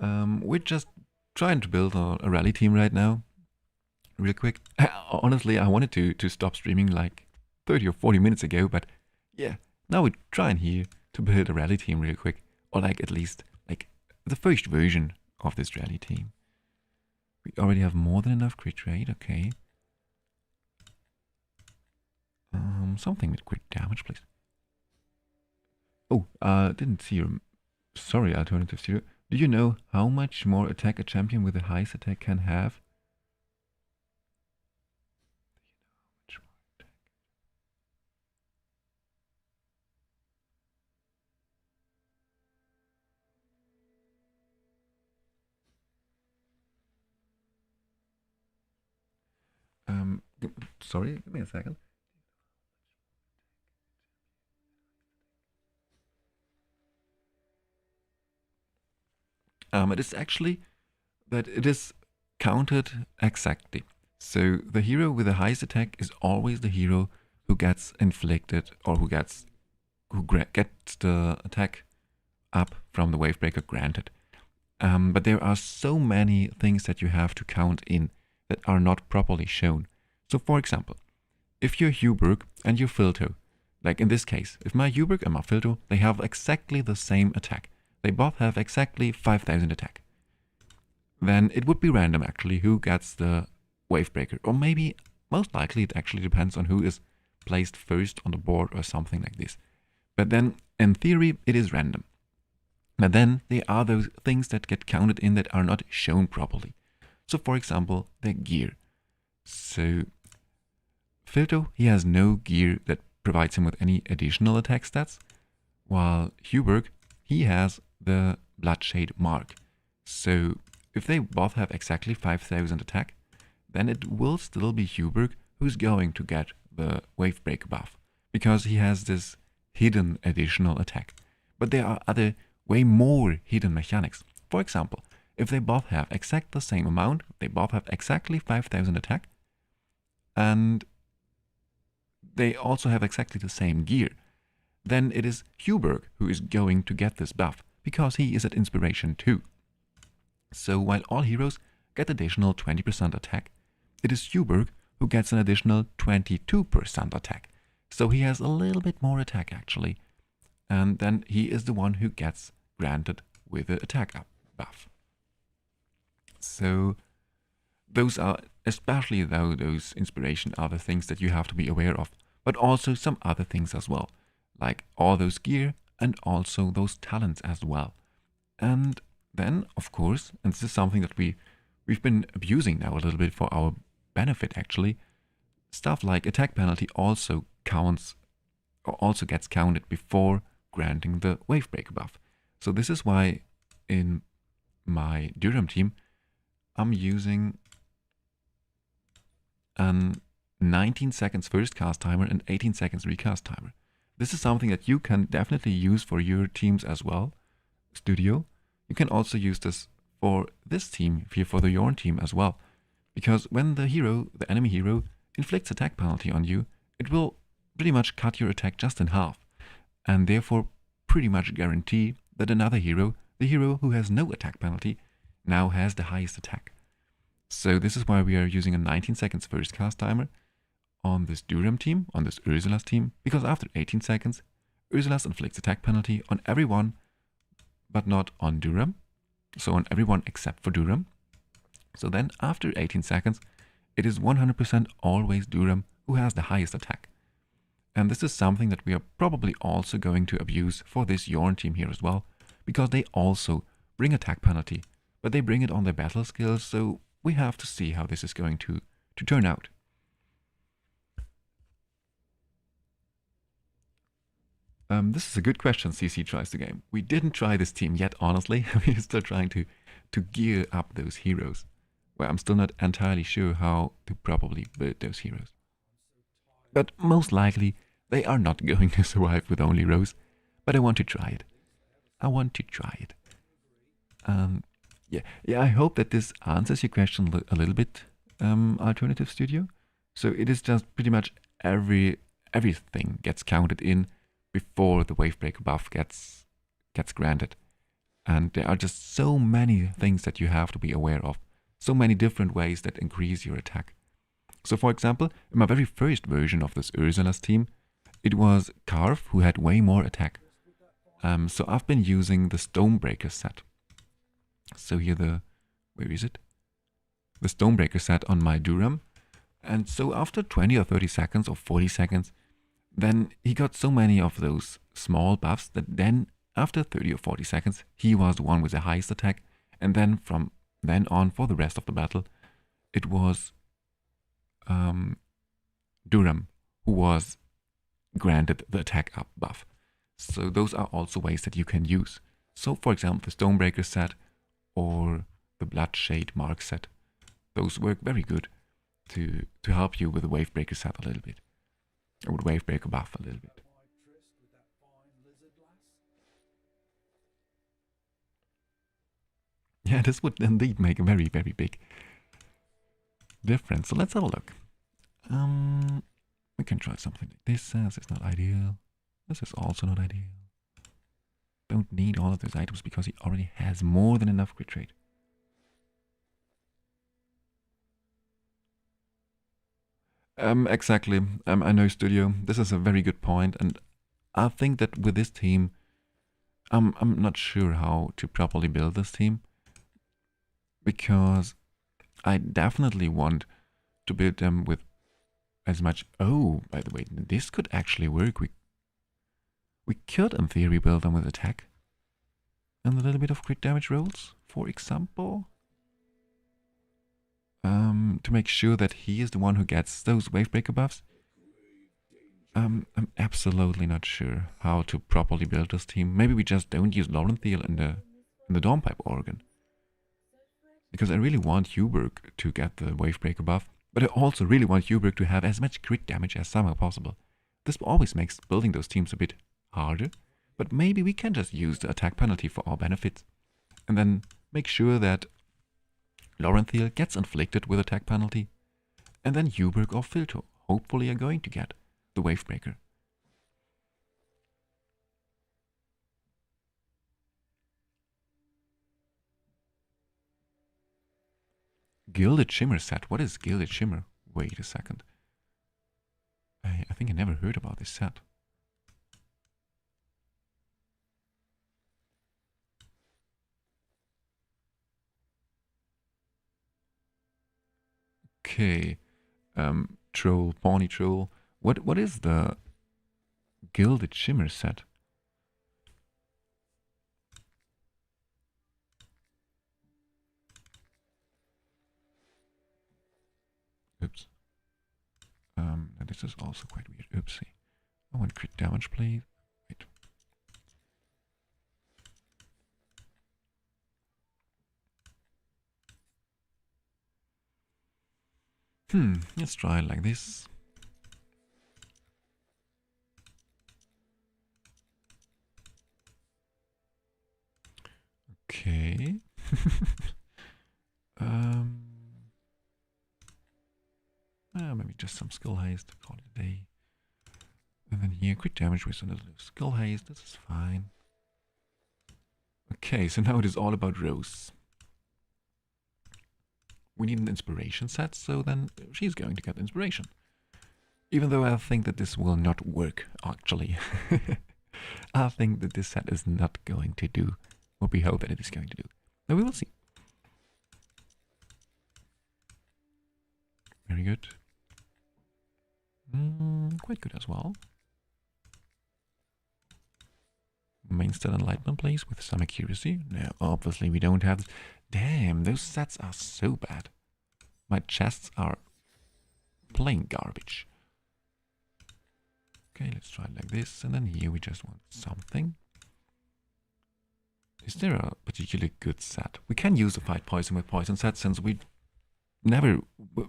We're just trying to build a rally team right now. Real quick. Honestly, I wanted to stop streaming like 30 or 40 minutes ago, but yeah, now we're trying here to build a rally team real quick. Or like at least like the first version of this rally team. We already have more than enough crit rate, okay. Something with crit damage, please. Oh, didn't see your... Sorry, Alternative Zero. Do you know how much more attack a champion with the highest attack can have? sorry, give me a second. It is actually that it is counted exactly. So the hero with the highest attack is always the hero who gets inflicted or who gets the attack up from the Wavebreaker granted. But there are so many things that you have to count in that are not properly shown. So for example, if you're Huberg and you're Filto, like in this case, if my Huberg and my Filto, they have exactly the same attack. They both have exactly 5000 attack. Then it would be random actually who gets the Wavebreaker. Or maybe, most likely it actually depends on who is placed first on the board or something like this. But then, in theory, it is random. But then there are those things that get counted in that are not shown properly. So for example, the gear. So Filto, he has no gear that provides him with any additional attack stats, while Huberg, he has the Bloodshade mark. So if they both have exactly 5000 attack, then it will still be Huberg who's going to get the Wavebreaker buff, because he has this hidden additional attack. But there are other way more hidden mechanics. For example, if they both have exact the same amount, they both have exactly 5000 attack, and they also have exactly the same gear, then it is Huberg who is going to get this buff, because he is at Inspiration 2. So while all heroes get additional 20% attack, it is Huberg who gets an additional 22% attack. So he has a little bit more attack actually. And then he is the one who gets granted with the attack up buff. So those are, especially though those inspiration, are the things that you have to be aware of. But also some other things as well, like all those gear and also those talents as well. And then, of course, and this is something that we've been abusing now a little bit for our benefit actually, stuff like attack penalty also counts or also gets counted before granting the Wavebreaker buff. So this is why in my Durham team I'm using an 19 seconds first cast timer and 18 seconds recast timer. This is something that you can definitely use for your teams as well, Studio. You can also use this for this team, here for the Yorn team as well. Because when the enemy hero, inflicts attack penalty on you, it will pretty much cut your attack just in half, and therefore pretty much guarantee that another hero, the hero who has no attack penalty, now has the highest attack. So this is why we are using a 19 seconds first cast timer on this Durham team, on this Ursula's team, because after 18 seconds, Ursula's inflicts attack penalty on everyone, but not on Durham. So on everyone except for Durham. So then after 18 seconds, it is 100% always Durham who has the highest attack. And this is something that we are probably also going to abuse for this Yorn team here as well, because they also bring attack penalty, but they bring it on their battle skills, so we have to see how this is going to turn out. This is a good question, CC tries the game. We didn't try this team yet, honestly. We're still trying to gear up those heroes. Well, I'm still not entirely sure how to properly build those heroes. But most likely, they are not going to survive with only Rose. But I want to try it. I want to try it. Yeah, I hope that this answers your question a little bit, Alternative Studio. So it is just pretty much everything gets counted in before the Wavebreaker buff gets granted. And there are just so many things that you have to be aware of. So many different ways that increase your attack. So for example, in my very first version of this Ursula's team, it was Carve who had way more attack. So I've been using the Stonebreaker set. So here where is it? The Stonebreaker set on my Durham. And so after 20 or 30 seconds or 40 seconds, then he got so many of those small buffs that then after 30 or 40 seconds, he was the one with the highest attack. And then from then on for the rest of the battle, it was Durham who was granted the attack up buff. So those are also ways that you can use. So for example, the Stonebreaker set or the Bloodshade Mark set. Those work very good. to help you with the Wavebreaker set a little bit. Or with Wavebreaker buff a little bit. Yeah, this would indeed make a very, very big difference. So let's have a look. We can try something like this. Says it's not ideal. This is also not ideal. Don't need all of those items because he already has more than enough crit rate. Exactly. I know, Studio. This is a very good point, and I think that with this team, I'm not sure how to properly build this team, because I definitely want to build them with as much. Oh, by the way, this could actually work. We could, in theory, build them with attack and a little bit of crit damage rolls, for example. To make sure that he is the one who gets those Wavebreaker buffs. I'm absolutely not sure how to properly build this team. Maybe we just don't use Dragonheir in the Dawnpipe organ. Because I really want Huberg to get the Wavebreaker buff, but I also really want Huberg to have as much crit damage as somehow possible. This always makes building those teams a bit harder, but maybe we can just use the attack penalty for our benefits, and then make sure that Dragonheir gets inflicted with attack penalty, and then Huberg or Filto hopefully are going to get the Wavebreaker. Gilded Shimmer set. What is Gilded Shimmer? Wait a second. I think I never heard about this set. Okay. Troll, Pawny Troll. What is the Gilded Shimmer set? Oops. This is also quite weird. Oopsie. I want crit damage, please. Wait. Let's try it like this. Okay. Maybe just some skill haste, call it a day. And then here, crit damage with another skill haste, this is fine. Okay, so now it is all about Rose. We need an inspiration set, so then she's going to get inspiration. Even though I think that this will not work, actually. I think that this set is not going to do what we hope that it is going to do. Now we will see. Very good. Quite good as well. Main stat enlightenment, please, with some accuracy. No, obviously we don't have this. Damn, those sets are so bad. My chests are plain garbage. Okay, let's try it like this, and then here we just want something. Is there a particularly good set? We can use the fight poison with poison set, since we never...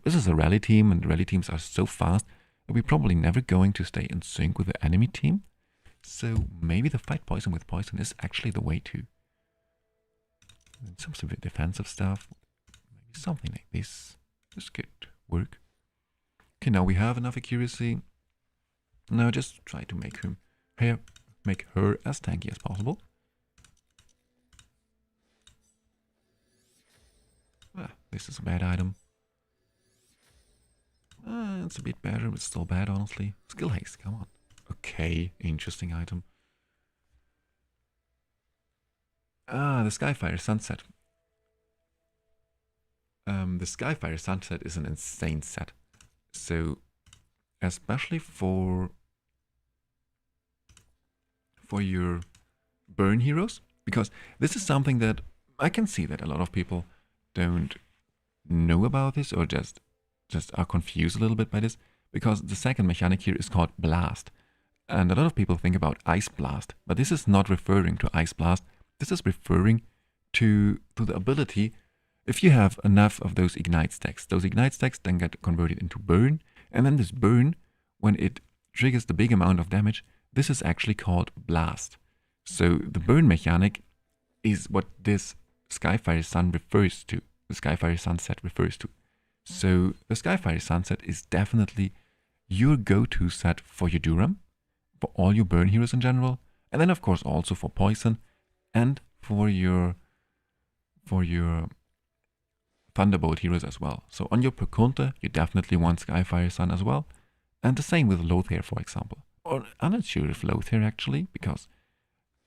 This is a rally team, and rally teams are so fast that we're probably never going to stay in sync with the enemy team. So maybe the fight poison with poison is actually the way to. And some sort of defensive stuff. Maybe something like this. This could work. Okay, now we have enough accuracy. Now just try to make her as tanky as possible. This is a bad item. It's a bit better, but still bad, honestly. Skill haste, come on. Okay, interesting item. The Skyfire Sunset. The Skyfire Sunset is an insane set. So, especially for your burn heroes, because this is something that I can see that a lot of people don't know about this, or just are confused a little bit by this, because the second mechanic here is called Blast. And a lot of people think about Ice Blast, but this is not referring to Ice Blast. This is referring to the ability If you have enough of those ignite stacks then get converted into burn, and then this burn, when it triggers the big amount of damage, this is actually called blast. So the burn mechanic is what this Skyfire Sun refers to, the Skyfire Sunset refers to. So the Skyfire Sunset is definitely your go-to set for your Durham, for all your burn heroes in general, and then of course also for poison and for your Thunderbolt heroes as well. So on your per counter, you definitely want Skyfire Sun as well, and the same with SlothForge, for example. Or I'm not sure if SlothForge actually, because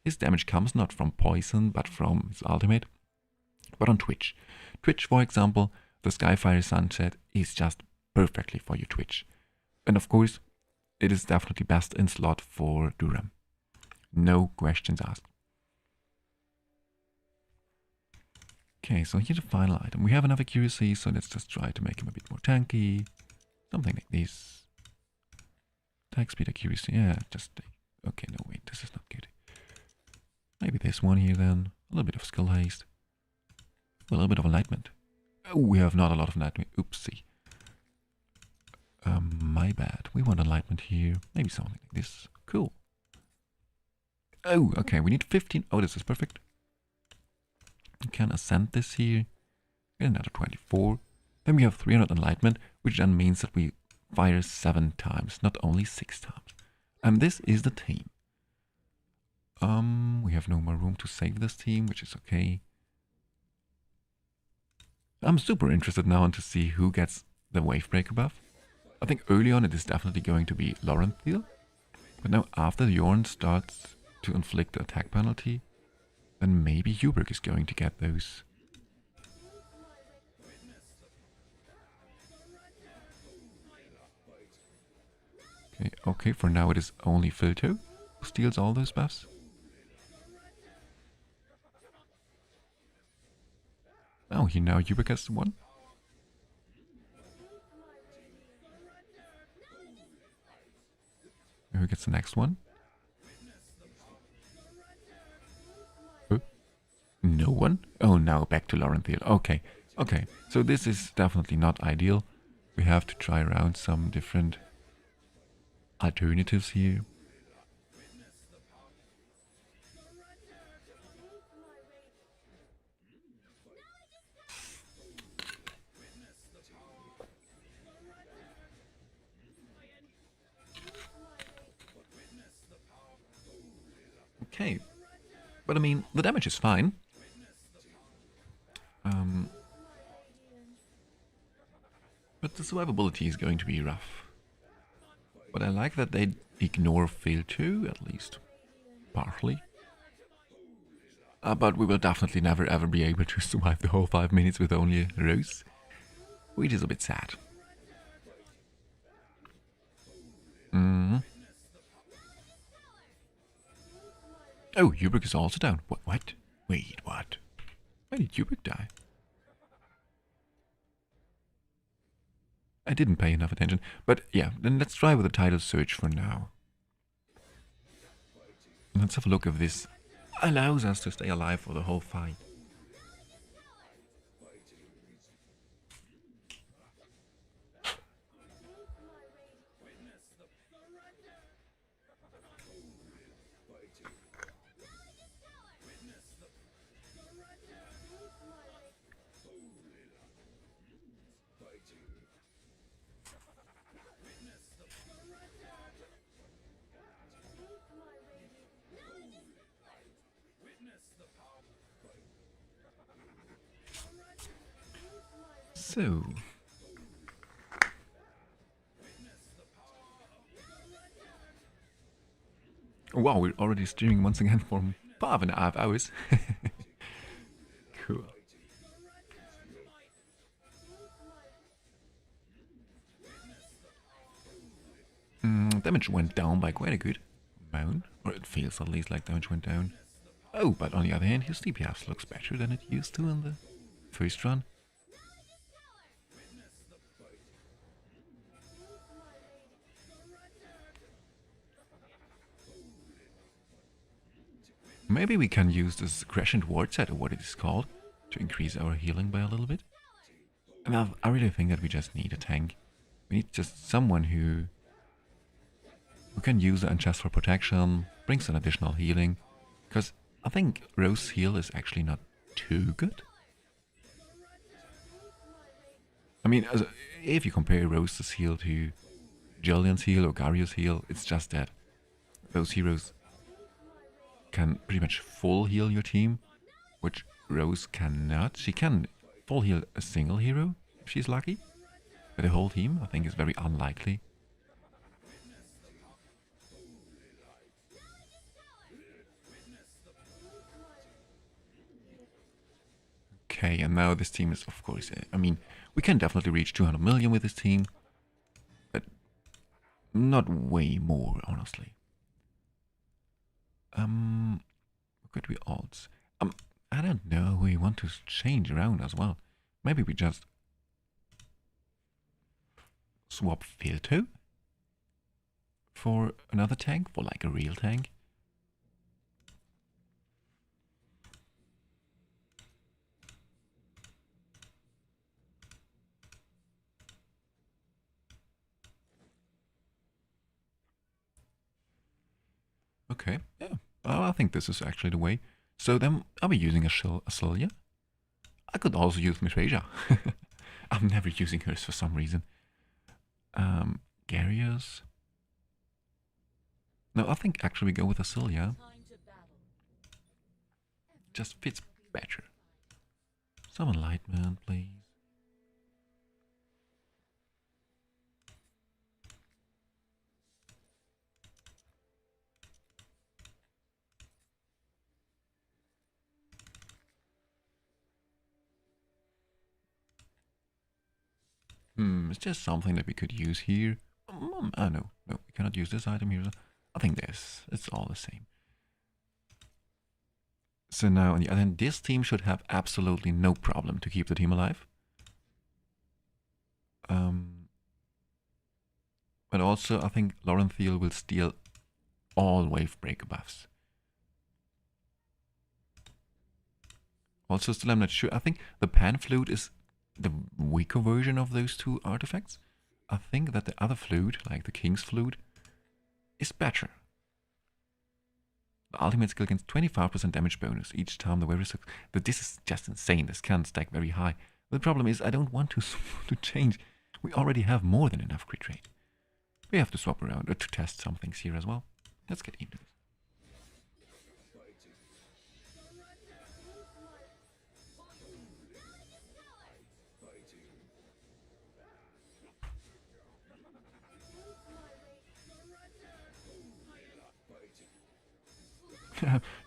his damage comes not from poison but from his ultimate. But on Twitch, for example, the Skyfire Sunset is just perfectly for your Twitch. And of course, it is definitely best in slot for Durham. No questions asked. Okay, so here's the final item. We have enough accuracy, so let's just try to make him a bit more tanky. Something like this. Attack speed, accuracy, yeah, just... Okay, no, wait, this is not good. Maybe this one here then. A little bit of skill haste. A little bit of enlightenment. Oh, we have not a lot of enlightenment. Oopsie. My bad. We want enlightenment here. Maybe something like this. Cool. Oh, okay, we need 15. Oh, this is perfect. We can ascend this here. Get another 24. Then we have 300 enlightenment, which then means that we fire 7 times, not only 6 times. And this is the team. We have no more room to save this team, which is okay. I'm super interested now to see who gets the Wavebreaker buff. I think early on it is definitely going to be Laurenthiel. But now after Jorn starts to inflict the attack penalty, then maybe Hubert is going to get those. Okay, for now it is only Filto who steals all those buffs. Oh, he now Hubert gets one. Who gets the next one? No one? Oh, now back to Laurenthiel. Okay, okay. So this is definitely not ideal. We have to try around some different alternatives here. Okay. But I mean, the damage is fine. But the survivability is going to be rough. But I like that they ignore fail 2, at least partly. But we will definitely never ever be able to survive the whole 5 minutes with only a Rose, which is a bit sad. Oh, Hubert is also down. What? Wait, what? Why did Hubert die? I didn't pay enough attention. But yeah, then let's try with the title search for now. Let's have a look if this allows us to stay alive for the whole fight. So, wow, we're already streaming once again for 5.5 hours. Cool. Damage went down by quite a good amount, or it feels at least like damage went down. Oh, but on the other hand, his DPS looks better than it used to in the first run. Maybe we can use this Crescent Ward set, or what it is called, to increase our healing by a little bit. And I really think that we just need a tank. We need just someone who can use the Unjust for protection, brings an additional healing. Because I think Rose's heal is actually not too good. I mean, if you compare Rose's heal to Jillian's heal or Gario's heal, it's just that those heroes can pretty much full heal your team, which Rose cannot. She can full heal a single hero if she's lucky, but the whole team I think is very unlikely. Okay, and now this team is, of course, I mean, we can definitely reach 200 million with this team, but not way more, honestly. What could we odds? I don't know. We want to change around as well. Maybe we just swap Filto for another tank, for like a real tank. Okay, yeah. Well, I think this is actually the way. So then I'll be using a Celia. I could also use Mithrasia. I'm never using hers for some reason. Garius. No, I think actually we go with a Celia. Just fits better. Some enlightenment, please. It's just something that we could use here. No, we cannot use this item here. I think it's all the same. So now, on the other hand, this team should have absolutely no problem to keep the team alive. But also, I think Lorenthiel will steal all wave breaker buffs. Also, still I'm not sure. I think the Pan Flute is the weaker version of those two artifacts. I think that the other flute, like the King's Flute, is better. The ultimate skill gains 25% damage bonus each time the wearer sucks. But this is just insane. This can stack very high. The problem is I don't want to change. We already have more than enough crit rate. We have to swap around to test some things here as well. Let's get into this.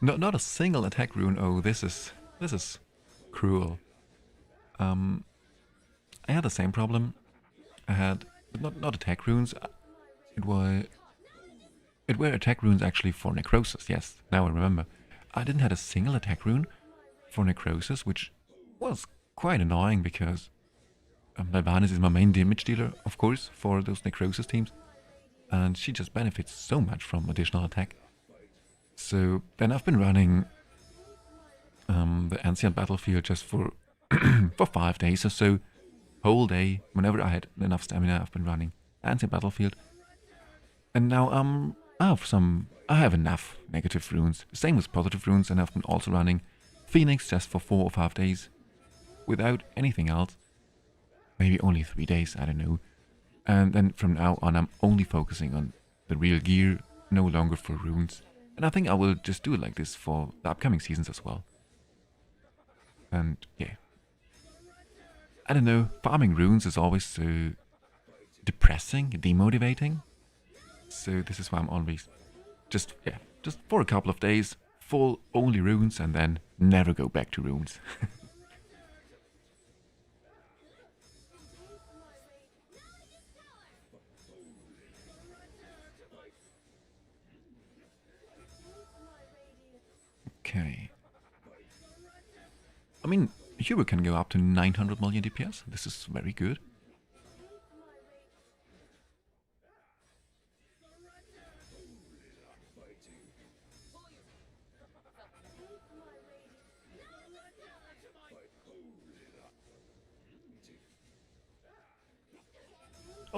Not a single attack rune. Oh, this is cruel. I had the same problem. I had not attack runes. It were attack runes actually for necrosis. Yes, now I remember. I didn't have a single attack rune for necrosis, which was quite annoying because Malvanis is my main damage dealer, of course, for those necrosis teams, and she just benefits so much from additional attack. So then I've been running the Ancient Battlefield just for for 5 days or so, whole day. Whenever I had enough stamina, I've been running Ancient Battlefield, and now I have enough negative runes. Same with positive runes, and I've been also running Phoenix just for 4 or 5 days, without anything else. Maybe only 3 days, I don't know. And then from now on, I'm only focusing on the real gear, no longer for runes. And I think I will just do it like this for the upcoming seasons as well. And yeah. I don't know, farming runes is always so depressing, demotivating. So this is why I'm always just for a couple of days, full only runes and then never go back to runes. Okay. I mean, Huber can go up to 900 million DPS. This is very good.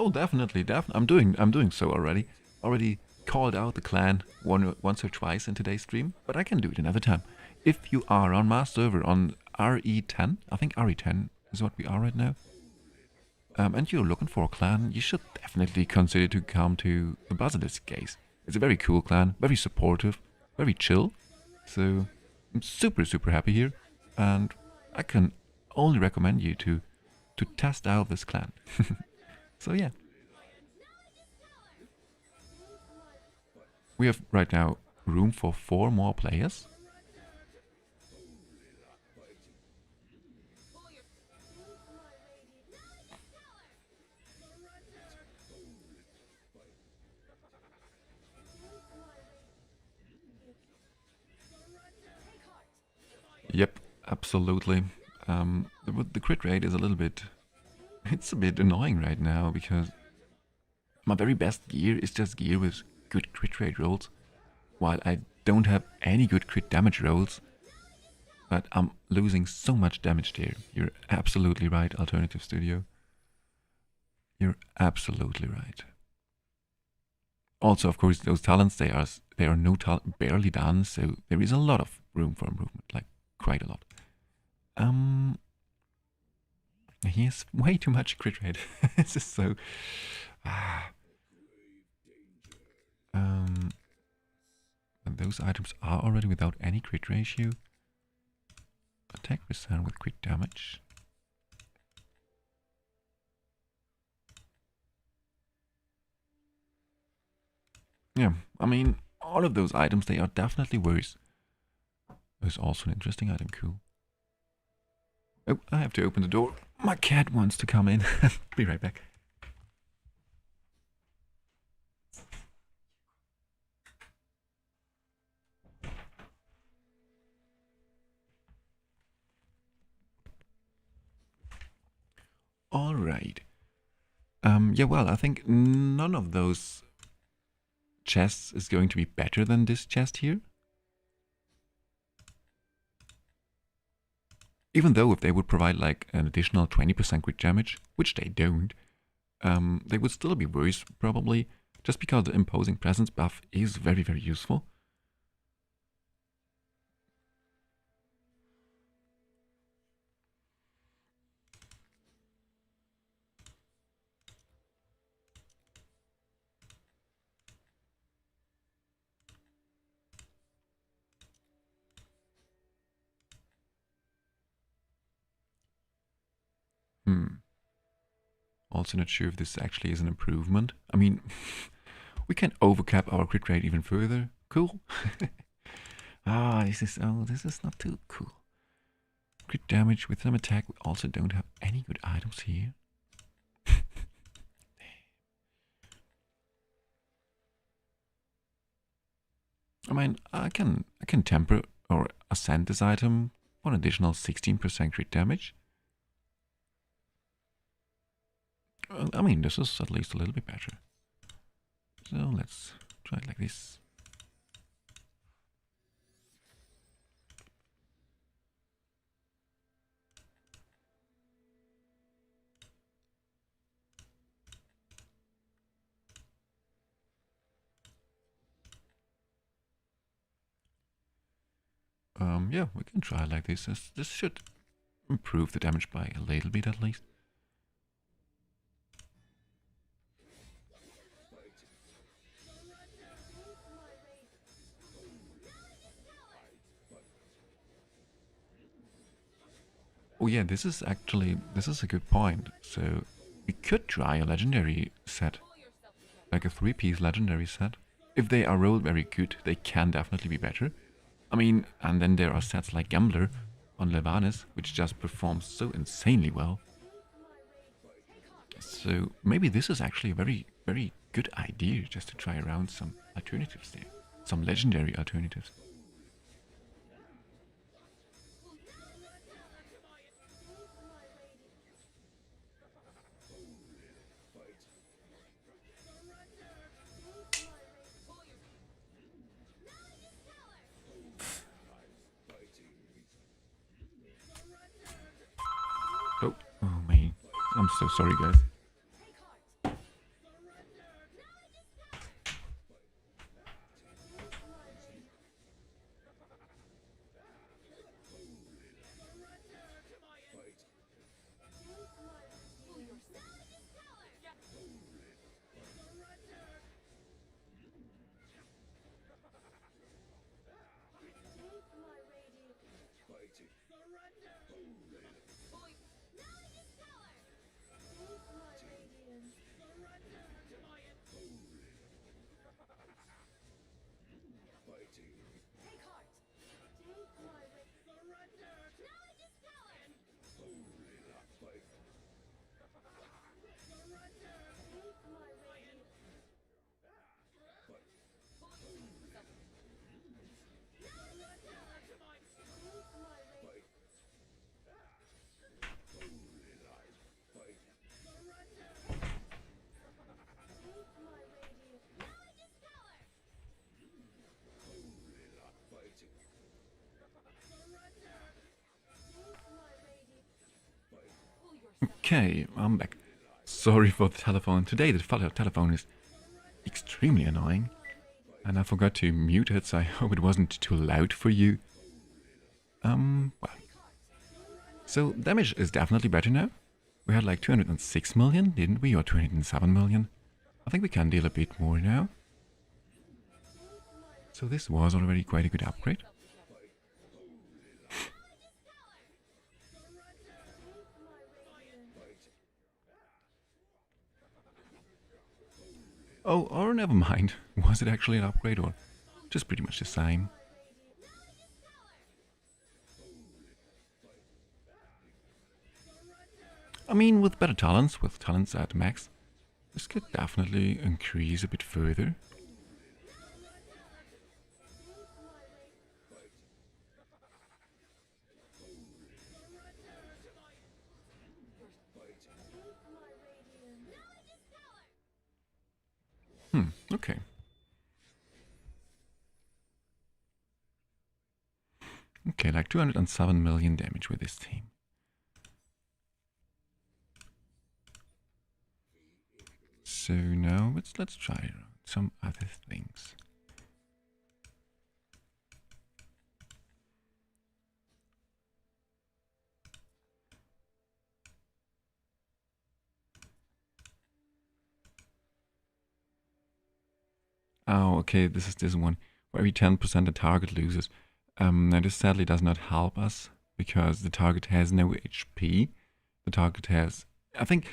Oh, definitely. I'm doing so already. Already called out the clan once or twice in today's stream, but I can do it another time. If you are on my server on RE10, I think RE10 is what we are right now, and you're looking for a clan, you should definitely consider to come to the Basilisk Gaze. It's a very cool clan, very supportive, very chill. So I'm super happy here, and I can only recommend you to test out this clan. So yeah, we have right now room for 4 more players. Yep, absolutely. The crit rate is a little bit... It's a bit annoying right now because my very best gear is just gear with good crit rate rolls, while I don't have any good crit damage rolls, but I'm losing so much damage there. You're absolutely right, Alternative Studio. You're absolutely right. Also, of course, those talents, they are barely done, so there is a lot of room for improvement, like quite a lot. He has way too much crit rate. This is so... and those items are already without any crit ratio. Attack percent with crit damage. Yeah, I mean, all of those items, they are definitely worse. There's also an interesting item, cool. Oh, I have to open the door. My cat wants to come in. Be right back. Alright. Yeah, well, I think none of those chests is going to be better than this chest here. Even though if they would provide like an additional 20% crit damage, which they don't, they would still be worse probably, just because the imposing presence buff is very useful. Also not sure if this actually is an improvement. I mean, we can overcap our crit rate even further. Cool. This is not too cool. Crit damage with some attack. We also don't have any good items here. I mean, I can temper or ascend this item for an additional 16% crit damage. I mean, this is at least a little bit better. So let's try it like this. Yeah, we can try it like this. This should improve the damage by a little bit at least. Oh yeah, this is a good point. So we could try a legendary set, like a 3-piece legendary set. If they are rolled very good, they can definitely be better. I mean, and then there are sets like Gambler on Levanis, which just performs so insanely well. So maybe this is actually a very good idea, just to try around some alternatives there. Some legendary alternatives. Oh man. I'm so sorry, guys. Okay, I'm back. Sorry for the telephone. Today the telephone is extremely annoying. And I forgot to mute it, so I hope it wasn't too loud for you. Well. So damage is definitely better now. We had like 206 million, didn't we? Or 207 million. I think we can deal a bit more now. So this was already quite a good upgrade. Oh, or never mind. Was it actually an upgrade or just pretty much the same? I mean, with better talents, with talents at max, this could definitely increase a bit further. Okay. Okay, like 207 million damage with this team. So now let's try some other things. Oh, okay, this is this one. For every 10% the target loses. Now this sadly does not help us because the target has no HP. The target has... I think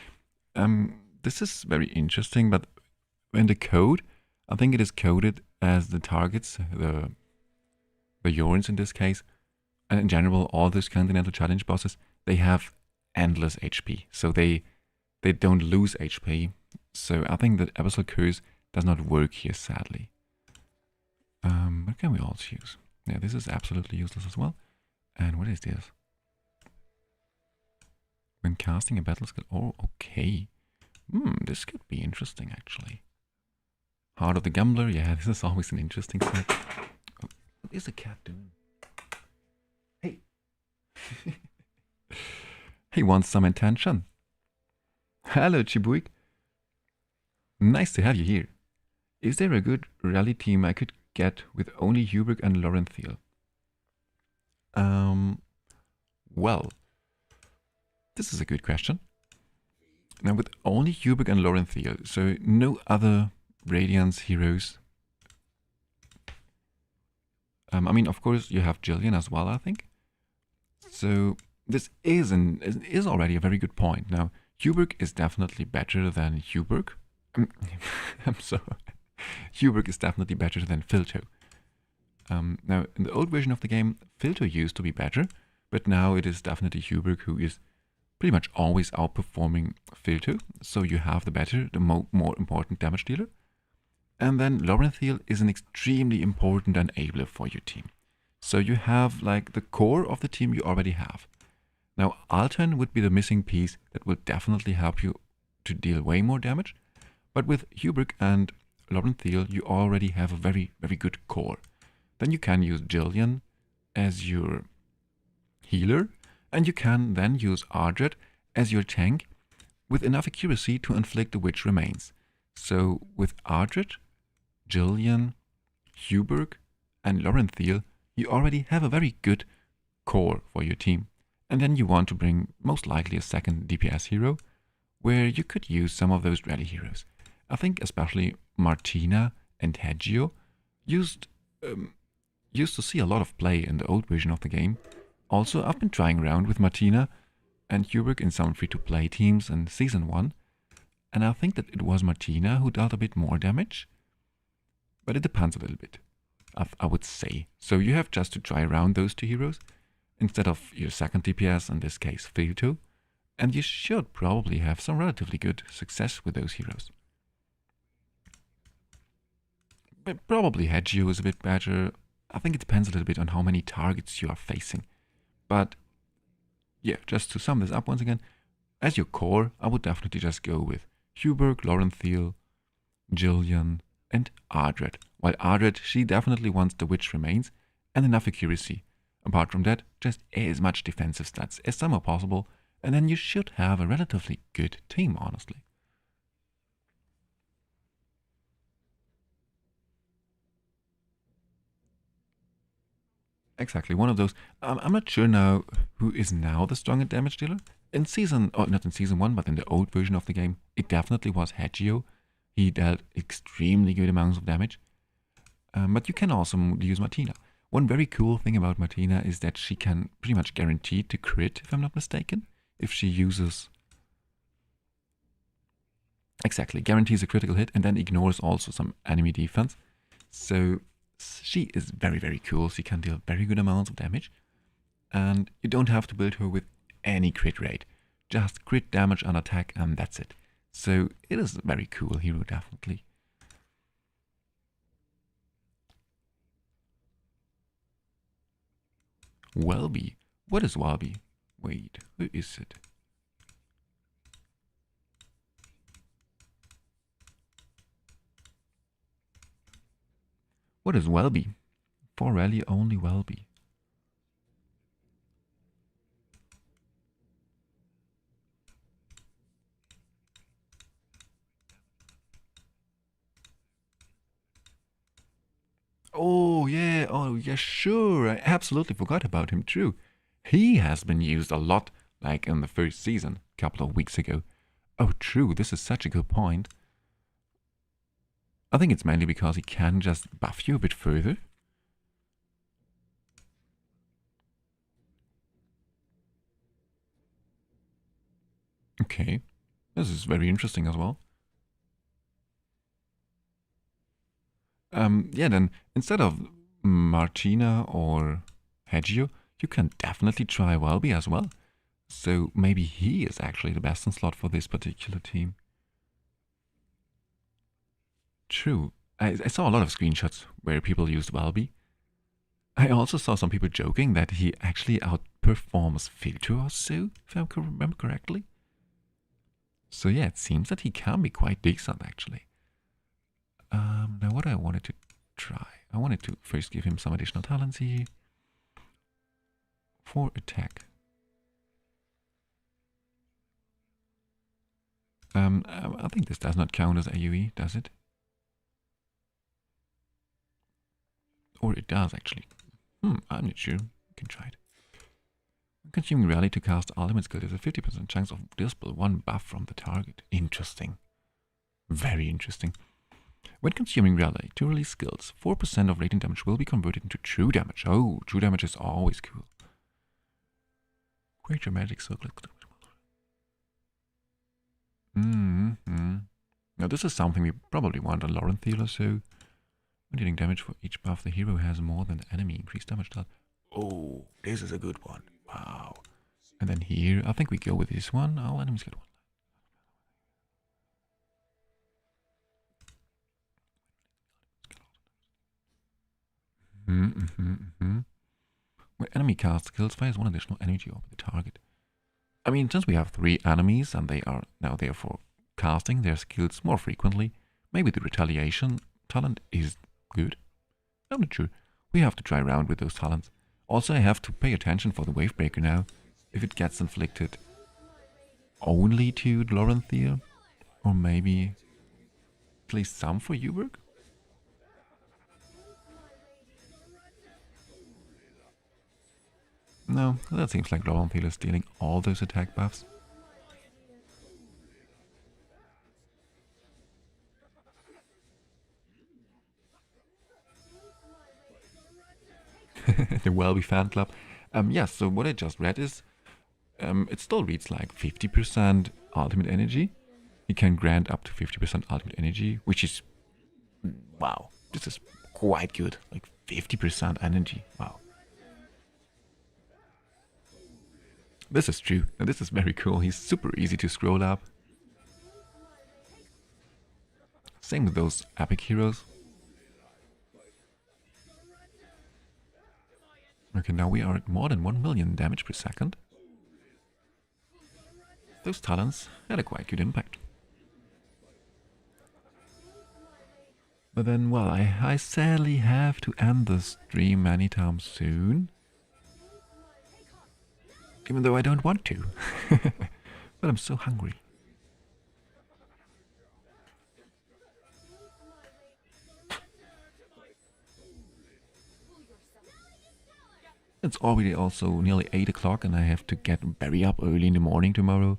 this is very interesting, but in the code, I think it is coded as the targets, the Yorns in this case, and in general all those Continental Challenge bosses, they have endless HP. So they don't lose HP. So I think that Abyssal Curse does not work here, sadly. What can we also use? Yeah, this is absolutely useless as well. And what is this? When casting a battle skill. Oh, okay. This could be interesting, actually. Heart of the Gambler. Yeah, this is always an interesting set. Oh, what is the cat doing? Hey. He wants some attention. Hello, Chibuik. Nice to have you here. Is there a good rally team I could get with only Hubert and Laurentheal? Well, this is a good question. Now, with only Hubert and Laurentheal, so no other Radiance heroes. I mean, of course, you have Jillian as well, I think. So this is already a very good point. Now, Hubert is definitely better than Hubert. I'm sorry. Hubert is definitely better than Filto. Now, in the old version of the game, Filto used to be better, but now it is definitely Hubert who is pretty much always outperforming Filto. So you have the more important damage dealer. And then Laurentheal is an extremely important enabler for your team. So you have like the core of the team you already have. Now, Altan would be the missing piece that will definitely help you to deal way more damage. But with Hubert and Laurentheal, you already have a very, very good core. Then you can use Jillian as your healer, and you can then use Ardred as your tank with enough accuracy to inflict the Witch Remains. So with Ardred, Jillian, Hubert, and Laurentheal, you already have a very good core for your team. And then you want to bring most likely a second DPS hero, where you could use some of those rally heroes. I think especially Martina and Hagio used to see a lot of play in the old version of the game. Also, I've been trying around with Martina and Hubert in some free-to-play teams in Season 1, and I think that it was Martina who dealt a bit more damage. But it depends a little bit, I would say. So you have just to try around those two heroes instead of your second DPS, in this case Filto, and you should probably have some relatively good success with those heroes. But probably Hagio is a bit better. I think it depends a little bit on how many targets you are facing. But yeah, just to sum this up once again, as your core, I would definitely just go with Hubert, Laurentheal, Jillian, and Ardred. While Ardred, she definitely wants the Witch Remains and enough accuracy. Apart from that, just as much defensive stats as somehow possible, And then you should have a relatively good team, honestly. Exactly, one of those. I'm not sure now who is now the strongest damage dealer. In season, oh, not in season 1, but in the old version of the game, it definitely was Hagio. He dealt extremely good amounts of damage. But you can also use Martina. One very cool thing about Martina is that she can pretty much guarantee to crit, if I'm not mistaken, if she uses... Exactly, guarantees a critical hit and then ignores also some enemy defense. So she is very, very cool. She can deal very good amounts of damage. And you don't have to build her with any crit rate. Just crit damage on attack and that's it. So it is a very cool hero, definitely. Welby. What is Welby? Wait, who is it? What is Welby? For rally only Welby. Oh yeah, sure. I absolutely forgot about him, true. He has been used a lot, like in the first season, a couple of weeks ago. Oh, true, this is such a good point. I think it's mainly because he can just buff you a bit further. Okay, this is very interesting as well. Yeah, then instead of Martina or Hagio, you can definitely try Welby as well. So maybe he is actually the best in slot for this particular team. True. I saw a lot of screenshots where people used Welby. I also saw some people joking that he actually outperforms Filter or so, if I can remember correctly. So yeah, it seems that he can be quite decent actually. Now what I wanted to try. I wanted to first give him some additional talents here. For attack. I think this does not count as AoE, does it? Or it does actually. I'm not sure. You can try it. Consuming rally to cast ultimate skill, there's a 50% chance of dispel one buff from the target. Interesting. Very interesting. When consuming rally to release skills, 4% of radiant damage will be converted into true damage. Oh, true damage is always cool. Create your magic circle. Now this is something we probably want on Lorenthil or so. When dealing damage for each buff the hero has more than the enemy, increased damage dealt. Oh, this is a good one. Wow. And then here, I think we go with this one. All enemies get one. When enemy casts skills, fires one additional energy over the target. I mean, since we have 3 enemies and they are now therefore casting their skills more frequently, maybe the retaliation talent is good. I'm not sure. We have to try around with those talents. Also, I have to pay attention for the Wavebreaker now. If it gets inflicted only to Lorenthir, or maybe at least some for Uberg. No, that seems like Lorenthir is stealing all those attack buffs. The Welby fan club. Yes, so what I just read is it still reads like 50% ultimate energy. You can grant up to 50% ultimate energy, which is wow. This is quite good. Like 50% energy. Wow. This is true. And this is very cool. He's super easy to scroll up. Same with those epic heroes. Okay, now we are at more than 1 million damage per second. Those talents had a quite good impact. But then, well, I sadly have to end the stream anytime soon. Even though I don't want to. But I'm so hungry. It's already also nearly 8 o'clock and I have to get very up early in the morning tomorrow.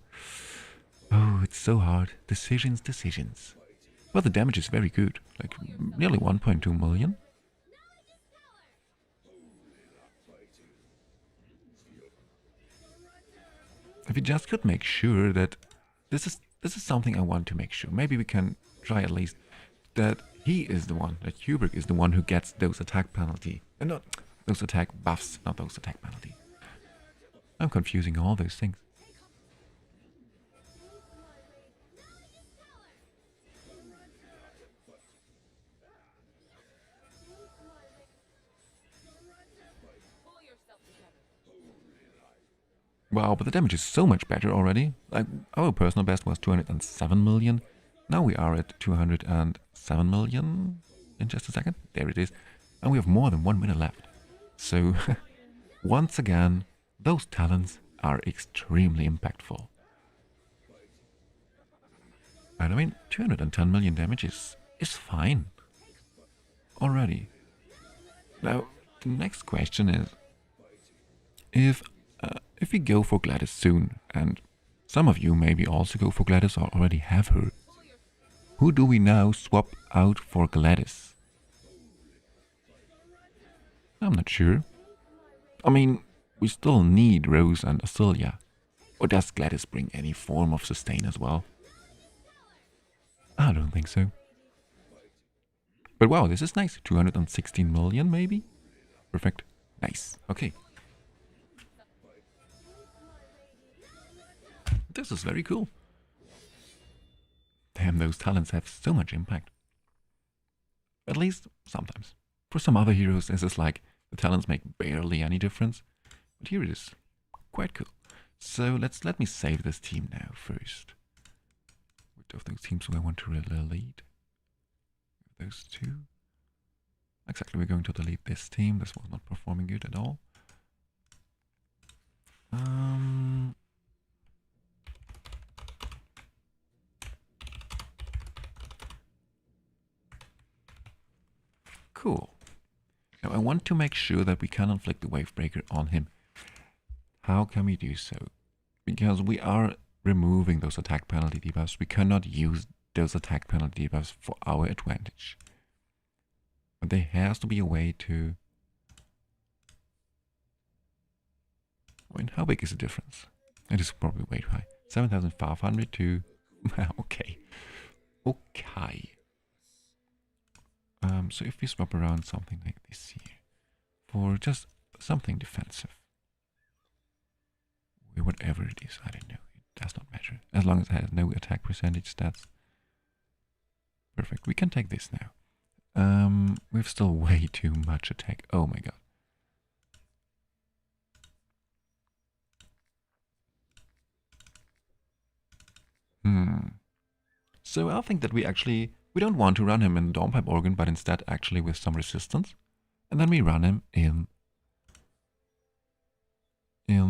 Oh, it's so hard. Decisions, decisions. But the damage is very good. Like, nearly 1.2 million. If we just could make sure that this is something I want to make sure. Maybe we can try at least that he is the one, that Hubert is the one who gets those attack penalty. And not those attack buffs, not those attack penalty. I'm confusing all those things. Wow, but the damage is so much better already. Like, our personal best was 207 million. Now we are at 207 million in just a second. There it is. And we have more than 1 minute left. So, once again, those talents are extremely impactful. And I mean, 210 million damage is fine. Already. Now, the next question is, if we go for Gladys soon, and some of you maybe also go for Gladys or already have her, who do we now swap out for Gladys? I'm not sure. I mean, we still need Rose and Asilia. Or does Gladys bring any form of sustain as well? I don't think so. But wow, this is nice. 216 million maybe? Perfect. Nice. Okay. This is very cool. Damn, those talents have so much impact. At least sometimes. For some other heroes, this is like the talents make barely any difference. But here it is. Quite cool. So let me save this team now first. Which of those teams do I want to delete? Those two. Exactly, we're going to delete this team. This was not performing good at all. Cool. Now I want to make sure that we can inflict the Wavebreaker on him. How can we do so? Because we are removing those attack penalty debuffs. We cannot use those attack penalty debuffs for our advantage. But there has to be a way to... I mean, how big is the difference? It is probably way too high. 7,500 to... okay. Okay. So if we swap around something like this here, for just something defensive, whatever it is, I don't know, it does not matter, as long as it has no attack percentage stats. Perfect, we can take this now. We've still way too much attack, oh my god. So I think that we don't want to run him in Dawnpipe Organ, but instead actually with some resistance. And then we run him in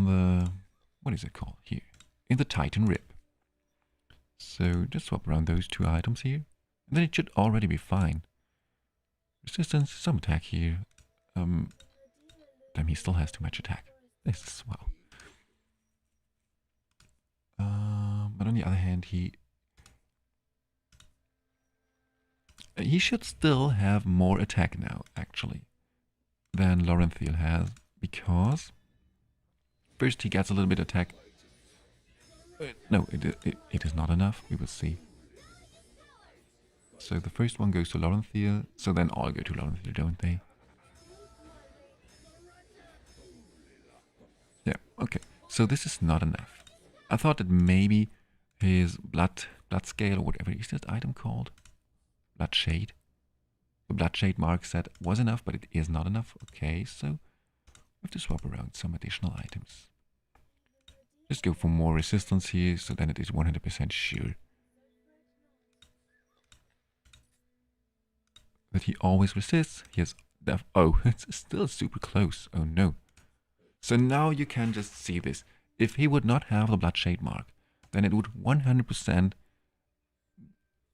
the, what is it called here? In the Titan Rib. So just swap around those two items here. And then it should already be fine. Resistance, some attack here. Damn, he still has too much attack. This is wow. But on the other hand, he should still have more attack now, actually, than Lorenthiel has, because first he gets a little bit attack. No, it is not enough, we will see. So the first one goes to Lorenthiel, so then all go to Lorenthiel, don't they? Yeah, okay. So this is not enough. I thought that maybe his blood scale or whatever is that item called? Bloodshade. The Bloodshade mark set was enough, but it is not enough. Okay, so we have to swap around some additional items. Just go for more resistance here, so then it is 100% sure that he always resists. He has oh, it's still super close. Oh no. So now you can just see this. if he would not have the Bloodshade mark, then it would 100%,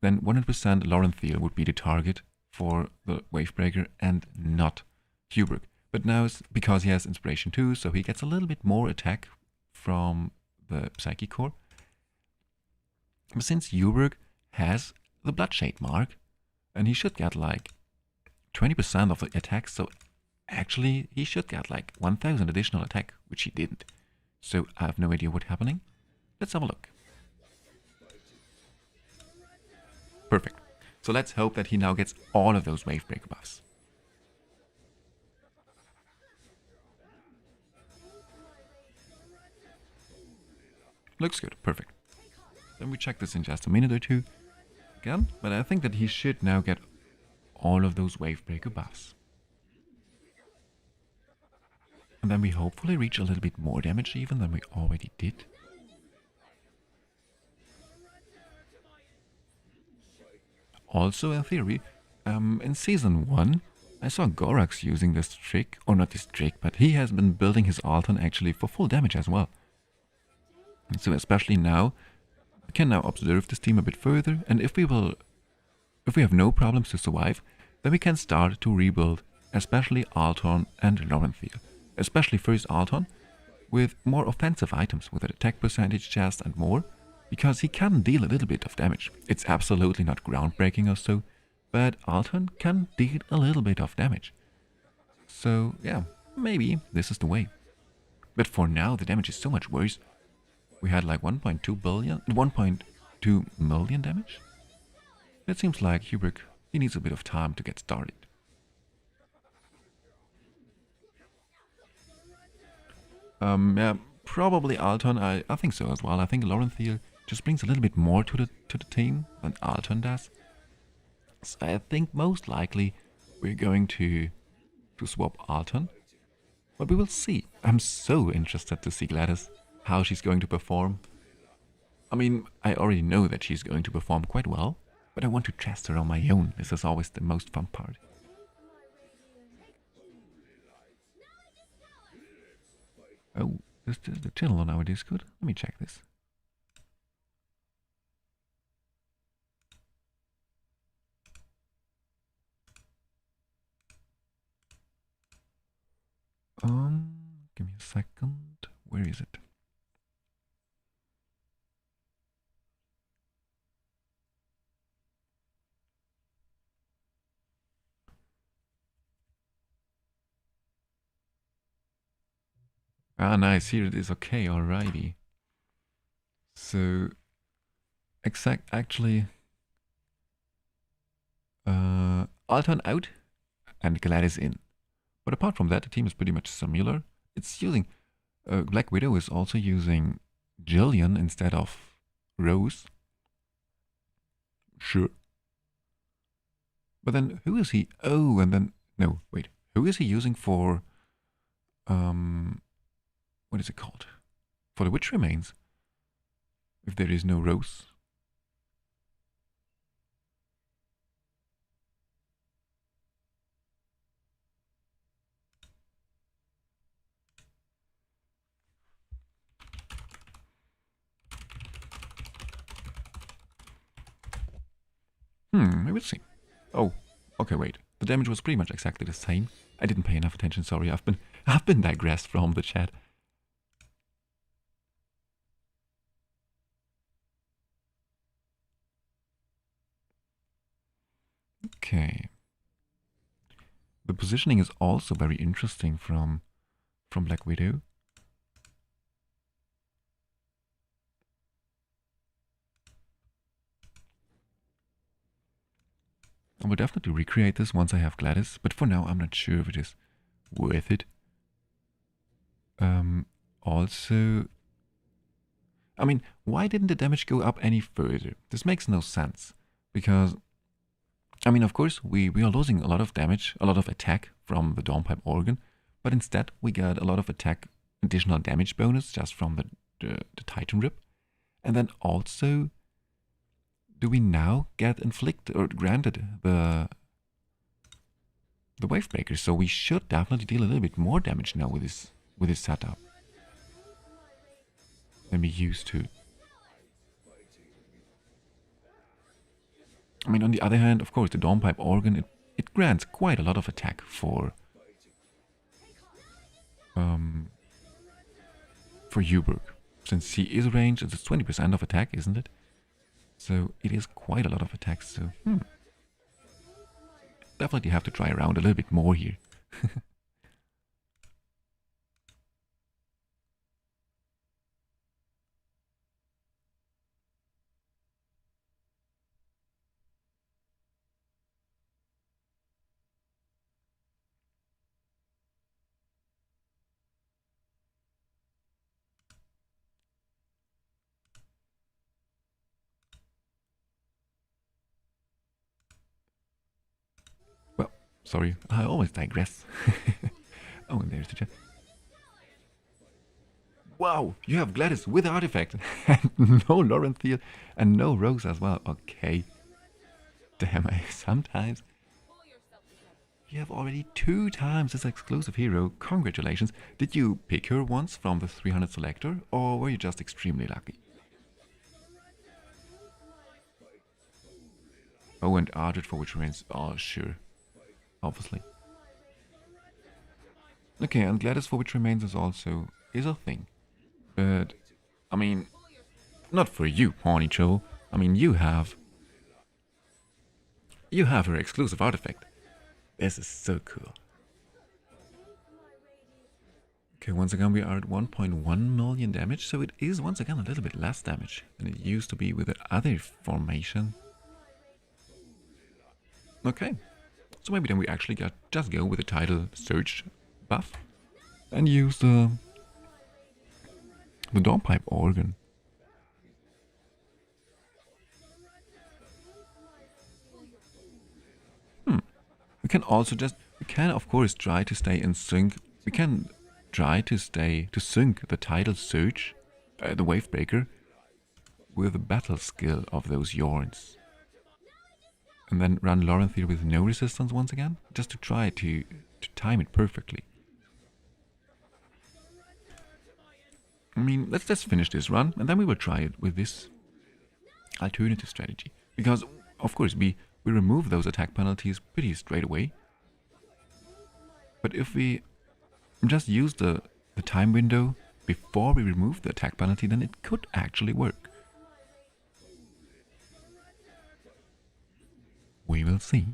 then 100% Lorenthiel would be the target for the Wavebreaker and not Hubert. But now it's because he has Inspiration 2, so he gets a little bit more attack from the Psychic Core. But since Hubert has the Bloodshade mark, and he should get like 20% of the attack, so actually he should get like 1000 additional attack, which he didn't. So I have no idea what's happening. Let's have a look. Perfect. So let's hope that he now gets all of those Wavebreaker buffs. Looks good, perfect. Then we check this in just a minute or two again, but I think that he should now get all of those Wavebreaker buffs. And then we hopefully reach a little bit more damage even than we already did. Also, in theory, in Season 1, I saw Gorax using this trick, or not this trick, but he has been building his Alton actually for full damage as well. So especially now, we can now observe this team a bit further, and if we have no problems to survive, then we can start to rebuild, especially Alton and Lorenthiel. Especially first Alton, with more offensive items, with an attack percentage chest and more, because he can deal a little bit of damage. It's absolutely not groundbreaking or so, but Alton can deal a little bit of damage. So yeah, maybe this is the way. But for now, the damage is so much worse. We had like 1.2 million damage. It seems like Hubert, he needs a bit of time to get started. Yeah, probably Alton. I think so as well. I think Lorenthiel just brings a little bit more to the team than Alton does. So I think most likely we're going to swap Alton, but we will see. I'm so interested to see Gladys, how she's going to perform. I mean, I already know that she's going to perform quite well, but I want to test her on my own. This is always the most fun part. Oh, there's the channel on our Discord. Let me check this. Give me a second. Where is it? Ah, nice. Here it is. Okay, alrighty. So, actually, Alton out and Gladys in. But apart from that, the team is pretty much similar. It's using Black Widow is also using Jillian instead of Rose. Sure. But then who is he? Oh, and then no, wait. Who is he using for what is it called? For the Witch Remains. If there is no Rose. Maybe let's see. Oh, okay, wait. The damage was pretty much exactly the same. I didn't pay enough attention, sorry. I've been digressed from the chat. Okay. The positioning is also very interesting from Black Widow. I will definitely recreate this once I have Gladys, but for now I'm not sure if it is worth it. Also, I mean, why didn't the damage go up any further? This makes no sense, because, I mean, of course, we are losing a lot of damage, a lot of attack from the Dawnpipe Organ, but instead we got a lot of attack, additional damage bonus just from the Titan Rip, and then also, do we now get inflicted or granted the Wavebreaker? So we should definitely deal a little bit more damage now with this setup. than we used to. I mean, on the other hand, of course, the Dawnpipe organ, it grants quite a lot of attack for Uberg. Since he is ranged, it's 20% of attack, isn't it? So it is quite a lot of attack, so definitely have to try around a little bit more here. Well, sorry, I always digress. Oh, and there's the chat. Wow, you have Gladys with artifact. And no Laurenthiel and no Rose as well. Okay. Damn, sometimes. You have already 2 times this exclusive hero. Congratulations. Did you pick her once from the 300 selector, or were you just extremely lucky? Oh, and Ardred for which remains. Oh, sure. Obviously. Okay, and Gladys for which remains is also a thing. But, I mean, not for you, Horny Joe. I mean, you have her exclusive artifact. This is so cool. Okay, once again we are at 1.1 million damage, so it is once again a little bit less damage than it used to be with the other formation. Okay, so maybe then we actually just go with the title Surge buff and use the Dawnpipe organ. We can also we can of course try to stay in sync. We can try to sync the title Surge, the Wavebreaker, with the battle skill of those Yorns. And then run Laurenthiel with no resistance once again, just to try to time it perfectly. I mean, let's just finish this run, and then we will try it with this alternative strategy. Because, of course, we remove those attack penalties pretty straight away. But if we just use the time window before we remove the attack penalty, then it could actually work. We will see.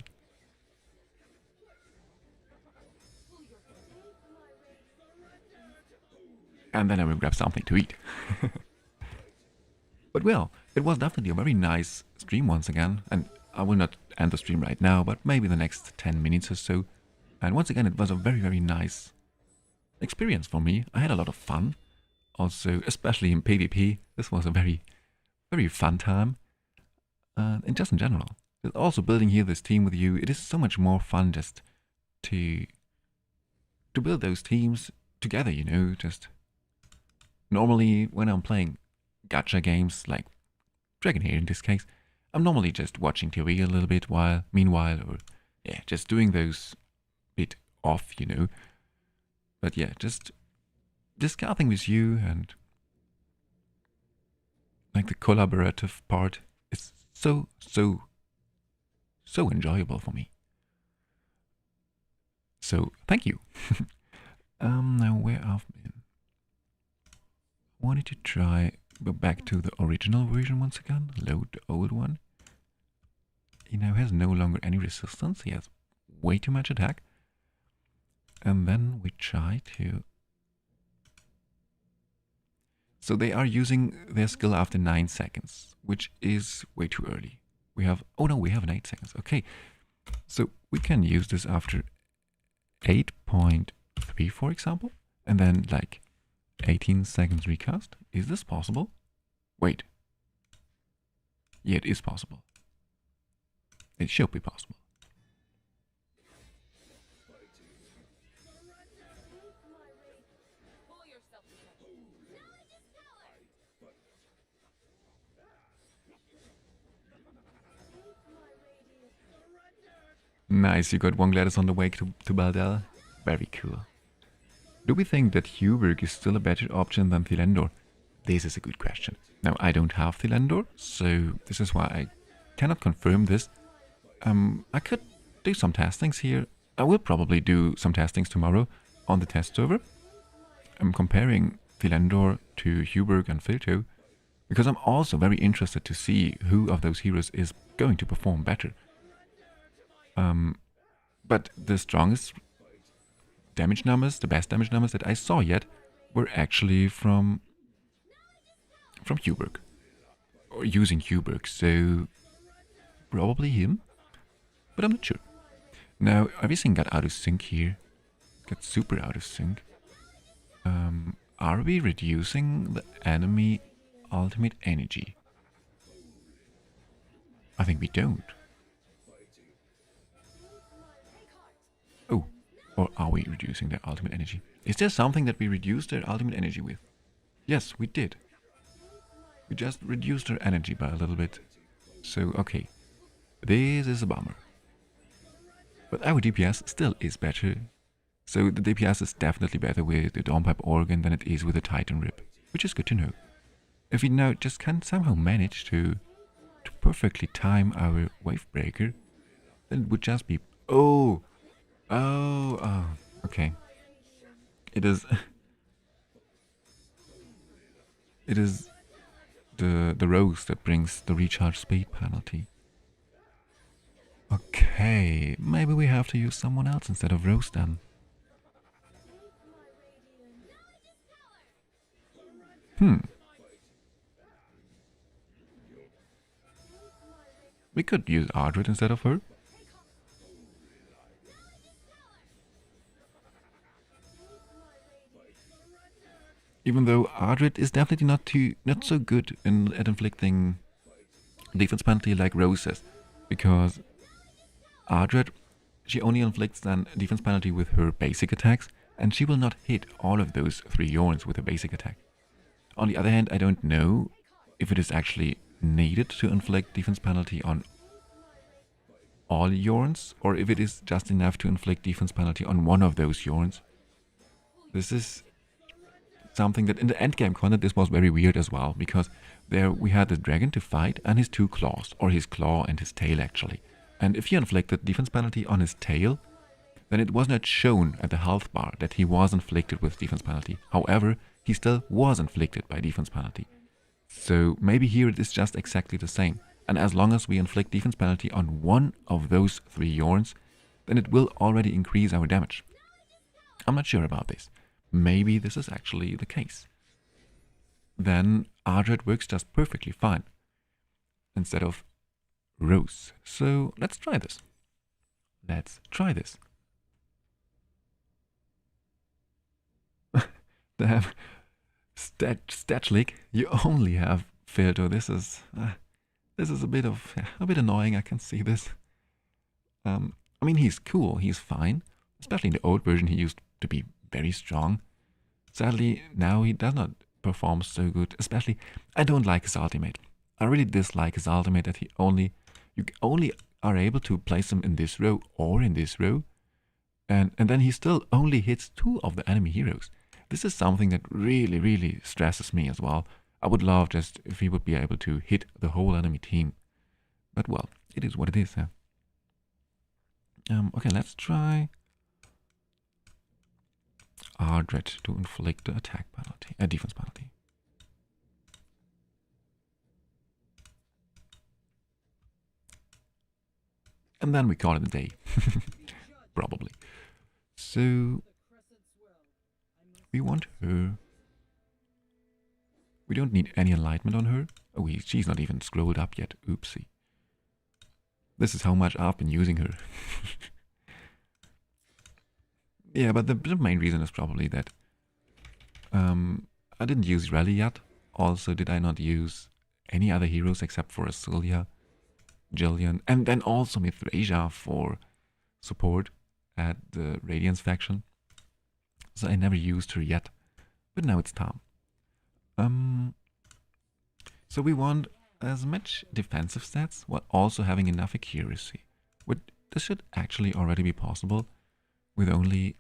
And then I will grab something to eat. But well, it was definitely a very nice stream once again, and I will not end the stream right now, but maybe the next 10 minutes or so. And once again, it was a very, very nice experience for me. I had a lot of fun. Also, especially in PvP, this was a very, very fun time. And just in general. Also building here this team with you, it is so much more fun just to build those teams together, you know, just normally when I'm playing gacha games like Dragonheir in this case, I'm normally just watching TV a little bit meanwhile, or yeah, just doing those bit off, you know. But yeah, just discussing with you and like the collaborative part is so enjoyable for me. So thank you. Now where I've been. I wanted to go back to the original version once again, load the old one. He now has no longer any resistance, he has way too much attack. And then we try to... So they are using their skill after 9 seconds, which is way too early. We have... Oh no, we have an 8 seconds. Okay, so we can use this after 8.3, for example. And then like 18 seconds recast. Is this possible? Wait. Yeah, it is possible. It should be possible. Nice, you got one Gladys on the way to Baldel. Very cool. Do we think that Hubert is still a better option than Thilendor? This is a good question. Now, I don't have Thilendor, so this is why I cannot confirm this. I could do some testings here. I will probably do some testings tomorrow on the test server. I'm comparing Thilendor to Huberg and Filto, because I'm also very interested to see who of those heroes is going to perform better. But the strongest damage numbers, the best damage numbers that I saw yet, were actually from Huberg, or using Huberg, so probably him, but I'm not sure. Now, everything got out of sync here, got super out of sync. Are we reducing the enemy ultimate energy? I think we don't. Oh, or are we reducing their ultimate energy? Is there something that we reduced their ultimate energy with? Yes, we did. We just reduced their energy by a little bit. So, okay. This is a bummer. But our DPS still is better. So the DPS is definitely better with the Dawnpipe Organ than it is with the Titan Rip, which is good to know. If we now just can somehow manage to perfectly time our Wavebreaker, then it would just be... Oh, okay. It is... It is the Rose that brings the recharge speed penalty. Okay, maybe we have to use someone else instead of Rose then. We could use Ardred instead of her. Even though Ardred is definitely not so good at inflicting defense penalty like Rose is, because Ardred, she only inflicts an defense penalty with her basic attacks, and she will not hit all of those 3 Yorns with a basic attack. On the other hand, I don't know if it is actually needed to inflict defense penalty on all Yorns, or if it is just enough to inflict defense penalty on one of those Yorns. This is something that in the endgame content this was very weird as well, because there we had the dragon to fight and his 2 claws, or his claw and his tail actually. And if he inflicted defense penalty on his tail, then it was not shown at the health bar that he was inflicted with defense penalty. However, he still was inflicted by defense penalty. So maybe here it is just exactly the same. And as long as we inflict defense penalty on one of those 3 Yorns, then it will already increase our damage. I'm not sure about this. Maybe this is actually the case. Then Ardred works just perfectly fine instead of Rose. So let's try this. Let's try this. Damn. Stat leak. You only have Filter. This is a bit annoying. I can see this. I mean, he's cool. He's fine. Especially in the old version, he used to be very strong. Sadly, now he does not perform so good. Especially, I don't like his ultimate. I really dislike his ultimate that you only are able to place him in this row or in this row, and then he still only hits 2 of the enemy heroes. This is something that really, really stresses me as well. I would love just if he would be able to hit the whole enemy team. But well, it is what it is. Okay, let's try Ardred to inflict the attack penalty, defense penalty. And then we call it a day. Probably. So we want her. We don't need any enlightenment on her. Oh, she's not even scrolled up yet. Oopsie. This is how much I've been using her. Yeah, but the main reason is probably that I didn't use Rally yet. Also, did I not use any other heroes except for Asilia, Jillian, and then also Mithrasia for support at the Radiance faction. So I never used her yet, but now it's time. So we want as much defensive stats while also having enough accuracy. This should actually already be possible with only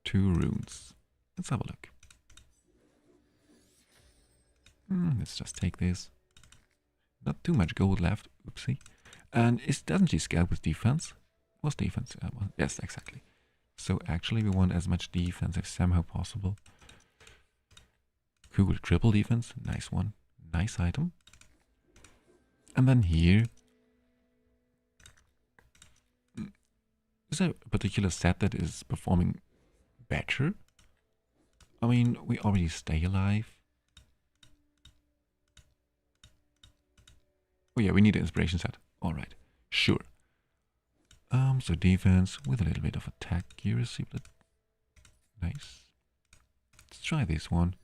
2 runes. Let's have a look. Let's just take this. Not too much gold left. Oopsie. And doesn't she scale with defense? What's defense? Well, yes, exactly. So actually we want as much defense as somehow possible. Cool, triple defense. Nice one. Nice item. And then here. Is there a particular set that is performing better? I mean, we already stay alive. Oh yeah, we need an inspiration set. Alright, sure. So defense with a little bit of attack accuracy, but nice. Let's try this one.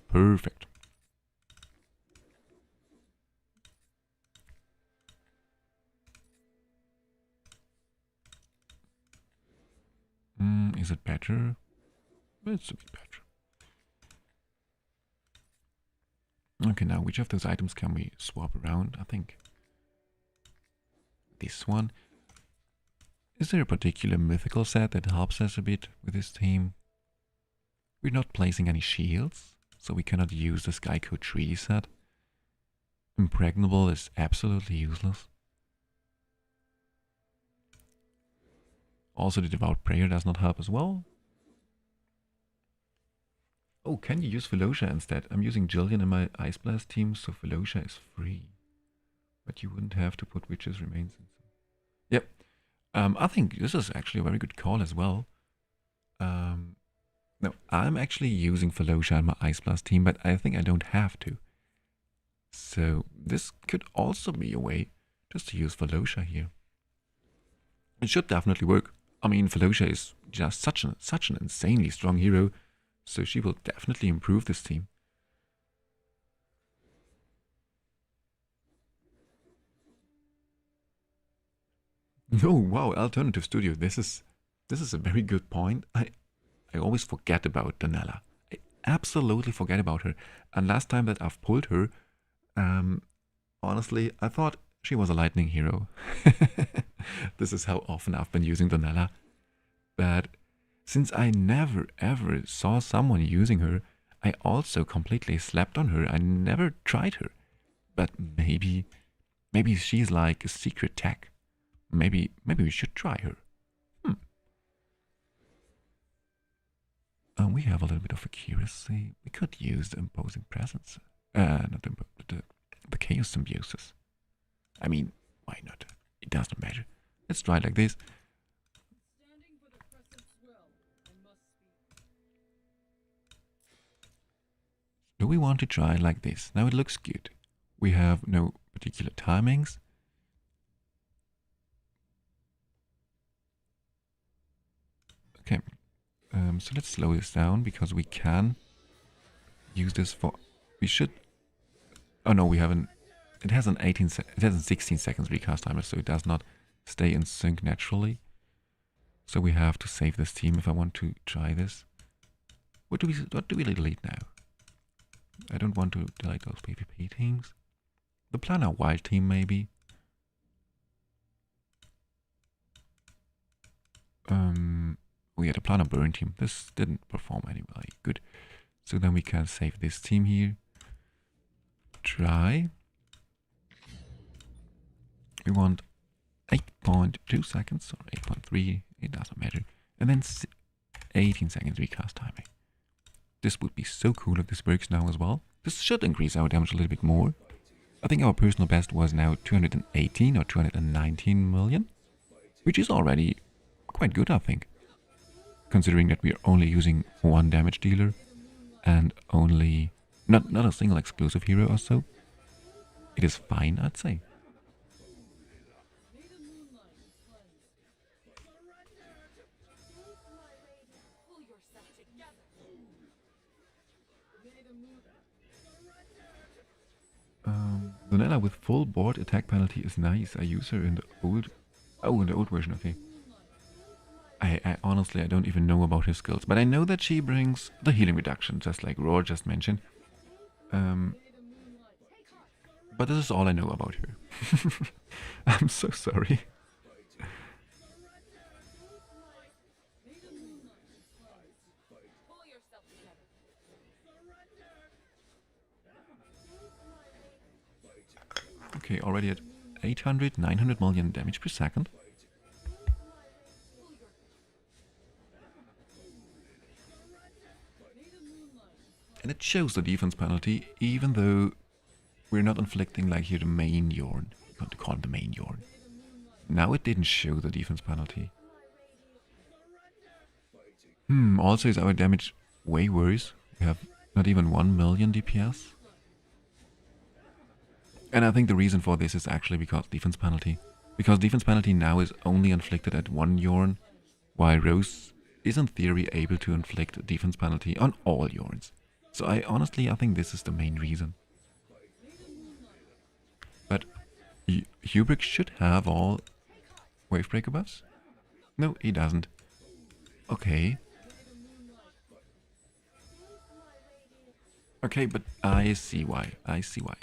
Perfect. Is it better? It's a bit better. Okay, now which of those items can we swap around? I think this one. Is there a particular mythical set that helps us a bit with this team? We're not placing any shields, so we cannot use the Skycode treaty set. Impregnable is absolutely useless. Also, the Devout Prayer does not help as well. Oh, can you use Philosha instead? I'm using Jillian in my Ice Blast team, so Philosha is free. But you wouldn't have to put Witch's Remains in. Yep. I think this is actually a very good call as well. No, I'm actually using Philosha in my Ice Blast team, but I think I don't have to. So this could also be a way just to use Philosha here. It should definitely work. I mean, Philosha is just such an insanely strong hero, so she will definitely improve this team. Oh wow, Alternative Studio. This is a very good point. I always forget about Donella. I absolutely forget about her. And last time that I've pulled her, honestly, I thought she was a lightning hero. This is how often I've been using Donella. But since I never ever saw someone using her, I also completely slept on her. I never tried her. But maybe she's like a secret tech. Maybe we should try her. We have a little bit of accuracy. We could use the Imposing Presence. Not the Chaos Symbiosis. I mean, why not? It doesn't matter. Let's try it like this. Do we want to try it like this? Now it looks good. We have no particular timings. Okay, so let's slow this down because we can use this for. We should. Oh no, we haven't. It has an 16 seconds recast timer, so it does not stay in sync naturally. So we have to save this team if I want to try this. What do we delete now? I don't want to delete those PvP teams. The Planar Wild team maybe. Oh yeah, the Planar Burn team. This didn't perform anyway. Good. So then we can save this team here. Try. We want 8.2 seconds or 8.3. It doesn't matter. And then 18 seconds recast timing. This would be so cool if this works now as well. This should increase our damage a little bit more. I think our personal best was now 218 or 219 million. Which is already quite good, I think. Considering that we are only using one damage dealer and only not a single exclusive hero or so. It is fine, I'd say. Donella with full board attack penalty is nice. I use her in the old... Oh, in the old version, okay. I honestly, I don't even know about her skills. But I know that she brings the healing reduction, just like Roar just mentioned. But this is all I know about her. I'm so sorry. Okay, already at 800, 900 million damage per second. And it shows the defense penalty, even though we're not inflicting like here the main Yorn. You want to call it the main Yorn. Now it didn't show the defense penalty. Also is our damage way worse. We have not even 1 million DPS. And I think the reason for this is actually because defense penalty. Because defense penalty now is only inflicted at one Yorn, while Rose is in theory able to inflict a defense penalty on all Yorns. So I think this is the main reason. But Hubrik should have all Wavebreaker buffs? No, he doesn't. Okay. Okay, but I see why. I see why.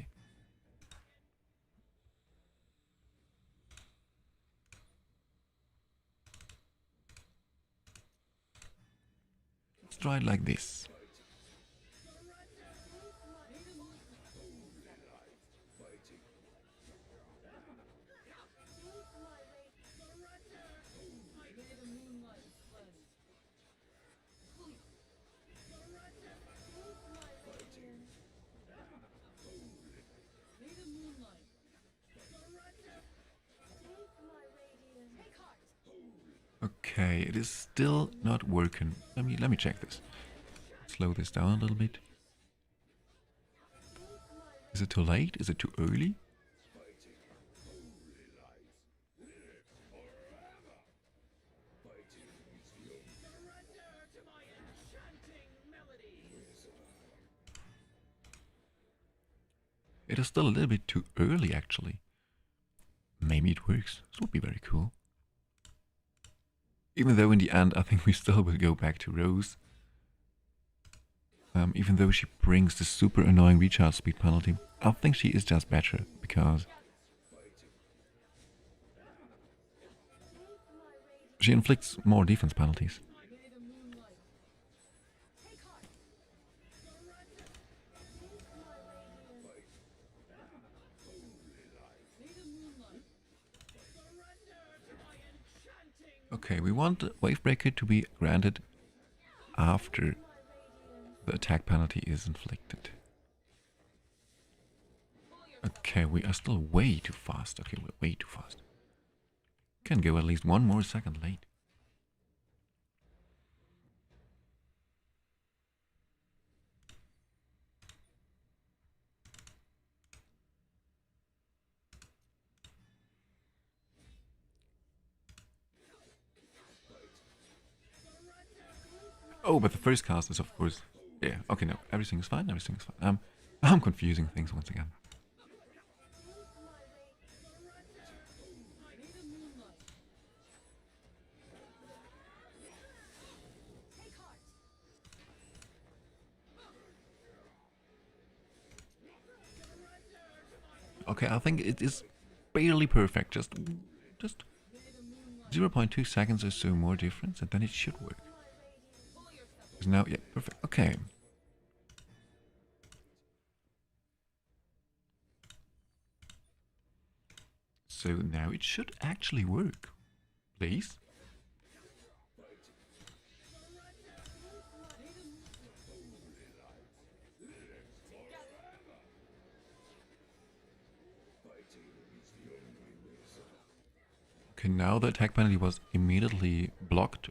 Let's try it like this. Okay, it is still not working. Let me check this. Slow this down a little bit. Is it too late? Is it too early? It is still a little bit too early, actually. Maybe it works. This would be very cool. Even though in the end, I think we still will go back to Rose. Even though she brings the super annoying recharge speed penalty, I think she is just better, because she inflicts more defense penalties. Okay, we want the Wavebreaker to be granted after the attack penalty is inflicted. Okay, we are still way too fast. Okay, we're way too fast. Can go at least 1 more second late. Oh, but the first cast is of course... Yeah, okay, no, everything is fine, everything is fine. I'm confusing things once again. Okay, I think it is barely perfect, just 0.2 seconds or so more difference, and then it should work. Now, yeah, perfect. Okay. So now it should actually work. Please. Okay, now the attack penalty was immediately blocked.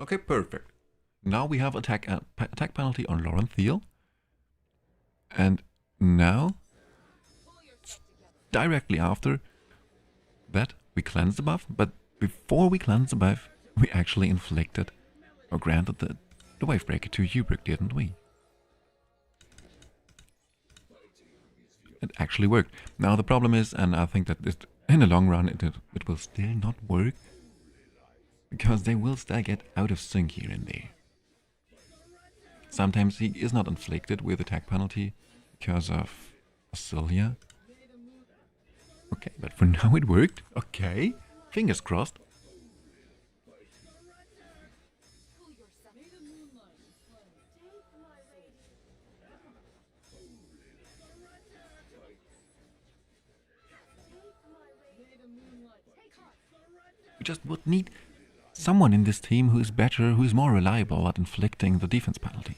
Okay, perfect. Now we have attack penalty on Lauren. And now, directly after that, we cleanse the buff. But before we cleanse the buff, we actually inflicted or granted the Wavebreaker to Hubrik, didn't we? It actually worked. Now the problem is, and I think that in the long run it will still not work, because they will still get out of sync here and there. sometimes he is not inflicted with attack penalty because of Cilia. Okay, but for now it worked. Okay, fingers crossed. We just would need someone in this team who is better, who is more reliable at inflicting the defense penalty.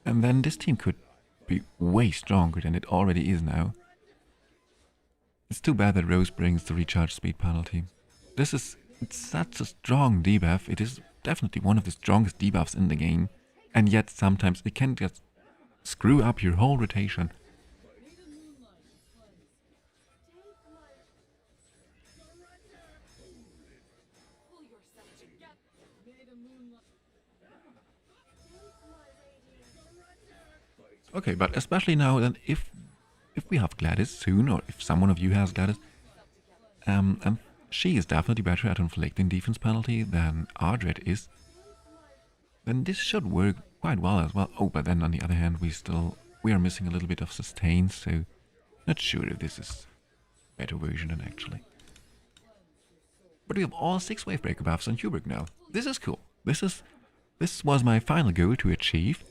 And then this team could be way stronger than it already is now. It's too bad that Rose brings the recharge speed penalty. It's such a strong debuff. It is definitely one of the strongest debuffs in the game. And yet sometimes it can just screw up your whole rotation. Okay, but especially now then if we have Gladys soon, or if someone of you has Gladys, and she is definitely better at inflicting defense penalty than Ardred is, then this should work quite well as well. Oh, but then on the other hand, we are missing a little bit of sustain, so not sure if this is a better version than actually. But we have all 6 Wavebreaker buffs on Hubert now. This is cool. This was my final goal to achieve.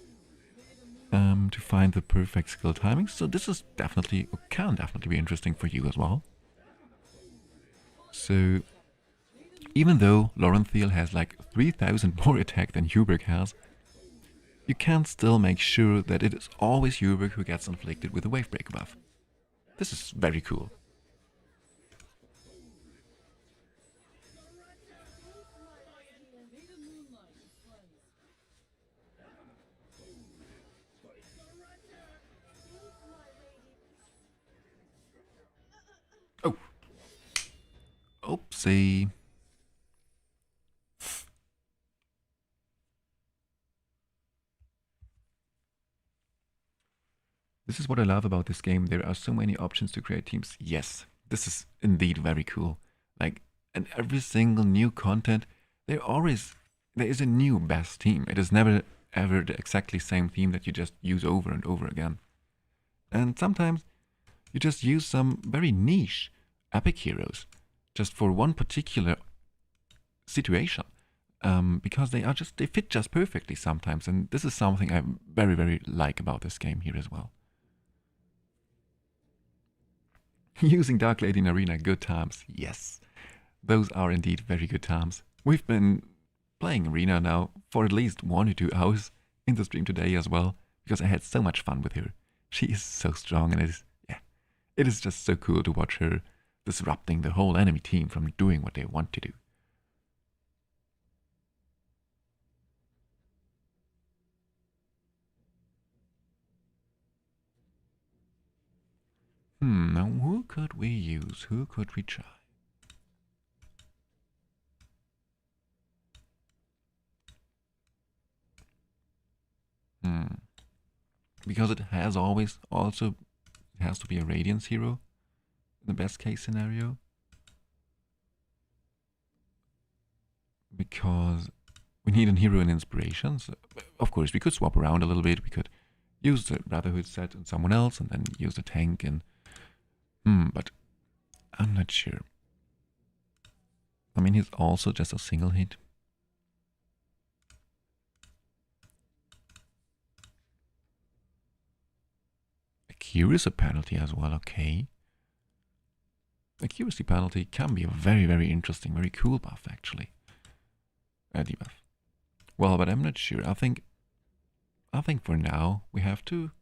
To find the perfect skill timing. So this is definitely, or can definitely be interesting for you as well. So, even though Laurenthiel has like 3000 more attack than Hubert has, you can still make sure that it is always Hubert who gets inflicted with a Wavebreaker buff. This is very cool. Oh. Oopsie. This is what I love about this game. There are so many options to create teams. Yes, this is indeed very cool. Like, and every single new content, there is a new best team. It is never ever the exactly same theme that you just use over and over again. And sometimes you just use some very niche epic heroes just for one particular situation, because they fit just perfectly sometimes, and this is something I very, very like about this game here as well. Using Dark Lady in Arena, good times. Yes, those are indeed very good times. We've been playing Arena now for at least 1 or 2 hours in the stream today as well, because I had so much fun with her. She is so strong, and it is just so cool to watch her disrupting the whole enemy team from doing what they want to do. Now who could we use? Who could we try? Because it has to be a Radiance hero in the best case scenario. Because we need a hero in inspiration. So, of course, we could swap around a little bit. We could use the Brotherhood set on someone else and then use the tank and... but I'm not sure. I mean, he's also just a single hit. Accuracy penalty as well, okay. Accuracy penalty can be a very, very interesting, very cool buff, actually. Debuff. Well, but I'm not sure. I think for now we have to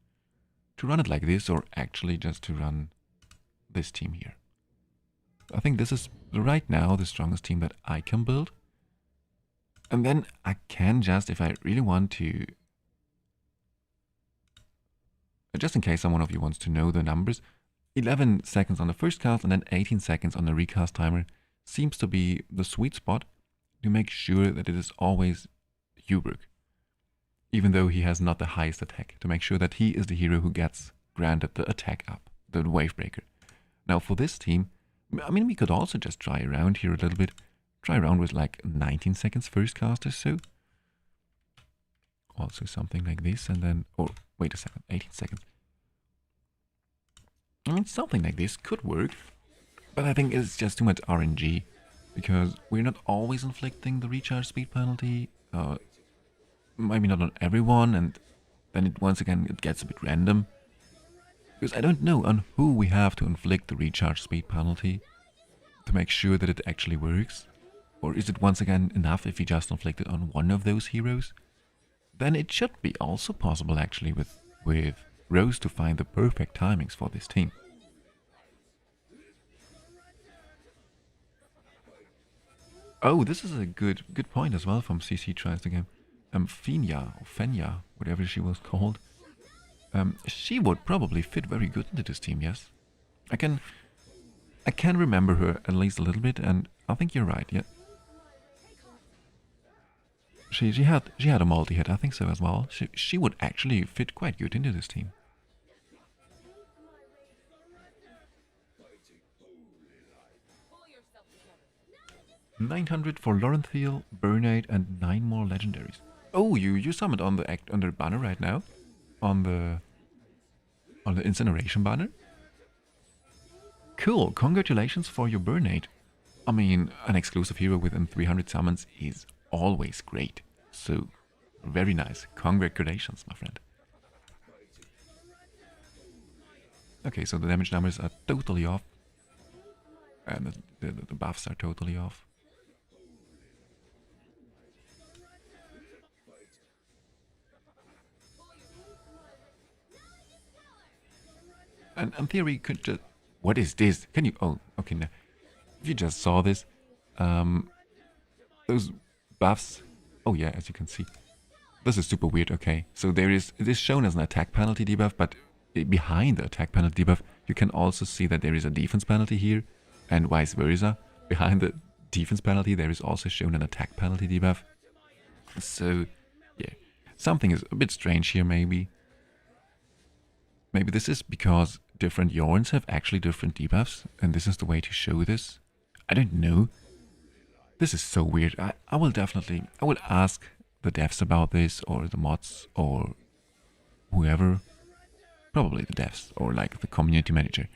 run it like this, or actually just to run this team here. I think this is right now the strongest team that I can build. And then I can just, if I really want to, just in case someone of you wants to know the numbers, 11 seconds on the first cast and then 18 seconds on the recast timer seems to be the sweet spot to make sure that it is always Hubert, even though he has not the highest attack, to make sure that he is the hero who gets granted the attack up, the Wavebreaker. Now for this team, I mean, we could also just try around here a little bit, try around with like 19 seconds first cast or so. also something like this, and then, or wait a second, 18 seconds. I mean, something like this could work, but I think it's just too much RNG, because we're not always inflicting the recharge speed penalty, maybe not on everyone, and then once again it gets a bit random. Because I don't know on who we have to inflict the recharge speed penalty to make sure that it actually works. Or is it once again enough if we just inflict it on one of those heroes? Then it should be also possible actually with Rose to find the perfect timings for this team. Oh, this is a good point as well from CC Tries the Game. Fenya, whatever she was called. She would probably fit very good into this team, yes. I can remember her at least a little bit, and I think you're right, yeah. She had a multi-hit, I think so as well. She would actually fit quite good into this team. 900 for Lorenthiel, Burnade, and 9 more legendaries. Oh, you summoned on the banner right now, on the incineration banner. Cool, congratulations for your Burnade. I mean, an exclusive hero within 300 summons is always great. So, very nice. Congratulations, my friend. Okay, so the damage numbers are totally off. And the buffs are totally off. And in theory, could just... What is this? Can you... Oh, okay, now. If you just saw this, those buffs... Oh yeah, as you can see. This is super weird, okay. So it is shown as an attack penalty debuff, but behind the attack penalty debuff, you can also see that there is a defense penalty here, and vice versa. Behind the defense penalty, there is also shown an attack penalty debuff. So, yeah. Something is a bit strange here, maybe. Maybe this is because different Yorns have actually different debuffs, and this is the way to show this. I don't know. This is so weird. I will ask the devs about this, or the mods, or whoever. Probably the devs, or like the community manager.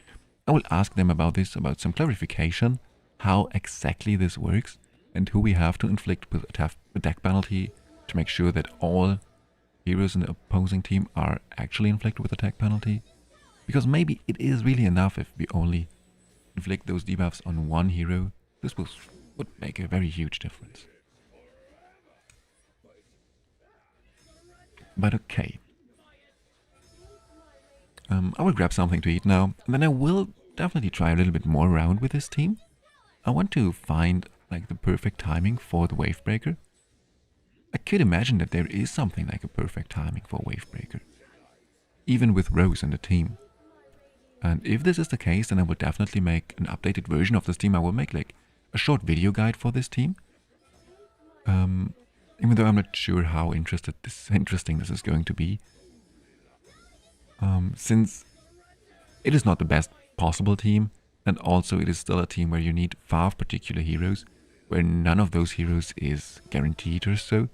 I will ask them about this, about some clarification, how exactly this works, and who we have to inflict with attack penalty to make sure that all heroes in the opposing team are actually inflicted with attack penalty. Because maybe it is really enough if we only inflict those debuffs on one hero. This would make a very huge difference. But okay. I will grab something to eat now, and then I will definitely try a little bit more around with this team. I want to find like the perfect timing for the Wavebreaker. I could imagine that there is something like a perfect timing for Wavebreaker, even with Rose in the team. And if this is the case, then I will definitely make an updated version of this team. I will make like a short video guide for this team. Even though I'm not sure how interesting this is going to be. Since it is not the best possible team, and also it is still a team where you need 5 particular heroes, where none of those heroes is guaranteed or so.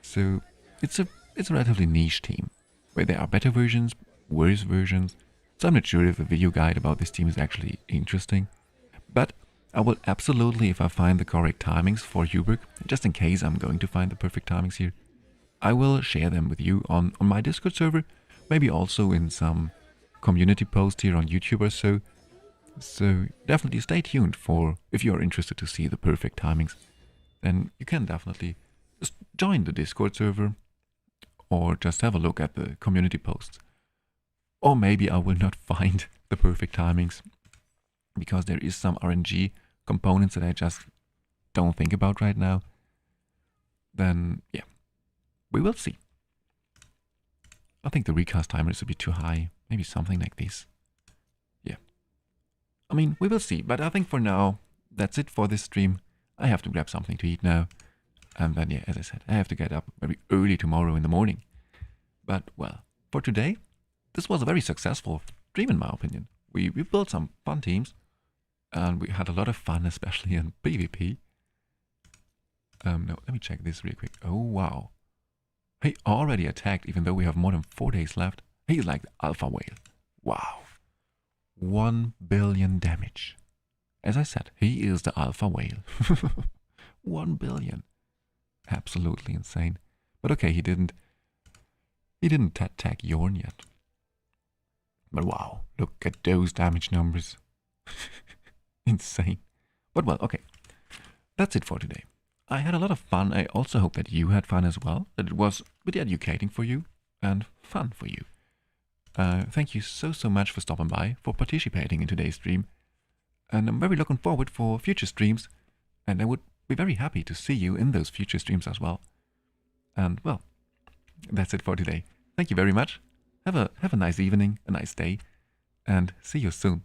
So it's a relatively niche team, where there are better versions, worse versions. So I'm not sure if a video guide about this team is actually interesting. But I will absolutely, if I find the correct timings for Hubert, just in case I'm going to find the perfect timings here, I will share them with you on my Discord server, maybe also in some community post here on YouTube or so. So definitely stay tuned for, if you're interested to see the perfect timings, then you can definitely just join the Discord server or just have a look at the community posts. Or maybe I will not find the perfect timings because there is some RNG components that I just don't think about right now. Then yeah, we will see. I think the recast timer is a bit too high. Maybe something like this. Yeah. I mean, we will see. But I think for now, that's it for this stream. I have to grab something to eat now. And then, yeah, as I said, I have to get up very early tomorrow in the morning. But, well, for today, this was a very successful stream in my opinion. We built some fun teams. And we had a lot of fun, especially in PvP. No, let me check this real quick. Oh, wow. He already attacked even though we have more than 4 days left. He's like the alpha whale. Wow. 1 billion damage. As I said, he is the alpha whale. 1 billion. Absolutely insane. But okay, he didn't attack Yorn yet. But wow, look at those damage numbers. Insane. But well, okay. That's it for today. I had a lot of fun. I also hope that you had fun as well. That it was really educating for you and fun for you. Thank you so much for stopping by, for participating in today's stream. And I'm very looking forward for future streams. And I would be very happy to see you in those future streams as well. And well, that's it for today. Thank you very much. Have a nice evening, a nice day, and see you soon.